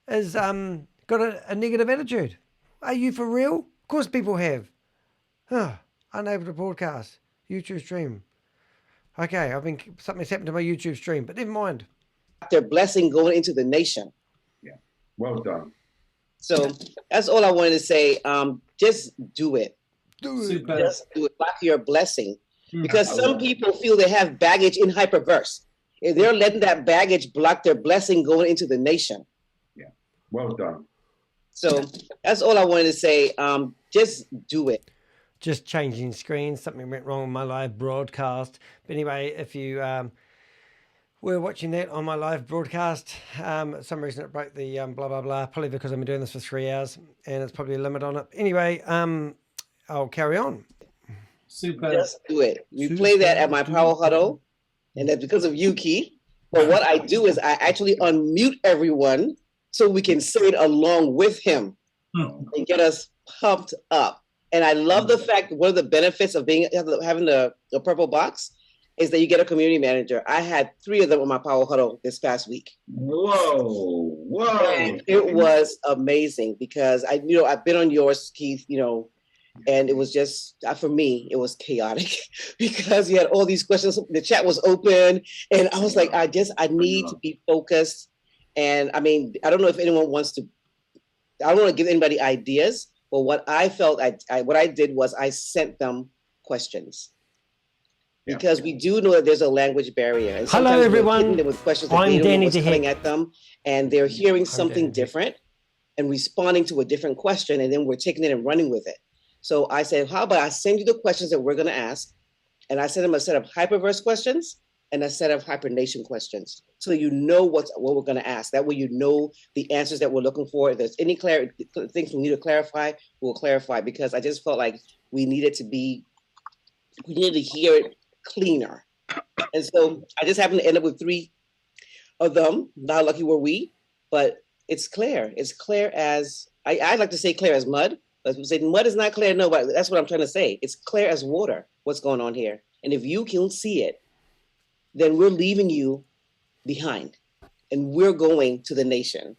is got a negative attitude. Are you for real? Of course people have. Unable to broadcast. YouTube stream. Okay, something's happened to my YouTube stream, but never mind. Their blessing going into the nation. Yeah, well done. So that's all I wanted to say. Just do it. Super. Just do it. Block your blessing. Because some people feel they have baggage in HyperVerse. If they're letting that baggage block their blessing going into the nation. Yeah, well done. So that's all I wanted to say. Just do it. Just changing screens. Something went wrong with my live broadcast. But anyway, if you were watching that on my live broadcast, for some reason it broke the blah, blah, blah. Probably because I've been doing this for 3 hours and it's probably a limit on it. Anyway, I'll carry on. Super. Just do it. We play that at my power huddle. And that's because of you, Keith. But what I do is I actually unmute everyone so we can say it along with him and get us pumped up. And I love the fact that one of the benefits of having the purple box is that you get a community manager. I had 3 of them on my power huddle this past week. Whoa. And it was amazing because I've been on yours, Keith, and it was just, for me, it was chaotic because you had all these questions. The chat was open and I was like, I need to be focused. And I mean, I don't know if anyone wants to, I don't want to give anybody ideas, but what I felt, what I did was I sent them questions. Because we do know that there's a language barrier. And hello, everyone. Them with questions I'm that Danny what's coming at them, and they're hearing something different and responding to a different question, and then we're taking it and running with it. So I said, how about I send you the questions that we're going to ask, and I send them a set of HyperVerse questions and a set of HyperNation questions, so you know what we're going to ask. That way you know the answers that we're looking for. If there's any things we need to clarify, we'll clarify, because I just felt like we needed to hear it cleaner. And so I just happened to end up with 3 of them. Not lucky were we, but it's clear. It's clear as, I like to say clear as mud. But people say mud is not clear. No, but that's what I'm trying to say. It's clear as water what's going on here. And if you can see it, then we're leaving you behind. And we're going to the nation.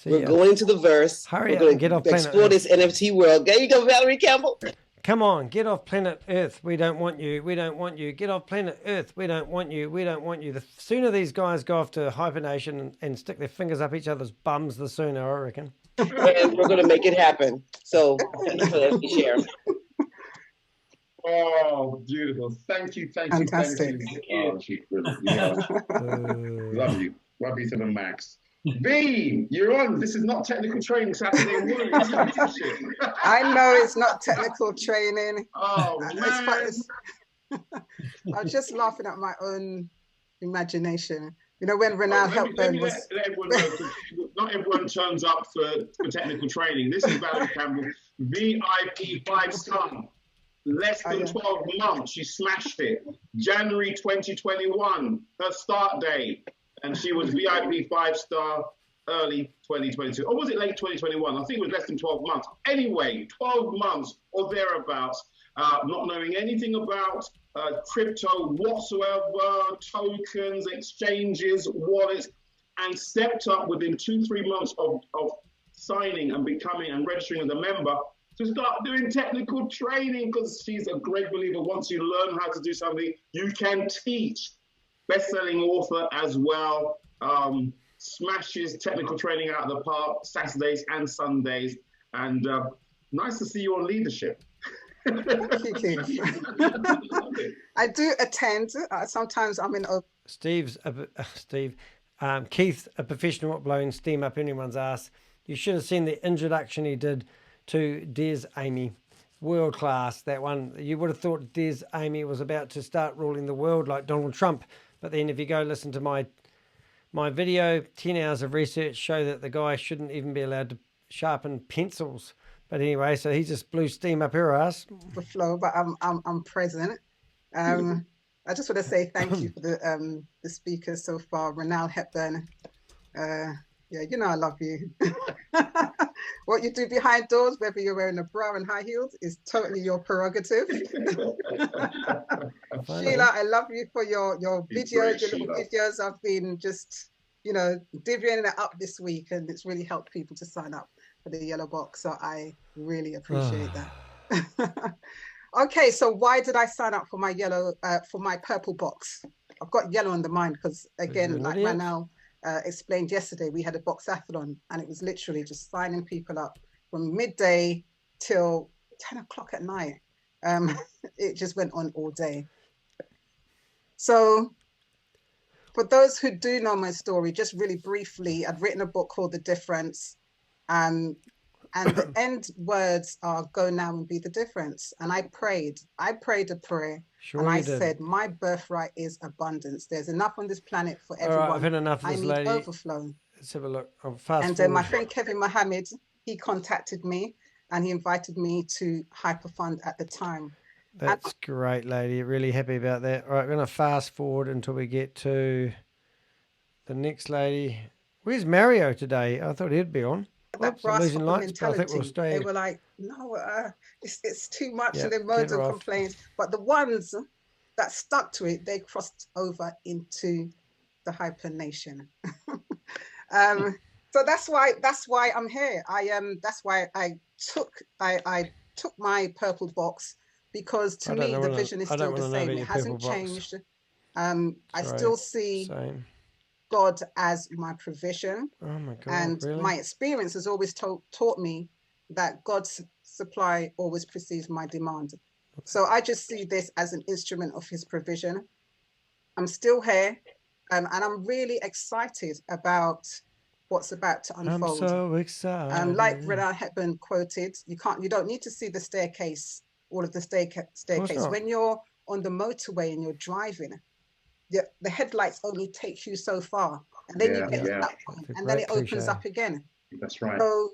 We're going to the verse. Hurry we're up going and get off to planet explore Earth. this NFT world. There you go, Valerie Campbell. Come on, get off planet Earth. We don't want you. We don't want you. Get off planet Earth. We don't want you. We don't want you. The sooner these guys go off to HyperNation and stick their fingers up each other's bums, the sooner, I reckon. And we're going to make it happen. So thank you for letting me share. Oh, beautiful. Thank you. Fantastic. Oh, she's brilliant. Love you. Love you to the max. V, you're on. This is not technical training Saturday morning. It's leadership. I know it's not technical training. Oh, man. I was just laughing at my own imagination. You know, when Renal Hepburn was... Let everyone know, 'cause not everyone turns up for technical training. This is Valerie Campbell, VIP 5-star. Less than 12 months, she smashed it. January 2021, her start date. And she was VIP 5-star early 2022. Or was it late 2021? I think it was less than 12 months. Anyway, 12 months or thereabouts, not knowing anything about crypto whatsoever, tokens, exchanges, wallets, and stepped up within 2-3 months of signing and becoming and registering as a member to start doing technical training, because she's a great believer. Once you learn how to do something, you can teach. Best-selling author as well. Smashes technical training out of the park Saturdays and Sundays. And nice to see you on leadership. Thank you, Keith. I do attend. Sometimes I'm in a... Keith's a professional at blowing steam up anyone's ass. You should have seen the introduction he did to Des Amy. World class, that one. You would have thought Des Amy was about to start ruling the world like Donald Trump. But then if you go listen to my video, 10 hours of research show that the guy shouldn't even be allowed to sharpen pencils. But anyway, so he just blew steam up her ass. The flow, but I'm present. I just want to say thank you for the speakers so far. Renal Hepburn. Yeah, you know I love you. What you do behind doors, whether you're wearing a bra and high heels, is totally your prerogative. Sheila, I love you for your videos, your little videos. I've been just, you know, divvying it up this week, and it's really helped people to sign up for the yellow box. So I really appreciate that. Okay, so why did I sign up for my for my purple box? I've got yellow on the mind because, again, like Ranal explained yesterday, we had a boxathlon, and it was literally just signing people up from midday till 10 o'clock at night. It just went on all day. So for those who do know my story, just really briefly, I'd written a book called The Difference. And the end words are go now and be the difference. And I prayed a prayer. Sure, and I said, my birthright is abundance. There's enough on this planet for everyone. All right, I've had enough of this lady. Overflow. Let's have a look. Fast and forward. My friend Kevin Mohammed, he contacted me and he invited me to HyperFund at the time. That's great, lady. Really happy about that. All right, we're going to fast forward until we get to the next lady. Where's Mario today? I thought he'd be on. That losing lights, but I think we'll stay. They were like, no, it's too much, and then moans and complaints. But the ones that stuck to it, they crossed over into the HyperNation. So that's why I'm here. That's why I took my purple box, because to me the vision is still the same. It hasn't changed. I still see God as my provision. Oh my God, and really? My experience has always taught me that God's supply always precedes my demand. So I just see this as an instrument of his provision. I'm still here, and I'm really excited about what's about to unfold. I'm so excited. Like Renal Hepburn quoted, you don't need to see the staircase, all of the staircase. When you're on the motorway and you're driving, the headlights only take you so far, and then you get to that point, and then it opens up again. That's right. So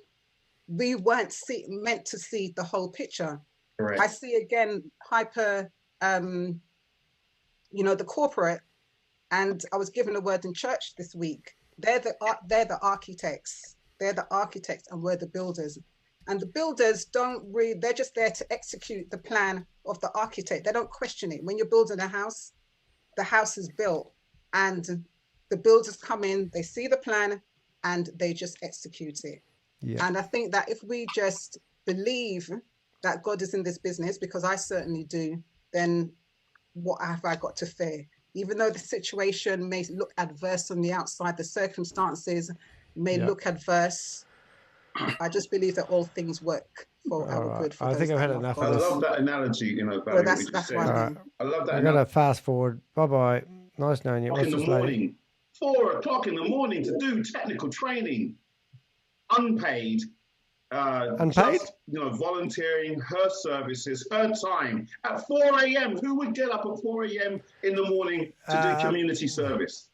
we weren't meant to see the whole picture. Correct. I see again the corporate, and I was given a word in church this week. They're the architects. They're the architects, and we're the builders. And the builders they're just there to execute the plan of the architect. They don't question it. When you're building a house, the house is built, and the builders come in, they see the plan, and they just execute it. Yeah. And I think that if we just believe that God is in this business, because I certainly do, then what have I got to fear? Even though the situation may look adverse on the outside, the circumstances may look adverse, I just believe that all things work for our good. For I think I've had enough of this. I love that analogy, Valerie, that's why I love that. I'm going to fast forward. Bye-bye. Nice knowing you. In the morning, 4 o'clock in the morning to do technical training, unpaid. Unpaid? Just, volunteering her services, her time at 4 a.m. Who would get up at 4 a.m. in the morning to do community service?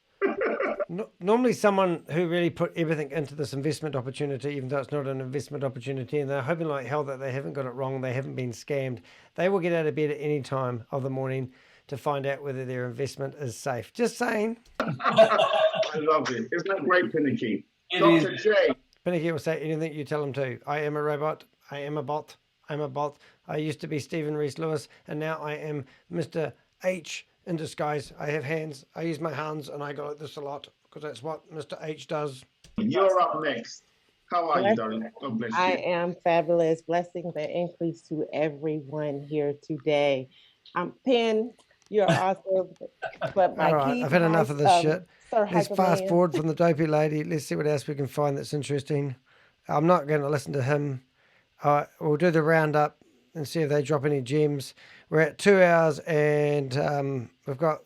Normally someone who really put everything into this investment opportunity, even though it's not an investment opportunity, and they're hoping like hell that they haven't got it wrong, they haven't been scammed, they will get out of bed at any time of the morning to find out whether their investment is safe. Just saying. I love it. Isn't that great, Pinakee? Dr. J. Pinakee will say anything you tell him to. I am a robot. I am a bot. I'm a bot. I used to be Stephen Rees-Lewis, and now I am Mr. H in disguise. I have hands. I use my hands, and I go like this a lot because that's what Mr. H does. You're up next. How are you, darling? God bless you. I am fabulous. Blessings and increase to everyone here today. Pin, you're awesome. But my All right, key I've had enough of this shit. Sir Let's fast Hyperman. forward from the dopey lady. Let's see what else we can find that's interesting. I'm not going to listen to him. We'll do the roundup and see if they drop any gems. We're at 2 hours and we've got,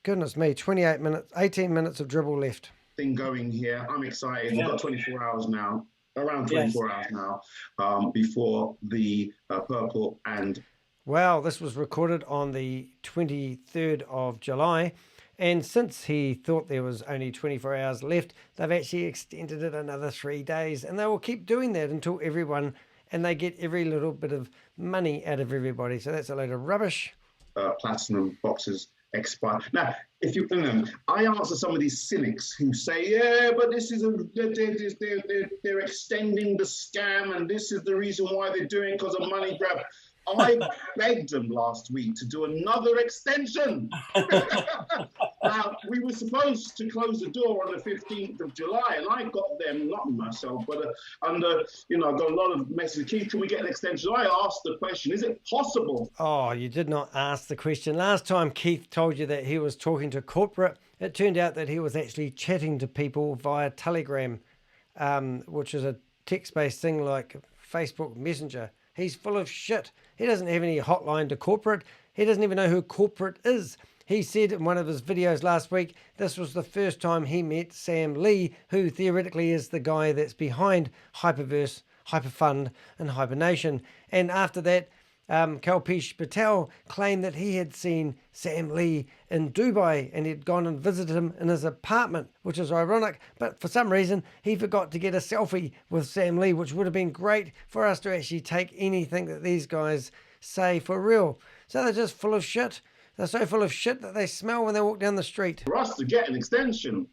goodness me, 28 minutes, 18 minutes of dribble left. Thing going here. I'm excited. We've got 24 hours now, around 24 hours now, before the purple and... Well, this was recorded on the 23rd of July. And since he thought there was only 24 hours left, they've actually extended it another 3 days. And they will keep doing that until everyone, and they get every little bit of money out of everybody. So that's a load of rubbish. Platinum boxes expire. Now, if you, I answer some of these cynics who say, yeah, but this is they're extending the scam, and this is the reason why they're doing it because of money grab. I begged them last week to do another extension. Now, we were supposed to close the door on the 15th of July, and I got them, not myself, but under, I got a lot of messages. Keith, can we get an extension? I asked the question, is it possible? Oh, you did not ask the question. Last time Keith told you that he was talking to corporate, it turned out that he was actually chatting to people via Telegram, which is a text-based thing like Facebook Messenger. He's full of shit. He doesn't have any hotline to corporate. He doesn't even know who corporate is. He said in one of his videos last week, this was the first time he met Sam Lee, who theoretically is the guy that's behind HyperVerse, HyperFund, and HyperNation. And after that, Kalpesh Patel claimed that he had seen Sam Lee in Dubai and he'd gone and visited him in his apartment, which is ironic. But for some reason, he forgot to get a selfie with Sam Lee, which would have been great for us to actually take anything that these guys say for real. So they're just full of shit. They're so full of shit that they smell when they walk down the street. For us to get an extension.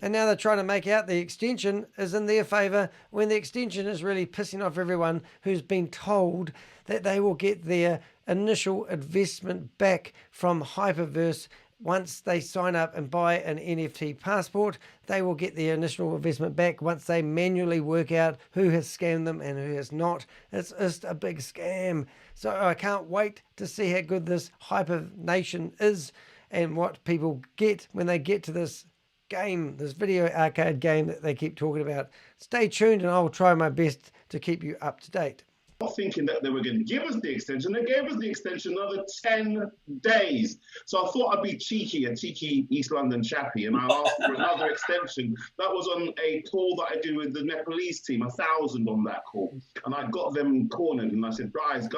And now they're trying to make out the extension is in their favour when the extension is really pissing off everyone who's been told that they will get their initial investment back from HyperVerse. Once they sign up and buy an NFT passport, they will get their initial investment back once they manually work out who has scammed them and who has not. It's just a big scam. So I can't wait to see how good this HyperNation is and what people get when they get to this game, this video arcade game that they keep talking about. Stay tuned and I'll try my best to keep you up to date. Not thinking that they were going to give us the extension. They gave us the extension another 10 days. So I thought I'd be cheeky, a cheeky East London chappie, and I asked for another extension. That was on a call that I do with the Nepalese team, 1,000 on that call. And I got them cornered and I said, guys,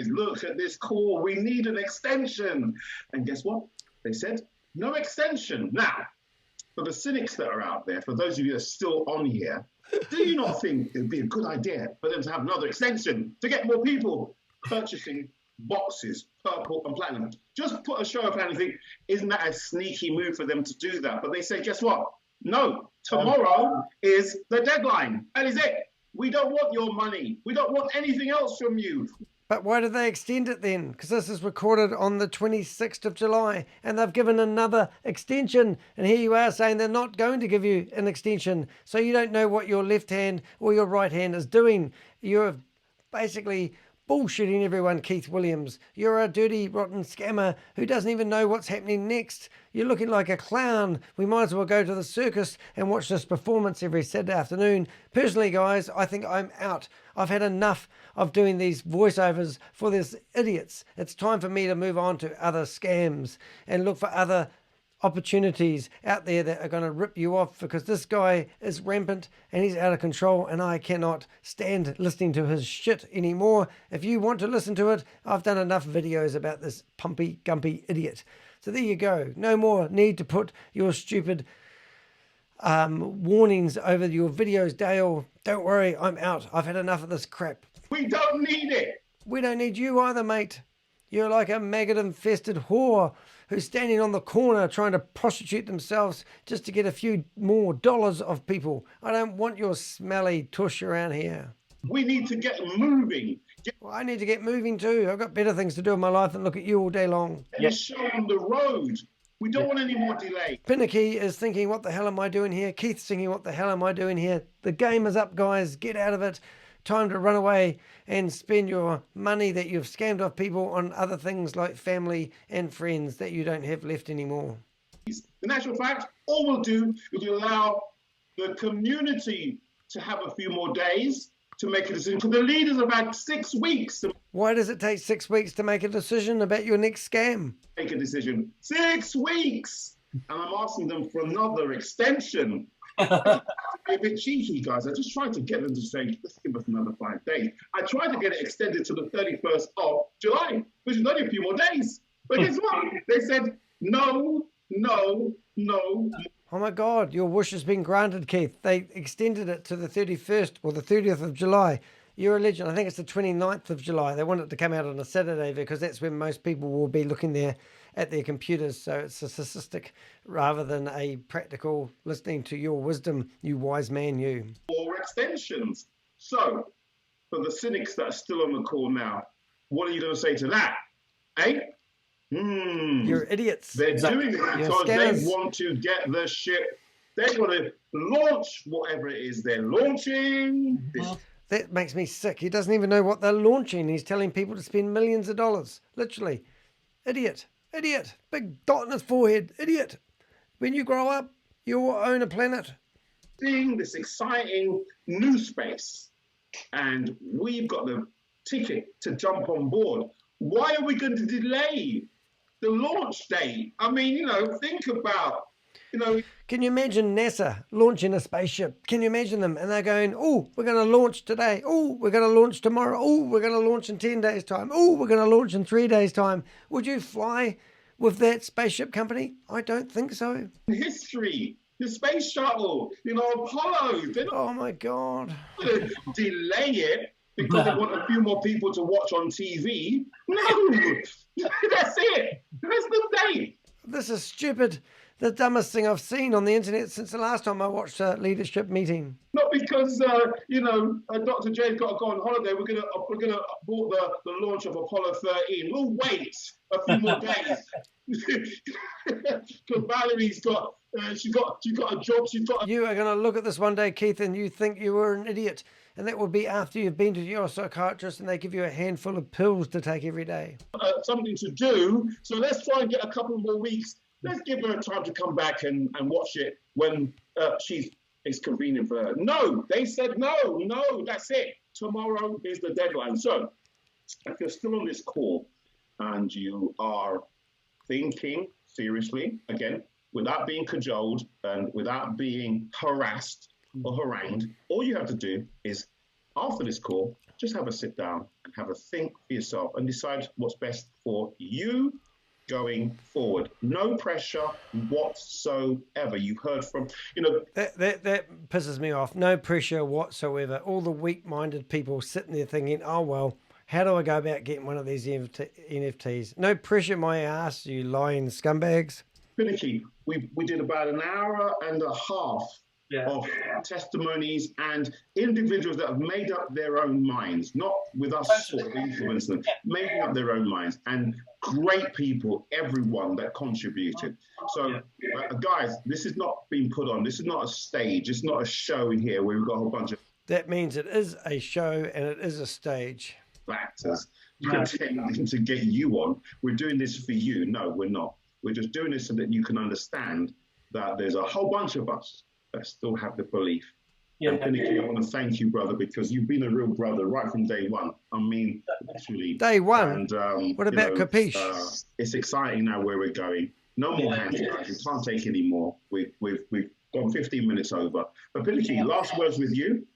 look at this call. We need an extension. And guess what? They said, no extension. Now, for the cynics that are out there, for those of you that are still on here, do you not think it would be a good idea for them to have another extension to get more people purchasing boxes, purple and platinum? Just put a show up and think, isn't that a sneaky move for them to do that? But they say, guess what? No, tomorrow is the deadline. That is it. We don't want your money. We don't want anything else from you. But why did they extend it then? Because this is recorded on the 26th of July and they've given another extension. And here you are saying they're not going to give you an extension. So you don't know what your left hand or your right hand is doing. You're basically bullshitting everyone, Keith Williams. You're a dirty, rotten scammer who doesn't even know what's happening next. You're looking like a clown. We might as well go to the circus and watch this performance every Saturday afternoon. Personally, guys, I think I'm out. I've had enough of doing these voiceovers for these idiots. It's time for me to move on to other scams and look for other opportunities out there that are going to rip you off because this guy is rampant and he's out of control and I cannot stand listening to his shit anymore. If you want to listen to it, I've done enough videos about this pumpy, gumpy idiot. So there you go. No more need to put your stupid warnings over your videos, Dale. Don't worry, I'm out. I've had enough of this crap. We don't need it. We don't need you either, mate. You're like a maggot-infested whore who's standing on the corner trying to prostitute themselves just to get a few more dollars of people. I don't want your smelly tush around here. We need to get moving. Well, I need to get moving too. I've got better things to do in my life than look at you all day long. Get the show on the road. We don't want any more delay. Pinakee is thinking, what the hell am I doing here? Keith's thinking, what the hell am I doing here? The game is up, guys. Get out of it. Time to run away and spend your money that you've scammed off people on other things like family and friends that you don't have left anymore. In actual fact, all we'll do is allow the community to have a few more days to make a decision. Because the leaders have had 6 weeks. Why does it take 6 weeks to make a decision about your next scam? Make a decision. 6 weeks! And I'm asking them for another extension. A bit cheeky, guys. I just tried to get them to say, let's give us another 5 days. I tried to get it extended to the 31st of July, which is only a few more days. But guess what? They said, no, no, no. Oh my God, your wish has been granted, Keith. They extended it to the 31st or the 30th of July. You're a legend. I think it's the 29th of July. They want it to come out on a Saturday because that's when most people will be looking there at their computers. So it's a statistic rather than a practical listening to your wisdom, you wise man, you. Or extensions. So, for the cynics that are still on the call now, what are you going to say to that? Eh? You're idiots. They're doing it because they want to get the ship. They want to launch whatever it is they're launching. That makes me sick. He doesn't even know what they're launching. He's telling people to spend millions of dollars. Literally. Idiot. Idiot. Big dot on his forehead. Idiot. When you grow up, you will own a planet. Seeing this exciting new space, and we've got the ticket to jump on board. Why are we going to delay the launch date? I mean, think about, Can you imagine NASA launching a spaceship? Can you imagine them? And they're going, oh, we're going to launch today. Oh, we're going to launch tomorrow. Oh, we're going to launch in 10 days' time. Oh, we're going to launch in 3 days' time. Would you fly with that spaceship company? I don't think so. History, the space shuttle, Apollo. Oh, my God. Delay it because they want a few more people to watch on TV. No, that's it. That's the date. This is stupid. The dumbest thing I've seen on the internet since the last time I watched a leadership meeting. Not because Dr. J's got to go on holiday. We're gonna abort the launch of Apollo 13. We'll wait a few more days. Because Valerie's got she's got a job. You are going to look at this one day, Keith, and you think you were an idiot, and that will be after you've been to your psychiatrist and they give you a handful of pills to take every day. Something to do. So let's try and get a couple more weeks. Let's give her time to come back and watch it when it's convenient for her. No, they said no, that's it. Tomorrow is the deadline. So if you're still on this call and you are thinking seriously, again, without being cajoled and without being harassed or harangued, all you have to do is, after this call, just have a sit down and have a think for yourself and decide what's best for you going forward. No pressure whatsoever. You've heard from, That pisses me off. No pressure whatsoever. All the weak-minded people sitting there thinking, oh, well, how do I go about getting one of these NFTs? No pressure, my ass, you lying scumbags. Pinakee, we did about an hour and a half of testimonies and individuals that have made up their own minds, not with us sort of influencing them, making up their own minds, and great people, everyone that contributed. So, guys, this is not being put on. This is not a stage. It's not a show in here where we've got a whole bunch of... That means it is a show and it is a stage. Factors pretending to get you on. We're doing this for you. No, we're not. We're just doing this so that you can understand that there's a whole bunch of us that still have the belief. And Pinakee, I want to thank you, brother, because you've been a real brother right from day one. I mean, literally. Day one? And, what about Capiche? It's exciting now where we're going. No more hands, guys. We can't take any more. We've gone 15 minutes over. But Pinakee, last words with you.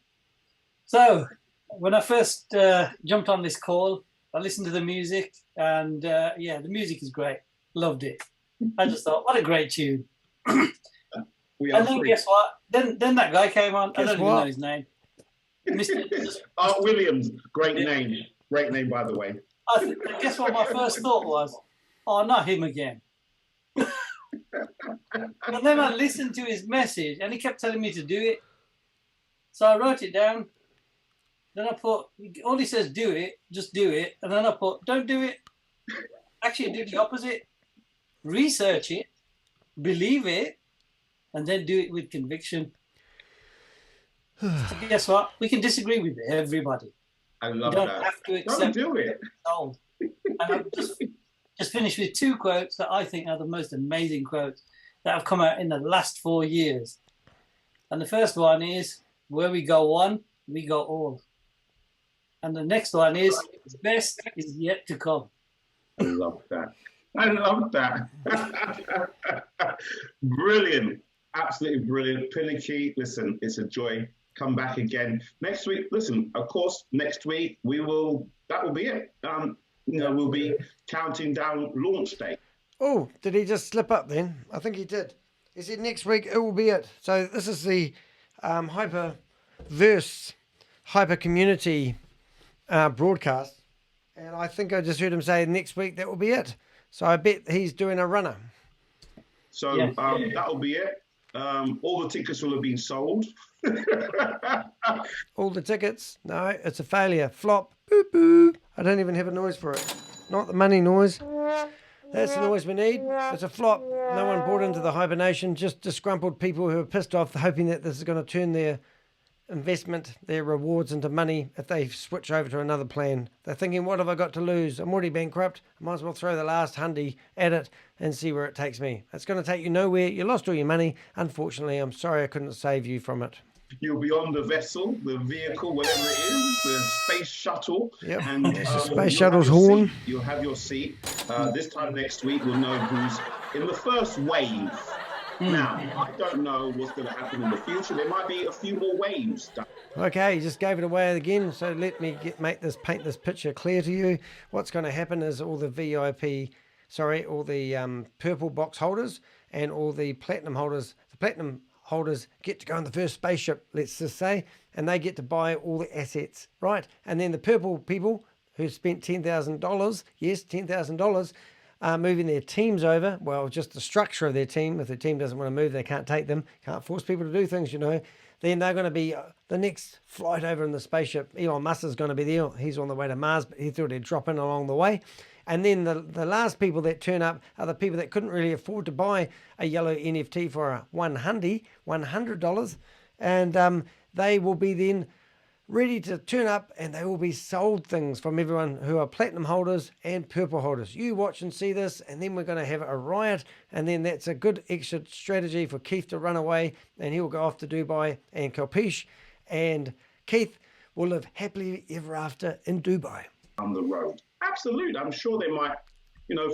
So, when I first jumped on this call, I listened to the music, and yeah, the music is great. Loved it. I just thought, what a great tune. And then guess what? Then that guy came on. I don't even know his name. Mr. Art Williams. Great name. Great name, by the way. Guess what my first thought was? Oh, not him again. And then I listened to his message, and he kept telling me to do it. So I wrote it down. Then I put, all he says, do it, just do it. And then I put, don't do it. Actually, do the opposite. Research it, believe it, and then do it with conviction. So guess what? We can disagree with everybody. I love you don't that. have to accept Don't do it. And I've just finished with 2 quotes that I think are the most amazing quotes that have come out in the last 4 years. And the first one is, where we go one, we go all. And the next one is, the best is yet to come. I love that. I love that. Brilliant. Absolutely brilliant. Pinakee, listen, it's a joy. Come back again. Next week, listen, of course, next week, that will be it. We'll be counting down launch day. Oh, did he just slip up then? I think he did. He said next week it will be it. So this is the HyperVerse, Hyper Community broadcast. And I think I just heard him say next week that will be it. So I bet he's doing a runner. So that will be it. All the tickets will have been sold. All the tickets? No, it's a failure. Flop. Boop, boop. I don't even have a noise for it. Not the money noise. That's the noise we need. It's a flop. No one bought into the HyperNation. Just disgruntled people who are pissed off, hoping that this is going to turn their investment, their rewards into money if they switch over to another plan. They're thinking, what have I got to lose? I'm already bankrupt. I might as well throw the last hundy at it and see where it takes me. It's going to take you nowhere. You lost all your money. Unfortunately, I'm sorry I couldn't save you from it. You'll be on the vessel, the vehicle, whatever it is, the space shuttle. Yep. And the space shuttle's horn. You'll have your seat. This time next week, we'll know who's in the first wave. Now, I don't know what's going to happen in the future. There might be a few more waves. Okay, you just gave it away again. So let me paint this picture clear to you. What's going to happen is all the purple box holders and all the platinum holders. The platinum holders get to go on the first spaceship, let's just say, and they get to buy all the assets, right? And then the purple people who spent $10,000, yes, $10,000, moving their teams over, well, just the structure of their team. If their team doesn't want to move, they can't take them, can't force people to do things, then they're going to be the next flight over in the spaceship. Elon Musk is going to be there. He's on the way to Mars, but he thought he'd drop in along the way. And then the last people that turn up are the people that couldn't really afford to buy a yellow NFT for $100, and they will be then ready to turn up, and they will be sold things from everyone who are platinum holders and purple holders. You watch and see this, and then we're going to have a riot, and then that's a good exit strategy for Keith to run away, and he'll go off to Dubai and Kalpish, and Keith will live happily ever after in Dubai. On the road. Absolutely. I'm sure they might,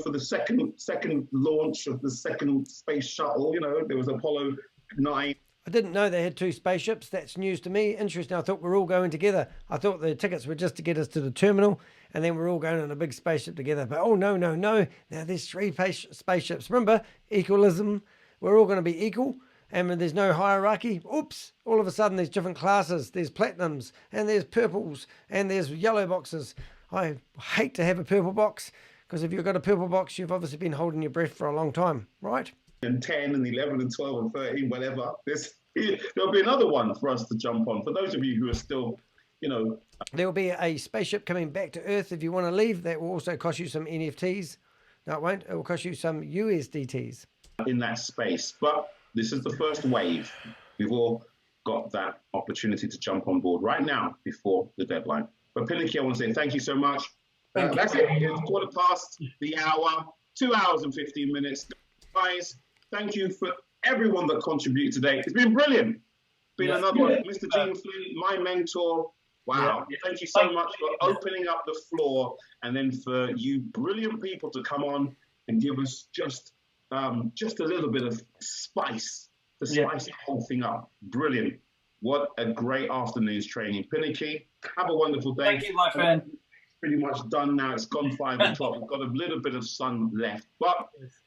for the second launch of the second space shuttle, there was Apollo 9. I didn't know they had 2 spaceships. That's news to me. Interesting. I thought we were all going together. I thought the tickets were just to get us to the terminal, and then we're all going in a big spaceship together. But no. Now there's 3 spaceships. Remember, equalism. We're all going to be equal, and there's no hierarchy. Oops. All of a sudden, there's different classes. There's platinums, and there's purples, and there's yellow boxes. I hate to have a purple box, because if you've got a purple box, you've obviously been holding your breath for a long time, right? And 10 and 11 and 12 and 13, whatever. There'll be another one for us to jump on. For those of you who are still, There will be a spaceship coming back to Earth if you want to leave. That will also cost you some NFTs. No, it won't. It will cost you some USDTs. In that space. But this is the first wave. We've all got that opportunity to jump on board right now before the deadline. But Pinakee, I want to say thank you so much. That's it. It's 15:15 the hour, 2 hours and 15 minutes. Guys, thank you for everyone that contributed today. It's been brilliant. Been another one. Mr. Gene Flynn, my mentor. Wow. Thank you so much for opening up the floor, and then for you brilliant people to come on and give us just just a little bit of spice to spice the whole thing up. Brilliant. What a great afternoon's training. Pinakee, have a wonderful day. Thank you, my friend. Pretty much done now. It's gone 5 o'clock. We've got a little bit of sun left, but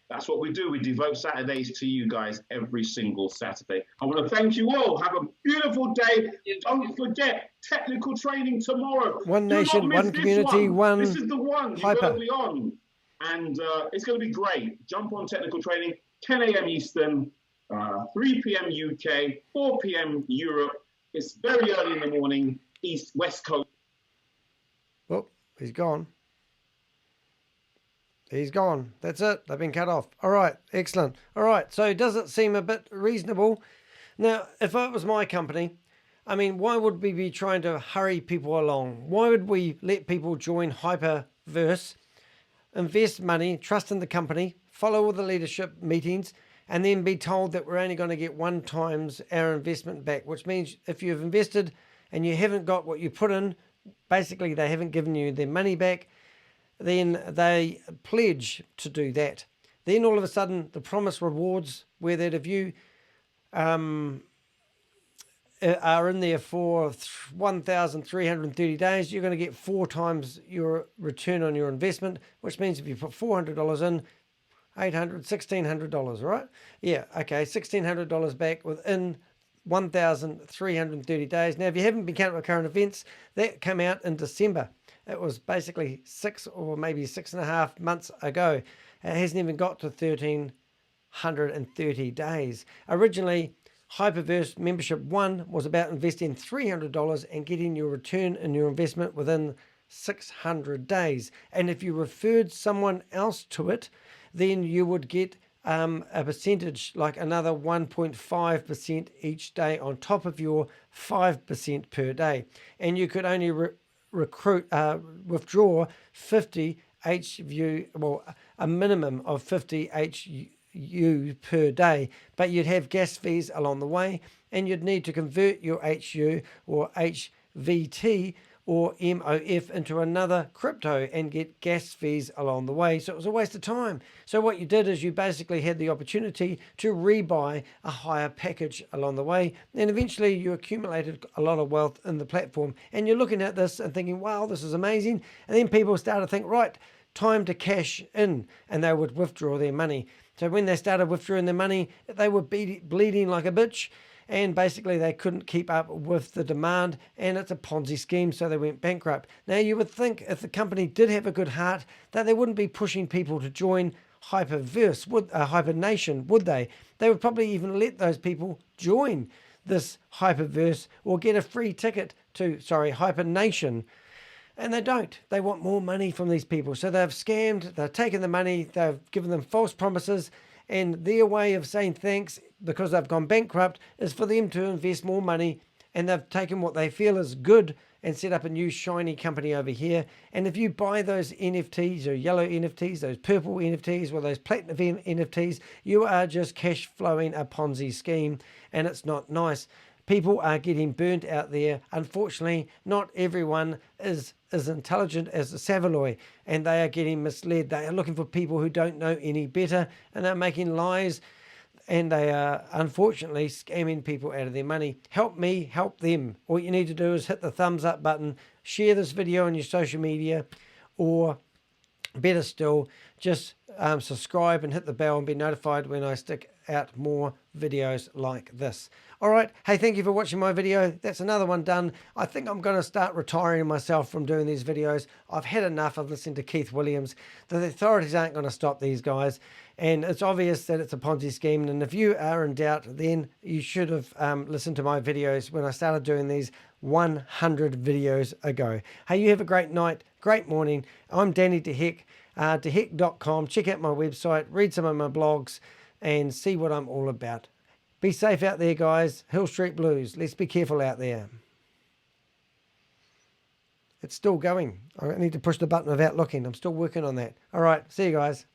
that's what we do. We devote Saturdays to you guys every single Saturday. I want to thank you all. Have a beautiful day. Don't forget, technical training tomorrow. One Do nation, not miss one this community, one This is the one. You've hyper. got to be on. And it's going to be great. Jump on technical training, 10 a.m. Eastern, 3 p.m. UK, 4 p.m. Europe. It's very early in the morning, West Coast. Well, he's gone. He's gone. That's it. They've been cut off. All right. Excellent. All right. So does it seem a bit reasonable? Now, if it was my company, I mean, why would we be trying to hurry people along? Why would we let people join HyperVerse, invest money, trust in the company, follow all the leadership meetings, and then be told that we're only going to get 1 times our investment back, which means if you've invested and you haven't got what you put in, basically they haven't given you their money back, then they pledge to do that. Then all of a sudden the promise rewards where that if you are in there for 1,330 days, you're going to get 4 times your return on your investment, which means if you put $400 in, $1,600, right? Yeah, okay, $1,600 back within 1,330 days. Now, if you haven't been counting with current events, that came out in December. It was basically 6 or maybe 6.5 months ago. It hasn't even got to 1,330 days. Originally, HyperVerse Membership 1 was about investing $300 and getting your return in your investment within 600 days. And if you referred someone else to it, then you would get a percentage, like another 1.5% each day on top of your 5% per day. And you could only withdraw 50 HU, well, a minimum of 50 HU per day, but you'd have gas fees along the way, and you'd need to convert your HU or HVT or MOF into another crypto and get gas fees along the way. So it was a waste of time. So what you did is you basically had the opportunity to rebuy a higher package along the way. And eventually you accumulated a lot of wealth in the platform. And you're looking at this and thinking, wow, this is amazing. And then people started to think, right, time to cash in. And they would withdraw their money. So when they started withdrawing their money, they were bleeding like a bitch. And basically they couldn't keep up with the demand, and it's a Ponzi scheme, so they went bankrupt. Now you would think if the company did have a good heart that they wouldn't be pushing people to join HyperVerse, HyperNation, would they? They would probably even let those people join this HyperVerse or get a free ticket to, HyperNation. And they don't. They want more money from these people. So they've scammed, they've taken the money, they've given them false promises, and their way of saying thanks because they've gone bankrupt is for them to invest more money, and they've taken what they feel is good and set up a new shiny company over here. And if you buy those NFTs or yellow NFTs, those purple NFTs or those platinum NFTs, you are just cash flowing a Ponzi scheme, and it's not nice. People are getting burnt out there. Unfortunately, not everyone is as intelligent as the Savaloy, and they are getting misled. They are looking for people who don't know any better, and they're making lies, and they are unfortunately scamming people out of their money. Help me, help them. All you need to do is hit the thumbs up button, share this video on your social media, or better still, just subscribe and hit the bell and be notified when I stick out more videos like this. All right. Hey, thank you for watching my video. That's another one done. I think I'm going to start retiring myself from doing these videos. I've had enough of listening to Keith Williams. The authorities aren't going to stop these guys. And it's obvious that it's a Ponzi scheme. And if you are in doubt, then you should have listened to my videos when I started doing these 100 videos ago. Hey, you have a great night, great morning. I'm Danny DeHeck, DeHeck.com. Check out my website, read some of my blogs, and see what I'm all about. Be safe out there, guys. Hill Street Blues. Let's be careful out there. It's still going. I need to push the button without looking. I'm still working on that. All right. See you guys.